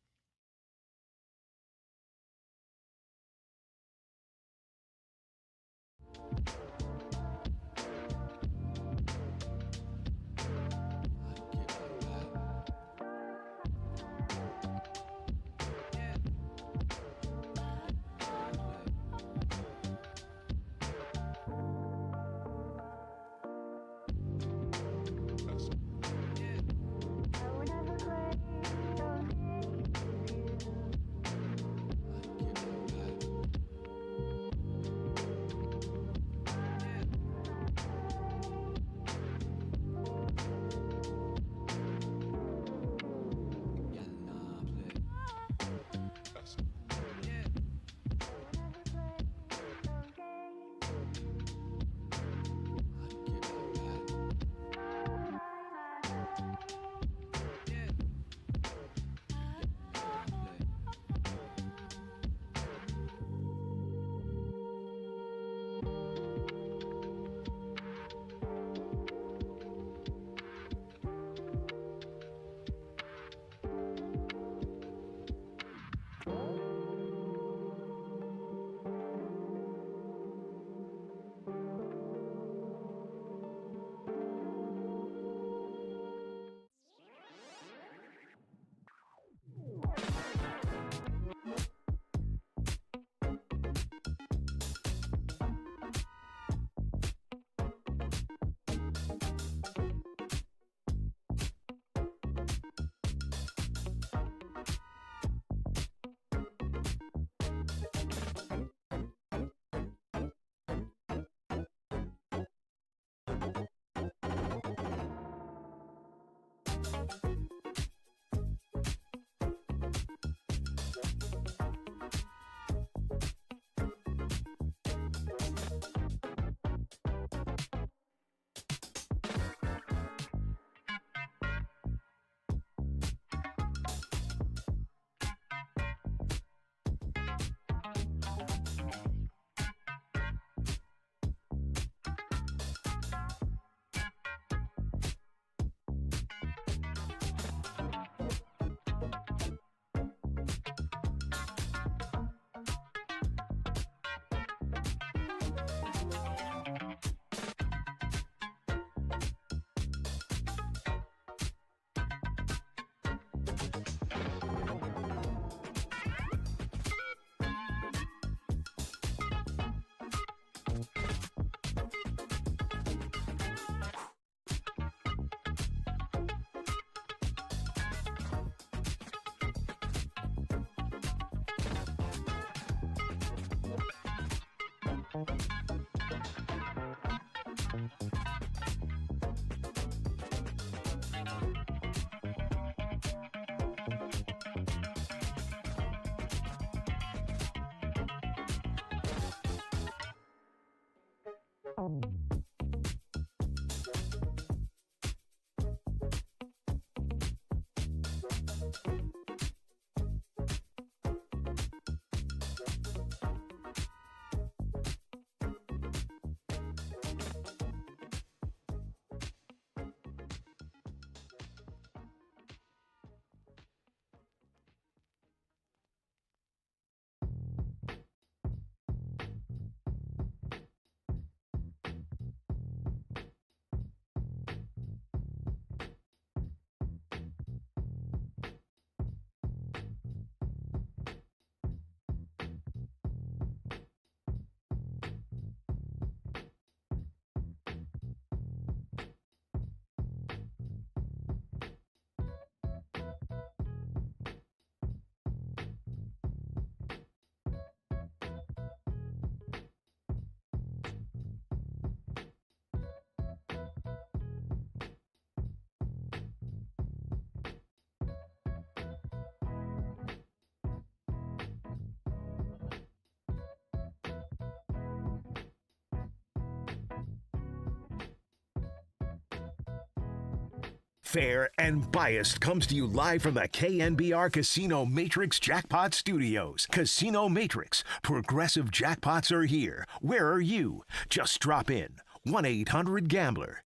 Fair and Biased comes to you live from the KNBR Casino Matrix Jackpot Studios. Casino Matrix. Progressive jackpots are here. Where are you? Just drop in. 1-800-GAMBLER.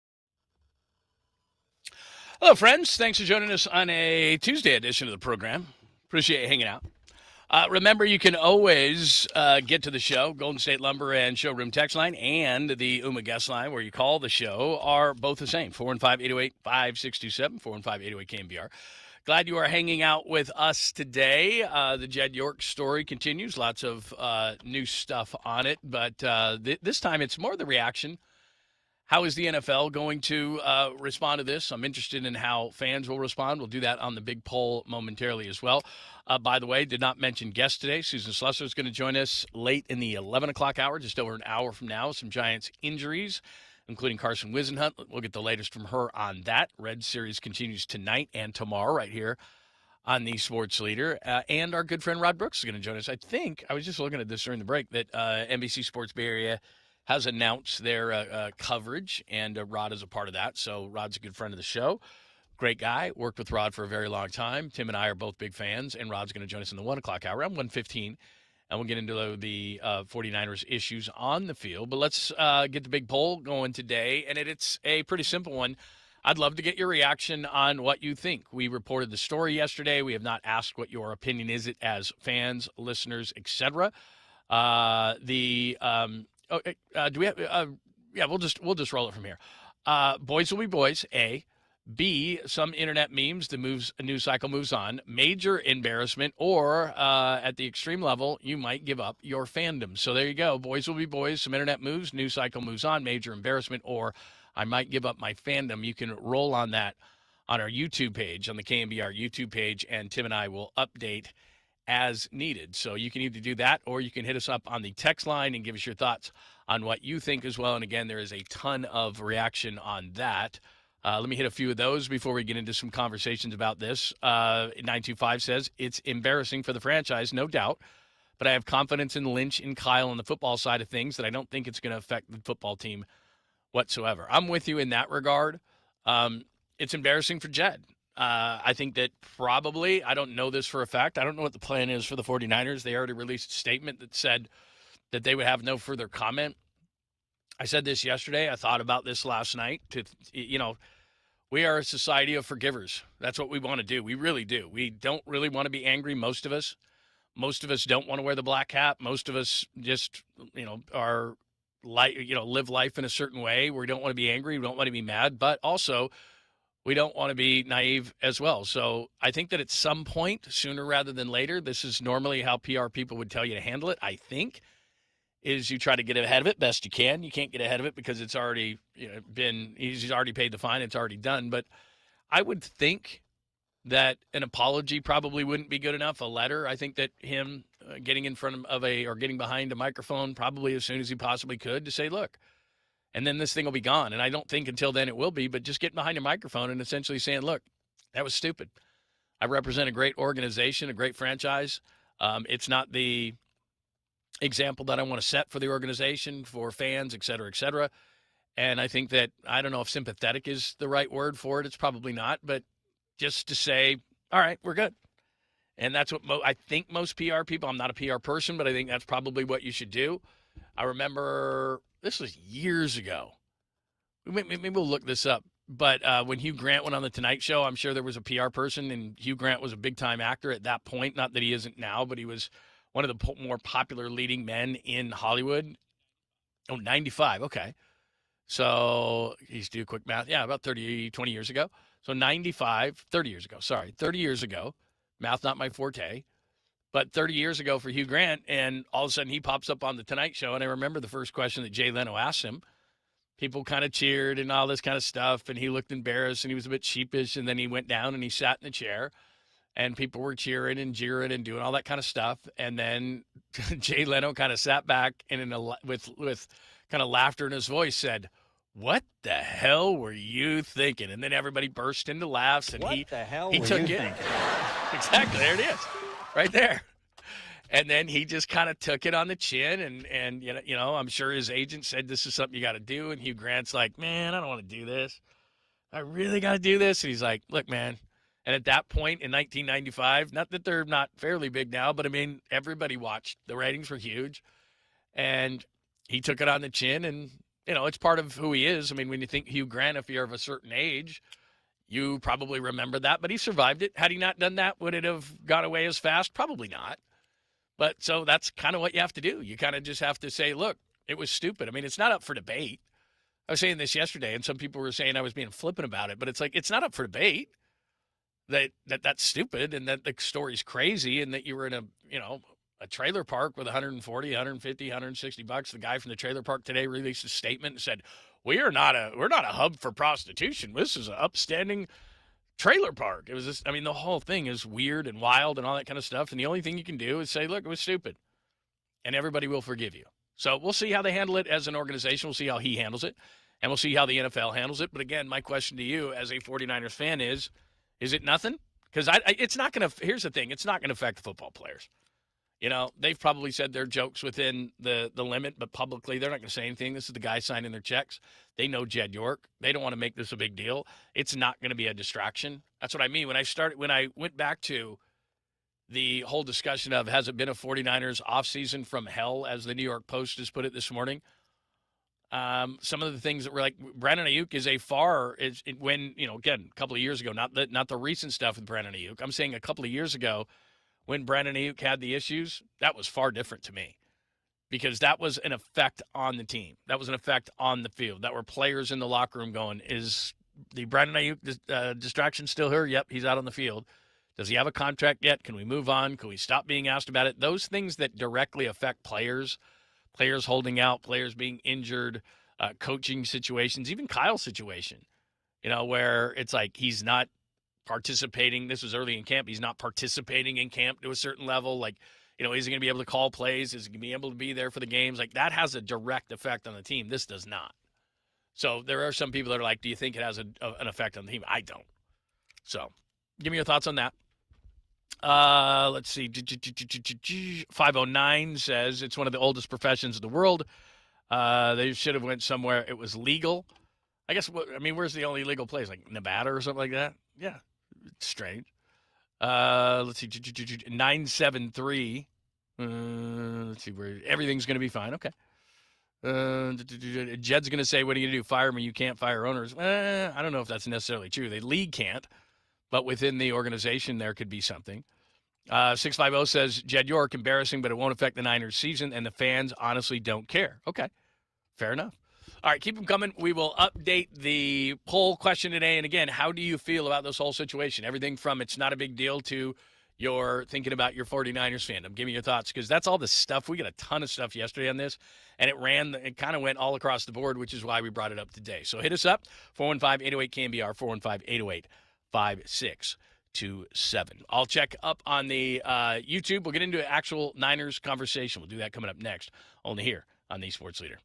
Hello, friends. Thanks for joining us on a Tuesday edition of the program. Appreciate you hanging out. Remember, you can always get to the show. Golden State Lumber and Showroom Text Line and the UMA Guest Line, where you call the show, are both the same. 415-808-5627, 415-808-KNBR. Glad you are hanging out with us today. The Jed York story continues. Lots of new stuff on it. But this time it's more the reaction. How is the NFL going to respond to this? I'm interested in how fans will respond. We'll do that on the big poll momentarily as well. By the way, did not mention guest today. Susan Slusser is going to join us late in the 11 o'clock hour, just over an hour from now. Some Giants injuries, including Carson Wisenhunt. We'll get the latest from her on that. Red Series continues tonight and tomorrow right here on the Sports Leader. And our good friend Rod Brooks is going to join us. I think, I was just looking at this during the break, that NBC Sports Bay Area has announced their coverage, and Rod is a part of that. So Rod's a good friend of the show. Great guy. Worked with Rod for a very long time. Tim and I are both big fans, and Rod's going to join us in the 1 o'clock hour around 1:15, and we'll get into the 49ers issues on the field. But let's get the big poll going today, and it's a pretty simple one. I'd love to get your reaction on what you think. We reported the story yesterday. We have not asked what your opinion is as fans, listeners, etc. Do we have? Yeah, we'll just roll it from here. Boys will be boys. A. B. Some internet memes. The news cycle moves on. Major embarrassment, or at the extreme level, you might give up your fandom. So there you go. Boys will be boys. Some internet moves. News cycle moves on. Major embarrassment, or I might give up my fandom. You can roll on that on our YouTube page, on the KNBR YouTube page, and Tim and I will update as needed. So you can either do that, or you can hit us up on the text line and give us your thoughts on what you think as well. And again, there is a ton of reaction on that. Let me hit a few of those before we get into some conversations about this. 925 says, it's embarrassing for the franchise, no doubt, but I have confidence in Lynch and Kyle on the football side of things that I don't think it's going to affect the football team whatsoever. I'm with you in that regard. It's embarrassing for Jed. I think that probably, I don't know this for a fact, I don't know what the plan is for the 49ers. They already released a statement that said that they would have no further comment. I said this yesterday. I thought about this last night. We are a society of forgivers. That's what we want to do. We really do. We don't really want to be angry, most of us. Most of us don't want to wear the black hat. Most of us just, are live life in a certain way. We don't want to be angry. We don't want to be mad. But also, we don't want to be naive as well. So I think that at some point, sooner rather than later, this is normally how PR people would tell you to handle it, I think, is you try to get ahead of it best you can. You can't get ahead of it because it's already he's already paid the fine. It's already done. But I would think that an apology probably wouldn't be good enough. A letter, I think that him getting in front of or getting behind a microphone probably as soon as he possibly could to say, look, and then this thing will be gone. And I don't think until then it will be, but just getting behind a microphone and essentially saying, look, that was stupid. I represent a great organization, a great franchise. It's not the example that I want to set for the organization, for fans, et cetera, et cetera. And I think that, I don't know if sympathetic is the right word for it. It's probably not, but just to say, all right, we're good. And that's what I think most PR people, I'm not a PR person, but I think that's probably what you should do. I remember, this was years ago. Maybe we'll look this up. But when Hugh Grant went on The Tonight Show, I'm sure there was a PR person, and Hugh Grant was a big-time actor at that point. Not that he isn't now, but he was one of the more popular leading men in Hollywood. Oh, 95, okay. So he's do quick math. Yeah, about 20 years ago. So 30 years ago, sorry. 30 years ago. Math not my forte. But 30 years ago for Hugh Grant, and all of a sudden he pops up on The Tonight Show, and I remember the first question that Jay Leno asked him. People kind of cheered and all this kind of stuff, and he looked embarrassed, and he was a bit sheepish, and then he went down and he sat in the chair, and people were cheering and jeering and doing all that kind of stuff. And then Jay Leno kind of sat back and with kind of laughter in his voice said, "What the hell were you thinking?" And then everybody burst into laughs, and he took it. Exactly, there it is, right there. And then he just kind of took it on the chin, and you know, I'm sure his agent said, "This is something you got to do." And Hugh Grant's like, "Man, I don't want to do this. I really got to do this." And he's like, "Look, man." And at that point in 1995, not that they're not fairly big now, but I mean, everybody watched. The ratings were huge, and he took it on the chin, and you know, it's part of who he is. I mean, when you think Hugh Grant, if you're of a certain age, you probably remember that, but he survived it. Had he not done that, would it have gone away as fast? Probably not. But so that's kind of what you have to do. You kind of just have to say, look, it was stupid. I mean, it's not up for debate. I was saying this yesterday, and some people were saying I was being flippant about it, but it's like, it's not up for debate that's stupid, and that the story's crazy, and that you were in a trailer park with 140, 150, 160 bucks. The guy from the trailer park today released a statement and said, we're not a hub for prostitution. This is an upstanding trailer park. It was just, I mean, the whole thing is weird and wild and all that kind of stuff. And the only thing you can do is say, look, it was stupid, and everybody will forgive you. So we'll see how they handle it as an organization. We'll see how he handles it, and we'll see how the NFL handles it. But again, my question to you as a 49ers fan is it nothing? Because it's not going to, here's the thing, it's not going to affect the football players. You know, they've probably said their jokes within the limit, but publicly they're not going to say anything. This is the guy signing their checks. They know Jed York. They don't want to make this a big deal. It's not going to be a distraction. That's what I mean. When I went back to the whole discussion of, has it been a 49ers offseason from hell, as the New York Post has put it this morning, some of the things that were like, Brandon Ayuk is when, you know, again, a couple of years ago, not the recent stuff with Brandon Ayuk. I'm saying a couple of years ago, when Brandon Ayuk had the issues, that was far different to me, because that was an effect on the team. That was an effect on the field. That were players in the locker room going, is the Brandon Ayuk distraction still here? Yep, he's out on the field. Does he have a contract yet? Can we move on? Can we stop being asked about it? Those things that directly affect players holding out, players being injured, coaching situations, even Kyle's situation, you know, where it's like he's not participating. This was early in camp. He's not participating in camp to a certain level. Like, you know, is he going to be able to call plays? Is he going to be able to be there for the games? Like, that has a direct effect on the team. This does not. So there are some people that are like, do you think it has an effect on the team? I don't. So give me your thoughts on that. Let's see. 509 says it's one of the oldest professions in the world. They should have went somewhere it was legal. I guess, where's the only legal place? Like Nevada or something like that? Yeah. It's strange. Let's see. 973. Let's see where everything's going to be fine. Okay. Jed's going to say, what are you going to do? Fire me? You can't fire owners. I don't know if that's necessarily true. The league can't, but within the organization, there could be something. 650 says, Jed York, embarrassing, but it won't affect the Niners season, and the fans honestly don't care. Okay. Fair enough. All right, keep them coming. We will update the poll question today. And again, how do you feel about this whole situation? Everything from it's not a big deal to you're thinking about your 49ers fandom. Give me your thoughts, because that's all the stuff. We got a ton of stuff yesterday on this, and it kind of went all across the board, which is why we brought it up today. So hit us up, 415-808-KNBR, 827. I'll check up on the YouTube. We'll get into an actual Niners conversation. We'll do that coming up next, only here on the Sports Leader.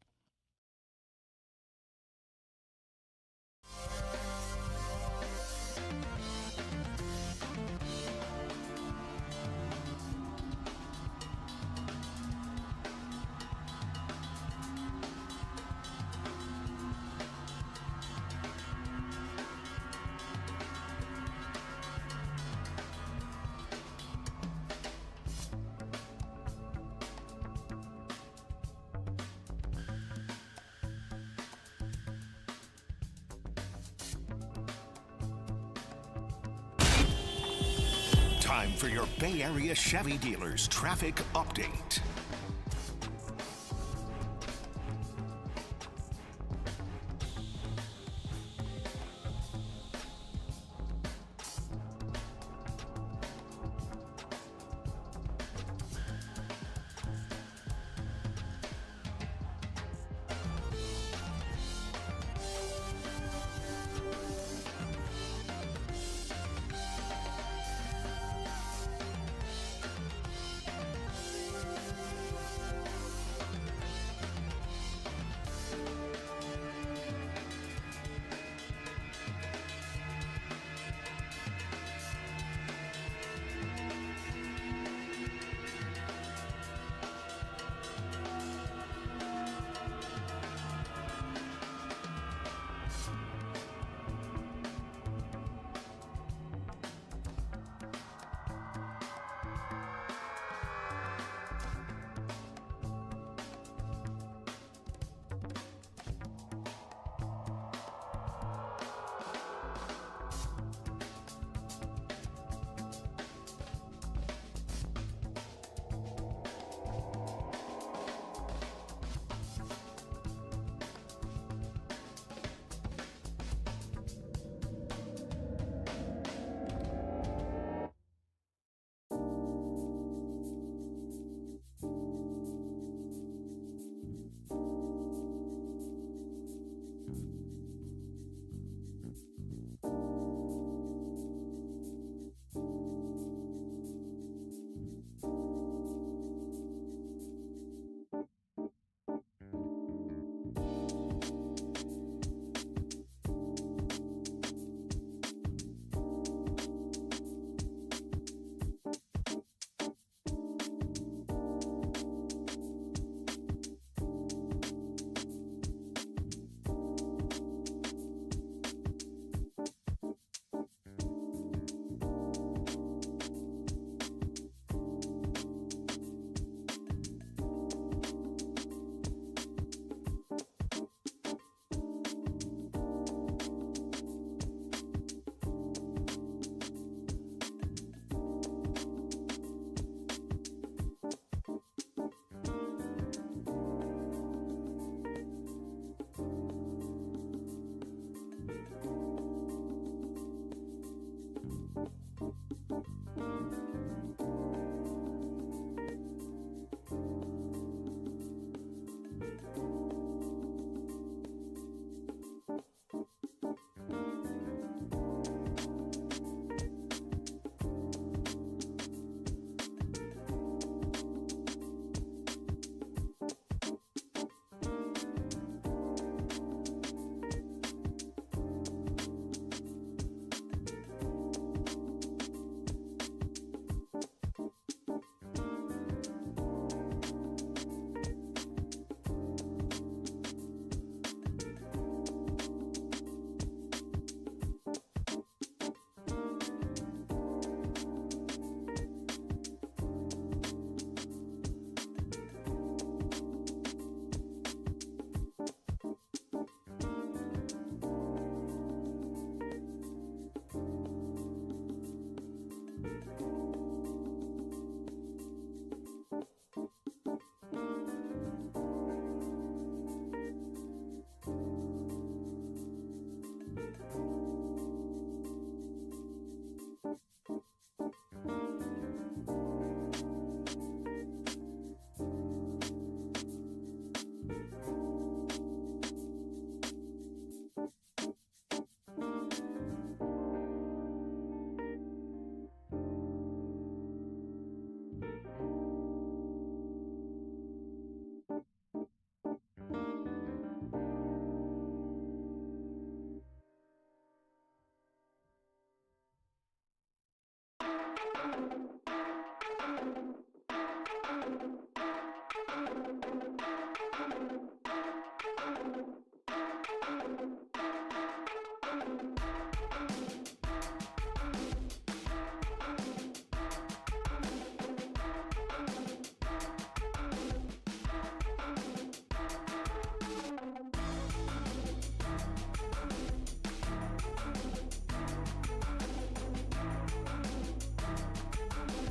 Time for your Bay Area Chevy dealers traffic update.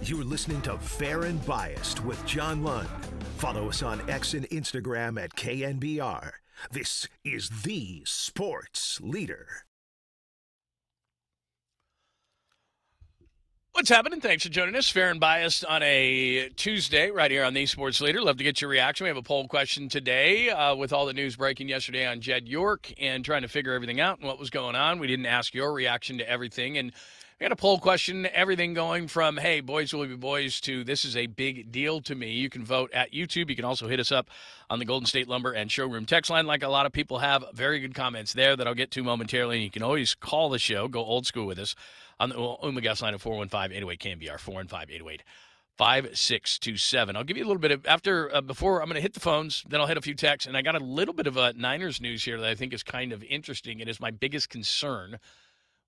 You're listening to Fair and Biased with John Lund. Follow us on X and Instagram at KNBR. This is the sports leader. What's happening? Thanks for joining us. Fair and Biased on a Tuesday right here on the Sports Leader. Love to get your reaction. We have a poll question today with all the news breaking yesterday on Jed York and trying to figure everything out and what was going on. We didn't ask your reaction to everything. And we had a poll question, everything going from, hey, boys will be boys, to this is a big deal to me. You can vote at YouTube. You can also hit us up on the Golden State Lumber and Showroom text line like a lot of people have. Very good comments there that I'll get to momentarily. And you can always call the show, go old school with us on the UMA guest line at 415-808-KNBR, 415-808-5627. I'll give you a little bit of, before I'm going to hit the phones, then I'll hit a few texts. And I got a little bit of Niners news here that I think is kind of interesting. It is my biggest concern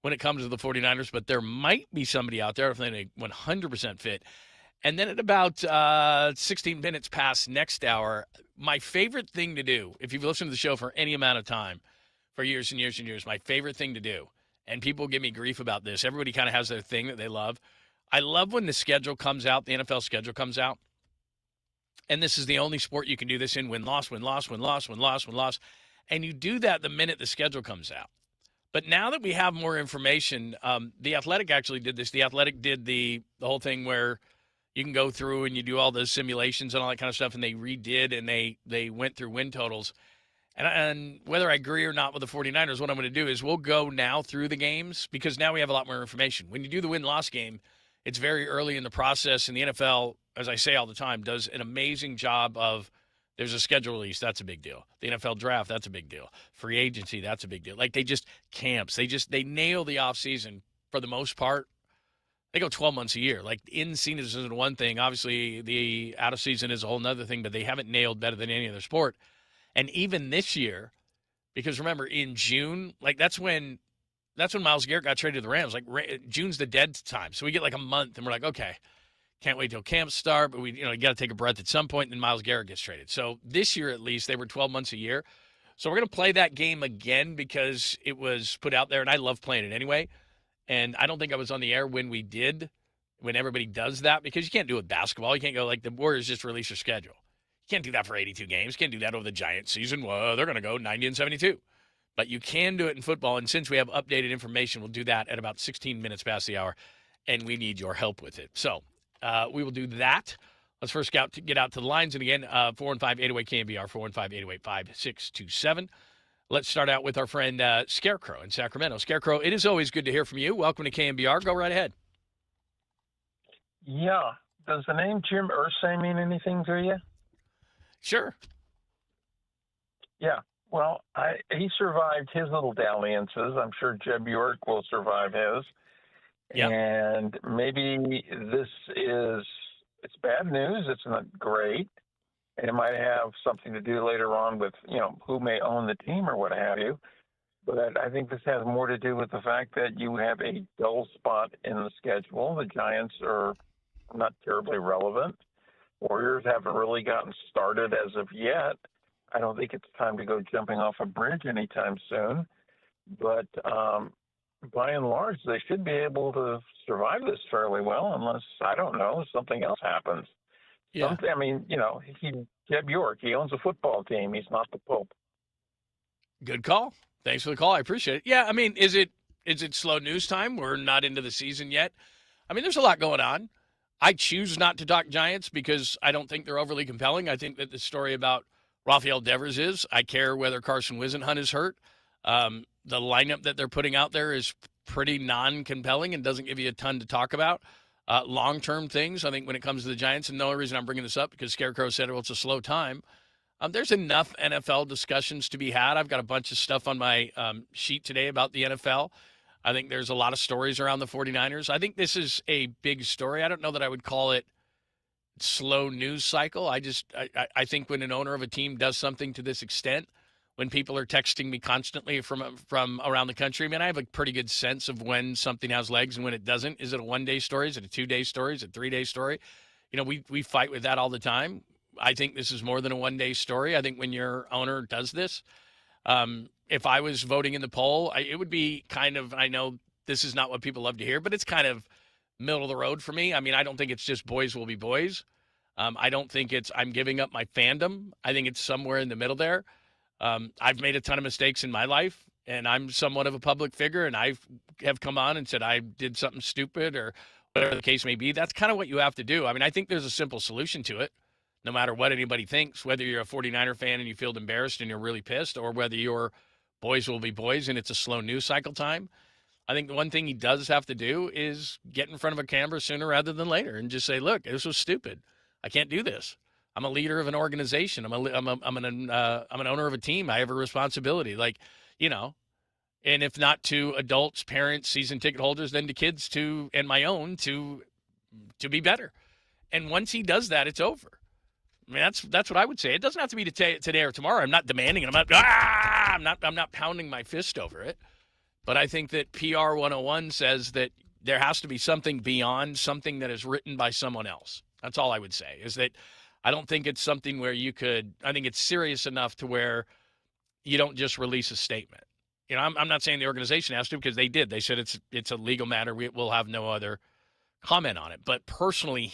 when it comes to the 49ers, but there might be somebody out there if they 100% fit. And then at about 16 minutes past next hour, my favorite thing to do, if you've listened to the show for any amount of time, for years and years and years, my favorite thing to do, and people give me grief about this, everybody kind of has their thing that they love. I love when the schedule comes out, the NFL schedule comes out, and this is the only sport you can do this in, win-loss, win-loss, win-loss, win-loss, win-loss, and you do that the minute the schedule comes out. But now that we have more information, The Athletic actually did this. The Athletic did the whole thing where you can go through and you do all the simulations and all that kind of stuff, and they redid and they went through win totals. And whether I agree or not with the 49ers, what I'm going to do is we'll go now through the games because now we have a lot more information. When you do the win-loss game, it's very early in the process, and the NFL, as I say all the time, does an amazing job of there's a schedule release, that's a big deal. The NFL draft, that's a big deal. Free agency, that's a big deal. Like camps, they nail the offseason for the most part. They go 12 months a year. Like in-season is one thing. Obviously, the out-of-season is a whole other thing, but they haven't nailed better than any other sport. And even this year, because remember, in June, like that's when Myles Garrett got traded to the Rams. Like June's the dead time. So we get like a month, and we're like, okay, can't wait till camps start, but you got to take a breath at some point, and then Myles Garrett gets traded. So this year, at least, they were 12 months a year. So we're going to play that game again because it was put out there, and I love playing it anyway. And I don't think I was on the air when everybody does that, because you can't do it with basketball. You can't go like the Warriors just release their schedule. You can't do that for 82 games. You can't do that over the Giants season. Well, they're going to go 90-72. But you can do it in football, and since we have updated information, we'll do that at about 16 minutes past the hour, and we need your help with it. So we will do that. Let's first get out to the lines. And again, 415-808-KNBR, 415-808-5627. Let's start out with our friend Scarecrow in Sacramento. Scarecrow, it is always good to hear from you. Welcome to KNBR. Go right ahead. Yeah. Does the name Jim Irsay mean anything to you? Sure. Yeah. Well, he survived his little dalliances. I'm sure Jeb York will survive his. Yep. And maybe it's bad news. It's not great. And it might have something to do later on with, who may own the team or what have you. But I think this has more to do with the fact that you have a dull spot in the schedule. The Giants are not terribly relevant. Warriors haven't really gotten started as of yet. I don't think it's time to go jumping off a bridge anytime soon. But by and large, they should be able to survive this fairly well unless, I don't know, something else happens. Yeah. Jeb York, he owns a football team. He's not the Pope. Good call. Thanks for the call. I appreciate it. Yeah, I mean, is it slow news time? We're not into the season yet. I mean, there's a lot going on. I choose not to talk Giants because I don't think they're overly compelling. I think that the story about Rafael DeVers is. I care whether Carson Wisenhunt is hurt. The lineup that they're putting out there is pretty non-compelling and doesn't give you a ton to talk about. Long-term things, I think, when it comes to the Giants, and the only reason I'm bringing this up because Scarecrow said, well, it's a slow time. There's enough NFL discussions to be had. I've got a bunch of stuff on my sheet today about the NFL. I think there's a lot of stories around the 49ers. I think this is a big story. I don't know that I would call it slow news cycle. I think when an owner of a team does something to this extent, when people are texting me constantly from around the country, I mean, I have a pretty good sense of when something has legs and when it doesn't. Is it a 1-day story? Is it a 2-day story? Is it a 3-day story? We fight with that all the time. I think this is more than a 1-day story. I think when your owner does this, if I was voting in the poll, it would be kind of, I know this is not what people love to hear, but it's kind of middle of the road for me. I mean, I don't think it's just boys will be boys. I don't think it's I'm giving up my fandom. I think it's somewhere in the middle there. I've made a ton of mistakes in my life, and I'm somewhat of a public figure, and I have come on and said I did something stupid or whatever the case may be. That's kind of what you have to do. I mean, I think there's a simple solution to it, no matter what anybody thinks, whether you're a 49er fan and you feel embarrassed and you're really pissed, or whether you're boys will be boys and it's a slow news cycle time. I think the one thing he does have to do is get in front of a camera sooner rather than later and just say, look, this was stupid. I can't do this. I'm a leader of an organization. I'm an owner of a team. I have a responsibility. Like, you know, and if not to adults, parents, season ticket holders, then to kids and my own to be better. And once he does that, it's over. I mean, that's what I would say. It doesn't have to be today or tomorrow. I'm not demanding it. I'm not pounding my fist over it. But I think that PR 101 says that there has to be something beyond something that is written by someone else. That's all I would say, is that I don't think it's something where I think it's serious enough to where you don't just release a statement. You know, I'm not saying the organization has to, because they did. They said it's a legal matter. We'll have no other comment on it. But personally,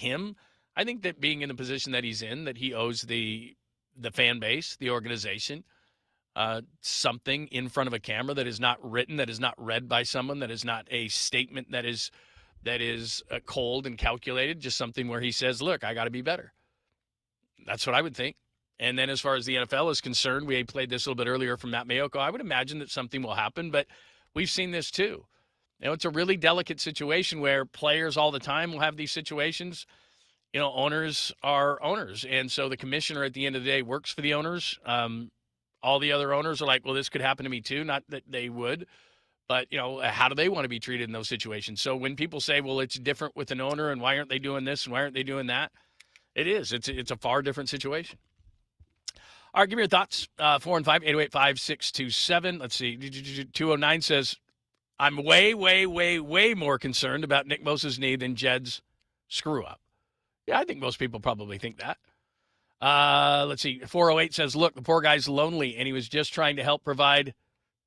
I think that being in the position that he's in, that he owes the fan base, the organization, something in front of a camera that is not written, that is not read by someone, that is not a statement that is cold and calculated, just something where he says, look, I got to be better. That's what I would think. And then as far as the NFL is concerned, we played this a little bit earlier from Matt Mayoko. I would imagine that something will happen, but we've seen this too. You know, it's a really delicate situation where players all the time will have these situations. You know, owners are owners. And so the commissioner at the end of the day works for the owners. All the other owners are like, well, this could happen to me too. Not that they would, but, you know, how do they want to be treated in those situations? So when people say, well, it's different with an owner and why aren't they doing this and why aren't they doing that? It is. It's a far different situation. All right, give me your thoughts. 415-808-5627. Let's see. 209 says, I'm way, way, way, way more concerned about Nick Bosa's knee than Jed's screw-up. Yeah, I think most people probably think that. Let's see. 408 says, look, the poor guy's lonely, and he was just trying to help provide.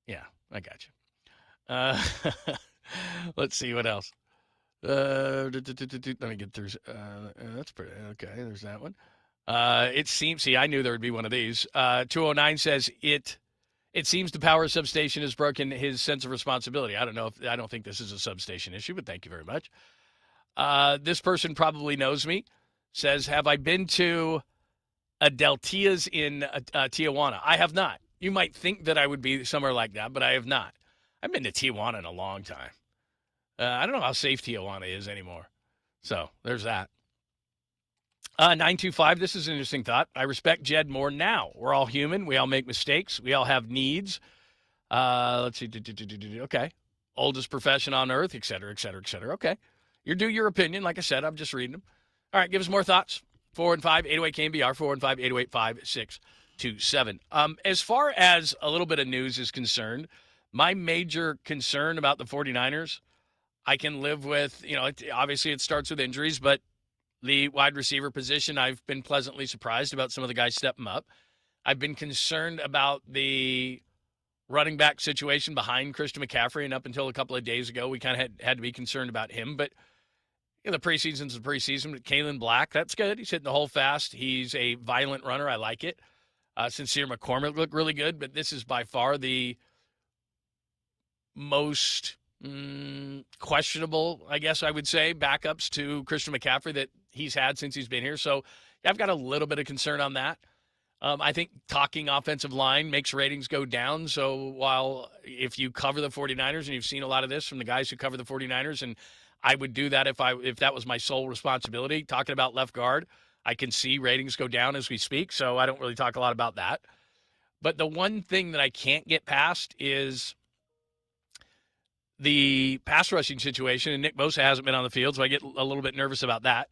Yeah, I got you. Let's see what else. Let me get through. That's pretty okay. There's that one. It seems. See, I knew there would be one of these. 209 says it seems the power substation has broken his sense of responsibility. I don't think this is a substation issue, but thank you very much. This person probably knows me. Says, have I been to Adeltia's in Tijuana? I have not. You might think that I would be somewhere like that, but I have not. I've been to Tijuana in a long time. I don't know how safe Tijuana is anymore. So there's that. 925, this is an interesting thought. I respect Jed more now. We're all human. We all make mistakes. We all have needs. Let's see. Okay. Oldest profession on earth, et cetera, et cetera, et cetera. Okay. Your opinion. Like I said, I'm just reading them. All right. Give us more thoughts. 415-808-KMBR, 415-808-5627. As far as a little bit of news is concerned, my major concern about the 49ers, I can live with, you know, obviously it starts with injuries, but the wide receiver position, I've been pleasantly surprised about some of the guys stepping up. I've been concerned about the running back situation behind Christian McCaffrey, and up until a couple of days ago, we kind of had to be concerned about him. But you know, the preseason's the preseason. Kalen Black, that's good. He's hitting the hole fast. He's a violent runner. I like it. Sincere McCormick looked really good, but this is by far the most questionable, I guess I would say, backups to Christian McCaffrey that he's had since he's been here. So I've got a little bit of concern on that. I think talking offensive line makes ratings go down. So while if you cover the 49ers, and you've seen a lot of this from the guys who cover the 49ers, and I would do that if that was my sole responsibility, talking about left guard, I can see ratings go down as we speak. So I don't really talk a lot about that. But the one thing that I can't get past is the pass rushing situation, and Nick Bosa hasn't been on the field, so I get a little bit nervous about that.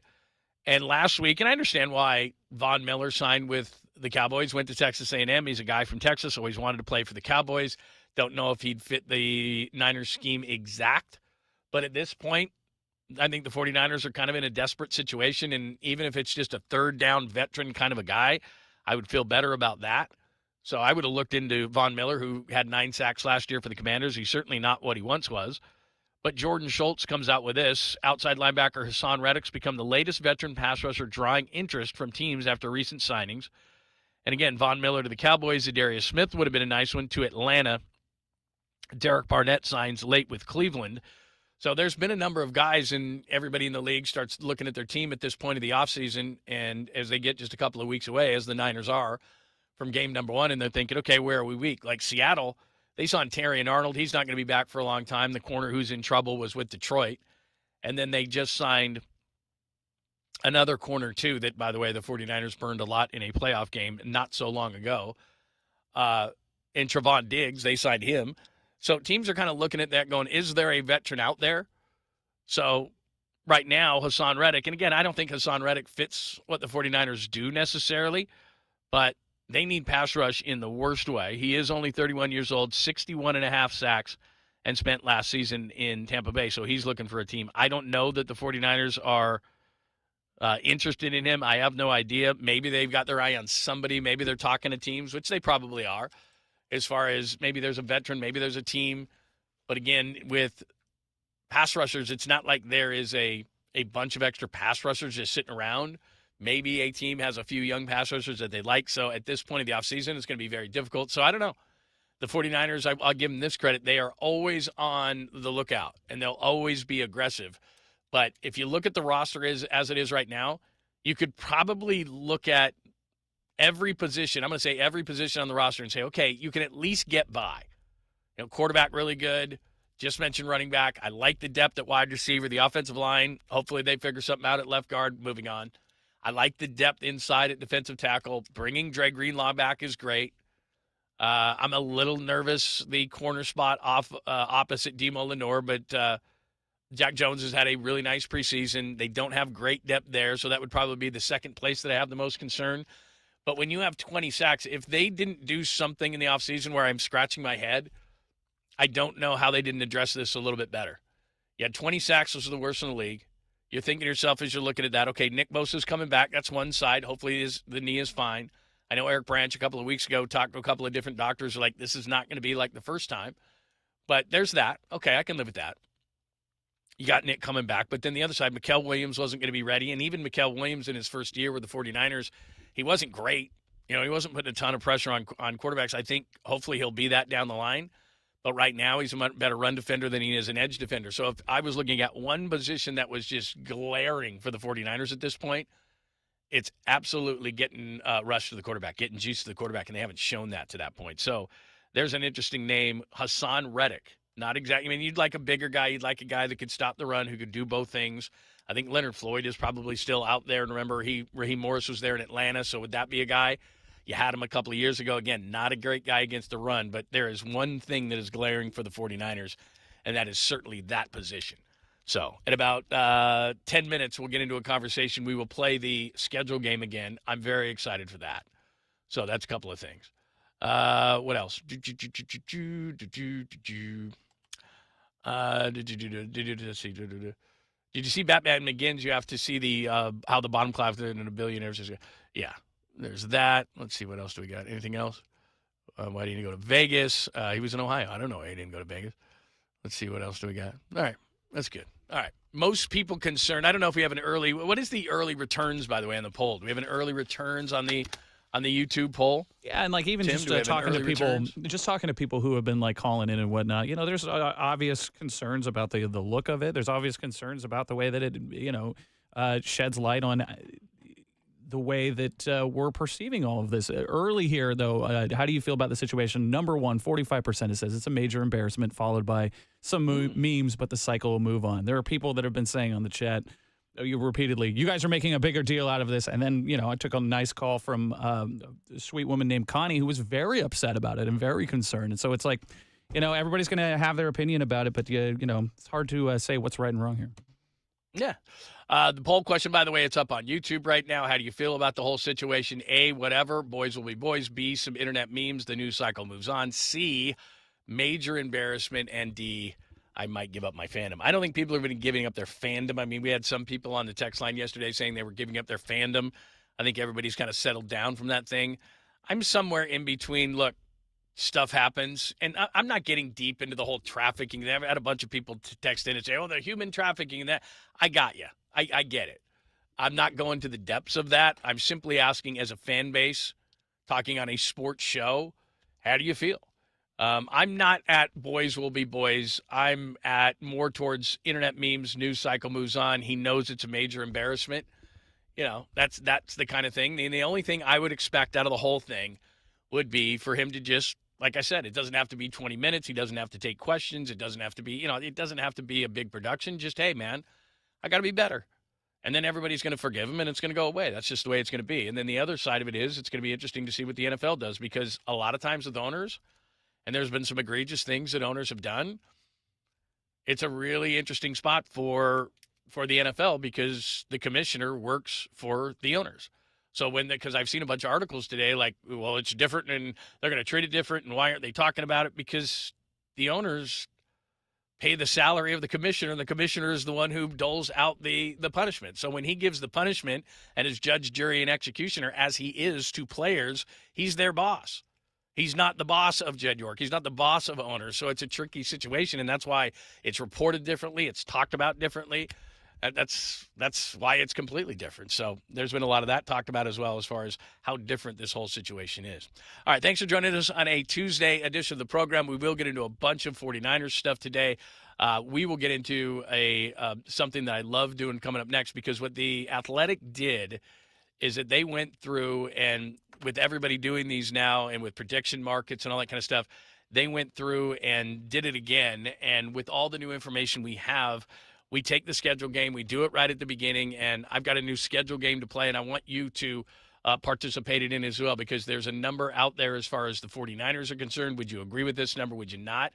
And last week, and I understand why Von Miller signed with the Cowboys, went to Texas A&M. He's a guy from Texas, always wanted to play for the Cowboys. Don't know if he'd fit the Niners scheme exact. But at this point, I think the 49ers are kind of in a desperate situation, and even if it's just a third down veteran kind of a guy, I would feel better about that. So I would have looked into Von Miller, who had 9 sacks last year for the Commanders. He's certainly not what he once was. But Jordan Schultz comes out with this. Outside linebacker Hassan Reddick's become the latest veteran pass rusher drawing interest from teams after recent signings. And again, Von Miller to the Cowboys. Zadarius Smith would have been a nice one to Atlanta. Derek Barnett signs late with Cleveland. So there's been a number of guys, and everybody in the league starts looking at their team at this point of the offseason, and as they get just a couple of weeks away, as the Niners are, from game number one, and they're thinking, okay, where are we weak? Like Seattle, they signed Terry and Arnold. He's not going to be back for a long time. The corner who's in trouble was with Detroit. And then they just signed another corner, too, that, by the way, the 49ers burned a lot in a playoff game not so long ago. And Trevon Diggs, they signed him. So teams are kind of looking at that going, is there a veteran out there? So right now, Hassan Reddick, and again, I don't think Hassan Reddick fits what the 49ers do necessarily, but they need pass rush in the worst way. He is only 31 years old, 61.5 sacks, and spent last season in Tampa Bay. So he's looking for a team. I don't know that the 49ers are interested in him. I have no idea. Maybe they've got their eye on somebody. Maybe they're talking to teams, which they probably are, as far as maybe there's a veteran, maybe there's a team. But again, with pass rushers, it's not like there is a bunch of extra pass rushers just sitting around. Maybe a team has a few young pass rushers that they like. So at this point of the offseason, it's going to be very difficult. So I don't know. The 49ers, I'll give them this credit. They are always on the lookout, and they'll always be aggressive. But if you look at the roster as it is right now, you could probably look at every position. I'm going to say every position on the roster and say, okay, you can at least get by. You know, quarterback really good. Just mentioned running back. I like the depth at wide receiver. The offensive line, hopefully they figure something out at left guard. Moving on. I like the depth inside at defensive tackle. Bringing Dre Greenlaw back is great. I'm a little nervous the corner spot opposite Demo Lenore, but Jack Jones has had a really nice preseason. They don't have great depth there, so that would probably be the second place that I have the most concern. But when you have 20 sacks, if they didn't do something in the offseason where I'm scratching my head, I don't know how they didn't address this a little bit better. You had 20 sacks, those are the worst in the league. You're thinking to yourself as you're looking at that, okay, Nick Bosa's coming back. That's one side. Hopefully the knee is fine. I know Eric Branch a couple of weeks ago talked to a couple of different doctors like this is not going to be like the first time. But there's that. Okay, I can live with that. You got Nick coming back. But then the other side, Mikael Williams wasn't going to be ready. And even Mikael Williams in his first year with the 49ers, he wasn't great. You know, he wasn't putting a ton of pressure on quarterbacks. I think hopefully he'll be that down the line. But right now he's a much better run defender than he is an edge defender. So if I was looking at one position that was just glaring for the 49ers at this point, it's absolutely getting rush to the quarterback, getting juice to the quarterback, and they haven't shown that to that point. So there's an interesting name, Hassan Reddick. Not exactly. I mean, you'd like a bigger guy. You'd like a guy that could stop the run, who could do both things. I think Leonard Floyd is probably still out there. And remember, Raheem Morris was there in Atlanta, so would that be a guy? You had him a couple of years ago. Again, not a great guy against the run, but there is one thing that is glaring for the 49ers, and that is certainly that position. So at about 10 minutes, we'll get into a conversation. We will play the schedule game again. I'm very excited for that. So that's a couple of things. What else? Did you see Batman Begins? You have to see the how the bottom class and the billionaires is. Yeah. There's that. Let's see, what else do we got? Anything else? Why didn't he go to Vegas? He was in Ohio. I don't know why he didn't go to Vegas. Let's see, what else do we got? All right, that's good. All right, most people concerned. I don't know if we have an early. What is the early returns, by the way, on the poll? Do we have an early returns on the YouTube poll? Yeah, and like even Tim, just talking to people who have been like calling in and whatnot. You know, there's obvious concerns about the look of it. There's obvious concerns about the way that it sheds light on the way that we're perceiving all of this. Early here, though, how do you feel about the situation? Number one, 45% says it's a major embarrassment, followed by some memes, but the cycle will move on. There are people that have been saying on the chat repeatedly, you guys are making a bigger deal out of this. And then, I took a nice call from a sweet woman named Connie who was very upset about it and very concerned. And so it's like, everybody's going to have their opinion about it, but, it's hard to say what's right and wrong here. Yeah. The poll question, by the way, it's up on YouTube right now. How do you feel about the whole situation? A, whatever, boys will be boys. B, some internet memes, the news cycle moves on. C, major embarrassment. And D, I might give up my fandom. I don't think people have been giving up their fandom. I mean, we had some people on the text line yesterday saying they were giving up their fandom. I think everybody's kind of settled down from that thing. I'm somewhere in between. Look, stuff happens. And I'm not getting deep into the whole trafficking. I've had a bunch of people text in and say, oh, the human trafficking and that. I got you. I get it. I'm not going to the depths of that. I'm simply asking, as a fan base, talking on a sports show, how do you feel? I'm not at boys will be boys. I'm at more towards internet memes, news cycle moves on. He knows it's a major embarrassment. You know, that's the kind of thing. And the only thing I would expect out of the whole thing would be for him to just, like I said, it doesn't have to be 20 minutes. He doesn't have to take questions. It doesn't have to be, it doesn't have to be a big production. Just, hey, man, I got to be better. And then everybody's going to forgive him, and it's going to go away. That's just the way it's going to be. And then the other side of it is it's going to be interesting to see what the NFL does, because a lot of times with owners, and there's been some egregious things that owners have done, it's a really interesting spot for the NFL because the commissioner works for the owners. So because I've seen a bunch of articles today like, well, it's different and they're going to treat it different, and why aren't they talking about it? Because the owners pay the salary of the commissioner, and the commissioner is the one who doles out the punishment. So when he gives the punishment and is judge, jury, and executioner, as he is to players, he's their boss. He's not the boss of Jed York. He's not the boss of owners. So it's a tricky situation, and that's why it's reported differently. It's talked about differently. That's why it's completely different. So there's been a lot of that talked about as well, as far as how different this whole situation is. All right, thanks for joining us on a Tuesday edition of the program. We will get into a bunch of 49ers stuff today. We will get into something that I love doing coming up next, because what the Athletic did is that they went through, and with everybody doing these now and with prediction markets and all that kind of stuff, they went through and did it again. And with all the new information we have, we take the schedule game, we do it right at the beginning, and I've got a new schedule game to play, and I want you to participate in it as well, because there's a number out there as far as the 49ers are concerned. Would you agree with this number? Would you not?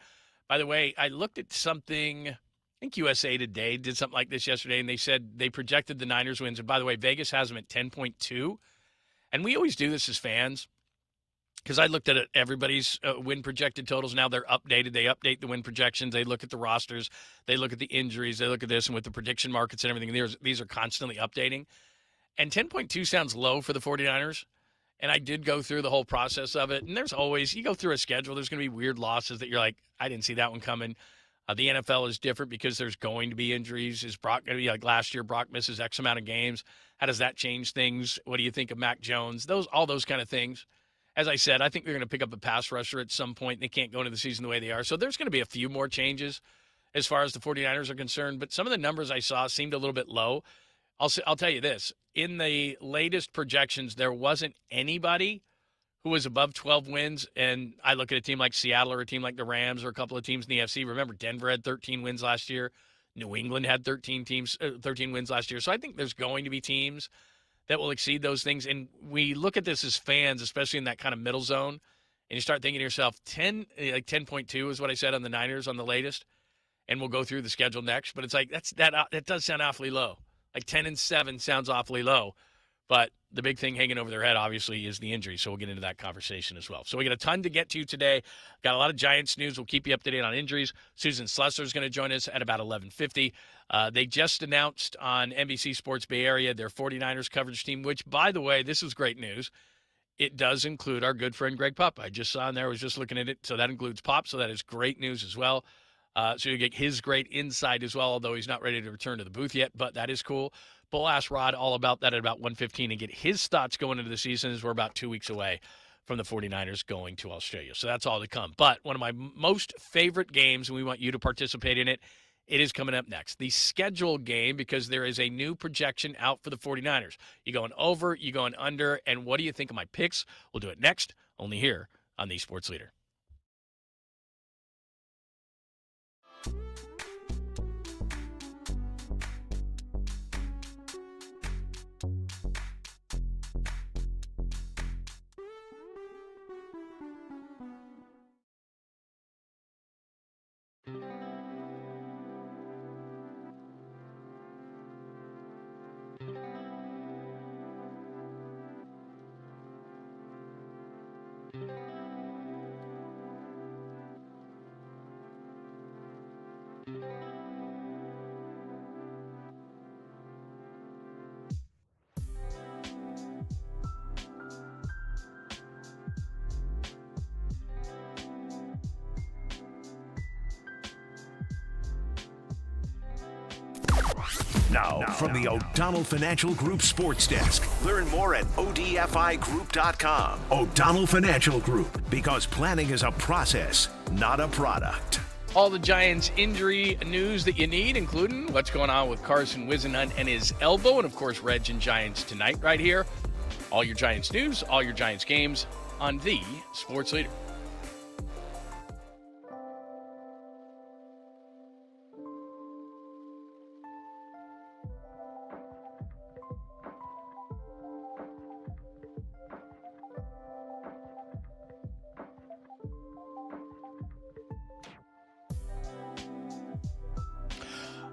By the way, I looked at something, I think USA Today did something like this yesterday, and they said they projected the Niners wins. And by the way, Vegas has them at 10.2. And we always do this as fans, because I looked at everybody's win projected totals. Now they're updated. They update the win projections. They look at the rosters. They look at the injuries. They look at this, and with the prediction markets and everything, these are constantly updating. And 10.2 sounds low for the 49ers. And I did go through the whole process of it. And there's always, you go through a schedule, there's going to be weird losses that you're like, I didn't see that one coming. The NFL is different because there's going to be injuries. Is Brock going to be like last year? Brock misses X amount of games. How does that change things? What do you think of Mac Jones? All those kind of things. As I said, I think they're going to pick up a pass rusher at some point. They can't go into the season the way they are. So there's going to be a few more changes as far as the 49ers are concerned. But some of the numbers I saw seemed a little bit low. I'll tell you this. In the latest projections, there wasn't anybody who was above 12 wins. And I look at a team like Seattle or a team like the Rams or a couple of teams in the NFC. Remember, Denver had 13 wins last year. New England had 13 wins last year. So I think there's going to be teams that will exceed those things. And we look at this as fans, especially in that kind of middle zone, and you start thinking to yourself, 10.2 is what I said on the Niners on the latest, and we'll go through the schedule next. But it's like that does sound awfully low. Like 10-7 sounds awfully low. But the big thing hanging over their head, obviously, is the injury. So we'll get into that conversation as well. So we got a ton to get to today. Got a lot of Giants news. We'll keep you up to date on injuries. Susan Slessor is going to join us at about 11:50. They just announced on NBC Sports Bay Area their 49ers coverage team, which, by the way, this is great news. It does include our good friend Greg Pupp. I just saw in there, I was just looking at it. So that includes Pop. So that is great news as well. So you get his great insight as well, although he's not ready to return to the booth yet, but that is cool. But we'll ask Rod all about that at about 1:15 and get his thoughts going into the season, as we're about 2 weeks away from the 49ers going to Australia. So that's all to come. But one of my most favorite games, and we want you to participate in it, it is coming up next. The schedule game, because there is a new projection out for the 49ers. You going over, you going under, and what do you think of my picks? We'll do it next, only here on the Sports Leader. Now, from the O'Donnell Financial Group Sports Desk. Learn more at odfigroup.com. O'Donnell Financial Group, because planning is a process, not a product. All the Giants injury news that you need, including what's going on with Carson Whisenhunt and his elbow, and of course, Reg and Giants tonight right here. All your Giants news, all your Giants games on the Sports Leader.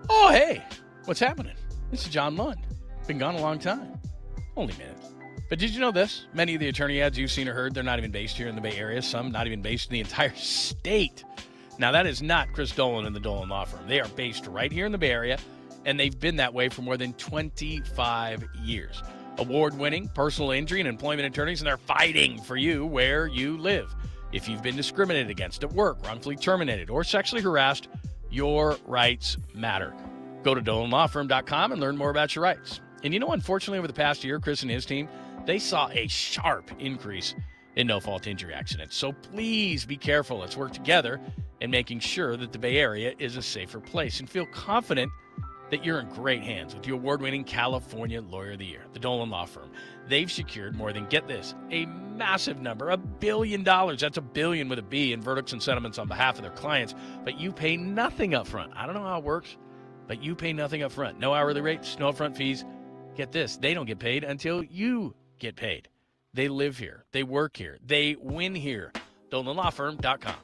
Oh, hey, what's happening? This is John Lund. Been gone a long time. Only minutes. But did you know this? Many of the attorney ads you've seen or heard, they're not even based here in the Bay Area. Some not even based in the entire state. Now, that is not Chris Dolan and the Dolan Law Firm. They are based right here in the Bay Area, and they've been that way for more than 25 years. Award-winning personal injury and employment attorneys, and they're fighting for you where you live. If you've been discriminated against at work, wrongfully terminated, or sexually harassed, your rights matter. Go to DolanLawFirm.com and learn more about your rights. And you know, unfortunately, over the past year, Chris and his team, they saw a sharp increase in no-fault injury accidents. So please be careful. Let's work together in making sure that the Bay Area is a safer place, and feel confident that you're in great hands with the award-winning California Lawyer of the Year, the Dolan Law Firm. They've secured more than, get this, a massive number, $1 billion. That's $1 billion with a B in verdicts and settlements on behalf of their clients. But you pay nothing up front. I don't know how it works, but you pay nothing up front. No hourly rates, no upfront fees. Get this, they don't get paid until you get paid. They live here. They work here. They win here. DolanLawFirm.com.